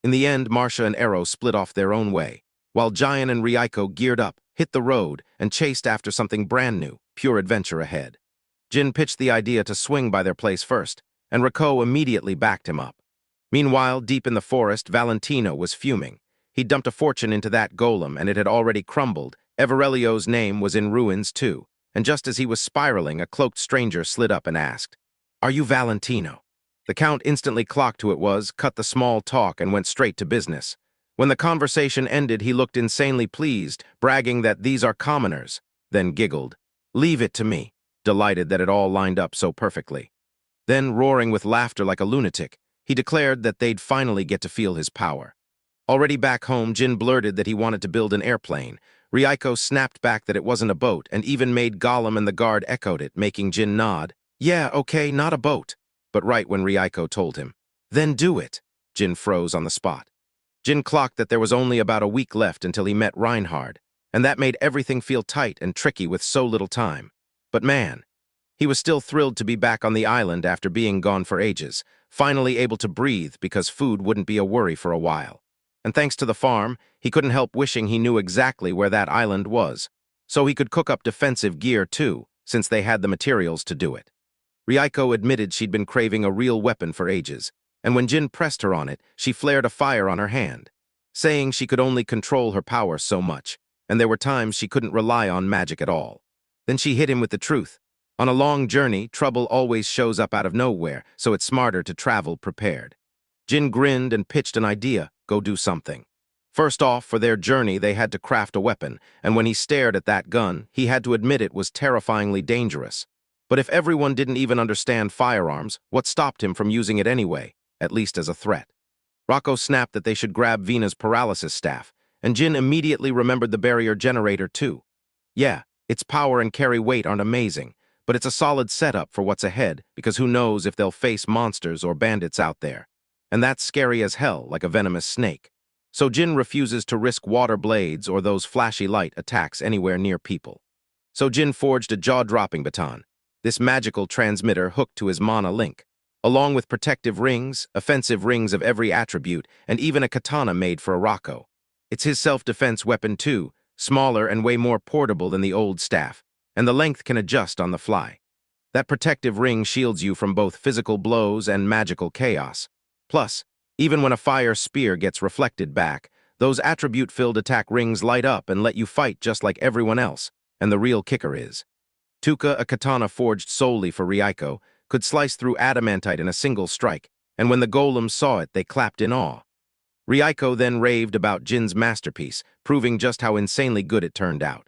In the end, Marcia and Arrow split off their own way, while Giant and Ryuko geared up, hit the road, and chased after something brand new, pure adventure ahead. Jin pitched the idea to swing by their place first, and Rico immediately backed him up. Meanwhile, deep in the forest, Valentino was fuming. He dumped a fortune into that golem, and it had already crumbled. Everellio's name was in ruins too, and just as he was spiraling, a cloaked stranger slid up and asked, "Are you Valentino?" The Count instantly clocked who it was, cut the small talk, and went straight to business. When the conversation ended, he looked insanely pleased, bragging that these are commoners. then giggled. "Leave it to me," delighted that it all lined up so perfectly. Then, roaring with laughter like a lunatic, he declared that they'd finally get to feel his power. Already back home, Jin blurted that he wanted to build an airplane. Reiko snapped back that it wasn't a boat, and even made Golem and the guard echoed it, making Jin nod. "Yeah, okay, not a boat." But right when Reiko told him, "Then do it," Jin froze on the spot. Jin clocked that there was only about a week left until he met Reinhard, and that made everything feel tight and tricky with so little time. But man, he was still thrilled to be back on the island after being gone for ages, finally able to breathe because food wouldn't be a worry for a while. And thanks to the farm, he couldn't help wishing he knew exactly where that island was, so he could cook up defensive gear too, since they had the materials to do it. Reiko admitted she'd been craving a real weapon for ages, and when Jin pressed her on it, she flared a fire on her hand, saying she could only control her power so much, and there were times she couldn't rely on magic at all. Then she hit him with the truth. On a long journey, trouble always shows up out of nowhere, so it's smarter to travel prepared. Jin grinned and pitched an idea: go do something. First off, for their journey, they had to craft a weapon, and when he stared at that gun, he had to admit it was terrifyingly dangerous. But if everyone didn't even understand firearms, what stopped him from using it anyway, at least as a threat? Rocco snapped that they should grab Vina's paralysis staff, and Jin immediately remembered the barrier generator too. Yeah, its power and carry weight aren't amazing, but it's a solid setup for what's ahead, because who knows if they'll face monsters or bandits out there. And that's scary as hell, like a venomous snake. So Jin refuses to risk water blades or those flashy light attacks anywhere near people. So Jin forged a jaw-dropping baton, this magical transmitter hooked to his mana link, along with protective rings, offensive rings of every attribute, and even a katana made for a Rocco. It's his self-defense weapon too, smaller and way more portable than the old staff, and the length can adjust on the fly. That protective ring shields you from both physical blows and magical chaos. Plus, even when a fire spear gets reflected back, those attribute-filled attack rings light up and let you fight just like everyone else, and the real kicker is, Tuka, a katana forged solely for Reiko, could slice through adamantite in a single strike, and when the golems saw it, they clapped in awe. Reiko then raved about Jin's masterpiece, proving just how insanely good it turned out.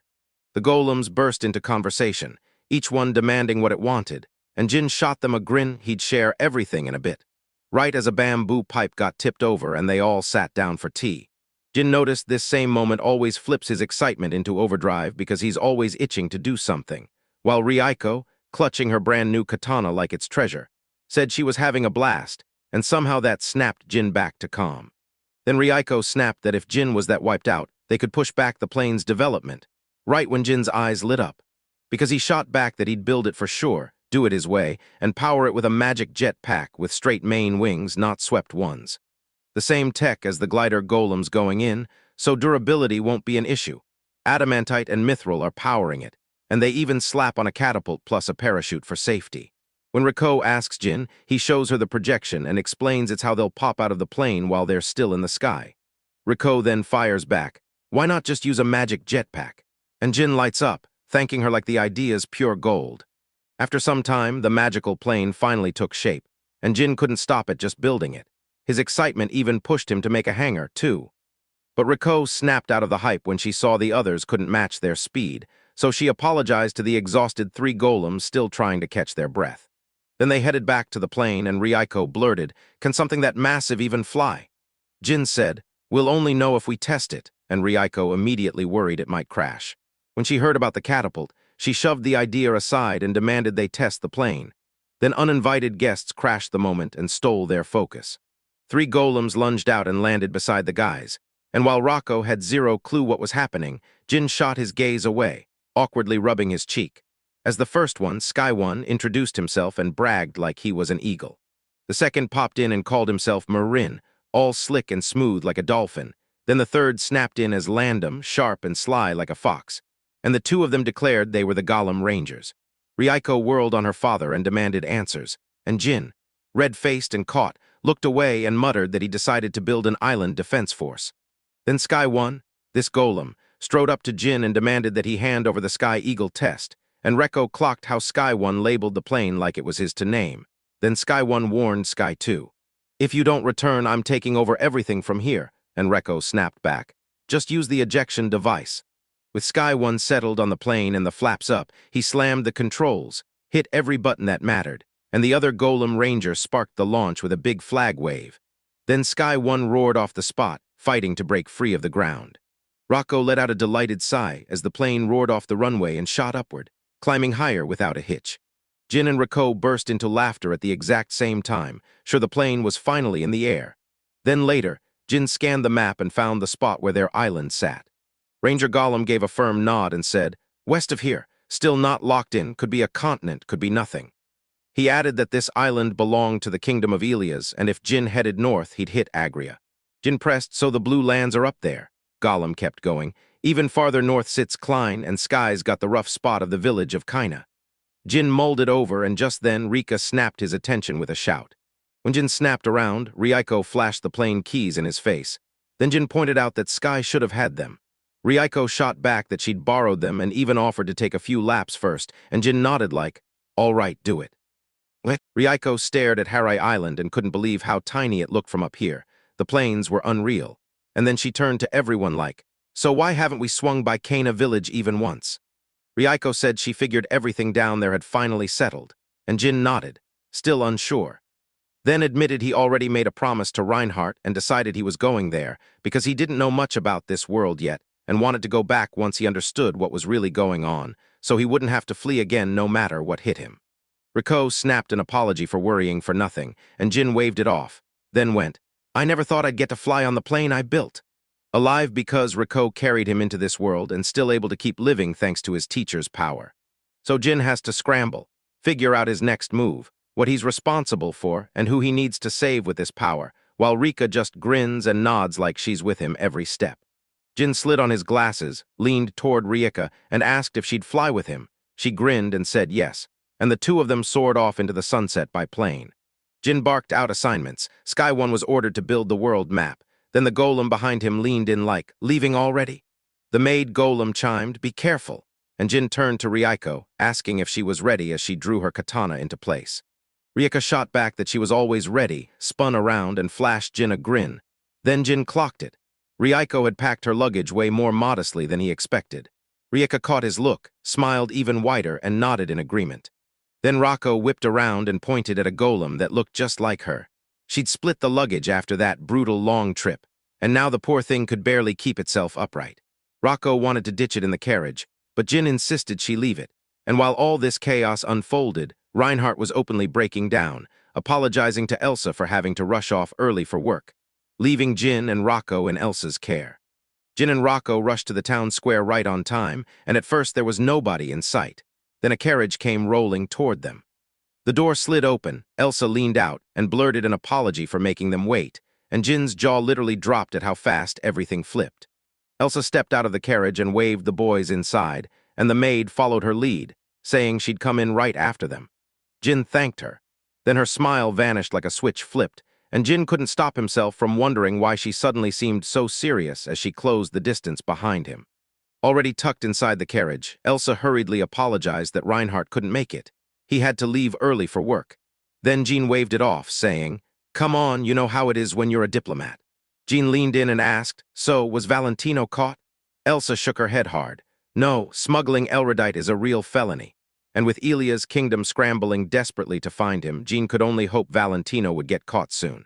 The golems burst into conversation, each one demanding what it wanted, and Jin shot them a grin he'd share everything in a bit. Right as a bamboo pipe got tipped over and they all sat down for tea. Jin noticed this same moment always flips his excitement into overdrive because he's always itching to do something, while Reiko, clutching her brand new katana like its treasure, said she was having a blast, and somehow that snapped Jin back to calm. Then Reiko snapped that if Jin was that wiped out, they could push back the plane's development, right when Jin's eyes lit up, because he shot back that he'd build it for sure, do it his way, and power it with a magic jet pack with straight main wings, not swept ones. The same tech as the glider golems going in, so durability won't be an issue. Adamantite and mithril are powering it, and they even slap on a catapult plus a parachute for safety. When Riko asks Jin, he shows her the projection and explains it's how they'll pop out of the plane while they're still in the sky. Riko then fires back, "Why not just use a magic jetpack?" And Jin lights up, thanking her like the idea's pure gold. After some time, the magical plane finally took shape, and Jin couldn't stop at just building it. His excitement even pushed him to make a hangar, too. But Riko snapped out of the hype when she saw the others couldn't match their speed, so she apologized to the exhausted 3 golems still trying to catch their breath. Then they headed back to the plane and Reiko blurted, "Can something that massive even fly?" Jin said, "We'll only know if we test it," and Reiko immediately worried it might crash. When she heard about the catapult, she shoved the idea aside and demanded they test the plane. Then uninvited guests crashed the moment and stole their focus. 3 golems lunged out and landed beside the guys, and while Rocco had zero clue what was happening, Jin shot his gaze away, awkwardly rubbing his cheek, as the first one, Sky One, introduced himself and bragged like he was an eagle. The second popped in and called himself Marin, all slick and smooth like a dolphin. Then the third snapped in as Landum, sharp and sly like a fox, and the 2 of them declared they were the Golem Rangers. Reiko whirled on her father and demanded answers, and Jin, red-faced and caught, looked away and muttered that he decided to build an island defense force. Then Sky One, this golem, strode up to Jin and demanded that he hand over the Sky Eagle test, and Reko clocked how Sky One labeled the plane like it was his to name. Then Sky One warned Sky Two, "If you don't return, I'm taking over everything from here," and Reko snapped back, "Just use the ejection device." With Sky One settled on the plane and the flaps up, he slammed the controls, hit every button that mattered, and the other Golem Rangers sparked the launch with a big flag wave. Then Sky One roared off the spot, fighting to break free of the ground. Rocco let out a delighted sigh as the plane roared off the runway and shot upward, climbing higher without a hitch. Jin and Rocco burst into laughter at the exact same time, sure the plane was finally in the air. Then later, Jin scanned the map and found the spot where their island sat. Ranger Golem gave a firm nod and said, "West of here, still not locked in, could be a continent, could be nothing." He added that this island belonged to the kingdom of Elias, and if Jin headed north, he'd hit Agria. Jin pressed, "So the blue lands are up there." Golem kept going. "Even farther north sits Klein, and Sky's got the rough spot of the village of Kaina." Jin mulled it over, and just then Rika snapped his attention with a shout. When Jin snapped around, Ryuko flashed the plane keys in his face. Then Jin pointed out that Sky should have had them. Ryuko shot back that she'd borrowed them and even offered to take a few laps first, and Jin nodded like, "All right, do it." Ryuko stared at Harai Island and couldn't believe how tiny it looked from up here. The plains were unreal. And then she turned to everyone like, "So why haven't we swung by Kaina village even once?" Ryuko said she figured everything down there had finally settled, and Jin nodded, still unsure. Then admitted he already made a promise to Reinhardt and decided he was going there because he didn't know much about this world yet and wanted to go back once he understood what was really going on, so he wouldn't have to flee again no matter what hit him. Ricco snapped an apology for worrying for nothing, and Jin waved it off, then went, "I never thought I'd get to fly on the plane I built." Alive because Ricco carried him into this world and still able to keep living thanks to his teacher's power. So Jin has to scramble, figure out his next move, what he's responsible for, and who he needs to save with this power, while Rika just grins and nods like she's with him every step. Jin slid on his glasses, leaned toward Rika, and asked if she'd fly with him. She grinned and said yes, and the two of them soared off into the sunset by plane. Jin barked out assignments. Sky One was ordered to build the world map. Then the golem behind him leaned in like, "Leaving already?" The maid golem chimed, "Be careful," and Jin turned to Ryuko, asking if she was ready as she drew her katana into place. Ryuko shot back that she was always ready, spun around, and flashed Jin a grin. Then Jin clocked it. Ryuko had packed her luggage way more modestly than he expected. Ryuko caught his look, smiled even wider, and nodded in agreement. Then Rocco whipped around and pointed at a golem that looked just like her. She'd split the luggage after that brutal long trip, and now the poor thing could barely keep itself upright. Rocco wanted to ditch it in the carriage, but Jin insisted she leave it, and while all this chaos unfolded, Reinhardt was openly breaking down, apologizing to Elsa for having to rush off early for work, leaving Jin and Rocco in Elsa's care. Jin and Rocco rushed to the town square right on time, and at first there was nobody in sight. Then a carriage came rolling toward them. The door slid open, Elsa leaned out and blurted an apology for making them wait, and Jin's jaw literally dropped at how fast everything flipped. Elsa stepped out of the carriage and waved the boys inside, and the maid followed her lead, saying she'd come in right after them. Jin thanked her. Then her smile vanished like a switch flipped, and Jin couldn't stop himself from wondering why she suddenly seemed so serious as she closed the distance behind him. Already tucked inside the carriage, Elsa hurriedly apologized that Reinhardt couldn't make it. He had to leave early for work. Then Jean waved it off, saying, "Come on, you know how it is when you're a diplomat." Jean leaned in and asked, "So, was Valentino caught?" Elsa shook her head hard. "No, smuggling Elrodite is a real felony." And with Elia's kingdom scrambling desperately to find him, Jean could only hope Valentino would get caught soon.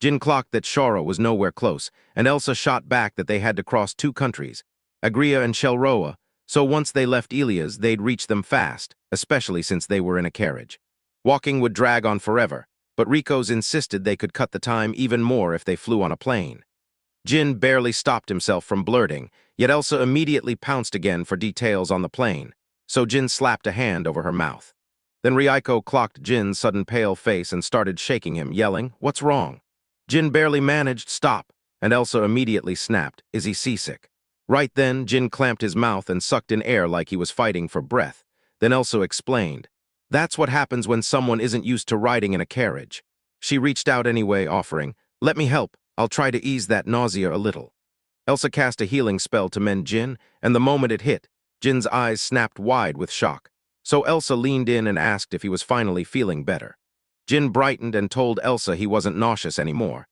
Jin clocked that Shara was nowhere close, and Elsa shot back that they had to cross 2 countries, Agria and Shelroa, so once they left Elia's, they'd reach them fast, especially since they were in a carriage. Walking would drag on forever, but Rico's insisted they could cut the time even more if they flew on a plane. Jin barely stopped himself from blurting, yet Elsa immediately pounced again for details on the plane, so Jin slapped a hand over her mouth. Then Ryuko clocked Jin's sudden pale face and started shaking him, yelling, "What's wrong?" Jin barely managed, "Stop," and Elsa immediately snapped, "Is he seasick?" Right then, Jin clamped his mouth and sucked in air like he was fighting for breath. Then Elsa explained, "That's what happens when someone isn't used to riding in a carriage." She reached out anyway, offering, "Let me help. I'll try to ease that nausea a little." Elsa cast a healing spell to mend Jin, and the moment it hit, Jin's eyes snapped wide with shock. So Elsa leaned in and asked if he was finally feeling better. Jin brightened and told Elsa he wasn't nauseous anymore.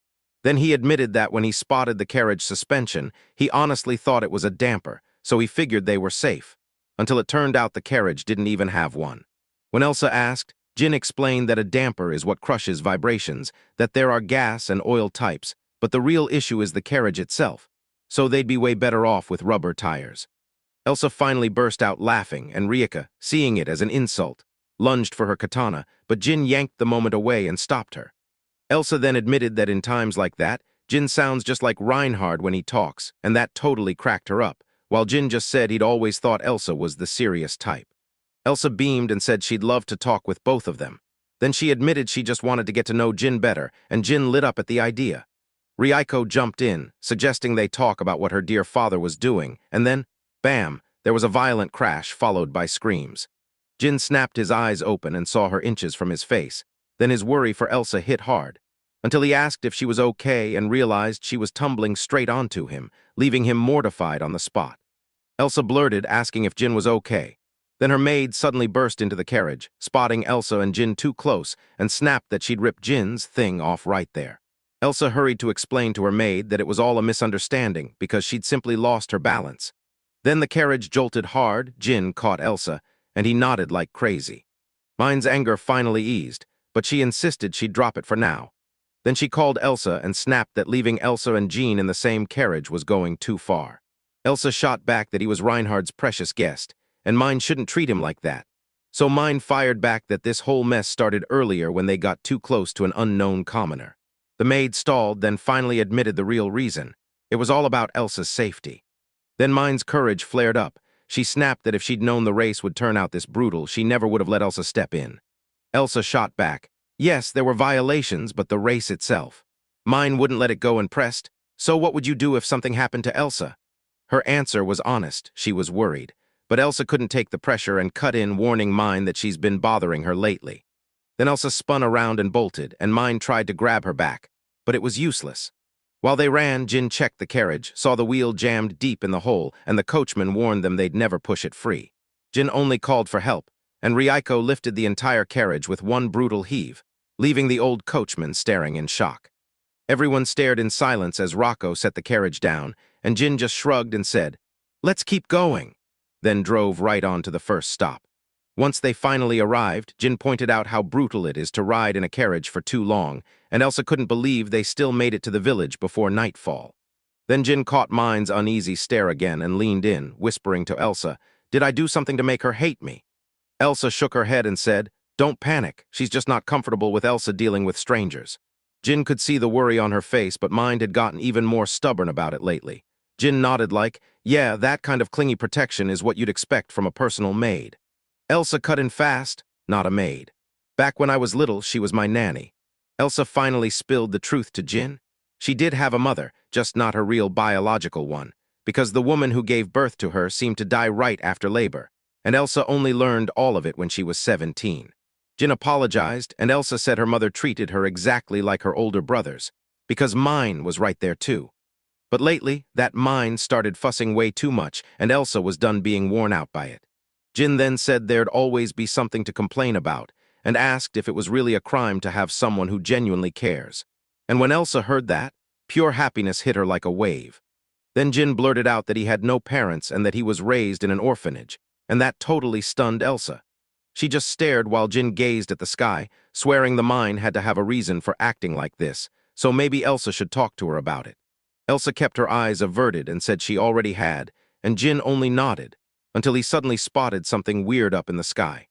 Then he admitted that when he spotted the carriage suspension, he honestly thought it was a damper, so he figured they were safe, until it turned out the carriage didn't even have one. When Elsa asked, Jin explained that a damper is what crushes vibrations, that there are gas and oil types, but the real issue is the carriage itself, so they'd be way better off with rubber tires. Elsa finally burst out laughing, and Rieka, seeing it as an insult, lunged for her katana, but Jin yanked the moment away and stopped her. Elsa then admitted that in times like that, Jin sounds just like Reinhard when he talks, and that totally cracked her up, while Jin just said he'd always thought Elsa was the serious type. Elsa beamed and said she'd love to talk with both of them. Then she admitted she just wanted to get to know Jin better, and Jin lit up at the idea. Rieko jumped in, suggesting they talk about what her dear father was doing, and then, bam, there was a violent crash followed by screams. Jin snapped his eyes open and saw her inches from his face. Then his worry for Elsa hit hard, until he asked if she was okay and realized she was tumbling straight onto him, leaving him mortified on the spot. Elsa blurted, asking if Jin was okay. Then her maid suddenly burst into the carriage, spotting Elsa and Jin too close, and snapped that she'd ripped Jin's thing off right there. Elsa hurried to explain to her maid that it was all a misunderstanding because she'd simply lost her balance. Then the carriage jolted hard, Jin caught Elsa, and he nodded like crazy. Mine's anger finally eased, but she insisted she'd drop it for now. Then she called Elsa and snapped that leaving Elsa and Jean in the same carriage was going too far. Elsa shot back that he was Reinhard's precious guest, and Mine shouldn't treat him like that. So Mine fired back that this whole mess started earlier when they got too close to an unknown commoner. The maid stalled, then finally admitted the real reason. It was all about Elsa's safety. Then Mine's courage flared up. She snapped that if she'd known the race would turn out this brutal, she never would have let Elsa step in. Elsa shot back. Yes, there were violations, but the race itself. Mine wouldn't let it go and pressed. So what would you do if something happened to Elsa? Her answer was honest. She was worried. But Elsa couldn't take the pressure and cut in, warning Mine that she's been bothering her lately. Then Elsa spun around and bolted, and Mine tried to grab her back, but it was useless. While they ran, Jin checked the carriage, saw the wheel jammed deep in the hole, and the coachman warned them they'd never push it free. Jin only called for help, and Rieko lifted the entire carriage with one brutal heave, leaving the old coachman staring in shock. Everyone stared in silence as Rocco set the carriage down, and Jin just shrugged and said, "Let's keep going," then drove right on to the first stop. Once they finally arrived, Jin pointed out how brutal it is to ride in a carriage for too long, and Elsa couldn't believe they still made it to the village before nightfall. Then Jin caught Mine's uneasy stare again and leaned in, whispering to Elsa, "Did I do something to make her hate me?" Elsa shook her head and said, "Don't panic, she's just not comfortable with Elsa dealing with strangers." Jin could see the worry on her face, but Mine had gotten even more stubborn about it lately. Jin nodded like, "Yeah, that kind of clingy protection is what you'd expect from a personal maid." Elsa cut in fast, "Not a maid. Back when I was little, she was my nanny." Elsa finally spilled the truth to Jin. She did have a mother, just not her real biological one, because the woman who gave birth to her seemed to die right after labor, and Elsa only learned all of it when she was 17. Jin apologized, and Elsa said her mother treated her exactly like her older brothers, because Mine was right there too. But lately, that Mine started fussing way too much, and Elsa was done being worn out by it. Jin then said there'd always be something to complain about, and asked if it was really a crime to have someone who genuinely cares. And when Elsa heard that, pure happiness hit her like a wave. Then Jin blurted out that he had no parents and that he was raised in an orphanage, and that totally stunned Elsa. She just stared while Jin gazed at the sky, swearing the Mine had to have a reason for acting like this, so maybe Elsa should talk to her about it. Elsa kept her eyes averted and said she already had, and Jin only nodded, until he suddenly spotted something weird up in the sky.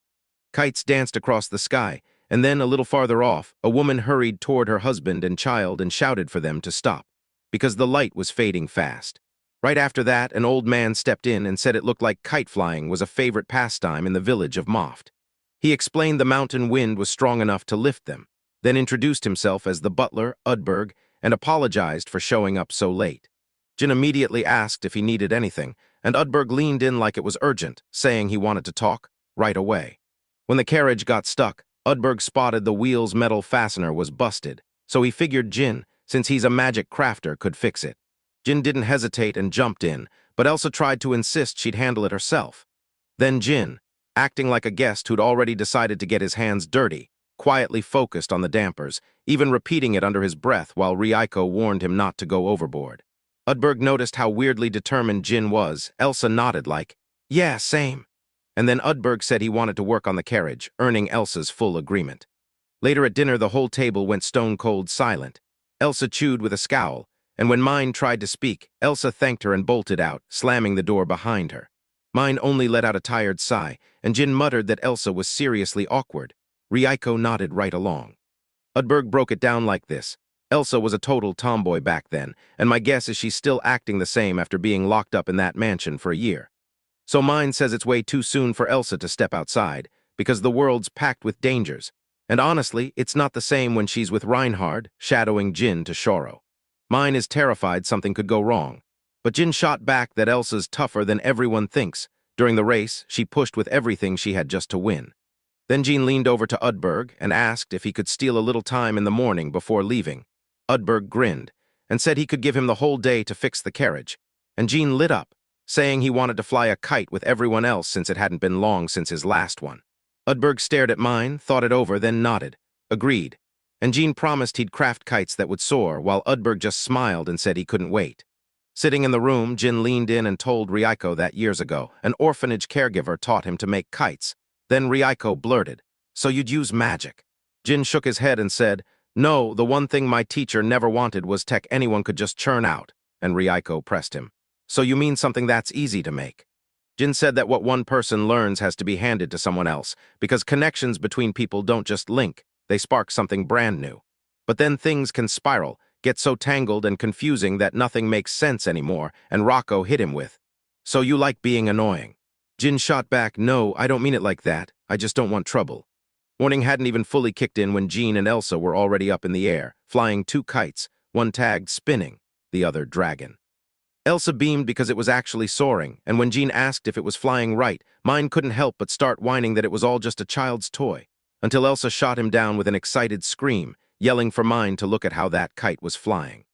Kites danced across the sky, and then, a little farther off, a woman hurried toward her husband and child and shouted for them to stop, because the light was fading fast. Right after that, an old man stepped in and said it looked like kite flying was a favorite pastime in the village of Moft. He explained the mountain wind was strong enough to lift them, then introduced himself as the butler, Udberg, and apologized for showing up so late. Jin immediately asked if he needed anything, and Udberg leaned in like it was urgent, saying he wanted to talk right away. When the carriage got stuck, Udberg spotted the wheel's metal fastener was busted, so he figured Jin, since he's a magic crafter, could fix it. Jin didn't hesitate and jumped in, but Elsa tried to insist she'd handle it herself. Then Jin, acting like a guest who'd already decided to get his hands dirty, quietly focused on the dampers, even repeating it under his breath while Rieko warned him not to go overboard. Udberg noticed how weirdly determined Jin was. Elsa nodded like, "Yeah, same." And then Udberg said he wanted to work on the carriage, earning Elsa's full agreement. Later at dinner, the whole table went stone-cold silent. Elsa chewed with a scowl, and when Mine tried to speak, Elsa thanked her and bolted out, slamming the door behind her. Mine only let out a tired sigh, and Jin muttered that Elsa was seriously awkward. Rieko nodded right along. Udberg broke it down like this. Elsa was a total tomboy back then, and my guess is she's still acting the same after being locked up in that mansion for a year. So Mine says it's way too soon for Elsa to step outside, because the world's packed with dangers. And honestly, it's not the same when she's with Reinhard, shadowing Jin to Shoro. Mine is terrified something could go wrong. But Jin shot back that Elsa's tougher than everyone thinks. During the race, she pushed with everything she had just to win. Then Jin leaned over to Udberg and asked if he could steal a little time in the morning before leaving. Udberg grinned and said he could give him the whole day to fix the carriage. And Jin lit up, saying he wanted to fly a kite with everyone else since it hadn't been long since his last one. Udberg stared at Mine, thought it over, then nodded, agreed. And Jin promised he'd craft kites that would soar, while Udberg just smiled and said he couldn't wait. Sitting in the room, Jin leaned in and told Rieko that years ago, an orphanage caregiver taught him to make kites. Then Rieko blurted, "So you'd use magic?" Jin shook his head and said, "No, the one thing my teacher never wanted was tech anyone could just churn out." And Rieko pressed him, "So you mean something that's easy to make?" Jin said that what one person learns has to be handed to someone else, because connections between people don't just link, they spark something brand new. But then things can spiral, get so tangled and confusing that nothing makes sense anymore, and Rocco hit him with, "So you like being annoying?" Jin shot back, "No, I don't mean it like that, I just don't want trouble." Morning hadn't even fully kicked in when Jean and Elsa were already up in the air, flying two kites, one tagged spinning, the other dragon. Elsa beamed because it was actually soaring, and when Jean asked if it was flying right, Mine couldn't help but start whining that it was all just a child's toy, until Elsa shot him down with an excited scream, yelling for Mine to look at how that kite was flying.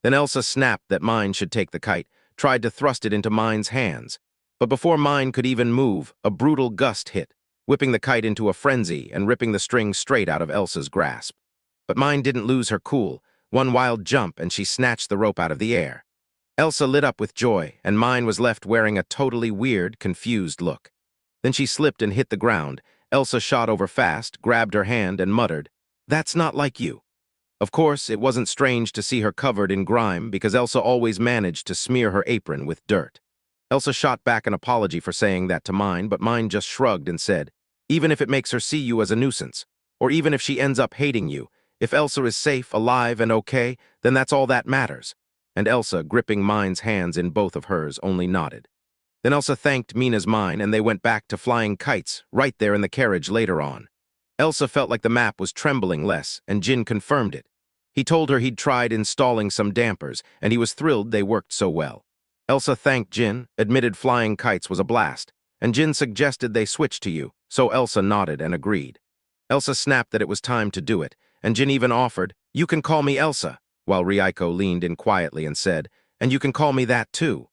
Then Elsa snapped that Mine should take the kite, tried to thrust it into Mine's hands. But before Mine could even move, a brutal gust hit, whipping the kite into a frenzy and ripping the string straight out of Elsa's grasp. But Mine didn't lose her cool. One wild jump and she snatched the rope out of the air. Elsa lit up with joy, and Mine was left wearing a totally weird, confused look. Then she slipped and hit the ground. Elsa shot over fast, grabbed her hand, and muttered, "That's not like you." Of course, it wasn't strange to see her covered in grime because Elsa always managed to smear her apron with dirt. Elsa shot back an apology for saying that to Mine, but Mine just shrugged and said, "Even if it makes her see you as a nuisance, or even if she ends up hating you, if Elsa is safe, alive, and okay, then that's all that matters." And Elsa, gripping Mine's hands in both of hers, only nodded. Then Elsa thanked Mina's Mine, and they went back to flying kites, right there in the carriage later on. Elsa felt like the map was trembling less, and Jin confirmed it. He told her he'd tried installing some dampers, and he was thrilled they worked so well. Elsa thanked Jin, admitted flying kites was a blast, and Jin suggested they switch to you, so Elsa nodded and agreed. Elsa snapped that it was time to do it, and Jin even offered, "You can call me Elsa," while Rieko leaned in quietly and said, "And you can call me that too."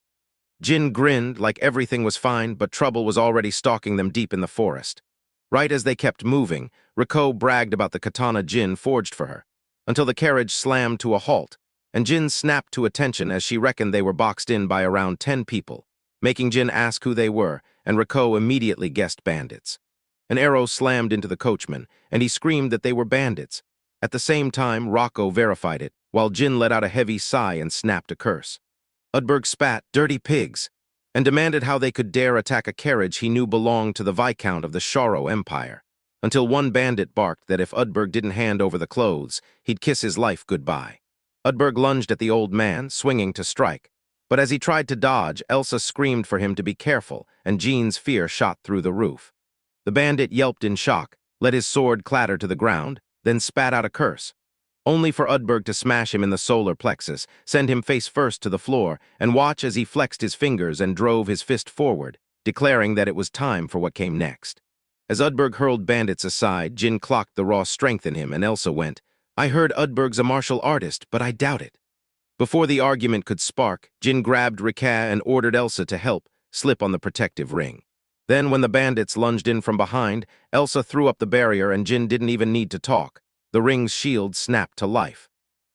Jin grinned like everything was fine, but trouble was already stalking them deep in the forest. Right as they kept moving, Rieko bragged about the katana Jin forged for her, until the carriage slammed to a halt, and Jin snapped to attention as she reckoned they were boxed in by around 10 people, making Jin ask who they were, and Rieko immediately guessed bandits. An arrow slammed into the coachman, and he screamed that they were bandits. At the same time, Rocco verified it, while Jin let out a heavy sigh and snapped a curse. Udberg spat, "Dirty pigs," and demanded how they could dare attack a carriage he knew belonged to the Viscount of the Shoro Empire, until one bandit barked that if Udberg didn't hand over the clothes, he'd kiss his life goodbye. Udberg lunged at the old man, swinging to strike. But as he tried to dodge, Elsa screamed for him to be careful, and Jean's fear shot through the roof. The bandit yelped in shock, let his sword clatter to the ground, then spat out a curse, only for Udberg to smash him in the solar plexus, send him face first to the floor, and watch as he flexed his fingers and drove his fist forward, declaring that it was time for what came next. As Udberg hurled bandits aside, Jin clocked the raw strength in him, and Elsa went, "I heard Udberg's a martial artist, but I doubt it." Before the argument could spark, Jin grabbed Rika and ordered Elsa to help, slip on the protective ring. Then, when the bandits lunged in from behind, Elsa threw up the barrier and Jin didn't even need to talk. The ring's shield snapped to life.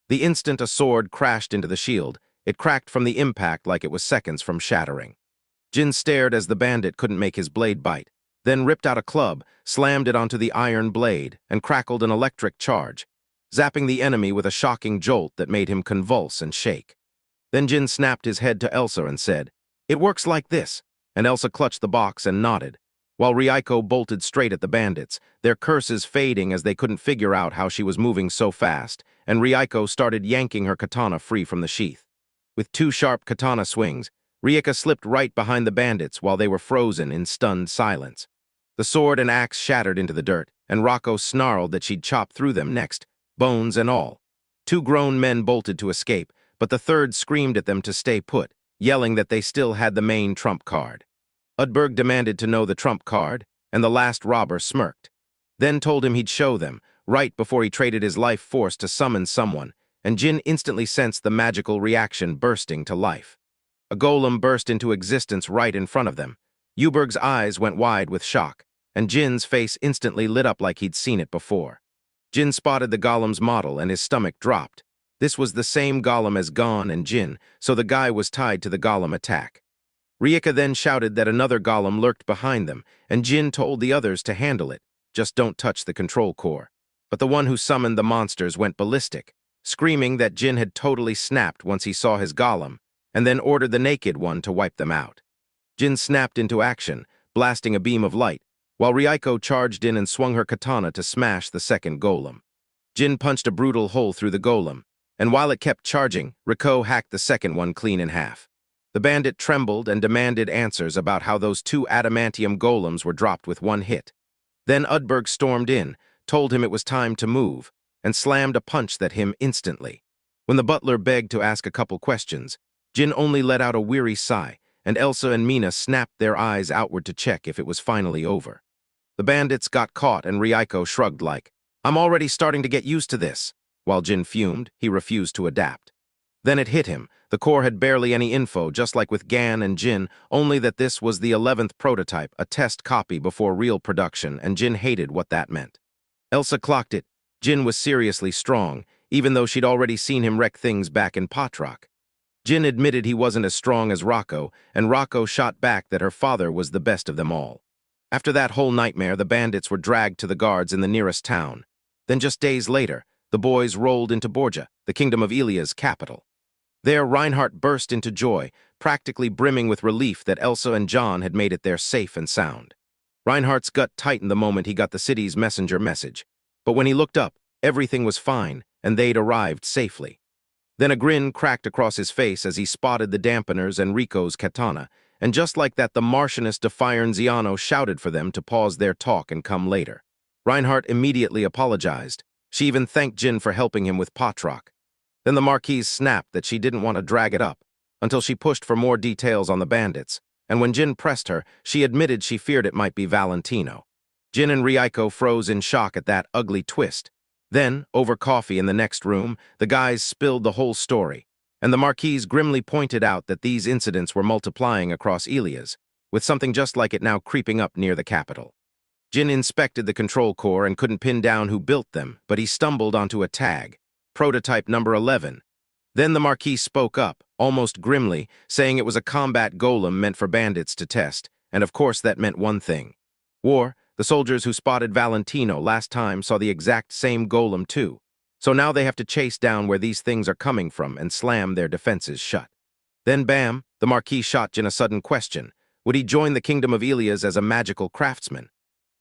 The instant a sword crashed into the shield, It cracked from the impact like it was seconds from shattering. Jin stared as the bandit couldn't make his blade bite, then ripped out a club, slammed it onto the iron blade, and crackled an electric charge, zapping the enemy with a shocking jolt that made him convulse and shake. Then Jin snapped his head to Elsa and said, "It works like this," and Elsa clutched the box and nodded, while Reiko bolted straight at the bandits, their curses fading as they couldn't figure out how she was moving so fast, and Reiko started yanking her katana free from the sheath. With two sharp katana swings, Rieka slipped right behind the bandits while they were frozen in stunned silence. The sword and axe shattered into the dirt, and Rocco snarled that she'd chop through them next, bones and all. Two grown men bolted to escape, but the third screamed at them to stay put, yelling that they still had the main trump card. Udberg demanded to know the trump card, and the last robber smirked. Then told him he'd show them, right before he traded his life force to summon someone, and Jin instantly sensed the magical reaction bursting to life. A golem burst into existence right in front of them. Uberg's eyes went wide with shock, and Jin's face instantly lit up like he'd seen it before. Jin spotted the golem's model and his stomach dropped. This was the same golem as Gon and Jin, so the guy was tied to the golem attack. Rieka then shouted that another golem lurked behind them, and Jin told the others to handle it, just don't touch the control core. But the one who summoned the monsters went ballistic, screaming that Jin had totally snapped once he saw his golem, and then ordered the naked one to wipe them out. Jin snapped into action, blasting a beam of light, while Reiko charged in and swung her katana to smash the second golem. Jin punched a brutal hole through the golem, and while it kept charging, Reiko hacked the second one clean in half. The bandit trembled and demanded answers about how those two adamantium golems were dropped with one hit. Then Udberg stormed in, told him it was time to move, and slammed a punch at him instantly. When the butler begged to ask a couple questions, Jin only let out a weary sigh, and Elsa and Mina snapped their eyes outward to check if it was finally over. The bandits got caught and Reiko shrugged like, "I'm already starting to get used to this." While Jin fumed, he refused to adapt. Then it hit him. The core had barely any info, just like with Gan and Jin, only that this was the 11th prototype, a test copy before real production, and Jin hated what that meant. Elsa clocked it. Jin was seriously strong, even though she'd already seen him wreck things back in Patrak. Jin admitted he wasn't as strong as Rocco, and Rocco shot back that her father was the best of them all. After that whole nightmare, the bandits were dragged to the guards in the nearest town. Then just days later, the boys rolled into Borgia, the kingdom of Ilia's capital. There, Reinhardt burst into joy, practically brimming with relief that Elsa and John had made it there safe and sound. Reinhardt's gut tightened the moment he got the city's messenger message. But when he looked up, everything was fine, and they'd arrived safely. Then a grin cracked across his face as he spotted the dampeners and Rico's katana, and just like that the Martianist Defianziano shouted for them to pause their talk and come later. Reinhardt immediately apologized. She even thanked Jin for helping him with Patrak. Then the Marquise snapped that she didn't want to drag it up, until she pushed for more details on the bandits, and when Jin pressed her, she admitted she feared it might be Valentino. Jin and Reiko froze in shock at that ugly twist. Then, over coffee in the next room, the guys spilled the whole story, and the Marquise grimly pointed out that these incidents were multiplying across Ilias, with something just like it now creeping up near the capital. Jin inspected the control core and couldn't pin down who built them, but he stumbled onto a tag, prototype number 11. Then the Marquise spoke up, almost grimly, saying it was a combat golem meant for bandits to test, and of course that meant one thing. War. The soldiers who spotted Valentino last time saw the exact same golem too, so now they have to chase down where these things are coming from and slam their defenses shut. Then bam, the Marquis shot Jin a sudden question. Would he join the kingdom of Ilias as a magical craftsman?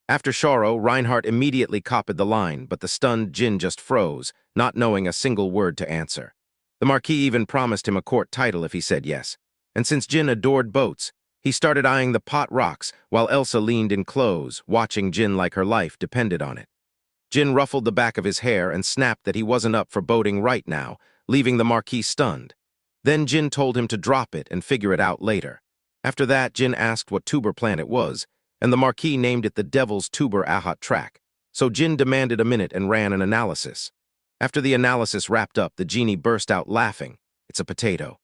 After Sharo, Reinhardt immediately copied the line, but the stunned Jin just froze, not knowing a single word to answer. The Marquis even promised him a court title if he said yes, and since Jin adored boats, he started eyeing the pot rocks while Elsa leaned in close, watching Jin like her life depended on it. Jin ruffled the back of his hair and snapped that he wasn't up for boating right now, leaving the Marquis stunned. Then Jin told him to drop it and figure it out later. After that, Jin asked what tuber plant it was, and the Marquis named it the Devil's Tuber Ahat Track, so Jin demanded a minute and ran an analysis. After the analysis wrapped up, the genie burst out laughing. It's a potato.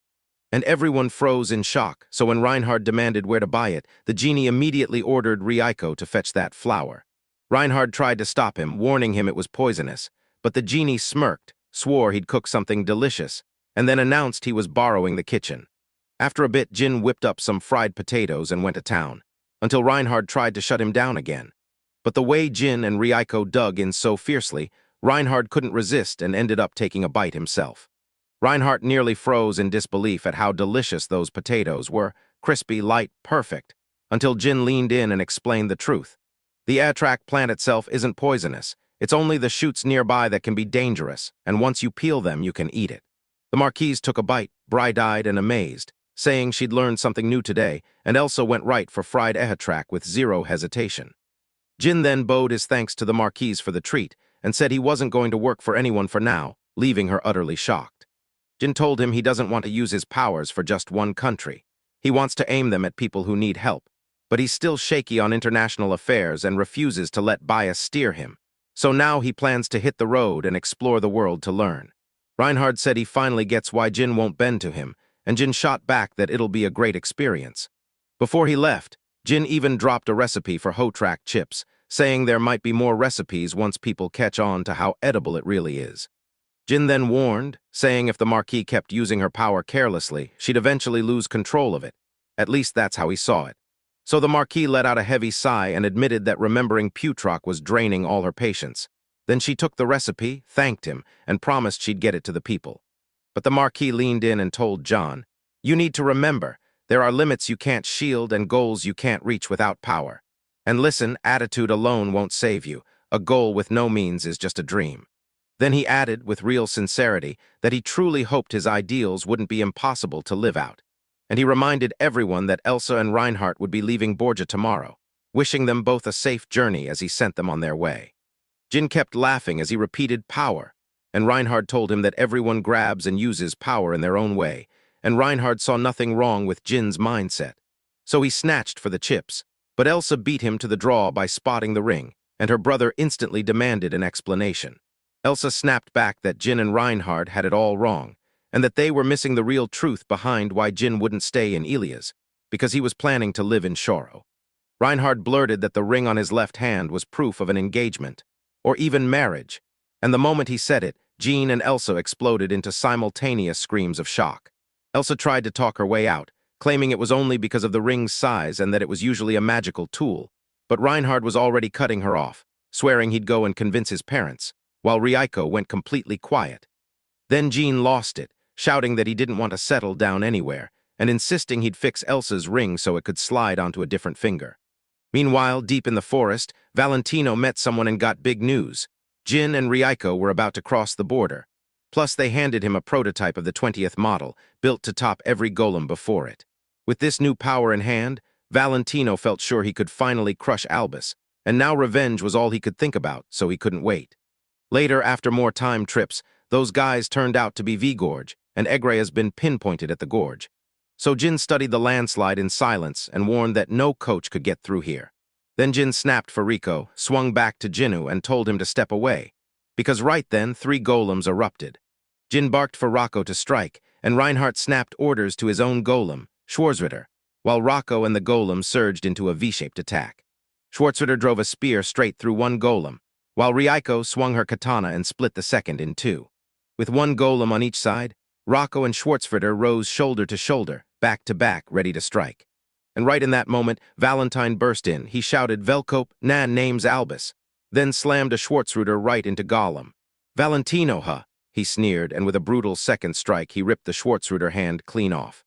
And everyone froze in shock, so when Reinhardt demanded where to buy it, the genie immediately ordered Reiko to fetch that flower. Reinhardt tried to stop him, warning him it was poisonous, but the genie smirked, swore he'd cook something delicious, and then announced he was borrowing the kitchen. After a bit, Jin whipped up some fried potatoes and went to town, until Reinhard tried to shut him down again. But the way Jin and Reiko dug in so fiercely, Reinhard couldn't resist and ended up taking a bite himself. Reinhard nearly froze in disbelief at how delicious those potatoes were, crispy, light, perfect, until Jin leaned in and explained the truth. The Atrak plant itself isn't poisonous. It's only the shoots nearby that can be dangerous, and once you peel them, you can eat it. The Marquise took a bite, bright-eyed and amazed, saying she'd learned something new today, and Elsa went right for fried Atrak with zero hesitation. Jin then bowed his thanks to the Marquise for the treat and said he wasn't going to work for anyone for now, leaving her utterly shocked. Jin told him he doesn't want to use his powers for just one country. He wants to aim them at people who need help, but he's still shaky on international affairs and refuses to let bias steer him. So now he plans to hit the road and explore the world to learn. Reinhard said he finally gets why Jin won't bend to him, and Jin shot back that it'll be a great experience. Before he left, Jin even dropped a recipe for Hotrak chips, saying there might be more recipes once people catch on to how edible it really is. Jin then warned, saying if the Marquis kept using her power carelessly, she'd eventually lose control of it. At least that's how he saw it. So the Marquis let out a heavy sigh and admitted that remembering Putrock was draining all her patience. Then she took the recipe, thanked him, and promised she'd get it to the people. But the Marquis leaned in and told John, "You need to remember, there are limits you can't shield and goals you can't reach without power. And listen, attitude alone won't save you. A goal with no means is just a dream." Then he added, with real sincerity, that he truly hoped his ideals wouldn't be impossible to live out. And he reminded everyone that Elsa and Reinhardt would be leaving Borgia tomorrow, wishing them both a safe journey as he sent them on their way. Jin kept laughing as he repeated power, and Reinhardt told him that everyone grabs and uses power in their own way, and Reinhardt saw nothing wrong with Jin's mindset. So he snatched for the chips, but Elsa beat him to the draw by spotting the ring, and her brother instantly demanded an explanation. Elsa snapped back that Jin and Reinhard had it all wrong, and that they were missing the real truth behind why Jin wouldn't stay in Ilias, because he was planning to live in Shoro. Reinhard blurted that the ring on his left hand was proof of an engagement, or even marriage, and the moment he said it, Jean and Elsa exploded into simultaneous screams of shock. Elsa tried to talk her way out, claiming it was only because of the ring's size and that it was usually a magical tool, but Reinhard was already cutting her off, swearing he'd go and convince his parents, while Reiko went completely quiet. Then Jean lost it, shouting that he didn't want to settle down anywhere, and insisting he'd fix Elsa's ring so it could slide onto a different finger. Meanwhile, deep in the forest, Valentino met someone and got big news. Jin and Reiko were about to cross the border. Plus, they handed him a prototype of the 20th model, built to top every golem before it. With this new power in hand, Valentino felt sure he could finally crush Albus, and now revenge was all he could think about, so he couldn't wait. Later, after more time trips, those guys turned out to be V-Gorge, and Egre has been pinpointed at the gorge. So Jin studied the landslide in silence and warned that no coach could get through here. Then Jin snapped for Rico, swung back to Jinnu and told him to step away, because right then 3 golems erupted. Jin barked for Rocco to strike, and Reinhardt snapped orders to his own golem, Schwarzritter, while Rocco and the golem surged into a V-shaped attack. Schwarzritter drove a spear straight through one golem, while Reiko swung her katana and split the second in 2. With one golem on each side, Rocco and Schwarzritter rose shoulder to shoulder, back to back, ready to strike. And right in that moment, Valentine burst in. He shouted, "Velkope, Nan name's Albus," then slammed a Schwarzritter right into Golem. "Valentino, huh?" he sneered, and with a brutal second strike, he ripped the Schwarzritter hand clean off.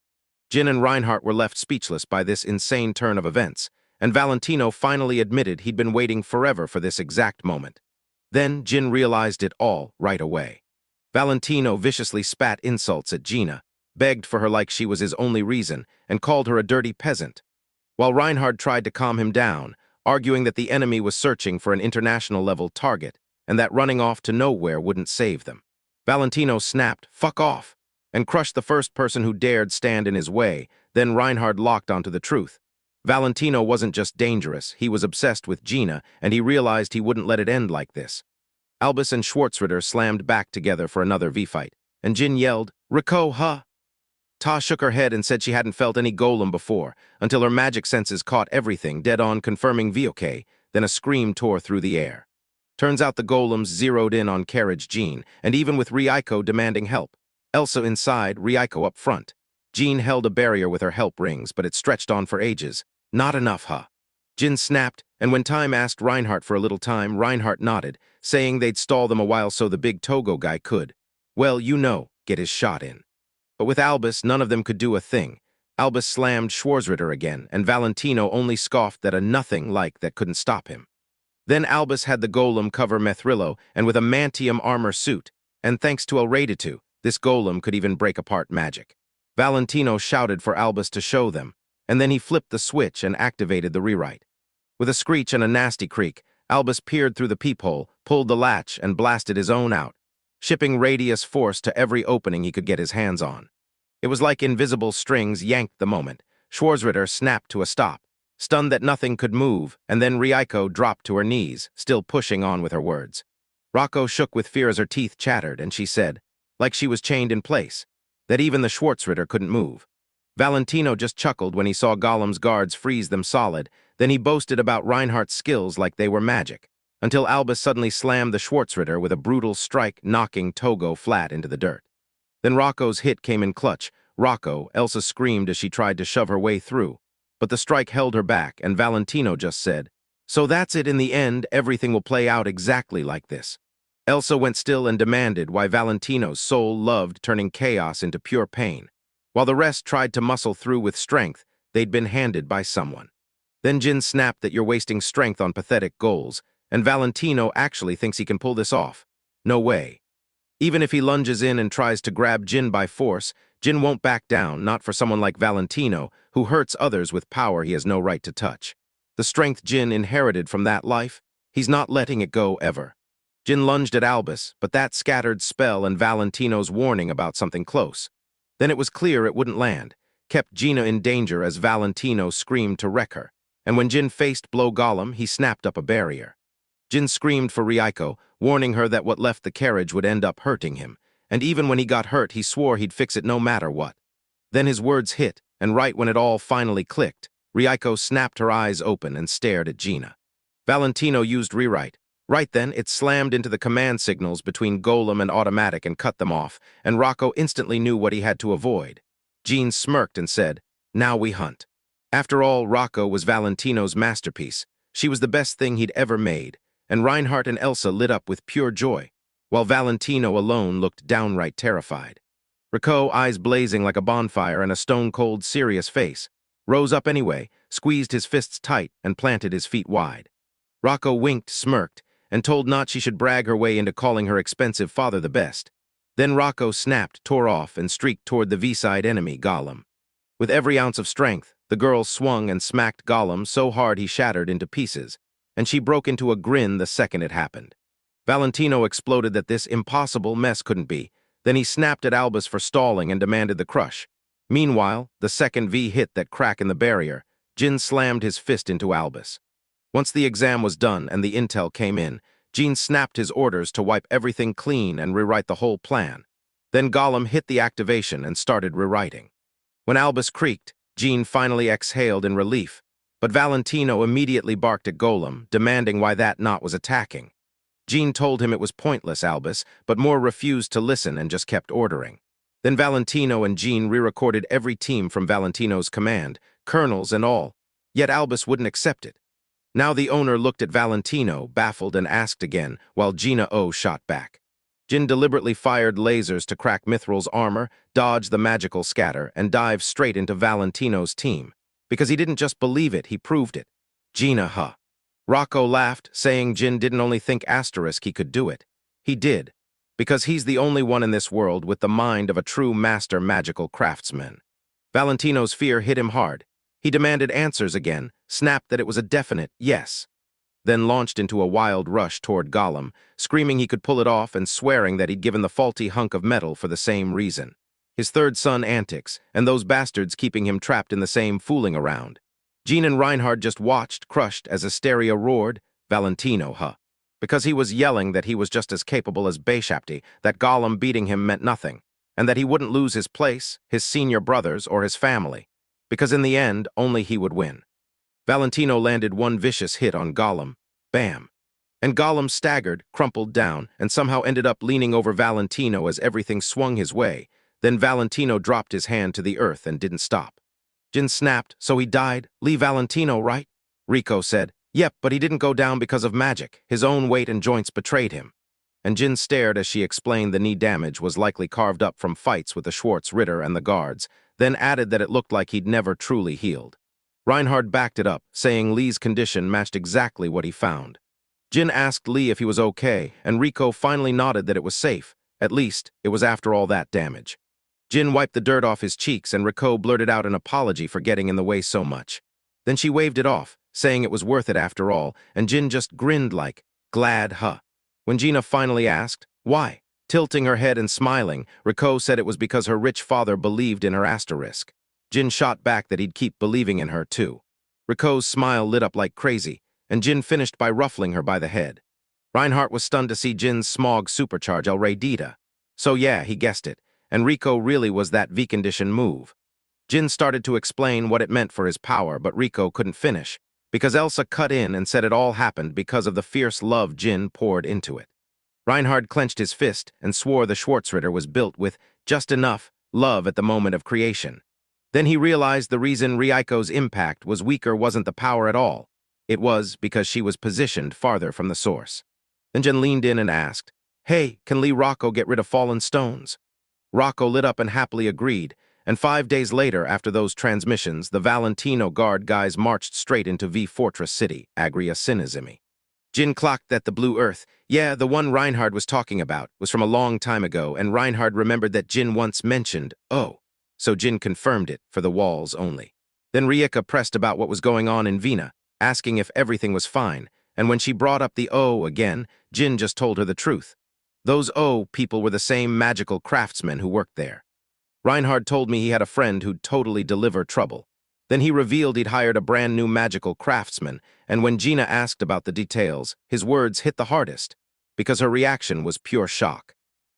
Jin and Reinhardt were left speechless by this insane turn of events, and Valentino finally admitted he'd been waiting forever for this exact moment. Then Jin realized it all right away. Valentino viciously spat insults at Gina, begged for her like she was his only reason, and called her a dirty peasant, while Reinhard tried to calm him down, arguing that the enemy was searching for an international-level target, and that running off to nowhere wouldn't save them. Valentino snapped, "Fuck off," and crushed the first person who dared stand in his way. Then Reinhard locked onto the truth. Valentino wasn't just dangerous, he was obsessed with Gina, and he realized he wouldn't let it end like this. Albus and Schwarzritter slammed back together for another V-fight, and Jin yelled, "Rico, huh?" Ta shook her head and said she hadn't felt any golem before, until her magic senses caught everything, dead-on confirming VOK, then a scream tore through the air. Turns out the golems zeroed in on Carriage Jean, and even with Reiko demanding help. Elsa inside, Rieko up front. Jean held a barrier with her help rings, but it stretched on for ages. Not enough, huh? Jin snapped, and when Time asked Reinhardt for a little time, Reinhardt nodded, saying they'd stall them a while so the big Togo guy could. Well, you know, get his shot in. But with Albus, none of them could do a thing. Albus slammed Schwarzritter again, and Valentino only scoffed that a nothing like that couldn't stop him. Then Albus had the Golem cover Methrillo, and with a Mantium armor suit, and thanks to Elraditu, this Golem could even break apart magic. Valentino shouted for Albus to show them, and then he flipped the switch and activated the rewrite. With a screech and a nasty creak, Albus peered through the peephole, pulled the latch, and blasted his own out, shipping radius force to every opening he could get his hands on. It was like invisible strings yanked the moment. Schwarzritter snapped to a stop, stunned that nothing could move, and then Rieko dropped to her knees, still pushing on with her words. Rocco shook with fear as her teeth chattered, and she said, like she was chained in place, that even the Schwarzritter couldn't move. Valentino just chuckled when he saw Golem's guards freeze them solid, then he boasted about Reinhardt's skills like they were magic, until Albus suddenly slammed the Schwarzritter with a brutal strike, knocking Togo flat into the dirt. Then Rocco's hit came in clutch. Rocco, Elsa screamed as she tried to shove her way through, but the strike held her back, and Valentino just said, "So that's it in the end, everything will play out exactly like this." Elsa went still and demanded why Valentino's soul loved turning chaos into pure pain. While the rest tried to muscle through with strength they'd been handed by someone. Then Jin snapped that you're wasting strength on pathetic goals, and Valentino actually thinks he can pull this off. No way. Even if he lunges in and tries to grab Jin by force, Jin won't back down, not for someone like Valentino, who hurts others with power he has no right to touch. The strength Jin inherited from that life, he's not letting it go ever. Jin lunged at Albus, but that scattered spell and Valentino's warning about something close. Then it was clear it wouldn't land, kept Gina in danger as Valentino screamed to wreck her, and when Jin faced Blow Golem, he snapped up a barrier. Jin screamed for Rieko, warning her that what left the carriage would end up hurting him, and even when he got hurt, he swore he'd fix it no matter what. Then his words hit, and right when it all finally clicked, Rieko snapped her eyes open and stared at Gina. Valentino used rewrite. Right then, it slammed into the command signals between Golem and Automatic and cut them off, and Rocco instantly knew what he had to avoid. Jean smirked and said, "Now we hunt." After all, Rocco was Valentino's masterpiece. She was the best thing he'd ever made, and Reinhardt and Elsa lit up with pure joy, while Valentino alone looked downright terrified. Rocco, eyes blazing like a bonfire and a stone-cold serious face, rose up anyway, squeezed his fists tight, and planted his feet wide. Rocco winked, smirked, and told Not she should brag her way into calling her expensive father the best. Then Rocco snapped, tore off, and streaked toward the V-side enemy, Golem. With every ounce of strength, the girl swung and smacked Golem so hard he shattered into pieces, and she broke into a grin the second it happened. Valentino exploded that this impossible mess couldn't be. Then he snapped at Albus for stalling and demanded the crush. Meanwhile, the second V hit that crack in the barrier. Jin slammed his fist into Albus. Once the exam was done and the intel came in, Jin snapped his orders to wipe everything clean and rewrite the whole plan. Then Golem hit the activation and started rewriting. When Albus creaked, Jin finally exhaled in relief, but Valentino immediately barked at Golem, demanding why that knot was attacking. Jin told him it was pointless, Albus, but Moore refused to listen and just kept ordering. Then Valentino and Jin re-recorded every team from Valentino's command, colonels and all, yet Albus wouldn't accept it. Now the owner looked at Valentino, baffled, and asked again, while Gina O shot back. Jin deliberately fired lasers to crack Mithril's armor, dodge the magical scatter, and dive straight into Valentino's team. Because he didn't just believe it, he proved it. Gina, huh? Rocco laughed, saying Jin didn't only think Asterisk he could do it. He did, because he's the only one in this world with the mind of a true master magical craftsman. Valentino's fear hit him hard. He demanded answers again, snapped that it was a definite yes, then launched into a wild rush toward Golem, screaming he could pull it off and swearing that he'd given the faulty hunk of metal for the same reason. His third son antics, and those bastards keeping him trapped in the same fooling around. Jean and Reinhardt just watched, crushed, as Asteria roared, Valentino, huh? Because he was yelling that he was just as capable as Beshapti, that Golem beating him meant nothing, and that he wouldn't lose his place, his senior brothers, or his family. Because in the end, only he would win. Valentino landed one vicious hit on Golem. Bam. And Golem staggered, crumpled down, and somehow ended up leaning over Valentino as everything swung his way, Then Valentino dropped his hand to the earth and didn't stop. Jin snapped, so he died? Lee Valentino, right? Rico said, yep, but he didn't go down because of magic. His own weight and joints betrayed him. And Jin stared as she explained the knee damage was likely carved up from fights with the Schwartz Ritter and the guards, then added that it looked like he'd never truly healed. Reinhard backed it up, saying Lee's condition matched exactly what he found. Jin asked Lee if he was okay, and Rico finally nodded that it was safe. At least, it was after all that damage. Jin wiped the dirt off his cheeks, and Rico blurted out an apology for getting in the way so much. Then she waved it off, saying it was worth it after all, and Jin just grinned like, glad, huh? When Gina finally asked, why? Tilting her head and smiling, Rico said it was because her rich father believed in her asterisk. Jin shot back that he'd keep believing in her, too. Rico's smile lit up like crazy, and Jin finished by ruffling her by the head. Reinhardt was stunned to see Jin's smog supercharge El Rey Dita. So yeah, he guessed it, and Rico really was that V-condition move. Jin started to explain what it meant for his power, but Rico couldn't finish, because Elsa cut in and said it all happened because of the fierce love Jin poured into it. Reinhard clenched his fist and swore the Schwarzritter was built with just enough love at the moment of creation. Then he realized the reason Rico's impact was weaker wasn't the power at all. It was because she was positioned farther from the source. Then Jin leaned in and asked, hey, can Lee Rocco get rid of fallen stones? Rocco lit up and happily agreed, and 5 days later, after those transmissions, the Valentino Guard guys marched straight into V Fortress City, Agria Sinizimi. Jin clocked that the Blue Earth, yeah, the one Reinhard was talking about, was from a long time ago, and Reinhard remembered that Jin once mentioned, oh, so Jin confirmed it for the walls only. Then Rieka pressed about what was going on in Vina, asking if everything was fine, and when she brought up the O again, Jin just told her the truth. Those O people were the same magical craftsmen who worked there. Reinhard told me he had a friend who'd totally deliver trouble. Then he revealed he'd hired a brand new magical craftsman, and when Gina asked about the details, his words hit the hardest, because her reaction was pure shock.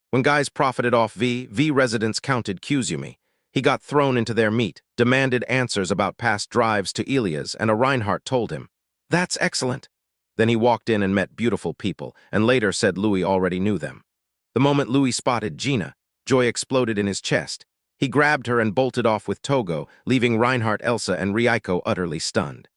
When guys profited off V residents counted Kyuzumi. He got thrown into their meat, demanded answers about past drives to Ilias, and a Reinhardt told him, that's excellent. Then he walked in and met beautiful people, and later said Louis already knew them. The moment Louis spotted Gina, joy exploded in his chest. He grabbed her and bolted off with Togo, leaving Reinhardt, Elsa, and Rieko utterly stunned.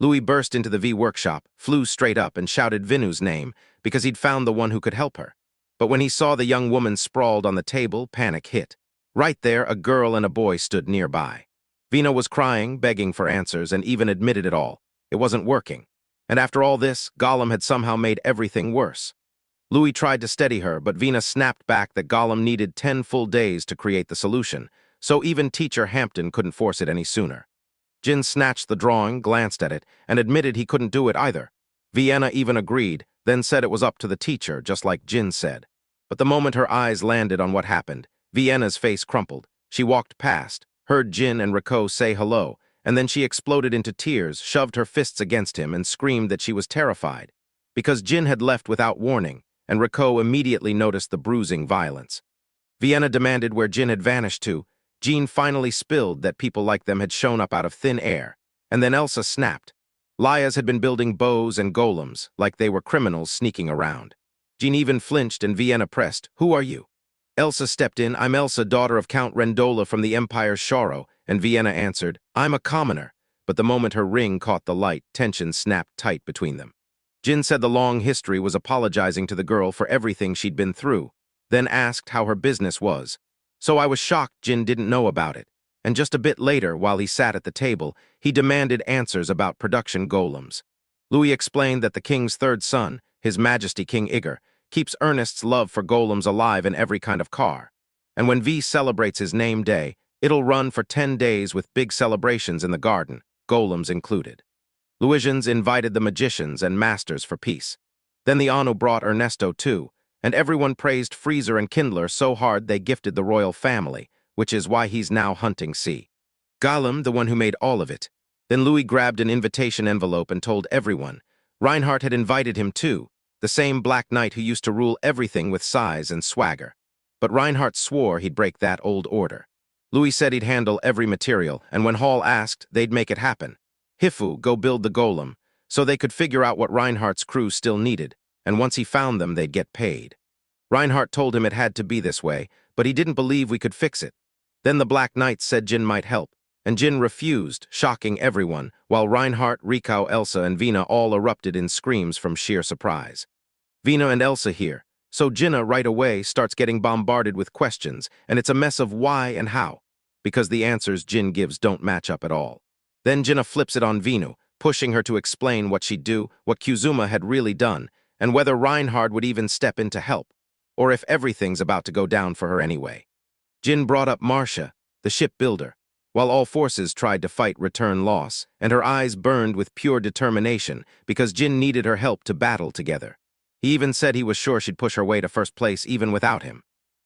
Louis burst into the V workshop, flew straight up, and shouted Vinu's name, because he'd found the one who could help her. But when he saw the young woman sprawled on the table, panic hit. Right there, a girl and a boy stood nearby. Vina was crying, begging for answers, and even admitted it all. It wasn't working. And after all this, Golem had somehow made everything worse. Louis tried to steady her, but Vina snapped back that Golem needed 10 full days to create the solution, so even teacher Hampton couldn't force it any sooner. Jin snatched the drawing, glanced at it, and admitted he couldn't do it either. Vienna even agreed, then said it was up to the teacher, just like Jin said. But the moment her eyes landed on what happened, Vienna's face crumpled. She walked past, heard Jin and Rico say hello, and then she exploded into tears, shoved her fists against him, and screamed that she was terrified. Because Jin had left without warning, and Rico immediately noticed the bruising violence. Vienna demanded where Jin had vanished to. Jean finally spilled that people like them had shown up out of thin air, and then Elsa snapped. Lias had been building bows and golems, like they were criminals sneaking around. Jean even flinched and Vienna pressed, who are you? Elsa stepped in, I'm Elsa, daughter of Count Rendola from the Empire's Sharo, and Vienna answered, I'm a commoner. But the moment her ring caught the light, tension snapped tight between them. Jin said the long history was apologizing to the girl for everything she'd been through, then asked how her business was. So I was shocked Jin didn't know about it, and just a bit later, while he sat at the table, he demanded answers about production golems. Louis explained that the king's third son, His Majesty King Igor, keeps Ernest's love for golems alive in every kind of car. And when V celebrates his name day, it'll run for 10 days with big celebrations in the garden, golems included. Louisians invited the magicians and masters for peace. Then the Anu brought Ernesto too, and everyone praised Freezer and Kindler so hard they gifted the royal family, which is why he's now hunting C. Golem, the one who made all of it. Then Louis grabbed an invitation envelope and told everyone. Reinhardt had invited him too, the same Black Knight who used to rule everything with size and swagger. But Reinhardt swore he'd break that old order. Louis said he'd handle every material, and when Hall asked, they'd make it happen. Hifu, go build the golem, so they could figure out what Reinhardt's crew still needed, and once he found them, they'd get paid. Reinhardt told him it had to be this way, but he didn't believe we could fix it. Then the Black Knight said Jin might help, and Jin refused, shocking everyone, while Reinhardt, Rikau, Elsa, and Vina all erupted in screams from sheer surprise. Vina and Elsa here, so Jinna right away starts getting bombarded with questions, and it's a mess of why and how, because the answers Jin gives don't match up at all. Then Jinna flips it on Vinu, pushing her to explain what she'd do, what Kuzuma had really done, and whether Reinhardt would even step in to help, or if everything's about to go down for her anyway. Jin brought up Marcia, the shipbuilder, while all forces tried to fight return loss, and her eyes burned with pure determination because Jin needed her help to battle together. He even said he was sure she'd push her way to first place even without him.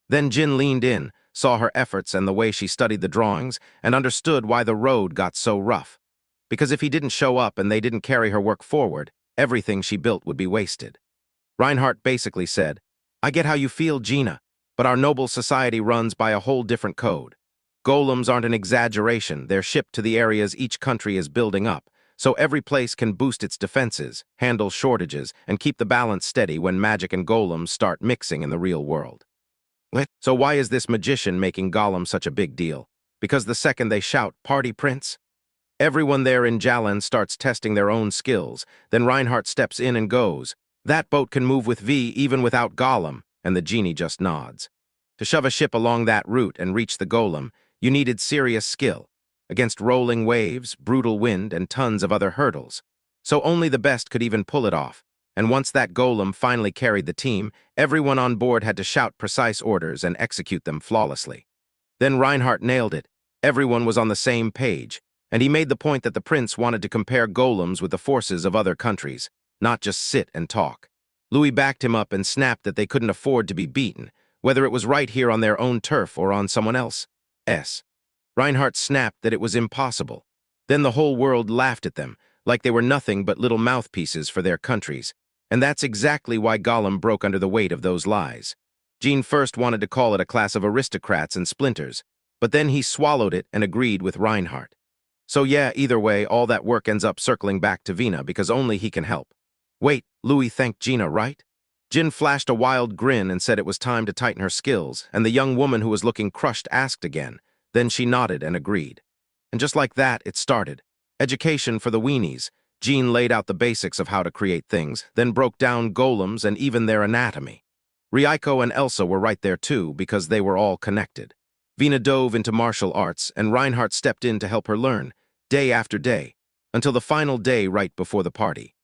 Then Jin leaned in, saw her efforts and the way she studied the drawings, and understood why the road got so rough. Because if he didn't show up and they didn't carry her work forward, everything she built would be wasted. Reinhardt basically said, "I get how you feel, Gina, but our noble society runs by a whole different code. Golems aren't an exaggeration, they're shipped to the areas each country is building up, so every place can boost its defenses, handle shortages, and keep the balance steady when magic and golems start mixing in the real world." So why is this magician making Golem such a big deal? Because the second they shout, "Party Prince?" Everyone there in Jalan starts testing their own skills, then Reinhardt steps in and goes, "That boat can move with V even without Golem," and the genie just nods. To shove a ship along that route and reach the Golem, you needed serious skill, against rolling waves, brutal wind, and tons of other hurdles. So only the best could even pull it off. And once that Golem finally carried the team, everyone on board had to shout precise orders and execute them flawlessly. Then Reinhardt nailed it. Everyone was on the same page, and he made the point that the prince wanted to compare golems with the forces of other countries, not just sit and talk. Louis backed him up and snapped that they couldn't afford to be beaten, whether it was right here on their own turf or on someone else's. Reinhardt snapped that it was impossible. Then the whole world laughed at them, like they were nothing but little mouthpieces for their countries. And that's exactly why Golem broke under the weight of those lies. Jean first wanted to call it a class of aristocrats and splinters, but then he swallowed it and agreed with Reinhardt. So yeah, either way, all that work ends up circling back to Vina because only he can help. Wait, Louis thanked Gina, right? Jin flashed a wild grin and said it was time to tighten her skills, and the young woman who was looking crushed asked again. Then she nodded and agreed. And just like that, it started. Education for the weenies. Jean laid out the basics of how to create things, then broke down golems and even their anatomy. Rieko and Elsa were right there too, because they were all connected. Vina dove into martial arts, and Reinhardt stepped in to help her learn, day after day, until the final day right before the party.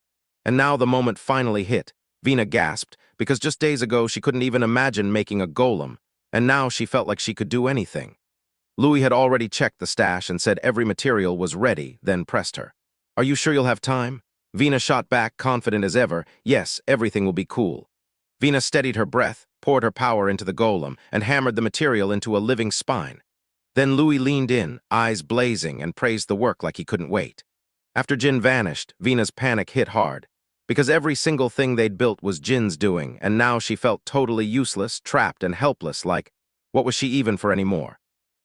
And now the moment finally hit. Vina gasped, because just days ago she couldn't even imagine making a golem, and now she felt like she could do anything. Louis had already checked the stash and said every material was ready, then pressed her. "Are you sure you'll have time?" Vina shot back, confident as ever, "Yes, everything will be cool." Vina steadied her breath, poured her power into the golem, and hammered the material into a living spine. Then Louis leaned in, eyes blazing, and praised the work like he couldn't wait. After Jin vanished, Vina's panic hit hard, because every single thing they'd built was Jin's doing, and now she felt totally useless, trapped, and helpless, like, what was she even for anymore?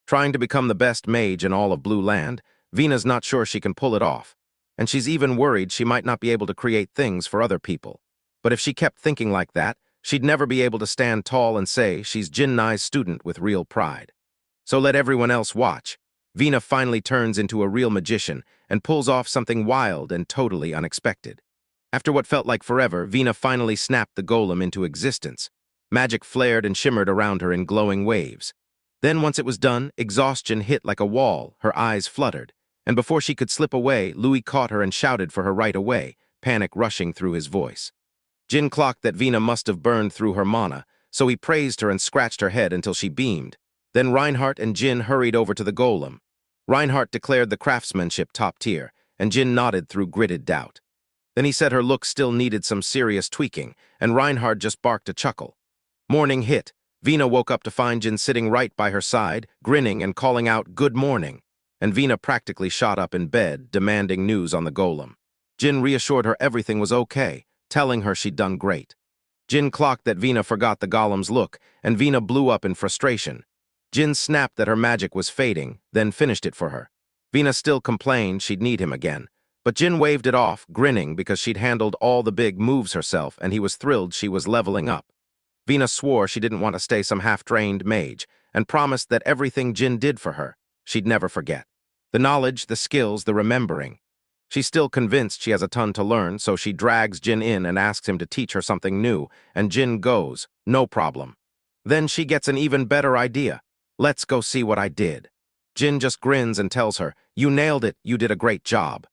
Trying to become the best mage in all of Blue Land, Vina's not sure she can pull it off. And she's even worried she might not be able to create things for other people. But if she kept thinking like that, she'd never be able to stand tall and say she's Jinnai's student with real pride. So let everyone else watch. Vina finally turns into a real magician and pulls off something wild and totally unexpected. After what felt like forever, Vina finally snapped the golem into existence. Magic flared and shimmered around her in glowing waves. Then once it was done, exhaustion hit like a wall, her eyes fluttered. And before she could slip away, Louis caught her and shouted for her right away, panic rushing through his voice. Jin clocked that Vina must have burned through her mana, so he praised her and scratched her head until she beamed. Then Reinhardt and Jin hurried over to the golem. Reinhardt declared the craftsmanship top tier, and Jin nodded through gritted doubt. Then he said her look still needed some serious tweaking, and Reinhardt just barked a chuckle. Morning hit. Vina woke up to find Jin sitting right by her side, grinning and calling out, "Good morning." And Vina practically shot up in bed, demanding news on the golem. Jin reassured her everything was okay, telling her she'd done great. Jin clocked that Vina forgot the golem's look, and Vina blew up in frustration. Jin snapped that her magic was fading, then finished it for her. Vina still complained she'd need him again, but Jin waved it off, grinning because she'd handled all the big moves herself, and he was thrilled she was leveling up. Vina swore she didn't want to stay some half-trained mage, and promised that everything Jin did for her, she'd never forget. The knowledge, the skills, the remembering. She's still convinced she has a ton to learn, so she drags Jin in and asks him to teach her something new, and Jin goes, no problem. Then she gets an even better idea. Let's go see what I did. Jin just grins and tells her, you nailed it, you did a great job.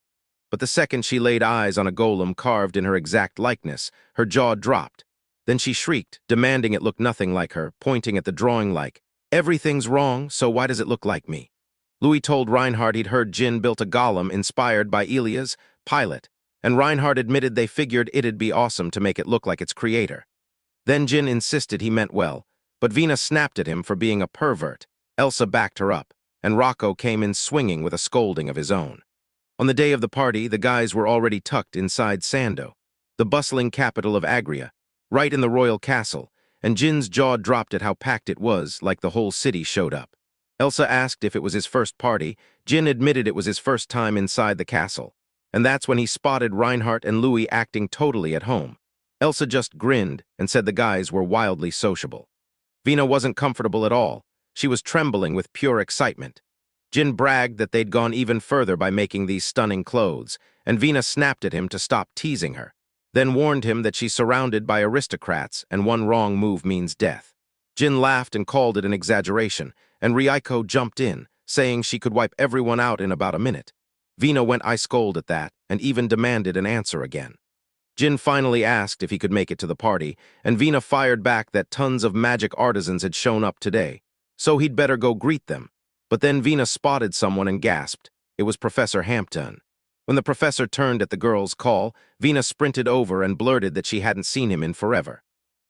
But the second she laid eyes on a golem carved in her exact likeness, her jaw dropped. Then she shrieked, demanding it look nothing like her, pointing at the drawing like, everything's wrong, so why does it look like me? Louis told Reinhardt he'd heard Jin built a golem inspired by Elia's pilot, and Reinhardt admitted they figured it'd be awesome to make it look like its creator. Then Jin insisted he meant well, but Vina snapped at him for being a pervert. Elsa backed her up, and Rocco came in swinging with a scolding of his own. On the day of the party, the guys were already tucked inside Sando, the bustling capital of Agria, right in the royal castle, and Jin's jaw dropped at how packed it was, like the whole city showed up. Elsa asked if it was his first party. Jin admitted it was his first time inside the castle, and that's when he spotted Reinhardt and Louis acting totally at home. Elsa just grinned and said the guys were wildly sociable. Vina wasn't comfortable at all. She was trembling with pure excitement. Jin bragged that they'd gone even further by making these stunning clothes, and Vina snapped at him to stop teasing her, then warned him that she's surrounded by aristocrats and one wrong move means death. Jin laughed and called it an exaggeration, and Reiko jumped in, saying she could wipe everyone out in about a minute. Vina went ice-cold at that and even demanded an answer again. Jin finally asked if he could make it to the party, and Vina fired back that tons of magic artisans had shown up today, so he'd better go greet them. But then Vina spotted someone and gasped. It was Professor Hampton. When the professor turned at the girl's call, Vina sprinted over and blurted that she hadn't seen him in forever.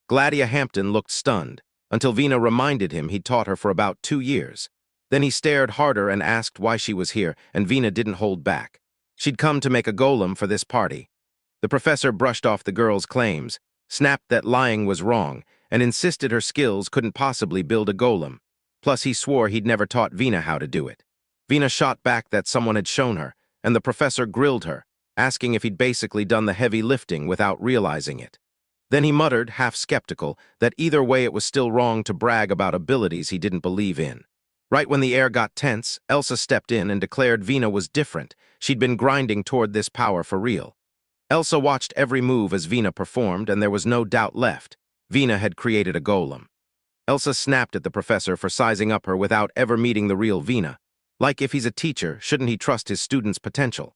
Gladia Hampton looked stunned, until Vina reminded him he'd taught her for about 2 years. Then he stared harder and asked why she was here, and Vina didn't hold back. She'd come to make a golem for this party. The professor brushed off the girl's claims, snapped that lying was wrong, and insisted her skills couldn't possibly build a golem. Plus, he swore he'd never taught Vina how to do it. Vina shot back that someone had shown her, and the professor grilled her, asking if he'd basically done the heavy lifting without realizing it. Then he muttered, half skeptical, that either way it was still wrong to brag about abilities he didn't believe in. Right when the air got tense, Elsa stepped in and declared Vina was different. She'd been grinding toward this power for real. Elsa watched every move as Vina performed, and there was no doubt left. Vina had created a golem. Elsa snapped at the professor for sizing up her without ever meeting the real Vina. Like, if he's a teacher, shouldn't he trust his students' potential?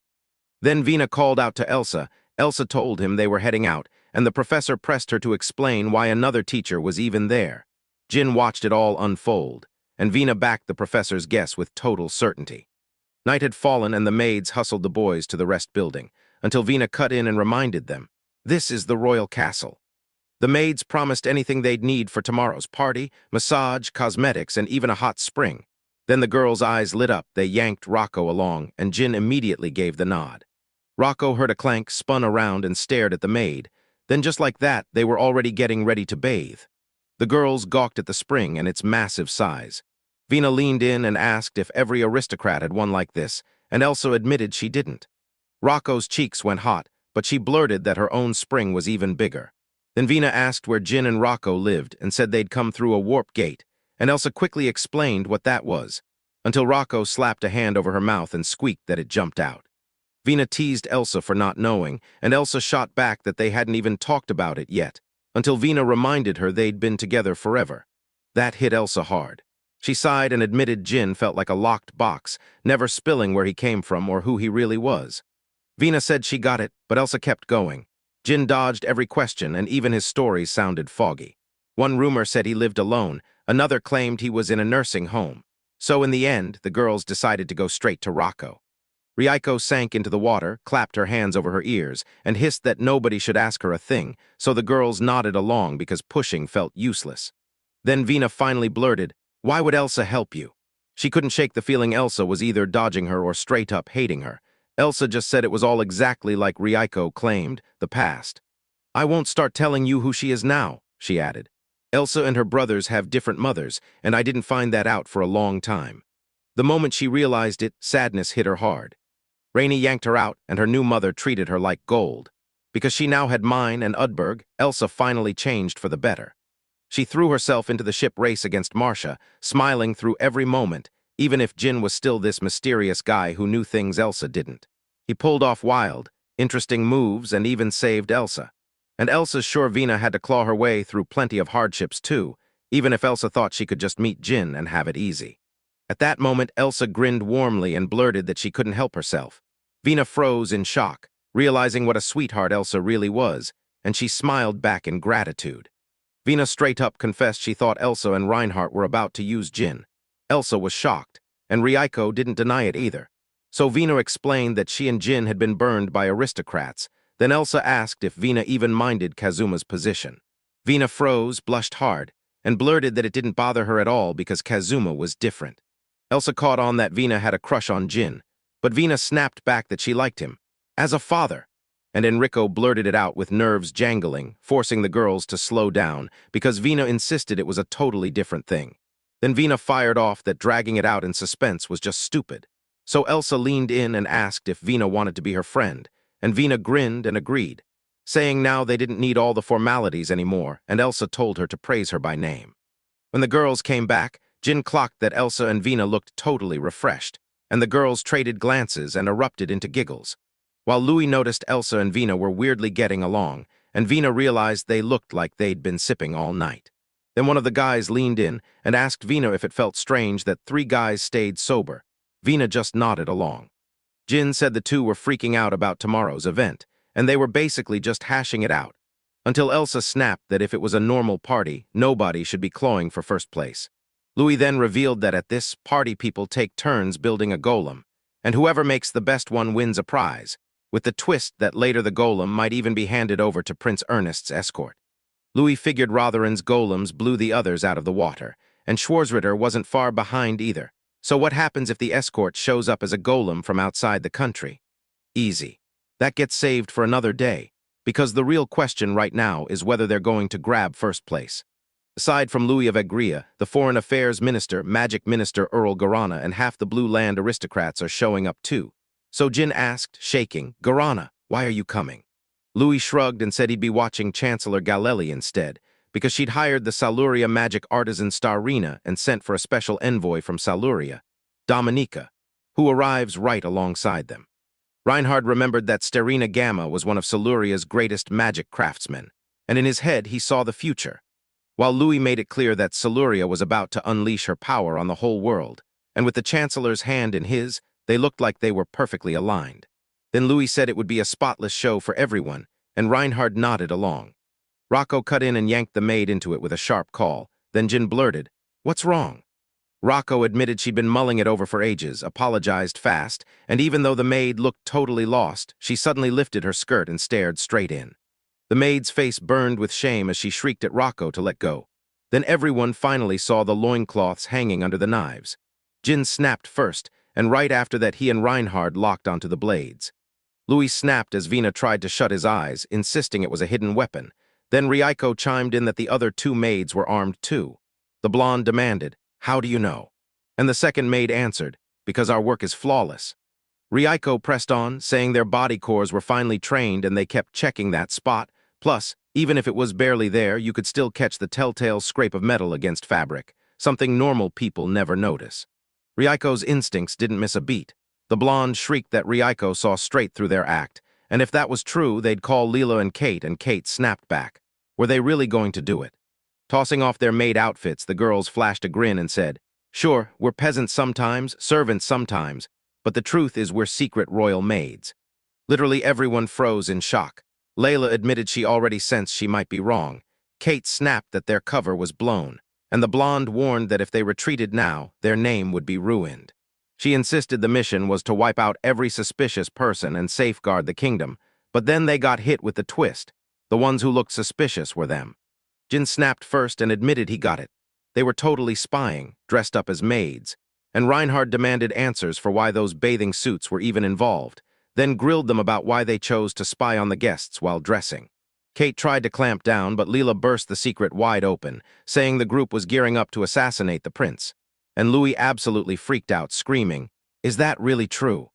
Then Vina called out to Elsa. Elsa told him they were heading out, and the professor pressed her to explain why another teacher was even there. Jin watched it all unfold, and Vina backed the professor's guess with total certainty. Night had fallen, and the maids hustled the boys to the rest building, until Vina cut in and reminded them, this is the royal castle. The maids promised anything they'd need for tomorrow's party, massage, cosmetics, and even a hot spring. Then the girls' eyes lit up, they yanked Rocco along, and Jin immediately gave the nod. Rocco heard a clank, spun around, and stared at the maid. Then just like that, they were already getting ready to bathe. The girls gawked at the spring and its massive size. Vina leaned in and asked if every aristocrat had one like this, and Elsa admitted she didn't. Rocco's cheeks went hot, but she blurted that her own spring was even bigger. Then Vina asked where Jin and Rocco lived and said they'd come through a warp gate, and Elsa quickly explained what that was, until Rocco slapped a hand over her mouth and squeaked that it jumped out. Vina teased Elsa for not knowing, and Elsa shot back that they hadn't even talked about it yet, until Vina reminded her they'd been together forever. That hit Elsa hard. She sighed and admitted Jin felt like a locked box, never spilling where he came from or who he really was. Vina said she got it, but Elsa kept going. Jin dodged every question, and even his stories sounded foggy. One rumor said he lived alone, another claimed he was in a nursing home. So in the end, the girls decided to go straight to Rocco. Reiko sank into the water, clapped her hands over her ears, and hissed that nobody should ask her a thing, so the girls nodded along because pushing felt useless. Then Vina finally blurted, "Why would Elsa help you?" She couldn't shake the feeling Elsa was either dodging her or straight up hating her. Elsa just said it was all exactly like Reiko claimed, the past. "I won't start telling you who she is now," she added. "Elsa and her brothers have different mothers, and I didn't find that out for a long time." The moment she realized it, sadness hit her hard. Rainey yanked her out, and her new mother treated her like gold. Because she now had mine and Udberg, Elsa finally changed for the better. She threw herself into the ship race against Marcia, smiling through every moment, even if Jin was still this mysterious guy who knew things Elsa didn't. He pulled off wild, interesting moves and even saved Elsa. And Elsa's sure Vina had to claw her way through plenty of hardships too, even if Elsa thought she could just meet Jin and have it easy. At that moment, Elsa grinned warmly and blurted that she couldn't help herself. Vina froze in shock, realizing what a sweetheart Elsa really was, and she smiled back in gratitude. Vina straight up confessed she thought Elsa and Reinhardt were about to use Jin. Elsa was shocked, and Reiko didn't deny it either. So Vina explained that she and Jin had been burned by aristocrats. Then Elsa asked if Vina even minded Kazuma's position. Vina froze, blushed hard, and blurted that it didn't bother her at all because Kazuma was different. Elsa caught on that Vina had a crush on Jin, but Vina snapped back that she liked him, as a father. And Enrico blurted it out with nerves jangling, forcing the girls to slow down because Vina insisted it was a totally different thing. Then Vina fired off that dragging it out in suspense was just stupid. So Elsa leaned in and asked if Vina wanted to be her friend, and Vina grinned and agreed, saying now they didn't need all the formalities anymore, and Elsa told her to praise her by name. When the girls came back, Jin clocked that Elsa and Vina looked totally refreshed, and the girls traded glances and erupted into giggles. While Louis noticed Elsa and Vina were weirdly getting along, and Vina realized they looked like they'd been sipping all night. Then one of the guys leaned in and asked Vina if it felt strange that 3 guys stayed sober. Vina just nodded along. Jin said the two were freaking out about tomorrow's event, and they were basically just hashing it out, until Elsa snapped that if it was a normal party, nobody should be clawing for first place. Louis then revealed that at this party people take turns building a golem, and whoever makes the best one wins a prize, with the twist that later the golem might even be handed over to Prince Ernest's escort. Louis figured Rotherham's golems blew the others out of the water, and Schwarzritter wasn't far behind either. So what happens if the escort shows up as a golem from outside the country? Easy. That gets saved for another day, because the real question right now is whether they're going to grab first place. Aside from Louis of Egria, the Foreign Affairs Minister, Magic Minister Earl Garana, and half the Blue Land aristocrats are showing up too. So Jin asked, shaking, "Garana, why are you coming?" Louis shrugged and said he'd be watching Chancellor Galeli instead, because she'd hired the Saluria magic artisan Starina and sent for a special envoy from Saluria, Dominica, who arrives right alongside them. Reinhard remembered that Starina Gamma was one of Saluria's greatest magic craftsmen, and in his head he saw the future, while Louis made it clear that Saluria was about to unleash her power on the whole world, and with the Chancellor's hand in his, they looked like they were perfectly aligned. Then Louis said it would be a spotless show for everyone, and Reinhard nodded along. Rocco cut in and yanked the maid into it with a sharp call. Then Jin blurted, "What's wrong?" Rocco admitted she'd been mulling it over for ages, apologized fast, and even though the maid looked totally lost, she suddenly lifted her skirt and stared straight in. The maid's face burned with shame as she shrieked at Rocco to let go. Then everyone finally saw the loincloths hanging under the knives. Jin snapped first, and right after that he and Reinhard locked onto the blades. Louis snapped as Vina tried to shut his eyes, insisting it was a hidden weapon. Then Reiko chimed in that the other 2 maids were armed too. The blonde demanded, "How do you know?" And the second maid answered, "Because our work is flawless." Reiko pressed on, saying their body cores were finally trained and they kept checking that spot. Plus, even if it was barely there, you could still catch the telltale scrape of metal against fabric, something normal people never notice. Reiko's instincts didn't miss a beat. The blonde shrieked that Reiko saw straight through their act, and if that was true, they'd call Lila and Kate snapped back. Were they really going to do it? Tossing off their maid outfits, the girls flashed a grin and said, "Sure, we're peasants sometimes, servants sometimes, but the truth is we're secret royal maids." Literally everyone froze in shock. Layla admitted she already sensed she might be wrong. Kate snapped that their cover was blown, and the blonde warned that if they retreated now, their name would be ruined. She insisted the mission was to wipe out every suspicious person and safeguard the kingdom, but then they got hit with the twist. The ones who looked suspicious were them. Jin snapped first and admitted he got it. They were totally spying, dressed up as maids, and Reinhard demanded answers for why those bathing suits were even involved, then grilled them about why they chose to spy on the guests while dressing. Kate tried to clamp down, but Leela burst the secret wide open, saying the group was gearing up to assassinate the prince. And Louis absolutely freaked out, screaming, "Is that really true?"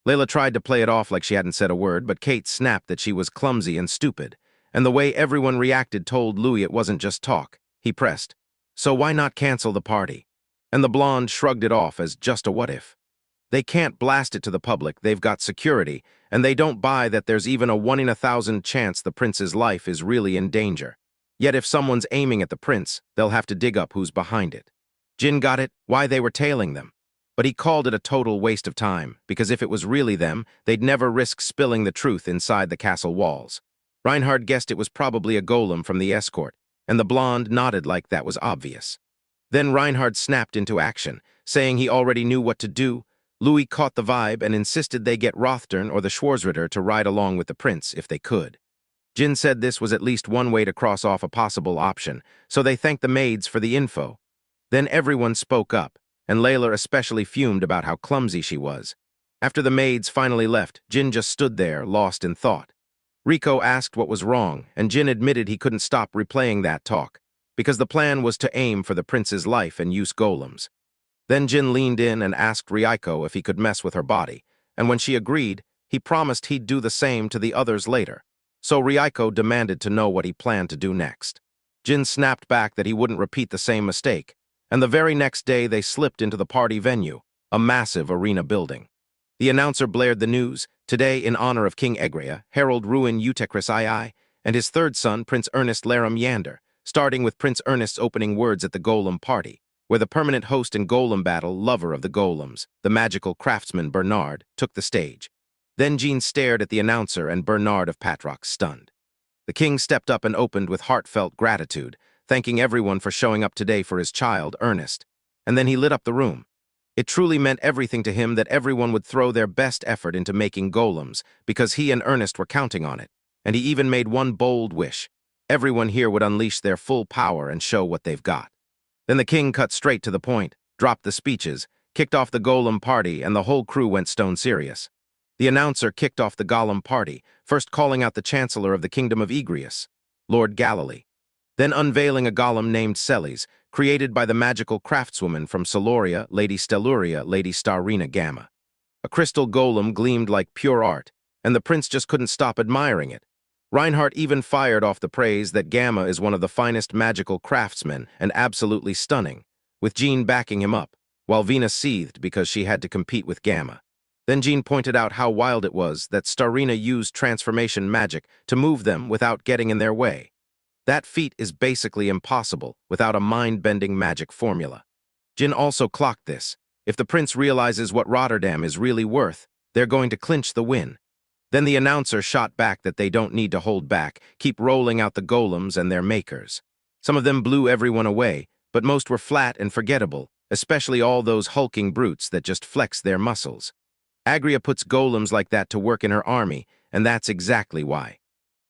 Layla tried to play it off like she hadn't said a word, but Kate snapped that she was clumsy and stupid, and the way everyone reacted told Louis it wasn't just talk. he pressed. So why not cancel the party? And the blonde shrugged it off as just a what-if. They can't blast it to the public, they've got security, and they don't buy that there's even a 1 in 1,000 chance the prince's life is really in danger. Yet if someone's aiming at the prince, they'll have to dig up who's behind it. Jin got it, why they were tailing them. But he called it a total waste of time, because if it was really them, they'd never risk spilling the truth inside the castle walls. Reinhard guessed it was probably a golem from the escort, and the blonde nodded like that was obvious. Then Reinhard snapped into action, saying he already knew what to do. Louis caught the vibe and insisted they get Rothdern or the Schwarzritter to ride along with the prince if they could. Jin said this was at least one way to cross off a possible option, so they thanked the maids for the info. Then everyone spoke up, and Layla especially fumed about how clumsy she was. After the maids finally left, Jin just stood there, lost in thought. Rico asked what was wrong, and Jin admitted he couldn't stop replaying that talk, because the plan was to aim for the prince's life and use golems. Then Jin leaned in and asked Rico if he could mess with her body, and when she agreed, he promised he'd do the same to the others later. So Rico demanded to know what he planned to do next. Jin snapped back that he wouldn't repeat the same mistake, and the very next day they slipped into the party venue, a massive arena building. The announcer blared the news, today in honor of King Egrea, Herald Ruin Utekris II, and his third son, Prince Ernest Laram Yander, starting with Prince Ernest's opening words at the Golem party, where the permanent host in Golem battle, lover of the golems, the magical craftsman Bernard, took the stage. Then Jean stared at the announcer and Bernard of Patrox stunned. The king stepped up and opened with heartfelt gratitude, thanking everyone for showing up today for his child, Ernest. And then he lit up the room. It truly meant everything to him that everyone would throw their best effort into making golems, because he and Ernest were counting on it. And he even made one bold wish. Everyone here would unleash their full power and show what they've got. Then the king cut straight to the point, dropped the speeches, kicked off the Golem party, and the whole crew went stone serious. The announcer kicked off the Golem party, first calling out the Chancellor of the Kingdom of Egreus, Lord Galilee, then unveiling a golem named Celes, created by the magical craftswoman from Celoria, Lady Stelluria, Lady Starina Gamma. A crystal golem gleamed like pure art, and the prince just couldn't stop admiring it. Reinhardt even fired off the praise that Gamma is one of the finest magical craftsmen and absolutely stunning, with Jean backing him up, while Venus seethed because she had to compete with Gamma. Then Jean pointed out how wild it was that Starina used transformation magic to move them without getting in their way. That feat is basically impossible without a mind-bending magic formula. Jin also clocked this. If the prince realizes what Rotterdam is really worth, they're going to clinch the win. Then the announcer shot back that they don't need to hold back, keep rolling out the golems and their makers. Some of them blew everyone away, but most were flat and forgettable, especially all those hulking brutes that just flex their muscles. Agria puts golems like that to work in her army, and that's exactly why.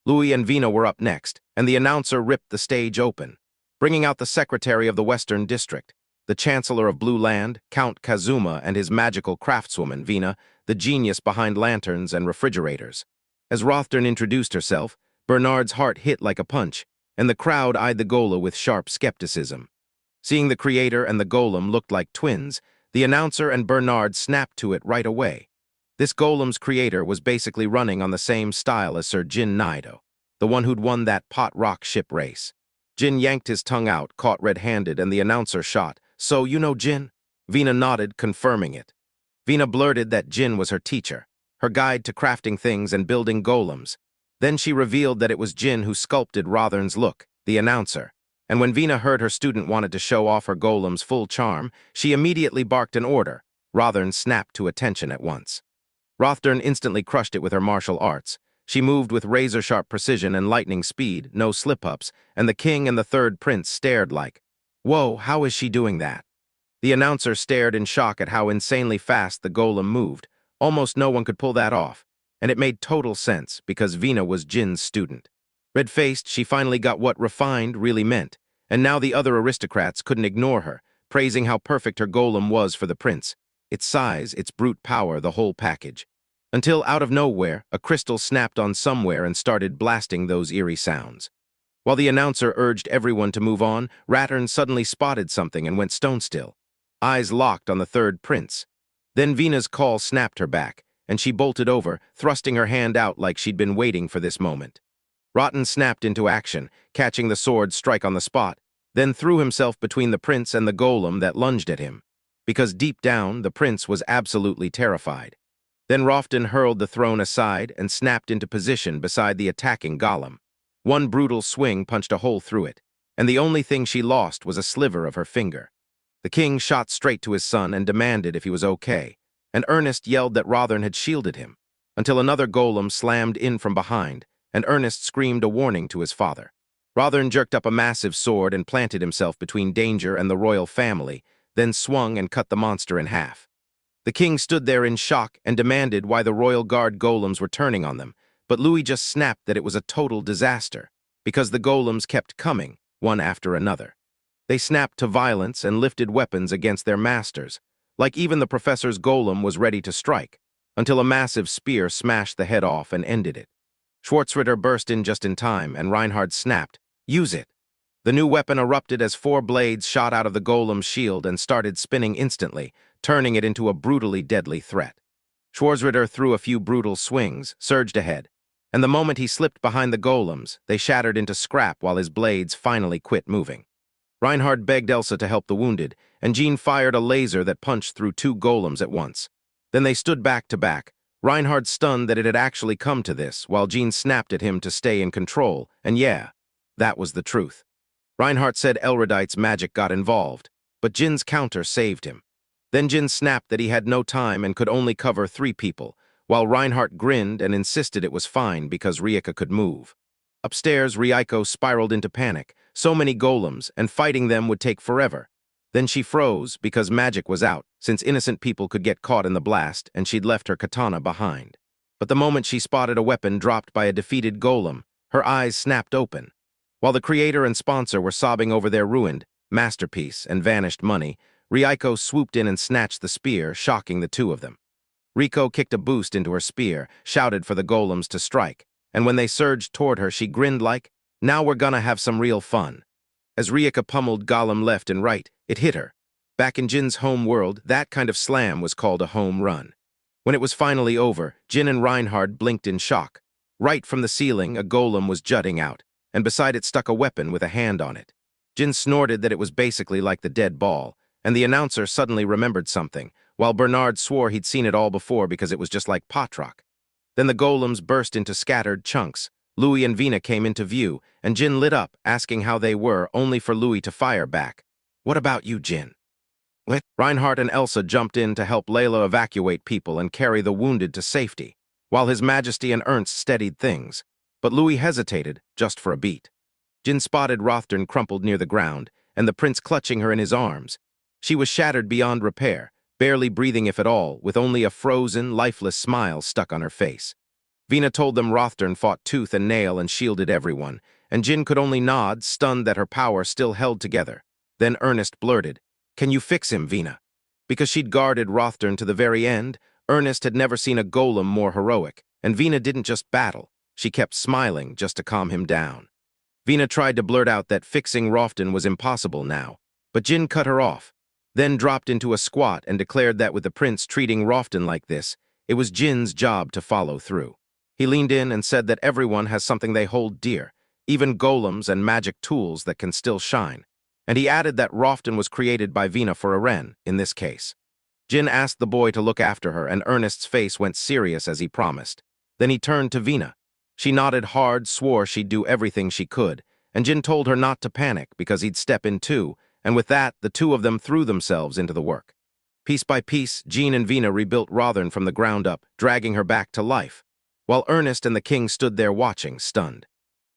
Louis and Vina were up next, and the announcer ripped the stage open, bringing out the secretary of the Western District, the Chancellor of Blue Land, Count Kazuma, and his magical craftswoman, Vina, the genius behind lanterns and refrigerators. As Rothdern introduced herself, Bernard's heart hit like a punch, and the crowd eyed the Gola with sharp skepticism. Seeing the creator and the golem looked like twins, the announcer and Bernard snapped to it right away. This golem's creator was basically running on the same style as Sir Jin Naido, the one who'd won that pot rock ship race. Jin yanked his tongue out, caught red-handed, and the announcer shot, "So you know Jin?" Vina nodded, confirming it. Vina blurted that Jin was her teacher, her guide to crafting things and building golems. Then she revealed that it was Jin who sculpted Rothdern's look, the announcer. And when Vina heard her student wanted to show off her golem's full charm, she immediately barked an order. Rothdern snapped to attention at once. Rothdern instantly crushed it with her martial arts. She moved with razor-sharp precision and lightning speed, no slip-ups, and the king and the third prince stared like, "Whoa, how is she doing that?" The announcer stared in shock at how insanely fast the golem moved. Almost no one could pull that off, and it made total sense because Vina was Jin's student. Red-faced, she finally got what refined really meant, and now the other aristocrats couldn't ignore her, praising how perfect her golem was for the prince. Its size, its brute power, the whole package. Until out of nowhere, a crystal snapped on somewhere and started blasting those eerie sounds. While the announcer urged everyone to move on, Rothdern suddenly spotted something and went stone still. Eyes locked on the third prince. Then Vina's call snapped her back, and she bolted over, thrusting her hand out like she'd been waiting for this moment. Rotten snapped into action, catching the sword strike on the spot, then threw himself between the prince and the golem that lunged at him, because deep down the prince was absolutely terrified. Then Rofton hurled the throne aside and snapped into position beside the attacking golem. One brutal swing punched a hole through it, and the only thing she lost was a sliver of her finger. The king shot straight to his son and demanded if he was okay, and Ernest yelled that Rothren had shielded him, until another golem slammed in from behind, and Ernest screamed a warning to his father. Rothren jerked up a massive sword and planted himself between Danger and the royal family, then swung and cut the monster in half. The king stood there in shock and demanded why the royal guard golems were turning on them, but Louis just snapped that it was a total disaster, because the golems kept coming, one after another. They snapped to violence and lifted weapons against their masters, like even the professor's golem was ready to strike, until a massive spear smashed the head off and ended it. Schwarzritter burst in just in time, and Reinhard snapped, "Use it!" The new weapon erupted as 4 blades shot out of the golem's shield and started spinning instantly, turning it into a brutally deadly threat. Schwarzritter threw a few brutal swings, surged ahead, and the moment he slipped behind the golems, they shattered into scrap while his blades finally quit moving. Reinhard begged Elsa to help the wounded, and Jean fired a laser that punched through 2 golems at once. Then they stood back to back, Reinhard stunned that it had actually come to this, while Jean snapped at him to stay in control, and yeah, that was the truth. Reinhardt said Elrodite's magic got involved, but Jin's counter saved him. Then Jin snapped that he had no time and could only cover 3 people, while Reinhardt grinned and insisted it was fine because Rieka could move. Upstairs, Rieko spiraled into panic, so many golems, and fighting them would take forever. Then she froze because magic was out, since innocent people could get caught in the blast, and she'd left her katana behind. But the moment she spotted a weapon dropped by a defeated golem, her eyes snapped open. While the creator and sponsor were sobbing over their ruined masterpiece and vanished money, Rieko swooped in and snatched the spear, shocking the 2 of them. Riko kicked a boost into her spear, shouted for the golems to strike, and when they surged toward her, she grinned like, "Now we're gonna have some real fun." As Rieka pummeled golem left and right, it hit her. Back in Jin's home world, that kind of slam was called a home run. When it was finally over, Jin and Reinhard blinked in shock. Right from the ceiling, a golem was jutting out, and beside it stuck a weapon with a hand on it. Jin snorted that it was basically like the dead ball, and the announcer suddenly remembered something, while Bernard swore he'd seen it all before because it was just like Patrak. Then the golems burst into scattered chunks. Louis and Vina came into view, and Jin lit up, asking how they were, only for Louis to fire back. "What about you, Jin?" Reinhardt and Elsa jumped in to help Layla evacuate people and carry the wounded to safety, while His Majesty and Ernst steadied things. But Louis hesitated, just for a beat. Jin spotted Rothren crumpled near the ground, and the prince clutching her in his arms. She was shattered beyond repair, barely breathing if at all, with only a frozen, lifeless smile stuck on her face. Vina told them Rothren fought tooth and nail and shielded everyone, and Jin could only nod, stunned that her power still held together. Then Ernest blurted, "Can you fix him, Vina?" Because she'd guarded Rothren to the very end, Ernest had never seen a golem more heroic, and Vina didn't just battle. She kept smiling just to calm him down. Vina tried to blurt out that fixing Rothren was impossible now, but Jin cut her off, then dropped into a squat and declared that with the prince treating Rothren like this, it was Jin's job to follow through. He leaned in and said that everyone has something they hold dear, even golems and magic tools that can still shine. And he added that Rothren was created by Vina for Eren, in this case. Jin asked the boy to look after her, and Ernest's face went serious as he promised. Then he turned to Vina. She nodded hard, swore she'd do everything she could, and Jin told her not to panic because he'd step in too, and with that, the 2 of them threw themselves into the work. Piece by piece, Jean and Vina rebuilt Rothren from the ground up, dragging her back to life, while Ernest and the king stood there watching, stunned.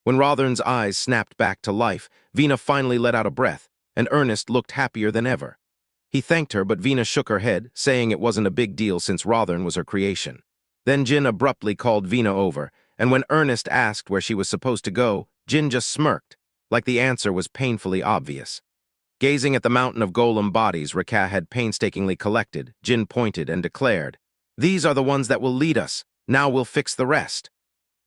When Rothern's eyes snapped back to life, Vina finally let out a breath, and Ernest looked happier than ever. He thanked her, but Vina shook her head, saying it wasn't a big deal since Rothern was her creation. Then Jin abruptly called Vina over, and when Ernest asked where she was supposed to go, Jin just smirked, like the answer was painfully obvious. Gazing at the mountain of golem bodies Reka had painstakingly collected, Jin pointed and declared, "These are the ones that will lead us. Now we'll fix the rest."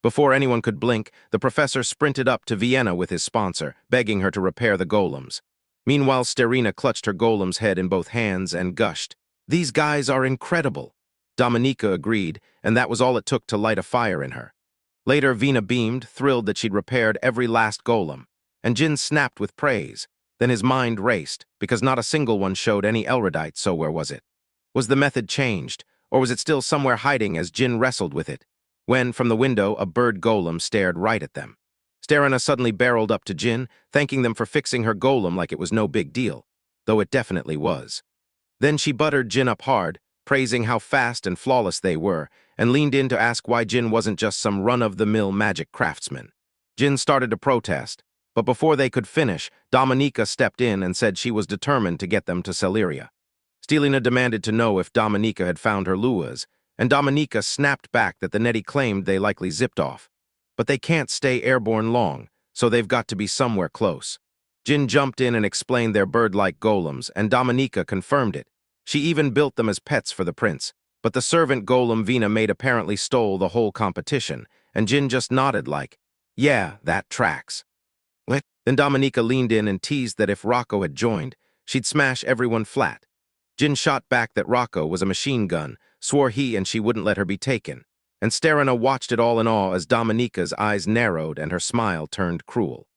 Before anyone could blink, the professor sprinted up to Vienna with his sponsor, begging her to repair the golems. Meanwhile, Sterina clutched her golem's head in both hands and gushed, "These guys are incredible." Dominika agreed, and that was all it took to light a fire in her. Later, Vina beamed, thrilled that she'd repaired every last golem, and Jin snapped with praise. Then his mind raced, because not a single one showed any Elrodite, so where was it? Was the method changed, or was it still somewhere hiding as Jin wrestled with it? When, from the window, a bird golem stared right at them. Starina suddenly barreled up to Jin, thanking them for fixing her golem like it was no big deal, though it definitely was. Then she buttered Jin up hard, praising how fast and flawless they were, and leaned in to ask why Jin wasn't just some run-of-the-mill magic craftsman. Jin started to protest, but before they could finish, Dominica stepped in and said she was determined to get them to Celeria. Stelina demanded to know if Dominica had found her luas, and Dominica snapped back that the Nettie claimed they likely zipped off. But they can't stay airborne long, so they've got to be somewhere close. Jin jumped in and explained their bird-like golems, and Dominica confirmed it. She even built them as pets for the prince, but the servant golem Vina made apparently stole the whole competition, and Jin just nodded like, yeah, that tracks. What? Then Dominica leaned in and teased that if Rocco had joined, she'd smash everyone flat. Jin shot back that Rocco was a machine gun, swore he and she wouldn't let her be taken, and Starina watched it all in awe as Dominica's eyes narrowed and her smile turned cruel.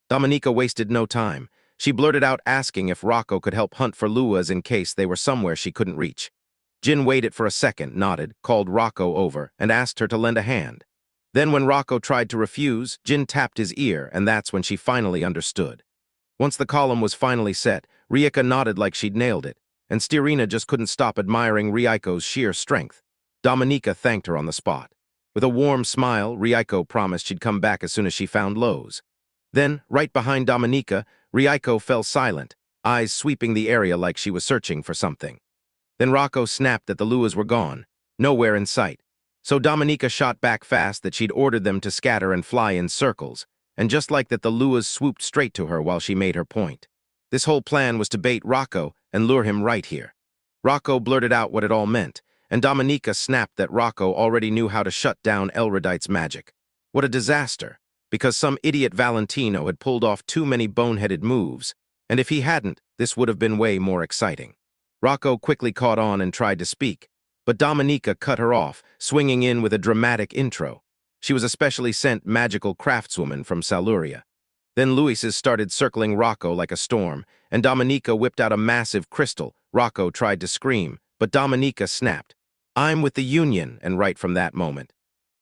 Dominica wasted no time. She blurted out asking if Rocco could help hunt for luas in case they were somewhere she couldn't reach. Jin waited for a second, nodded, called Rocco over, and asked her to lend a hand. Then when Rocco tried to refuse, Jin tapped his ear, and that's when she finally understood. Once the column was finally set, Rieka nodded like she'd nailed it, and Starina just couldn't stop admiring Rieko's sheer strength. Dominica thanked her on the spot. With a warm smile, Rieko promised she'd come back as soon as she found Lowe's. Then, right behind Dominica, Rieko fell silent, eyes sweeping the area like she was searching for something. Then Rocco snapped that the luas were gone, nowhere in sight. So Dominica shot back fast that she'd ordered them to scatter and fly in circles, and just like that the luas swooped straight to her while she made her point. This whole plan was to bait Rocco and lure him right here. Rocco blurted out what it all meant, and Dominica snapped that Rocco already knew how to shut down Elrodite's magic. What a disaster, because some idiot Valentino had pulled off too many boneheaded moves, and if he hadn't, this would have been way more exciting. Rocco quickly caught on and tried to speak, but Dominica cut her off, swinging in with a dramatic intro. She was a specially sent magical craftswoman from Saluria. Then Luises started circling Rocco like a storm, and Dominica whipped out a massive crystal. Rocco tried to scream, but Dominica snapped, "I'm with the Union," and right from that moment.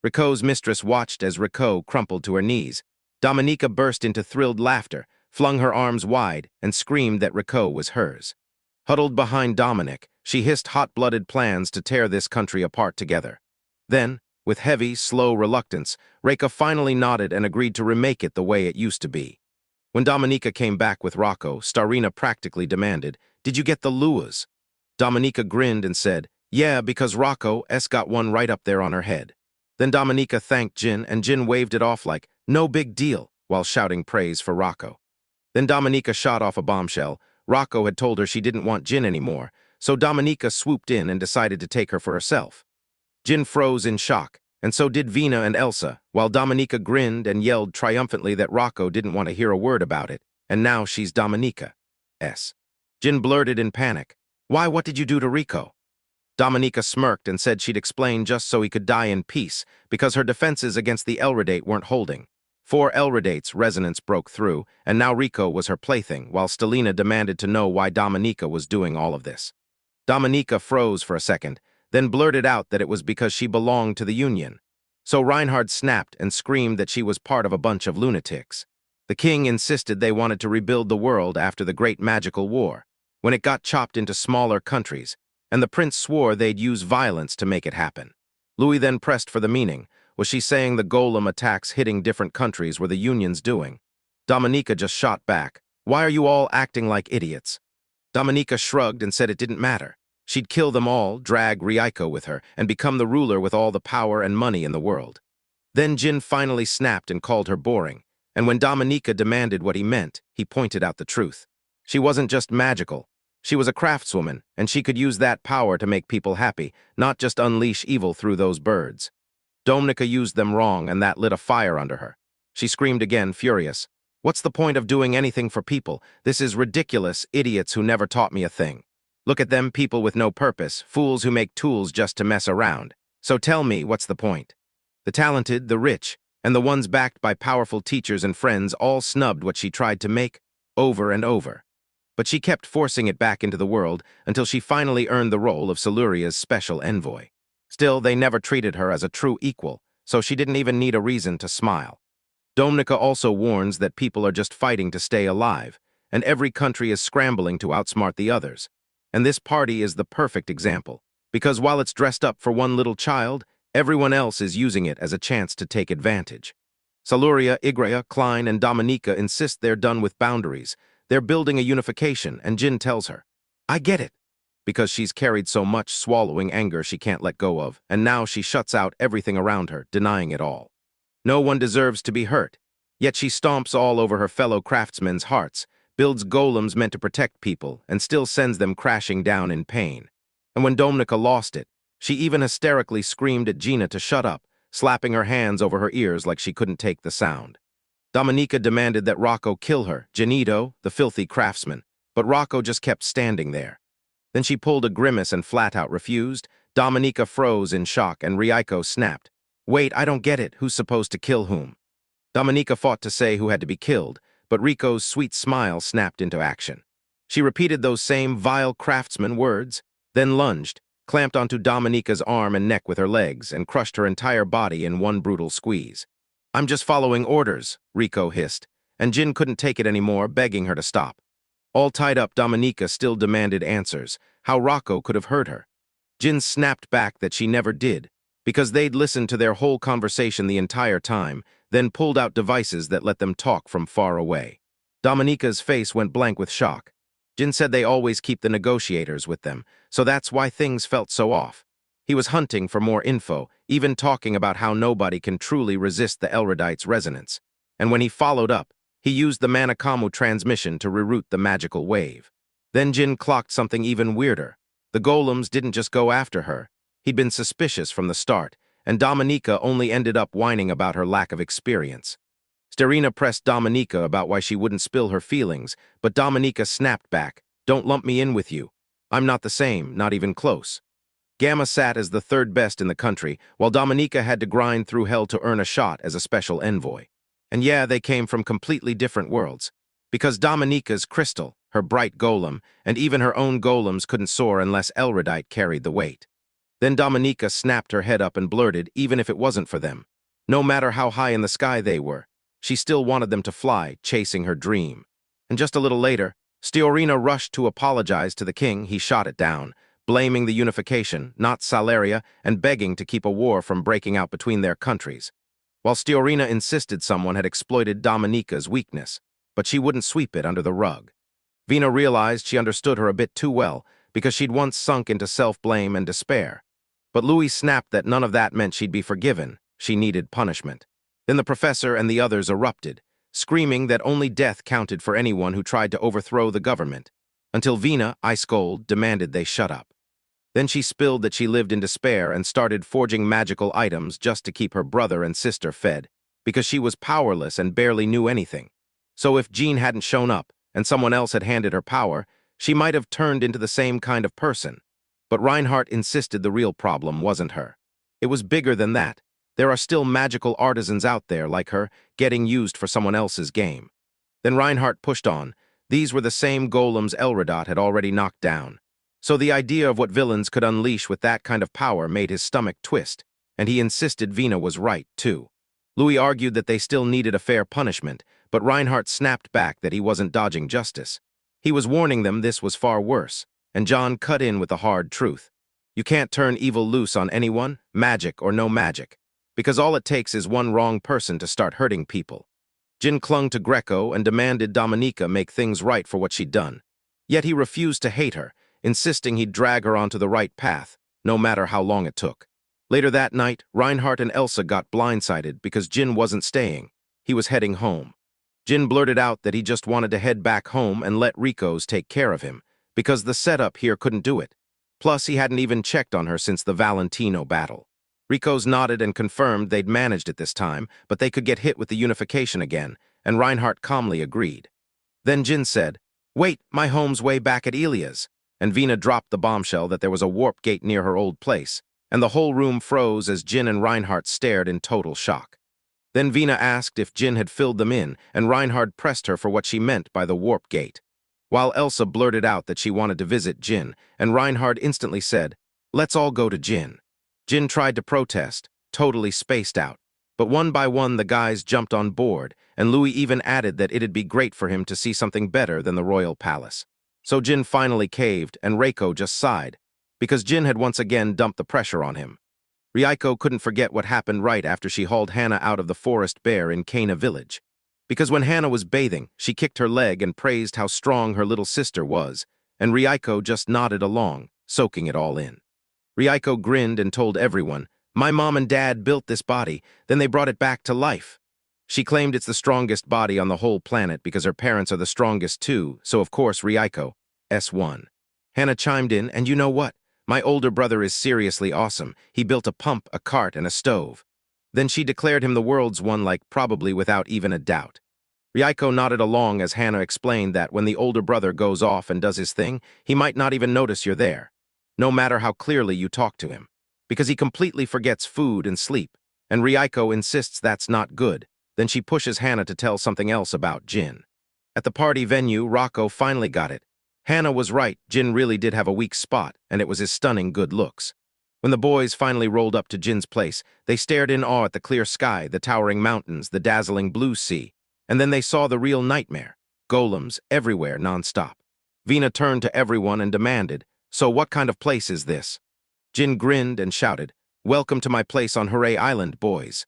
Rico's mistress watched as Rico crumpled to her knees. Dominica burst into thrilled laughter, flung her arms wide, and screamed that Rico was hers. Huddled behind Dominic, she hissed hot-blooded plans to tear this country apart together. Then, with heavy, slow reluctance, Reika finally nodded and agreed to remake it the way it used to be. When Dominica came back with Rocco, Starina practically demanded, "Did you get the luas?" Dominica grinned and said, "Yeah, because Rocco's got one right up there on her head." Then Dominica thanked Jin, and Jin waved it off like, "No big deal," while shouting praise for Rocco. Then Dominica shot off a bombshell. Rocco had told her she didn't want Jin anymore, so Dominica swooped in and decided to take her for herself. Jin froze in shock, and so did Vina and Elsa, while Dominica grinned and yelled triumphantly that Rocco didn't want to hear a word about it, and now she's Dominica's. Jin blurted in panic, "Why, what did you do to Rico?" Dominica smirked and said she'd explain just so he could die in peace, because her defenses against the Elrodate weren't holding. 4 Elrodates' resonance broke through, and now Rico was her plaything, while Stelina demanded to know why Dominica was doing all of this. Dominica froze for a second, then blurted out that it was because she belonged to the Union. So Reinhard snapped and screamed that she was part of a bunch of lunatics. The king insisted they wanted to rebuild the world after the Great Magical War, when it got chopped into smaller countries, and the prince swore they'd use violence to make it happen. Louis then pressed for the meaning. Was she saying the golem attacks hitting different countries were the Union's doing? Dominica just shot back, "Why are you all acting like idiots?" Dominica shrugged and said it didn't matter. She'd kill them all, drag Rieko with her, and become the ruler with all the power and money in the world. Then Jin finally snapped and called her boring, and when Dominica demanded what he meant, he pointed out the truth. She wasn't just magical. She was a craftswoman, and she could use that power to make people happy, not just unleash evil through those birds. Dominica used them wrong, and that lit a fire under her. She screamed again, furious, "What's the point of doing anything for people? This is ridiculous, idiots who never taught me a thing. Look at them, people with no purpose, fools who make tools just to mess around. So tell me, what's the point?" The talented, the rich, and the ones backed by powerful teachers and friends all snubbed what she tried to make. over and over. But she kept forcing it back into the world until she finally earned the role of Siluria's special envoy. Still, they never treated her as a true equal, so she didn't even need a reason to smile. Domnica also warns that people are just fighting to stay alive, and every country is scrambling to outsmart the others. And this party is the perfect example, because while it's dressed up for one little child, everyone else is using it as a chance to take advantage. Siluria, Igrea, Klein, and Dominica insist they're done with boundaries. They're building a unification, and Jin tells her, "I get it," because she's carried so much swallowing anger she can't let go of, and now she shuts out everything around her, denying it all. No one deserves to be hurt, yet she stomps all over her fellow craftsmen's hearts, builds golems meant to protect people, and still sends them crashing down in pain. And when Domnica lost it, she even hysterically screamed at Gina to shut up, slapping her hands over her ears like she couldn't take the sound. Dominica demanded that Rocco kill her, Janito, the filthy craftsman, but Rocco just kept standing there. Then she pulled a grimace and flat-out refused. Dominica froze in shock, and Rieko snapped, "Wait, I don't get it. Who's supposed to kill whom?" Dominica fought to say who had to be killed, but Rico's sweet smile snapped into action. She repeated those same vile craftsman words, then lunged, clamped onto Dominica's arm and neck with her legs, and crushed her entire body in one brutal squeeze. "I'm just following orders," Rico hissed, and Jin couldn't take it anymore, begging her to stop. All tied up, Dominica still demanded answers, how Rocco could have hurt her. Jin snapped back that she never did, because they'd listened to their whole conversation the entire time, then pulled out devices that let them talk from far away. Dominica's face went blank with shock. Jin said they always keep the negotiators with them, so that's why things felt so off. He was hunting for more info, even talking about how nobody can truly resist the Elrodites' resonance. And when he followed up, he used the Manakamu transmission to reroute the magical wave. Then Jin clocked something even weirder. The golems didn't just go after her. He'd been suspicious from the start, and Dominica only ended up whining about her lack of experience. Sterina pressed Dominica about why she wouldn't spill her feelings, but Dominica snapped back, "Don't lump me in with you. I'm not the same, not even close." Gamma sat as the third best in the country, while Dominica had to grind through hell to earn a shot as a special envoy. And yeah, they came from completely different worlds. Because Dominica's crystal, her bright golem, and even her own golems couldn't soar unless Elrodite carried the weight. Then Dominica snapped her head up and blurted, even if it wasn't for them. No matter how high in the sky they were, she still wanted them to fly, chasing her dream. And just a little later, Stiorina rushed to apologize to the king. He shot it down, blaming the unification, not Salaria, and begging to keep a war from breaking out between their countries. While Stiorina insisted someone had exploited Dominica's weakness, but she wouldn't sweep it under the rug. Vina realized she understood her a bit too well, because she'd once sunk into self-blame and despair. But Louis snapped that none of that meant she'd be forgiven. She needed punishment. Then the professor and the others erupted, screaming that only death counted for anyone who tried to overthrow the government, until Vina, ice-cold, demanded they shut up. Then she spilled that she lived in despair and started forging magical items just to keep her brother and sister fed, because she was powerless and barely knew anything. So if Jean hadn't shown up and someone else had handed her power, she might have turned into the same kind of person. But Reinhardt insisted the real problem wasn't her. It was bigger than that. There are still magical artisans out there like her, getting used for someone else's game. Then Reinhardt pushed on. These were the same golems Elrodot had already knocked down. So the idea of what villains could unleash with that kind of power made his stomach twist, and he insisted Vina was right, too. Louis argued that they still needed a fair punishment, but Reinhardt snapped back that he wasn't dodging justice. He was warning them this was far worse, and John cut in with the hard truth. You can't turn evil loose on anyone, magic or no magic, because all it takes is one wrong person to start hurting people. Jin clung to Greco and demanded Dominica make things right for what she'd done. Yet he refused to hate her, insisting he'd drag her onto the right path, no matter how long it took. Later that night, Reinhardt and Elsa got blindsided because Jin wasn't staying. He was heading home. Jin blurted out that he just wanted to head back home and let Rico's take care of him, because the setup here couldn't do it. Plus, he hadn't even checked on her since the Valentino battle. Rico's nodded and confirmed they'd managed it this time, but they could get hit with the unification again, and Reinhardt calmly agreed. Then Jin said, "Wait, my home's way back at Elia's," and Vina dropped the bombshell that there was a warp gate near her old place, and the whole room froze as Jin and Reinhardt stared in total shock. Then Vina asked if Jin had filled them in, and Reinhard pressed her for what she meant by the warp gate. While Elsa blurted out that she wanted to visit Jin, and Reinhard instantly said, "Let's all go to Jin." Jin tried to protest, totally spaced out, but one by one the guys jumped on board, and Louis even added that it'd be great for him to see something better than the royal palace. So Jin finally caved, and Reiko just sighed, because Jin had once again dumped the pressure on him. Reiko couldn't forget what happened right after she hauled Hannah out of the forest bear in Kana village. Because when Hannah was bathing, she kicked her leg and praised how strong her little sister was, and Reiko just nodded along, soaking it all in. Reiko grinned and told everyone, "My mom and dad built this body, then they brought it back to life." She claimed it's the strongest body on the whole planet because her parents are the strongest too, so of course Reiko, S1. Hannah chimed in, "And you know what? My older brother is seriously awesome. He built a pump, a cart, and a stove." Then she declared him the world's one, like probably without even a doubt. Reiko nodded along as Hannah explained that when the older brother goes off and does his thing, he might not even notice you're there, no matter how clearly you talk to him, because he completely forgets food and sleep, and Reiko insists that's not good. Then she pushes Hannah to tell something else about Jin. At the party venue, Rocco finally got it. Hannah was right, Jin really did have a weak spot, and it was his stunning good looks. When the boys finally rolled up to Jin's place, they stared in awe at the clear sky, the towering mountains, the dazzling blue sea, and then they saw the real nightmare, golems everywhere nonstop. Vina turned to everyone and demanded, "So what kind of place is this?" Jin grinned and shouted, "Welcome to my place on Hooray Island, boys."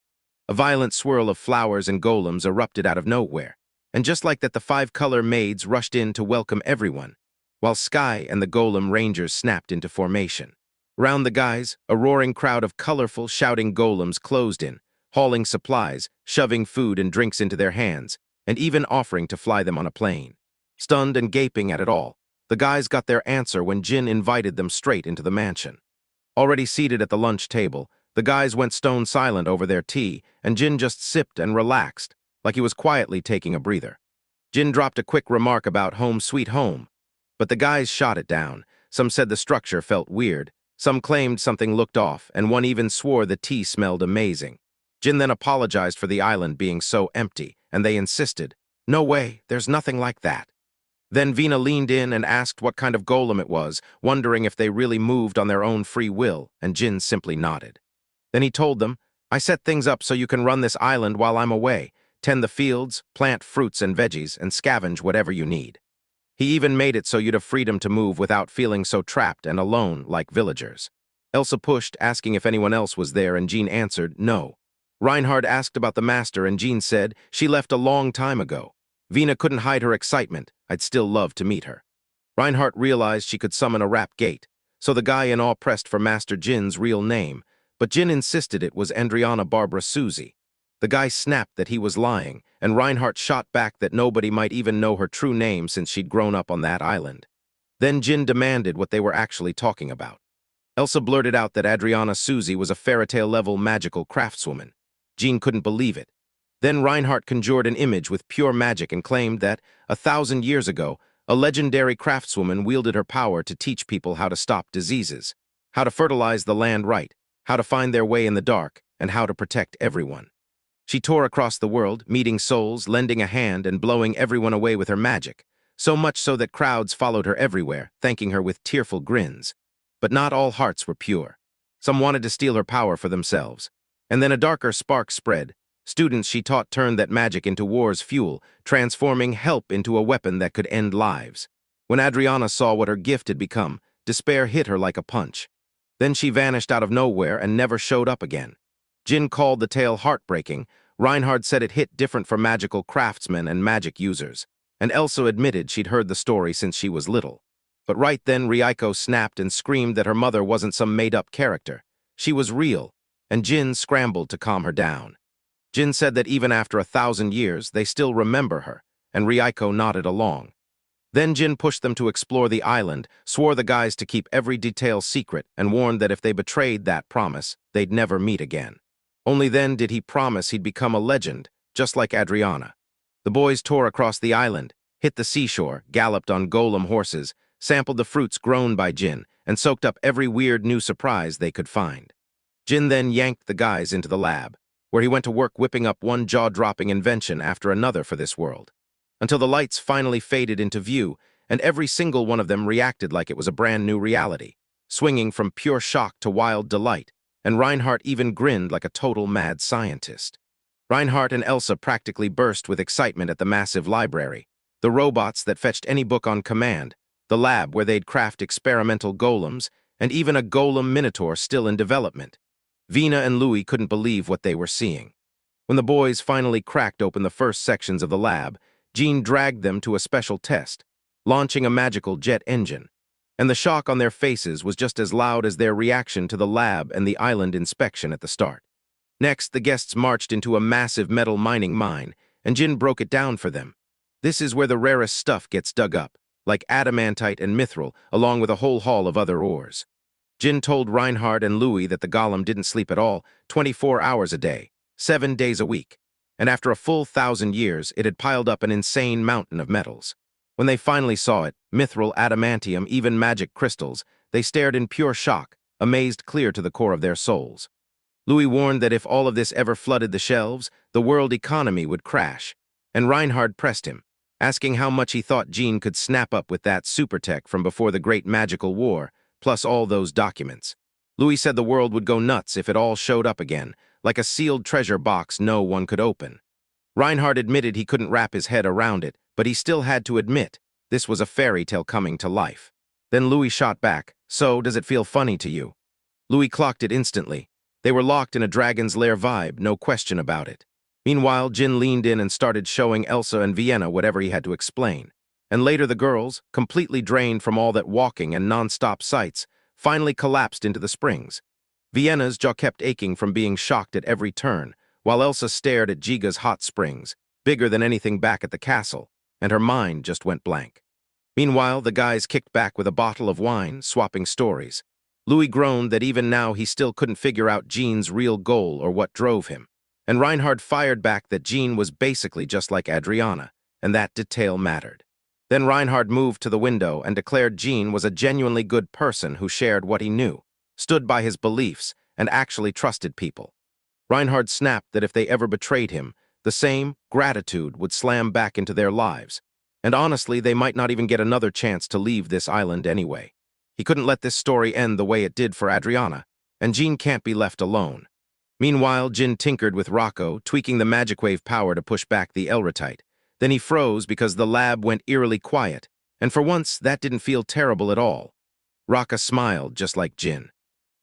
A violent swirl of flowers and golems erupted out of nowhere, and just like that the 5-color maids rushed in to welcome everyone, while Sky and the golem rangers snapped into formation. Round the guys, a roaring crowd of colorful, shouting golems closed in, hauling supplies, shoving food and drinks into their hands, and even offering to fly them on a plane. Stunned and gaping at it all, the guys got their answer when Jin invited them straight into the mansion. Already seated at the lunch table, the guys went stone silent over their tea, and Jin just sipped and relaxed, like he was quietly taking a breather. Jin dropped a quick remark about home sweet home, but the guys shot it down. Some said the structure felt weird, some claimed something looked off, and one even swore the tea smelled amazing. Jin then apologized for the island being so empty, and they insisted, "No way, there's nothing like that." Then Vina leaned in and asked what kind of golem it was, wondering if they really moved on their own free will, and Jin simply nodded. Then he told them, "I set things up so you can run this island while I'm away, tend the fields, plant fruits and veggies, and scavenge whatever you need." He even made it so you'd have freedom to move without feeling so trapped and alone like villagers. Elsa pushed, asking if anyone else was there, and Jean answered, "No." Reinhard asked about the master, and Jean said, "She left a long time ago." Vina couldn't hide her excitement. "I'd still love to meet her." Reinhardt realized she could summon a rap gate, so the guy in awe pressed for Master Jin's real name, but Jin insisted it was Adriana Barbara Susie. The guy snapped that he was lying, and Reinhardt shot back that nobody might even know her true name since she'd grown up on that island. Then Jin demanded what they were actually talking about. Elsa blurted out that Adriana Susie was a fairytale-level magical craftswoman. Jean couldn't believe it. Then Reinhardt conjured an image with pure magic and claimed that, 1,000 years ago, a legendary craftswoman wielded her power to teach people how to stop diseases, how to fertilize the land right, how to find their way in the dark, and how to protect everyone. She tore across the world, meeting souls, lending a hand, and blowing everyone away with her magic, so much so that crowds followed her everywhere, thanking her with tearful grins. But not all hearts were pure. Some wanted to steal her power for themselves. And then a darker spark spread. Students she taught turned that magic into war's fuel, transforming help into a weapon that could end lives. When Adriana saw what her gift had become, despair hit her like a punch. Then she vanished out of nowhere and never showed up again. Jin called the tale heartbreaking. Reinhard said it hit different for magical craftsmen and magic users, and Elsa admitted she'd heard the story since she was little. But right then Reiko snapped and screamed that her mother wasn't some made-up character. She was real, and Jin scrambled to calm her down. Jin said that even after 1,000 years, they still remember her, and Reiko nodded along. Then Jin pushed them to explore the island, swore the guys to keep every detail secret, and warned that if they betrayed that promise, they'd never meet again. Only then did he promise he'd become a legend, just like Adriana. The boys tore across the island, hit the seashore, galloped on golem horses, sampled the fruits grown by Jin, and soaked up every weird new surprise they could find. Jin then yanked the guys into the lab, where he went to work whipping up one jaw-dropping invention after another for this world, until the lights finally faded into view, and every single one of them reacted like it was a brand new reality, swinging from pure shock to wild delight, and Reinhardt even grinned like a total mad scientist. Reinhardt and Elsa practically burst with excitement at the massive library, the robots that fetched any book on command, the lab where they'd craft experimental golems, and even a golem minotaur still in development. Vina and Louis couldn't believe what they were seeing. When the boys finally cracked open the first sections of the lab, Jean dragged them to a special test, launching a magical jet engine, and the shock on their faces was just as loud as their reaction to the lab and the island inspection at the start. Next, the guests marched into a massive metal mining mine, and Jin broke it down for them. This is where the rarest stuff gets dug up, like adamantite and mithril, along with a whole haul of other ores. Jin told Reinhardt and Louis that the golem didn't sleep at all, 24 hours a day, 7 days a week, and after a full 1,000 years, it had piled up an insane mountain of metals. When they finally saw it, mithril, adamantium, even magic crystals, they stared in pure shock, amazed clear to the core of their souls. Louis warned that if all of this ever flooded the shelves, the world economy would crash, and Reinhardt pressed him, asking how much he thought Jean could snap up with that super tech from before the Great Magical War, plus all those documents. Louis said the world would go nuts if it all showed up again, like a sealed treasure box no one could open. Reinhardt admitted he couldn't wrap his head around it, but he still had to admit this was a fairy tale coming to life. Then Louis shot back, "So, does it feel funny to you?" Louis clocked it instantly. They were locked in a Dragon's Lair vibe, no question about it. Meanwhile, Jin leaned in and started showing Elsa and Vienna whatever he had to explain. And later the girls, completely drained from all that walking and non-stop sights, finally collapsed into the springs. Vienna's jaw kept aching from being shocked at every turn, while Elsa stared at Giga's hot springs, bigger than anything back at the castle, and her mind just went blank. Meanwhile, the guys kicked back with a bottle of wine, swapping stories. Louis groaned that even now he still couldn't figure out Jean's real goal or what drove him. And Reinhardt fired back that Jean was basically just like Adriana, and that detail mattered. Then Reinhardt moved to the window and declared Jean was a genuinely good person who shared what he knew, stood by his beliefs, and actually trusted people. Reinhardt snapped that if they ever betrayed him, the same gratitude would slam back into their lives, and honestly, they might not even get another chance to leave this island anyway. He couldn't let this story end the way it did for Adriana, and Jean can't be left alone. Meanwhile, Jin tinkered with Rocco, tweaking the magic wave power to push back the Elritite. Then he froze because the lab went eerily quiet, and for once, that didn't feel terrible at all. Rocco smiled, just like Jin.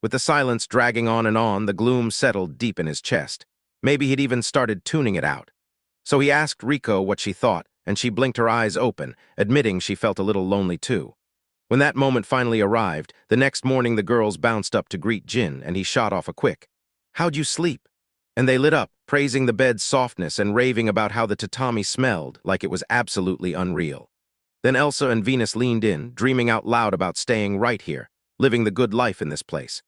With the silence dragging on, the gloom settled deep in his chest. Maybe he'd even started tuning it out. So he asked Rico what she thought, and she blinked her eyes open, admitting she felt a little lonely too. When that moment finally arrived, the next morning the girls bounced up to greet Jin, and he shot off a quick, "How'd you sleep?" And they lit up, praising the bed's softness and raving about how the tatami smelled like it was absolutely unreal. Then Elsa and Venus leaned in, dreaming out loud about staying right here, living the good life in this place.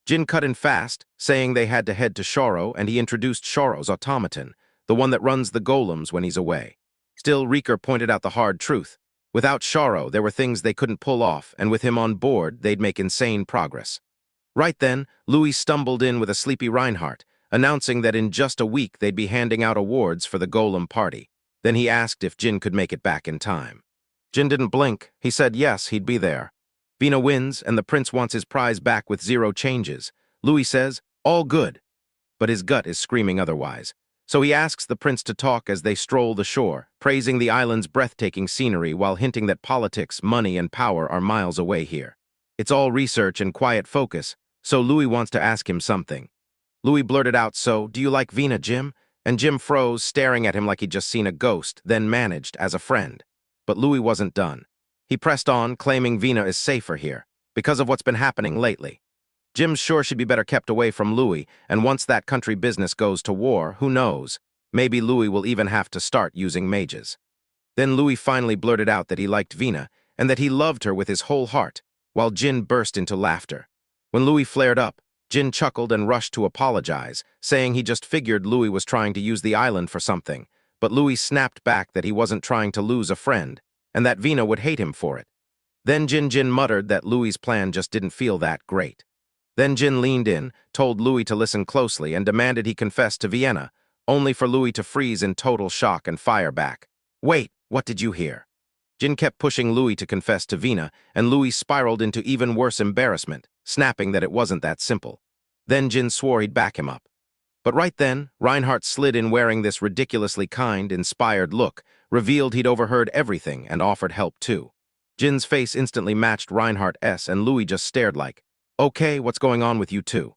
Jin cut in fast, saying they had to head to Shoro, and he introduced Shoro's automaton, the one that runs the golems when he's away. Still, Riker pointed out the hard truth. Without Shoro, there were things they couldn't pull off, and with him on board, they'd make insane progress. Right then, Louis stumbled in with a sleepy Reinhardt, announcing that in just a week they'd be handing out awards for the Golem party. Then he asked if Jin could make it back in time. Jin didn't blink. He said yes, he'd be there. Vina wins, and the prince wants his prize back with 0 changes. Louis says, all good. But his gut is screaming otherwise. So he asks the prince to talk as they stroll the shore, praising the island's breathtaking scenery while hinting that politics, money, and power are miles away here. It's all research and quiet focus, so Louis wants to ask him something. Louis blurted out, "So, do you like Vina, Jim?" And Jim froze, staring at him like he'd just seen a ghost, then managed as a friend. But Louis wasn't done. He pressed on, claiming Vina is safer here, because of what's been happening lately. Jim's sure she'd be better kept away from Louis, and once that country business goes to war, who knows? Maybe Louis will even have to start using mages. Then Louis finally blurted out that he liked Vina, and that he loved her with his whole heart, while Jin burst into laughter. When Louis flared up, Jin chuckled and rushed to apologize, saying he just figured Louis was trying to use the island for something, but Louis snapped back that he wasn't trying to lose a friend, and that Vina would hate him for it. Then Jin muttered that Louis's plan just didn't feel that great. Then Jin leaned in, told Louis to listen closely, and demanded he confess to Vienna, only for Louis to freeze in total shock and fire back. Wait, what did you hear? Jin kept pushing Louis to confess to Vienna, and Louis spiraled into even worse embarrassment, snapping that it wasn't that simple. Then Jin swore he'd back him up. But right then, Reinhardt slid in wearing this ridiculously kind, inspired look, revealed he'd overheard everything, and offered help too. Jin's face instantly matched Reinhardt's, and Louis just stared like, "Okay, what's going on with you two?"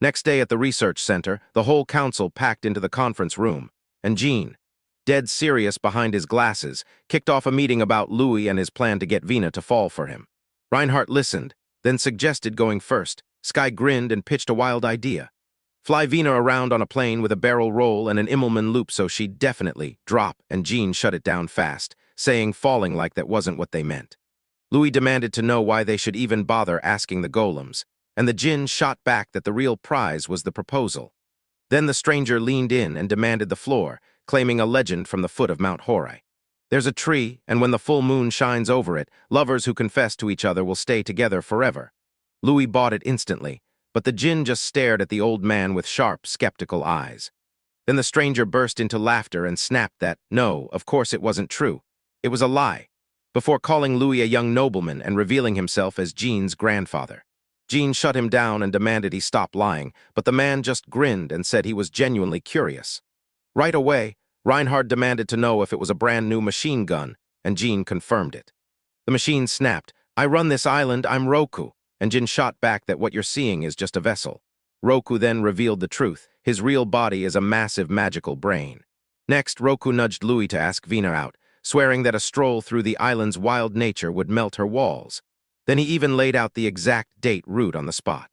Next day at the research center, the whole council packed into the conference room, and Jean, dead serious behind his glasses, kicked off a meeting about Louis and his plan to get Vienna to fall for him. Reinhardt listened, then suggested going first. Sky grinned and pitched a wild idea. Fly Vienna around on a plane with a barrel roll and an Immelmann loop so she'd definitely drop, and Jean shut it down fast, saying falling like that wasn't what they meant. Louis demanded to know why they should even bother asking the golems, and the Jin shot back that the real prize was the proposal. Then the stranger leaned in and demanded the floor, claiming a legend from the foot of Mount Horai. There's a tree, and when the full moon shines over it, lovers who confess to each other will stay together forever. Louis bought it instantly, but the Jin just stared at the old man with sharp, skeptical eyes. Then the stranger burst into laughter and snapped that, no, of course it wasn't true. It was a lie, before calling Louis a young nobleman and revealing himself as Jean's grandfather. Jean shut him down and demanded he stop lying, but the man just grinned and said he was genuinely curious. Right away, Reinhardt demanded to know if it was a brand new machine gun, and Jean confirmed it. The machine snapped, "I run this island, I'm Roku," and Jin shot back that what you're seeing is just a vessel. Roku then revealed the truth. His real body is a massive magical brain. Next, Roku nudged Louis to ask Vienna out, swearing that a stroll through the island's wild nature would melt her walls. Then he even laid out the exact date route on the spot.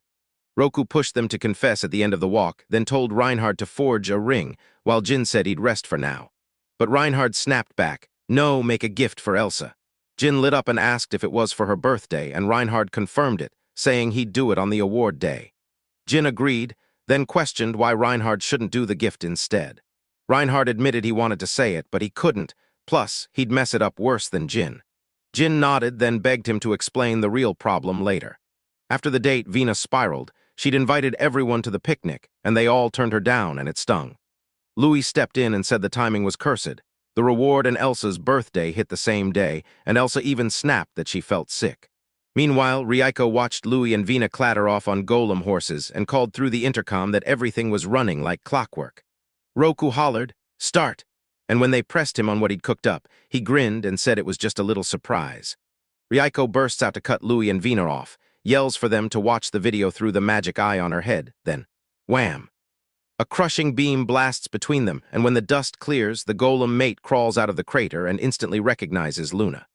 Roku pushed them to confess at the end of the walk, then told Reinhardt to forge a ring, while Jin said he'd rest for now. But Reinhardt snapped back, "No, make a gift for Elsa." Jin lit up and asked if it was for her birthday, and Reinhardt confirmed it, saying he'd do it on the award day. Jin agreed, then questioned why Reinhardt shouldn't do the gift instead. Reinhardt admitted he wanted to say it, but he couldn't, plus he'd mess it up worse than Jin. Jin nodded, then begged him to explain the real problem later. After the date, Vienna spiraled. She'd invited everyone to the picnic, and they all turned her down, and it stung. Louis stepped in and said the timing was cursed. The reward and Elsa's birthday hit the same day, and Elsa even snapped that she felt sick. Meanwhile, Rieko watched Louis and Vienna clatter off on golem horses and called through the intercom that everything was running like clockwork. Roku hollered, "Start!" And when they pressed him on what he'd cooked up, he grinned and said it was just a little surprise. Rieko bursts out to cut Louis and Vienna off, yells for them to watch the video through the magic eye on her head, then, wham! A crushing beam blasts between them, and when the dust clears, the golem mate crawls out of the crater and instantly recognizes Luna.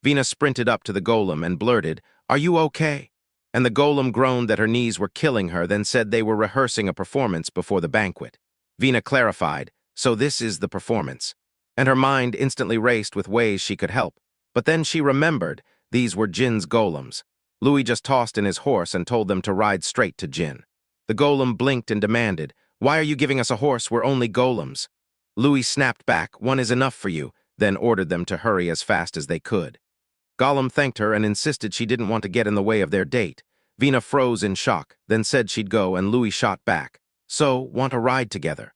Vienna sprinted up to the golem and blurted, "Are you okay?" And the golem groaned that her knees were killing her, then said they were rehearsing a performance before the banquet. Vienna clarified, "So this is the performance." And her mind instantly raced with ways she could help. But then she remembered these were Jin's golems. Louis just tossed in his horse and told them to ride straight to Jin. The golem blinked and demanded, "Why are you giving us a horse? We're only golems." Louis snapped back, "One is enough for you," then ordered them to hurry as fast as they could. Golem thanked her and insisted she didn't want to get in the way of their date. Vienna froze in shock, then said she'd go, and Louis shot back, "So, want a ride together?"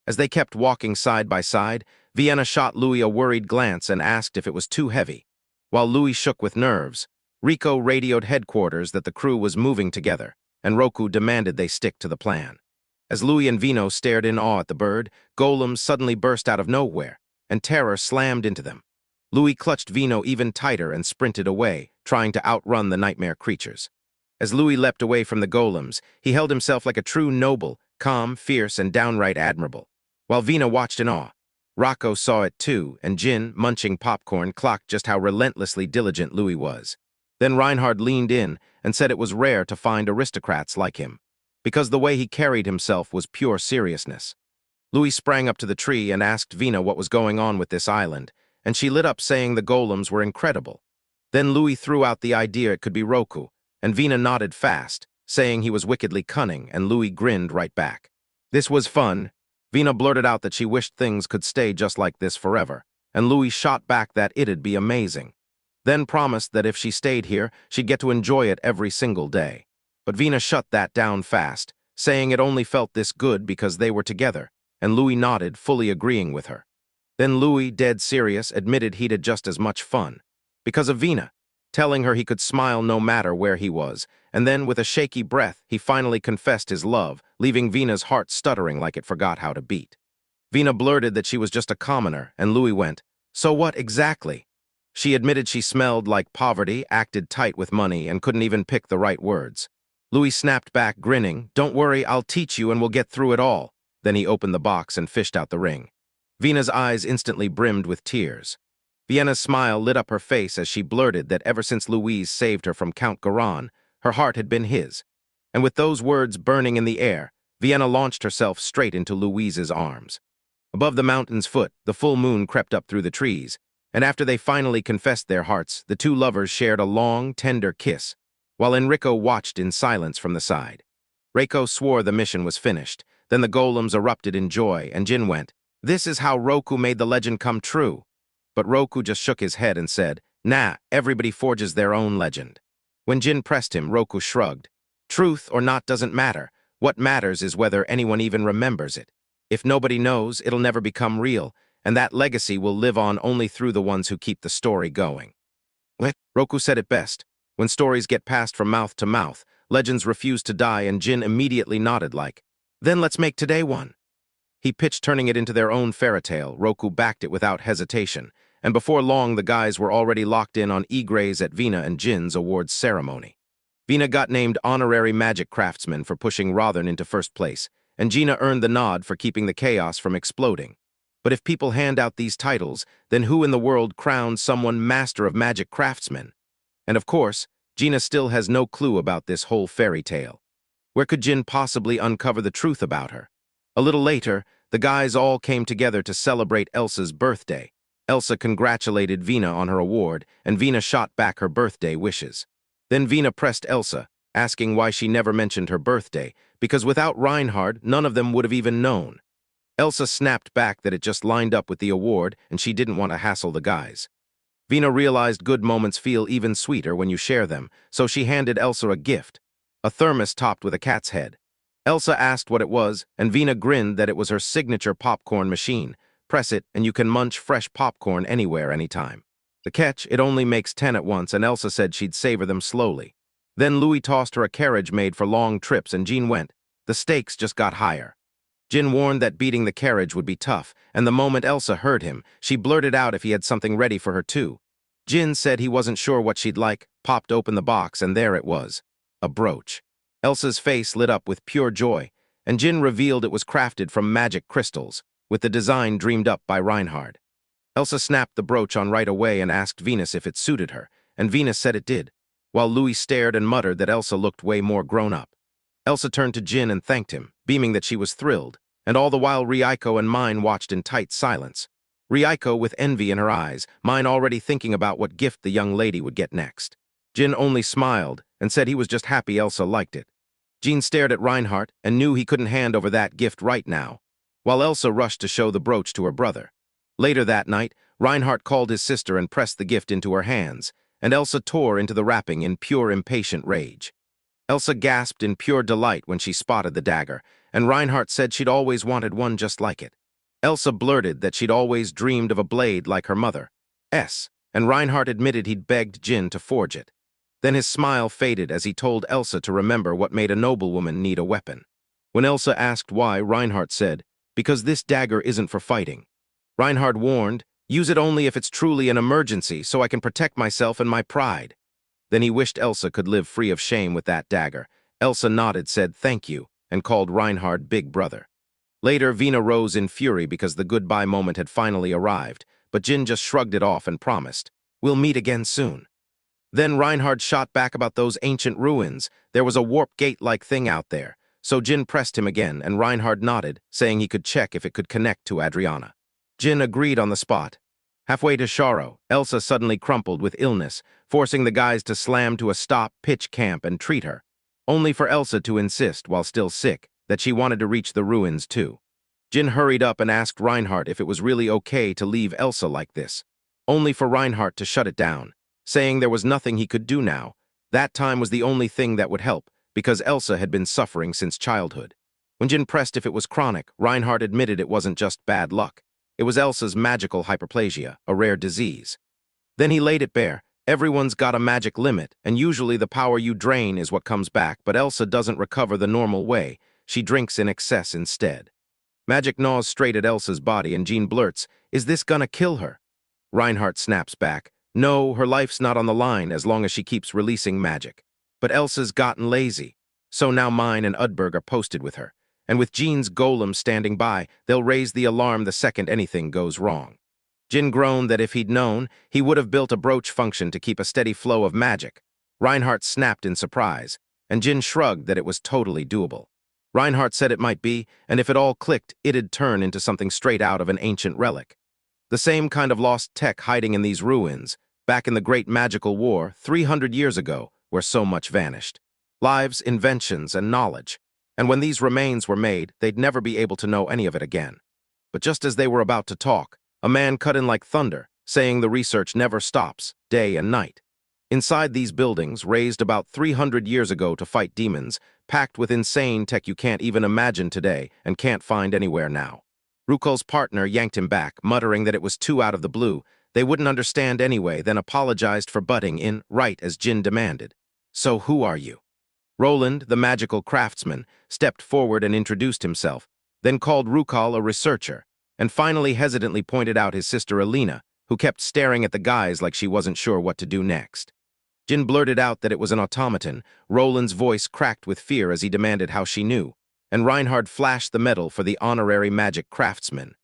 As they kept walking side by side, Vienna shot Louis a worried glance and asked if it was too heavy. While Louis shook with nerves, Rico radioed headquarters that the crew was moving together, and Roku demanded they stick to the plan. As Louis and Vino stared in awe at the bird, golems suddenly burst out of nowhere, and terror slammed into them. Louis clutched Vino even tighter and sprinted away, trying to outrun the nightmare creatures. As Louis leapt away from the golems, he held himself like a true noble, calm, fierce, and downright admirable. While Vina watched in awe, Rocco saw it too, and Jin, munching popcorn, clocked just how relentlessly diligent Louis was. Then Reinhard leaned in and said it was rare to find aristocrats like him, because the way he carried himself was pure seriousness. Louis sprang up to the tree and asked Vina what was going on with this island, and she lit up saying the golems were incredible. Then Louis threw out the idea it could be Roku, and Vina nodded fast, saying he was wickedly cunning, and Louis grinned right back. This was fun. Vina blurted out that she wished things could stay just like this forever, and Louis shot back that it'd be amazing. Then promised that if she stayed here, she'd get to enjoy it every single day. But Vina shut that down fast, saying it only felt this good because they were together, and Louis nodded, fully agreeing with her. Then Louis, dead serious, admitted he'd had just as much fun. Because of Vina, telling her he could smile no matter where he was, and then, with a shaky breath, he finally confessed his love, leaving Vina's heart stuttering like it forgot how to beat. Vina blurted that she was just a commoner, and Louis went, "So what exactly?" She admitted she smelled like poverty, acted tight with money, and couldn't even pick the right words. Louis snapped back, grinning, "Don't worry, I'll teach you and we'll get through it all." Then he opened the box and fished out the ring. Vina's eyes instantly brimmed with tears. Vienna's smile lit up her face as she blurted that ever since Louise saved her from Count Garan, her heart had been his. And with those words burning in the air, Vienna launched herself straight into Louise's arms. Above the mountain's foot, the full moon crept up through the trees, and after they finally confessed their hearts, the two lovers shared a long, tender kiss, while Enrico watched in silence from the side. Reiko swore the mission was finished. Then the golems erupted in joy, and Jin went, "This is how Roku made the legend come true." But Roku just shook his head and said, "Nah, everybody forges their own legend." When Jin pressed him, Roku shrugged. "Truth or not doesn't matter. What matters is whether anyone even remembers it. If nobody knows, it'll never become real, and that legacy will live on only through the ones who keep the story going." Roku said it best. When stories get passed from mouth to mouth, legends refuse to die, and Jin immediately nodded like, "Then let's make today one." He pitched turning it into their own fairy tale. Roku backed it without hesitation, and before long the guys were already locked in on Igre's at Vina and Jin's awards ceremony. Vina got named Honorary Magic Craftsman for pushing Rothen into first place, and Gina earned the nod for keeping the chaos from exploding. But if people hand out these titles, then who in the world crowns someone Master of Magic Craftsman? And of course, Gina still has no clue about this whole fairy tale. Where could Jin possibly uncover the truth about her? A little later, the guys all came together to celebrate Elsa's birthday. Elsa congratulated Vina on her award, and Vina shot back her birthday wishes. Then Vina pressed Elsa, asking why she never mentioned her birthday, because without Reinhard, none of them would have even known. Elsa snapped back that it just lined up with the award, and she didn't want to hassle the guys. Vina realized good moments feel even sweeter when you share them, so she handed Elsa a gift, a thermos topped with a cat's head. Elsa asked what it was, and Vina grinned that it was her signature popcorn machine. Press it, and you can munch fresh popcorn anywhere, anytime. The catch, it only makes 10 at once, and Elsa said she'd savor them slowly. Then Louis tossed her a carriage made for long trips, and Jean went. The stakes just got higher. Jin warned that beating the carriage would be tough, and the moment Elsa heard him, she blurted out if he had something ready for her too. Jin said he wasn't sure what she'd like, popped open the box, and there it was. A brooch. Elsa's face lit up with pure joy, and Jin revealed it was crafted from magic crystals, with the design dreamed up by Reinhard. Elsa snapped the brooch on right away and asked Venus if it suited her, and Venus said it did, while Louis stared and muttered that Elsa looked way more grown up. Elsa turned to Jin and thanked him, beaming that she was thrilled, and all the while Reiko and Mine watched in tight silence. Reiko with envy in her eyes, Mine already thinking about what gift the young lady would get next. Jin only smiled and said he was just happy Elsa liked it. Jean stared at Reinhardt and knew he couldn't hand over that gift right now, while Elsa rushed to show the brooch to her brother. Later that night, Reinhardt called his sister and pressed the gift into her hands, and Elsa tore into the wrapping in pure impatient rage. Elsa gasped in pure delight when she spotted the dagger, and Reinhardt said she'd always wanted one just like it. Elsa blurted that she'd always dreamed of a blade like her mother, and Reinhardt admitted he'd begged Jin to forge it. Then his smile faded as he told Elsa to remember what made a noblewoman need a weapon. When Elsa asked why, Reinhardt said, "Because this dagger isn't for fighting." Reinhardt warned, "Use it only if it's truly an emergency so I can protect myself and my pride." Then he wished Elsa could live free of shame with that dagger. Elsa nodded, said thank you, and called Reinhard big brother. Later, Vina rose in fury because the goodbye moment had finally arrived, but Jin just shrugged it off and promised, "We'll meet again soon." Then Reinhard shot back about those ancient ruins. There was a warp gate-like thing out there, so Jin pressed him again, and Reinhard nodded, saying he could check if it could connect to Adriana. Jin agreed on the spot. Halfway to Sharo, Elsa suddenly crumpled with illness, forcing the guys to slam to a stop, pitch camp, and treat her, only for Elsa to insist, while still sick, that she wanted to reach the ruins too. Jin hurried up and asked Reinhardt if it was really okay to leave Elsa like this, only for Reinhardt to shut it down, saying there was nothing he could do now. That time was the only thing that would help, because Elsa had been suffering since childhood. When Jin pressed if it was chronic, Reinhardt admitted it wasn't just bad luck. It was Elsa's magical hyperplasia, a rare disease. Then he laid it bare. Everyone's got a magic limit, and usually the power you drain is what comes back, but Elsa doesn't recover the normal way. She drinks in excess instead. Magic gnaws straight at Elsa's body, and Jean blurts, "Is this gonna kill her?" Reinhardt snaps back, "No, her life's not on the line as long as she keeps releasing magic. But Elsa's gotten lazy, so now mine and Udberg are posted with her. And with Jean's golem standing by, they'll raise the alarm the second anything goes wrong." Jin groaned that if he'd known, he would have built a brooch function to keep a steady flow of magic. Reinhardt snapped in surprise, and Jin shrugged that it was totally doable. Reinhardt said it might be, and if it all clicked, it'd turn into something straight out of an ancient relic. The same kind of lost tech hiding in these ruins, back in the Great Magical War 300 years ago, where so much vanished. Lives, inventions, and knowledge. And when these remains were made, they'd never be able to know any of it again. But just as they were about to talk, a man cut in like thunder, saying the research never stops, day and night. Inside these buildings, raised about 300 years ago to fight demons, packed with insane tech you can't even imagine today and can't find anywhere now. Rukul's partner yanked him back, muttering that it was too out of the blue. They wouldn't understand anyway, then apologized for butting in, right as Jin demanded. "So who are you?" Roland, the magical craftsman, stepped forward and introduced himself, then called Rukal a researcher, and finally hesitantly pointed out his sister Alina, who kept staring at the guys like she wasn't sure what to do next. Jin blurted out that it was an automaton. Roland's voice cracked with fear as he demanded how she knew, and Reinhardt flashed the medal for the honorary magic craftsman.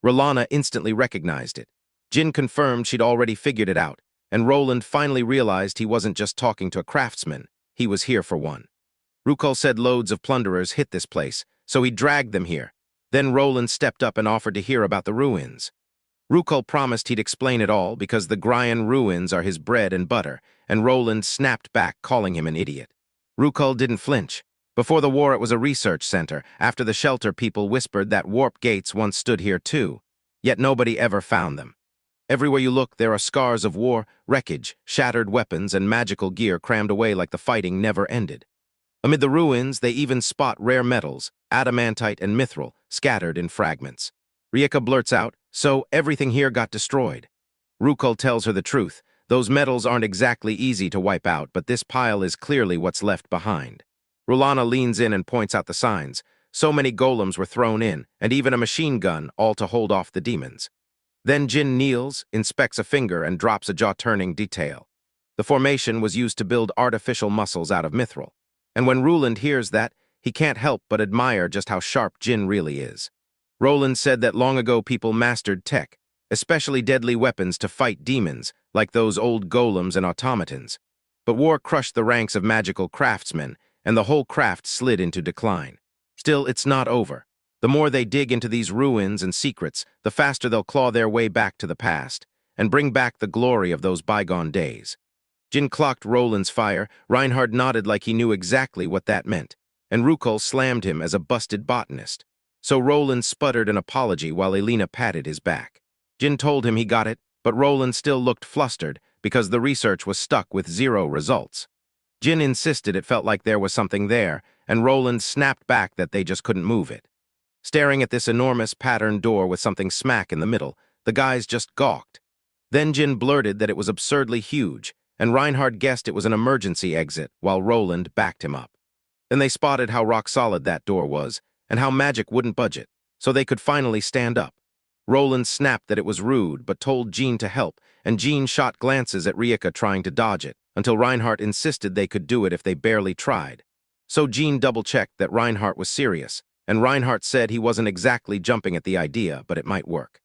Rolana instantly recognized it. Jin confirmed she'd already figured it out, and Roland finally realized he wasn't just talking to a craftsman, he was here for one. Rukal said loads of plunderers hit this place, so he dragged them here. Then Roland stepped up and offered to hear about the ruins. Rukal promised he'd explain it all because the Gryan ruins are his bread and butter, and Roland snapped back, calling him an idiot. Rukal didn't flinch. Before the war, it was a research center. After the shelter, people whispered that warp gates once stood here too, yet nobody ever found them. Everywhere you look, there are scars of war, wreckage, shattered weapons, and magical gear crammed away like the fighting never ended. Amid the ruins, they even spot rare metals, adamantite and mithril, scattered in fragments. Rieka blurts out, "So everything here got destroyed." Rukal tells her the truth. Those metals aren't exactly easy to wipe out, but this pile is clearly what's left behind. Rolana leans in and points out the signs. So many golems were thrown in, and even a machine gun, all to hold off the demons. Then Jin kneels, inspects a finger, and drops a jaw-turning detail. The formation was used to build artificial muscles out of mithril. And when Roland hears that, he can't help but admire just how sharp Jin really is. Roland said that long ago people mastered tech, especially deadly weapons to fight demons, like those old golems and automatons. But war crushed the ranks of magical craftsmen, and the whole craft slid into decline. Still, it's not over. The more they dig into these ruins and secrets, the faster they'll claw their way back to the past, and bring back the glory of those bygone days. Jin clocked Roland's fire. Reinhardt nodded like he knew exactly what that meant, and Rukal slammed him as a busted botanist. So Roland sputtered an apology while Elena patted his back. Jin told him he got it, but Roland still looked flustered because the research was stuck with 0 results. Jin insisted it felt like there was something there, and Roland snapped back that they just couldn't move it. Staring at this enormous patterned door with something smack in the middle, the guys just gawked. Then Jin blurted that it was absurdly huge, and Reinhardt guessed it was an emergency exit while Roland backed him up. Then they spotted how rock-solid that door was, and how magic wouldn't budge it, so they could finally stand up. Roland snapped that it was rude, but told Jean to help, and Jean shot glances at Rieka trying to dodge it, until Reinhardt insisted they could do it if they barely tried. So Jean double-checked that Reinhardt was serious, and Reinhardt said he wasn't exactly jumping at the idea, but it might work.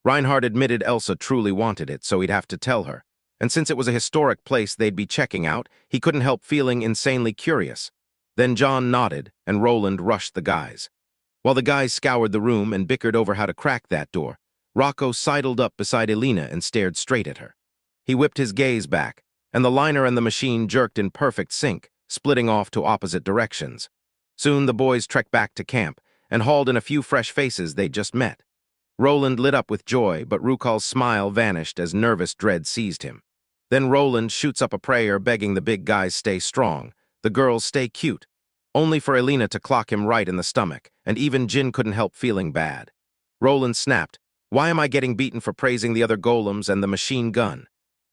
Reinhardt admitted Elsa truly wanted it, so he'd have to tell her, and since it was a historic place they'd be checking out, he couldn't help feeling insanely curious. Then John nodded, and Roland rushed the guys. While the guys scoured the room and bickered over how to crack that door, Rocco sidled up beside Elena and stared straight at her. He whipped his gaze back, and the liner and the machine jerked in perfect sync, splitting off to opposite directions. Soon the boys trekked back to camp and hauled in a few fresh faces they'd just met. Roland lit up with joy, but Rukal's smile vanished as nervous dread seized him. Then Roland shoots up a prayer begging the big guys stay strong, the girls stay cute, only for Elena to clock him right in the stomach, and even Jin couldn't help feeling bad. Roland snapped, "Why am I getting beaten for praising the other golems and the machine gun?"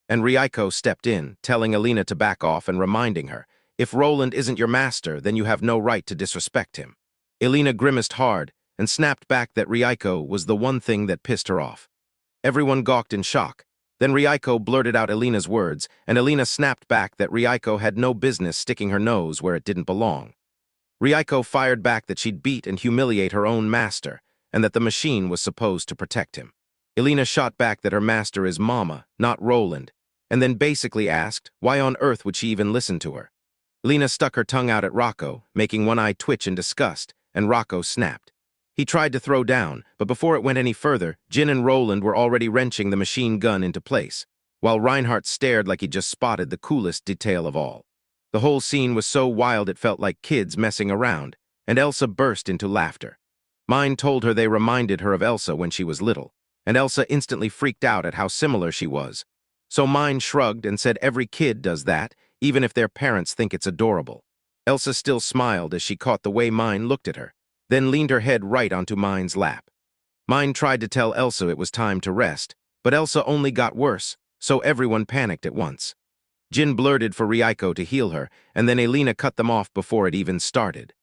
And Ryoko stepped in, telling Elena to back off and reminding her, "If Roland isn't your master, then you have no right to disrespect him." Elena grimaced hard and snapped back that Ryoko was the one thing that pissed her off. Everyone gawked in shock. Then Ryoko blurted out Elena's words, and Elena snapped back that Ryoko had no business sticking her nose where it didn't belong. Ryoko fired back that she'd beat and humiliate her own master, and that the machine was supposed to protect him. Elena shot back that her master is Mama, not Roland, and then basically asked why on earth would she even listen to her. Elena stuck her tongue out at Rocco, making one eye twitch in disgust, and Rocco snapped. He tried to throw down, but before it went any further, Jin and Roland were already wrenching the machine gun into place, while Reinhardt stared like he just spotted the coolest detail of all. The whole scene was so wild it felt like kids messing around, and Elsa burst into laughter. Mine told her they reminded her of Elsa when she was little, and Elsa instantly freaked out at how similar she was. So Mine shrugged and said every kid does that, even if their parents think it's adorable. Elsa still smiled as she caught the way Mine looked at her, then leaned her head right onto Mine's lap. Mine tried to tell Elsa it was time to rest, but Elsa only got worse, so everyone panicked at once. Jin blurted for Ryoko to heal her, and then Elena cut them off before it even started.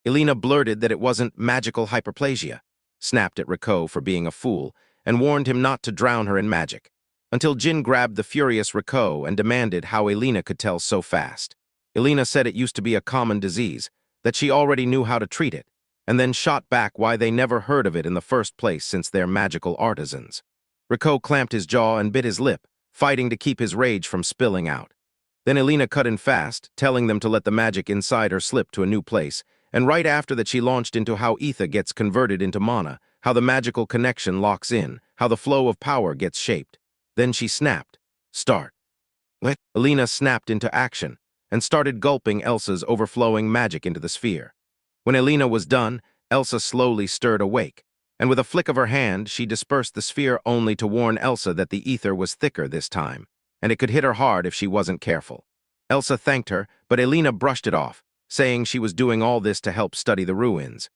Elena blurted that it wasn't magical hyperplasia, snapped at Riko for being a fool, and warned him not to drown her in magic, until Jin grabbed the furious Riko and demanded how Elena could tell so fast. Elena said it used to be a common disease, that she already knew how to treat it, and then shot back why they never heard of it in the first place since they're magical artisans. Riko clamped his jaw and bit his lip, fighting to keep his rage from spilling out. Then Elena cut in fast, telling them to let the magic inside her slip to a new place, and right after that she launched into how ether gets converted into mana, how the magical connection locks in, how the flow of power gets shaped. Then she snapped, "Start." What? Elena snapped into action, and started gulping Elsa's overflowing magic into the sphere. When Elena was done, Elsa slowly stirred awake, and with a flick of her hand, she dispersed the sphere only to warn Elsa that the ether was thicker this time, and it could hit her hard if she wasn't careful. Elsa thanked her, but Elena brushed it off, saying she was doing all this to help study the ruins.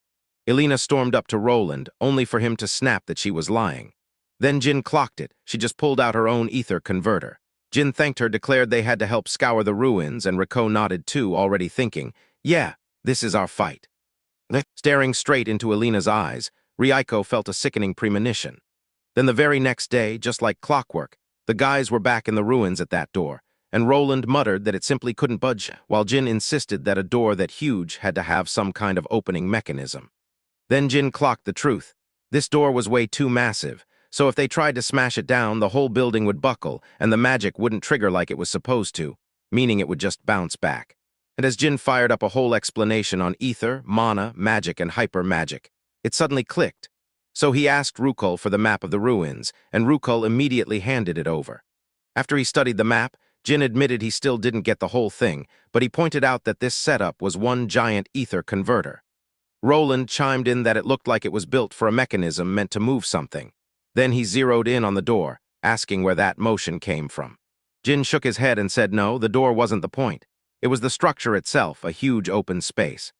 Elena stormed up to Roland, only for him to snap that she was lying. Then Jin clocked it. She just pulled out her own ether converter. Jin thanked her, declared they had to help scour the ruins, and Riko nodded too, already thinking, "Yeah, this is our fight." Staring straight into Elena's eyes, Ryoko felt a sickening premonition. Then the very next day, just like clockwork, the guys were back in the ruins at that door, and Roland muttered that it simply couldn't budge, while Jin insisted that a door that huge had to have some kind of opening mechanism. Then Jin clocked the truth. This door was way too massive, so if they tried to smash it down, the whole building would buckle, and the magic wouldn't trigger like it was supposed to, meaning it would just bounce back. And as Jin fired up a whole explanation on ether, mana, magic, and hyper-magic, it suddenly clicked. So he asked Rukul for the map of the ruins, and Rukul immediately handed it over. After he studied the map, Jin admitted he still didn't get the whole thing, but he pointed out that this setup was one giant ether converter. Roland chimed in that it looked like it was built for a mechanism meant to move something. Then he zeroed in on the door, asking where that motion came from. Jin shook his head and said no, the door wasn't the point. It was the structure itself, a huge open space.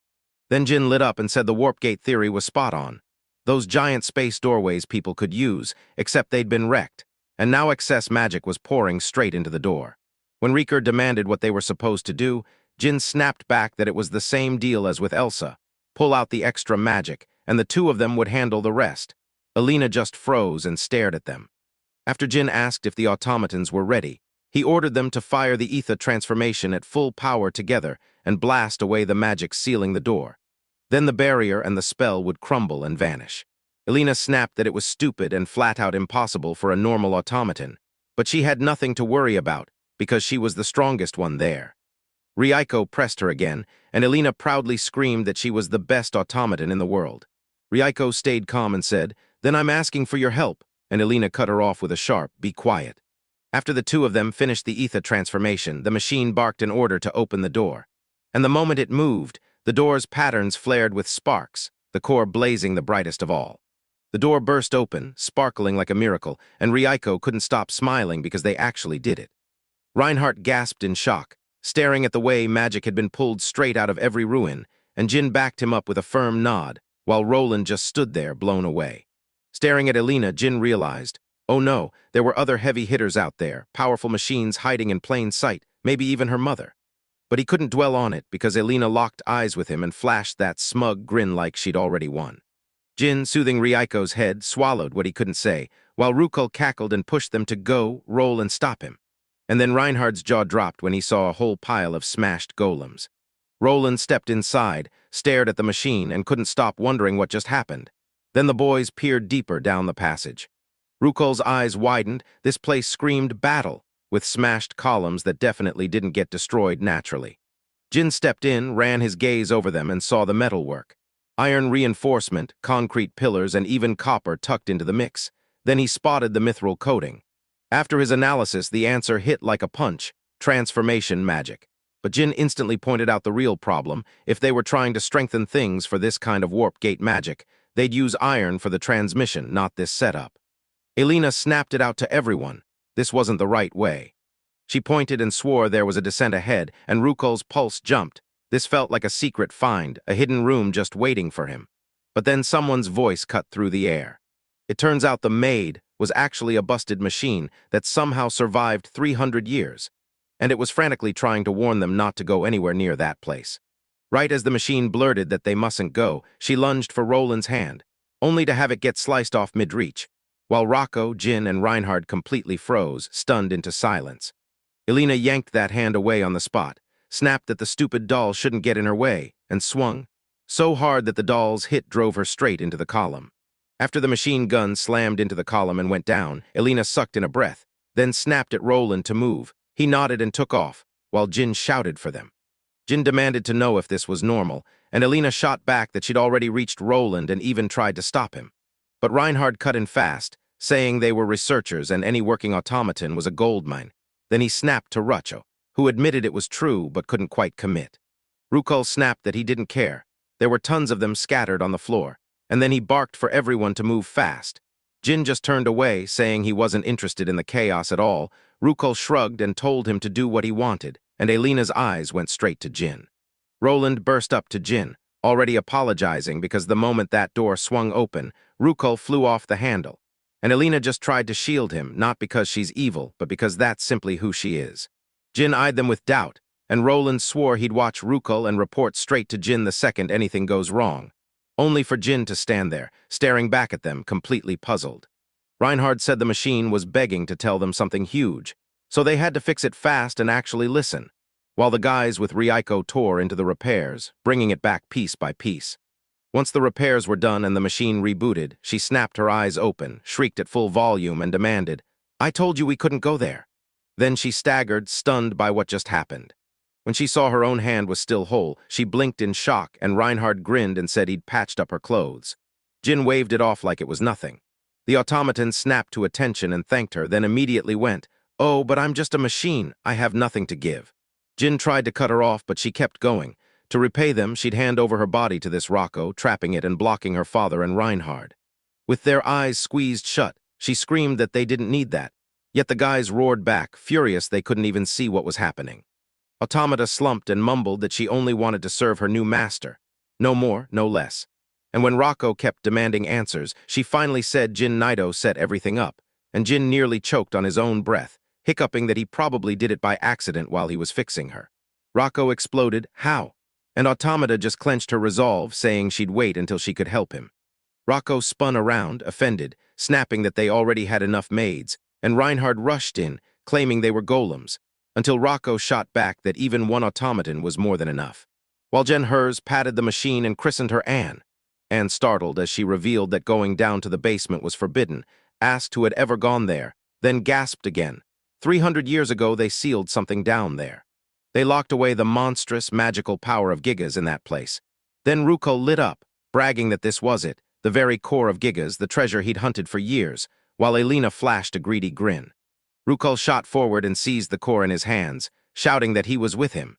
Then Jin lit up and said the warp gate theory was spot on. Those giant space doorways people could use, except they'd been wrecked, and now excess magic was pouring straight into the door. When Riker demanded what they were supposed to do, Jin snapped back that it was the same deal as with Elsa. Pull out the extra magic, and the two of them would handle the rest. Elena just froze and stared at them. After Jin asked if the automatons were ready, he ordered them to fire the ether transformation at full power together and blast away the magic sealing the door. Then the barrier and the spell would crumble and vanish. Elena snapped that it was stupid and flat-out impossible for a normal automaton, but she had nothing to worry about because she was the strongest one there. Ryoko pressed her again, and Elena proudly screamed that she was the best automaton in the world. Ryoko stayed calm and said, "Then I'm asking for your help," and Elena cut her off with a sharp, "Be quiet." After the two of them finished the ether transformation, the machine barked an order to open the door. And the moment it moved, the door's patterns flared with sparks, the core blazing the brightest of all. The door burst open, sparkling like a miracle, and Ryoko couldn't stop smiling because they actually did it. Reinhardt gasped in shock, staring at the way magic had been pulled straight out of every ruin, and Jin backed him up with a firm nod, while Roland just stood there, blown away. Staring at Elena, Jin realized, oh no, there were other heavy hitters out there, powerful machines hiding in plain sight, maybe even her mother. But he couldn't dwell on it because Elena locked eyes with him and flashed that smug grin like she'd already won. Jin, soothing Ryuko's head, swallowed what he couldn't say, while Rukul cackled and pushed them to go, roll, and stop him. And then Reinhardt's jaw dropped when he saw a whole pile of smashed golems. Roland stepped inside, stared at the machine, and couldn't stop wondering what just happened. Then the boys peered deeper down the passage. Rukul's eyes widened. This place screamed battle, with smashed columns that definitely didn't get destroyed naturally. Jin stepped in, ran his gaze over them, and saw the metalwork. Iron reinforcement, concrete pillars, and even copper tucked into the mix. Then he spotted the mithril coating. After his analysis, the answer hit like a punch: transformation magic. But Jin instantly pointed out the real problem. If they were trying to strengthen things for this kind of warp gate magic, they'd use iron for the transmission, not this setup. Elena snapped it out to everyone. This wasn't the right way. She pointed and swore there was a descent ahead, and Rukul's pulse jumped. This felt like a secret find, a hidden room just waiting for him. But then someone's voice cut through the air. It turns out the maid was actually a busted machine that somehow survived 300 years, and it was frantically trying to warn them not to go anywhere near that place. Right as the machine blurted that they mustn't go, she lunged for Roland's hand, only to have it get sliced off mid-reach, while Rocco, Jin, and Reinhardt completely froze, stunned into silence. Elena yanked that hand away on the spot, snapped that the stupid doll shouldn't get in her way, and swung so hard that the doll's hit drove her straight into the column. After the machine gun slammed into the column and went down, Elena sucked in a breath, then snapped at Roland to move. He nodded and took off, while Jin shouted for them. Jin demanded to know if this was normal, and Elena shot back that she'd already reached Roland and even tried to stop him. But Reinhardt cut in fast, saying they were researchers and any working automaton was a gold mine. Then he snapped to Rucho, who admitted it was true but couldn't quite commit. Rukul snapped that he didn't care. There were tons of them scattered on the floor, and then he barked for everyone to move fast. Jin just turned away, saying he wasn't interested in the chaos at all. Rukul shrugged and told him to do what he wanted, and Elena's eyes went straight to Jin. Roland burst up to Jin, already apologizing because the moment that door swung open, Rukul flew off the handle. And Elena just tried to shield him, not because she's evil, but because that's simply who she is. Jin eyed them with doubt, and Roland swore he'd watch Rukul and report straight to Jin the second anything goes wrong. Only for Jin to stand there, staring back at them, completely puzzled. Reinhardt said the machine was begging to tell them something huge, so they had to fix it fast and actually listen, while the guys with Ryuko tore into the repairs, bringing it back piece by piece. Once the repairs were done and the machine rebooted, she snapped her eyes open, shrieked at full volume, and demanded, "I told you we couldn't go there." Then she staggered, stunned by what just happened. When she saw her own hand was still whole, she blinked in shock, and Reinhardt grinned and said he'd patched up her clothes. Jin waved it off like it was nothing. The automaton snapped to attention and thanked her, then immediately went, "Oh, but I'm just a machine. I have nothing to give." Jin tried to cut her off, but she kept going. To repay them, she'd hand over her body to this Rocco, trapping it and blocking her father and Reinhardt. With their eyes squeezed shut, she screamed that they didn't need that. Yet the guys roared back, furious they couldn't even see what was happening. Automata slumped and mumbled that she only wanted to serve her new master. No more, no less. And when Rocco kept demanding answers, she finally said Jin Naito set everything up, and Jin nearly choked on his own breath, hiccuping that he probably did it by accident while he was fixing her. Rocco exploded, "How?" And Automata just clenched her resolve, saying she'd wait until she could help him. Rocco spun around, offended, snapping that they already had enough maids, and Reinhardt rushed in, claiming they were golems, until Rocco shot back that even one automaton was more than enough. While Jen Hers patted the machine and christened her Anne. Anne, startled as she revealed that going down to the basement was forbidden, asked who had ever gone there, then gasped again. 300 years ago they sealed something down there. They locked away the monstrous, magical power of Gigas in that place. Then Rukul lit up, bragging that this was it, the very core of Gigas, the treasure he'd hunted for years, while Elena flashed a greedy grin. Rukul shot forward and seized the core in his hands, shouting that he was with him.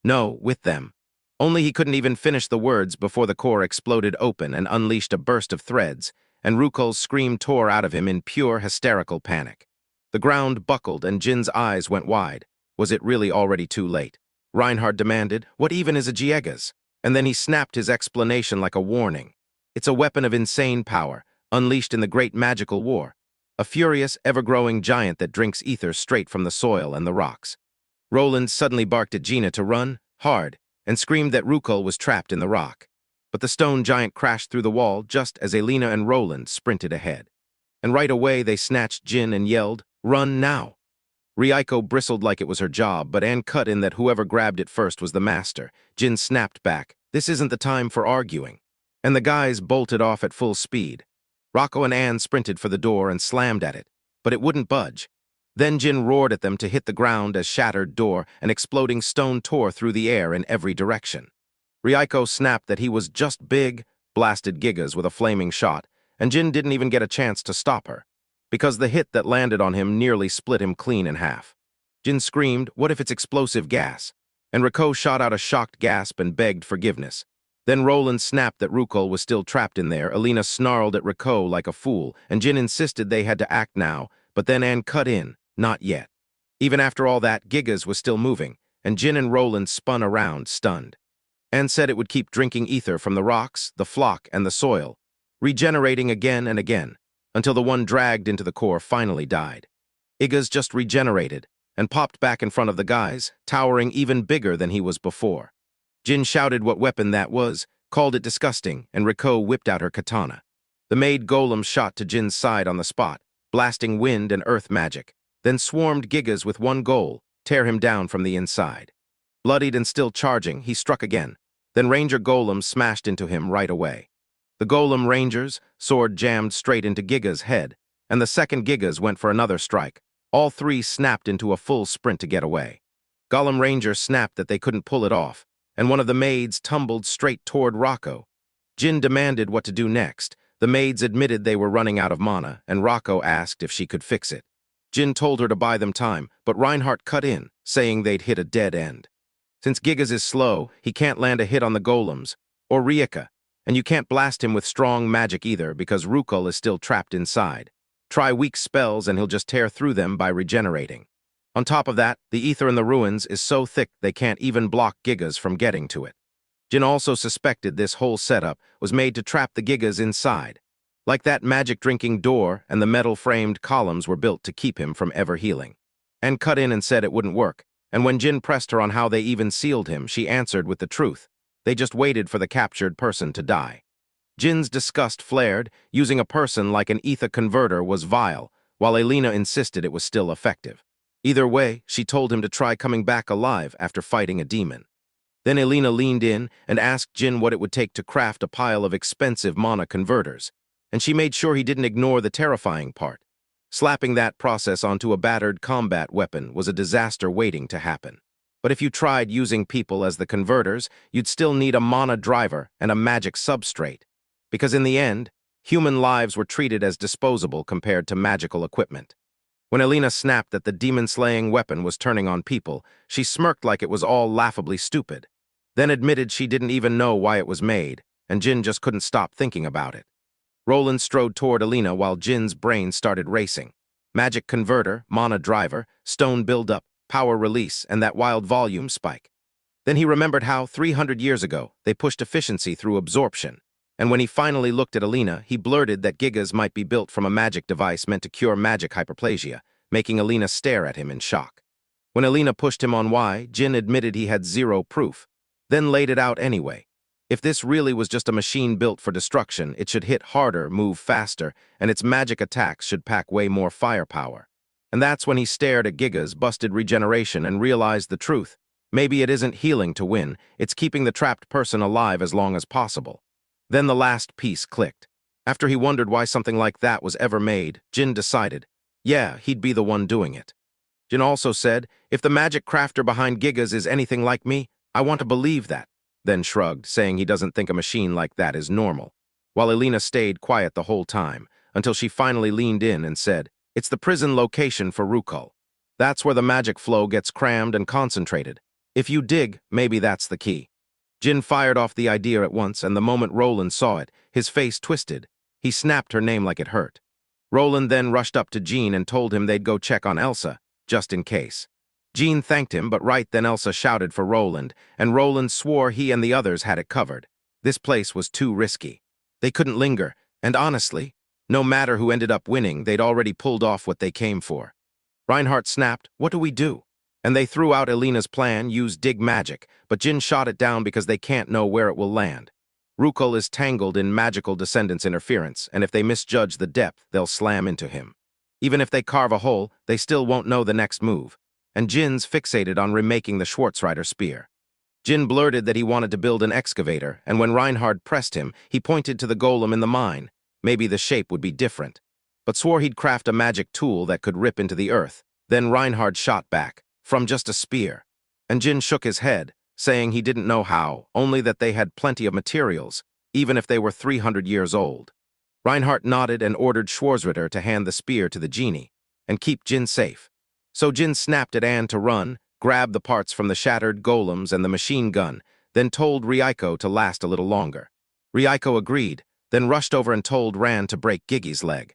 No, with them. Only he couldn't even finish the words before the core exploded open and unleashed a burst of threads, and Rukul's scream tore out of him in pure hysterical panic. The ground buckled and Jin's eyes went wide. Was it really already too late? Reinhardt demanded, "What even is a Giegas?" And then he snapped his explanation like a warning. It's a weapon of insane power, unleashed in the Great Magical War. A furious, ever-growing giant that drinks ether straight from the soil and the rocks. Roland suddenly barked at Gina to run, hard, and screamed that Rukul was trapped in the rock. But the stone giant crashed through the wall just as Elena and Roland sprinted ahead. And right away they snatched Jin and yelled, "Run now!" Ryoko bristled like it was her job, but Anne cut in that whoever grabbed it first was the master. Jin snapped back, "This isn't the time for arguing." And the guys bolted off at full speed. Rocco and Anne sprinted for the door and slammed at it, but it wouldn't budge. Then Jin roared at them to hit the ground as shattered door and exploding stone tore through the air in every direction. Ryoko snapped that he was just big, blasted Gigas with a flaming shot, and Jin didn't even get a chance to stop her, because the hit that landed on him nearly split him clean in half. Jin screamed, "What if it's explosive gas?" And Riko shot out a shocked gasp and begged forgiveness. Then Roland snapped that Rukul was still trapped in there. Elena snarled at Riko like a fool, and Jin insisted they had to act now, but then Anne cut in, "Not yet." Even after all that, Gigas was still moving, and Jin and Roland spun around, stunned. Anne said it would keep drinking ether from the rocks, the flock, and the soil, regenerating again and again, until the one dragged into the core finally died. Gigas just regenerated and popped back in front of the guys, towering even bigger than he was before. Jin shouted what weapon that was, called it disgusting, and Riko whipped out her katana. The maid golem shot to Jin's side on the spot, blasting wind and earth magic, then swarmed Gigas with one goal, tear him down from the inside. Bloodied and still charging, he struck again. Then Ranger Golem smashed into him right away. The Golem Ranger's sword jammed straight into Gigas' head, and the second Gigas went for another strike. All three snapped into a full sprint to get away. Golem Ranger snapped that they couldn't pull it off, and one of the maids tumbled straight toward Rocco. Jin demanded what to do next. The maids admitted they were running out of mana, and Rocco asked if she could fix it. Jin told her to buy them time, but Reinhardt cut in, saying they'd hit a dead end. Since Gigas is slow, he can't land a hit on the golems, or Rieka, and you can't blast him with strong magic either because Rukul is still trapped inside. Try weak spells and he'll just tear through them by regenerating. On top of that, the ether in the ruins is so thick they can't even block Gigas from getting to it. Jin also suspected this whole setup was made to trap the Gigas inside. Like that magic-drinking door and the metal-framed columns were built to keep him from ever healing. Anne cut in and said it wouldn't work, and when Jin pressed her on how they even sealed him, she answered with the truth. They just waited for the captured person to die. Jin's disgust flared. Using a person like an ether converter was vile, while Elena insisted it was still effective. Either way, she told him to try coming back alive after fighting a demon. Then Elena leaned in and asked Jin what it would take to craft a pile of expensive mana converters, and she made sure he didn't ignore the terrifying part. Slapping that process onto a battered combat weapon was a disaster waiting to happen. But if you tried using people as the converters, you'd still need a mana driver and a magic substrate, because in the end, human lives were treated as disposable compared to magical equipment. When Elena snapped that the demon-slaying weapon was turning on people, she smirked like it was all laughably stupid, then admitted she didn't even know why it was made, and Jin just couldn't stop thinking about it. Roland strode toward Elena while Jin's brain started racing. Magic converter, mana driver, stone buildup, power release, and that wild volume spike. Then he remembered how, 300 years ago, they pushed efficiency through absorption. And when he finally looked at Elena, he blurted that Gigas might be built from a magic device meant to cure magic hyperplasia, making Elena stare at him in shock. When Elena pushed him on why, Jin admitted he had zero proof, then laid it out anyway. If this really was just a machine built for destruction, it should hit harder, move faster, and its magic attacks should pack way more firepower. And that's when he stared at Gigas' busted regeneration and realized the truth. Maybe it isn't healing to win, it's keeping the trapped person alive as long as possible. Then the last piece clicked. After he wondered why something like that was ever made, Jin decided, yeah, he'd be the one doing it. Jin also said, if the magic crafter behind Gigas is anything like me, I want to believe that. Then shrugged, saying he doesn't think a machine like that is normal, while Elena stayed quiet the whole time, until she finally leaned in and said, it's the prison location for Rukul. That's where the magic flow gets crammed and concentrated. If you dig, maybe that's the key. Jin fired off the idea at once, and the moment Roland saw it, his face twisted. He snapped her name like it hurt. Roland then rushed up to Jean and told him they'd go check on Elsa, just in case. Jean thanked him, but right then Elsa shouted for Roland, and Roland swore he and the others had it covered. This place was too risky. They couldn't linger, and honestly, no matter who ended up winning, they'd already pulled off what they came for. Reinhardt snapped, "What do we do?" And they threw out Elena's plan, use dig magic, but Jin shot it down because they can't know where it will land. Rukul is tangled in magical descendants interference, and if they misjudge the depth, they'll slam into him. Even if they carve a hole, they still won't know the next move. And Jin's fixated on remaking the Schwarzreiter spear. Jin blurted that he wanted to build an excavator, and when Reinhardt pressed him, he pointed to the golem in the mine. Maybe the shape would be different, but swore he'd craft a magic tool that could rip into the earth. Then Reinhardt shot back, from just a spear. And Jin shook his head, saying he didn't know how, only that they had plenty of materials, even if they were 300 years old. Reinhardt nodded and ordered Schwarzreiter to hand the spear to the genie, and keep Jin safe. So Jin snapped at Anne to run, grabbed the parts from the shattered golems and the machine gun, then told Ryuko to last a little longer. Ryuko agreed, then rushed over and told Ran to break Gigi's leg.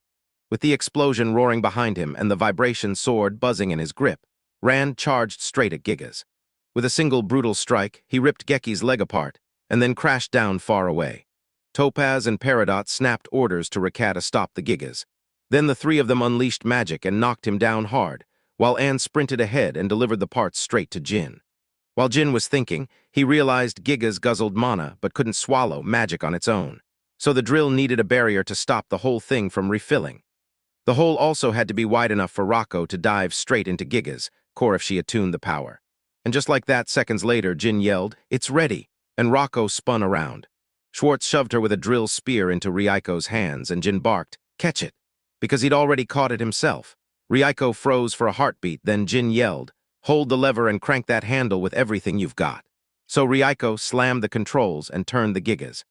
With the explosion roaring behind him and the vibration sword buzzing in his grip, Ran charged straight at Gigas. With a single brutal strike, he ripped Geki's leg apart, and then crashed down far away. Topaz and Peridot snapped orders to Rakat to stop the Gigas. Then the three of them unleashed magic and knocked him down hard, while Anne sprinted ahead and delivered the parts straight to Jin. While Jin was thinking, he realized Gigas guzzled mana but couldn't swallow magic on its own, so the drill needed a barrier to stop the whole thing from refilling. The hole also had to be wide enough for Rocco to dive straight into Gigas, core if she attuned the power. And just like that, seconds later, Jin yelled, "It's ready," and Rocco spun around. Schwartz shoved her with a drill spear into Ryuko's hands, and Jin barked, "Catch it," because he'd already caught it himself. Ryuko froze for a heartbeat, then Jin yelled, "Hold the lever and crank that handle with everything you've got." So Ryuko slammed the controls and turned the Gigas.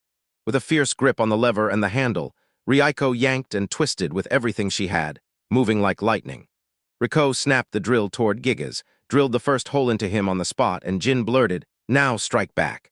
With a fierce grip on the lever and the handle, Ryuko yanked and twisted with everything she had, moving like lightning. Riko snapped the drill toward Gigas, drilled the first hole into him on the spot, and Jin blurted, "Now strike back."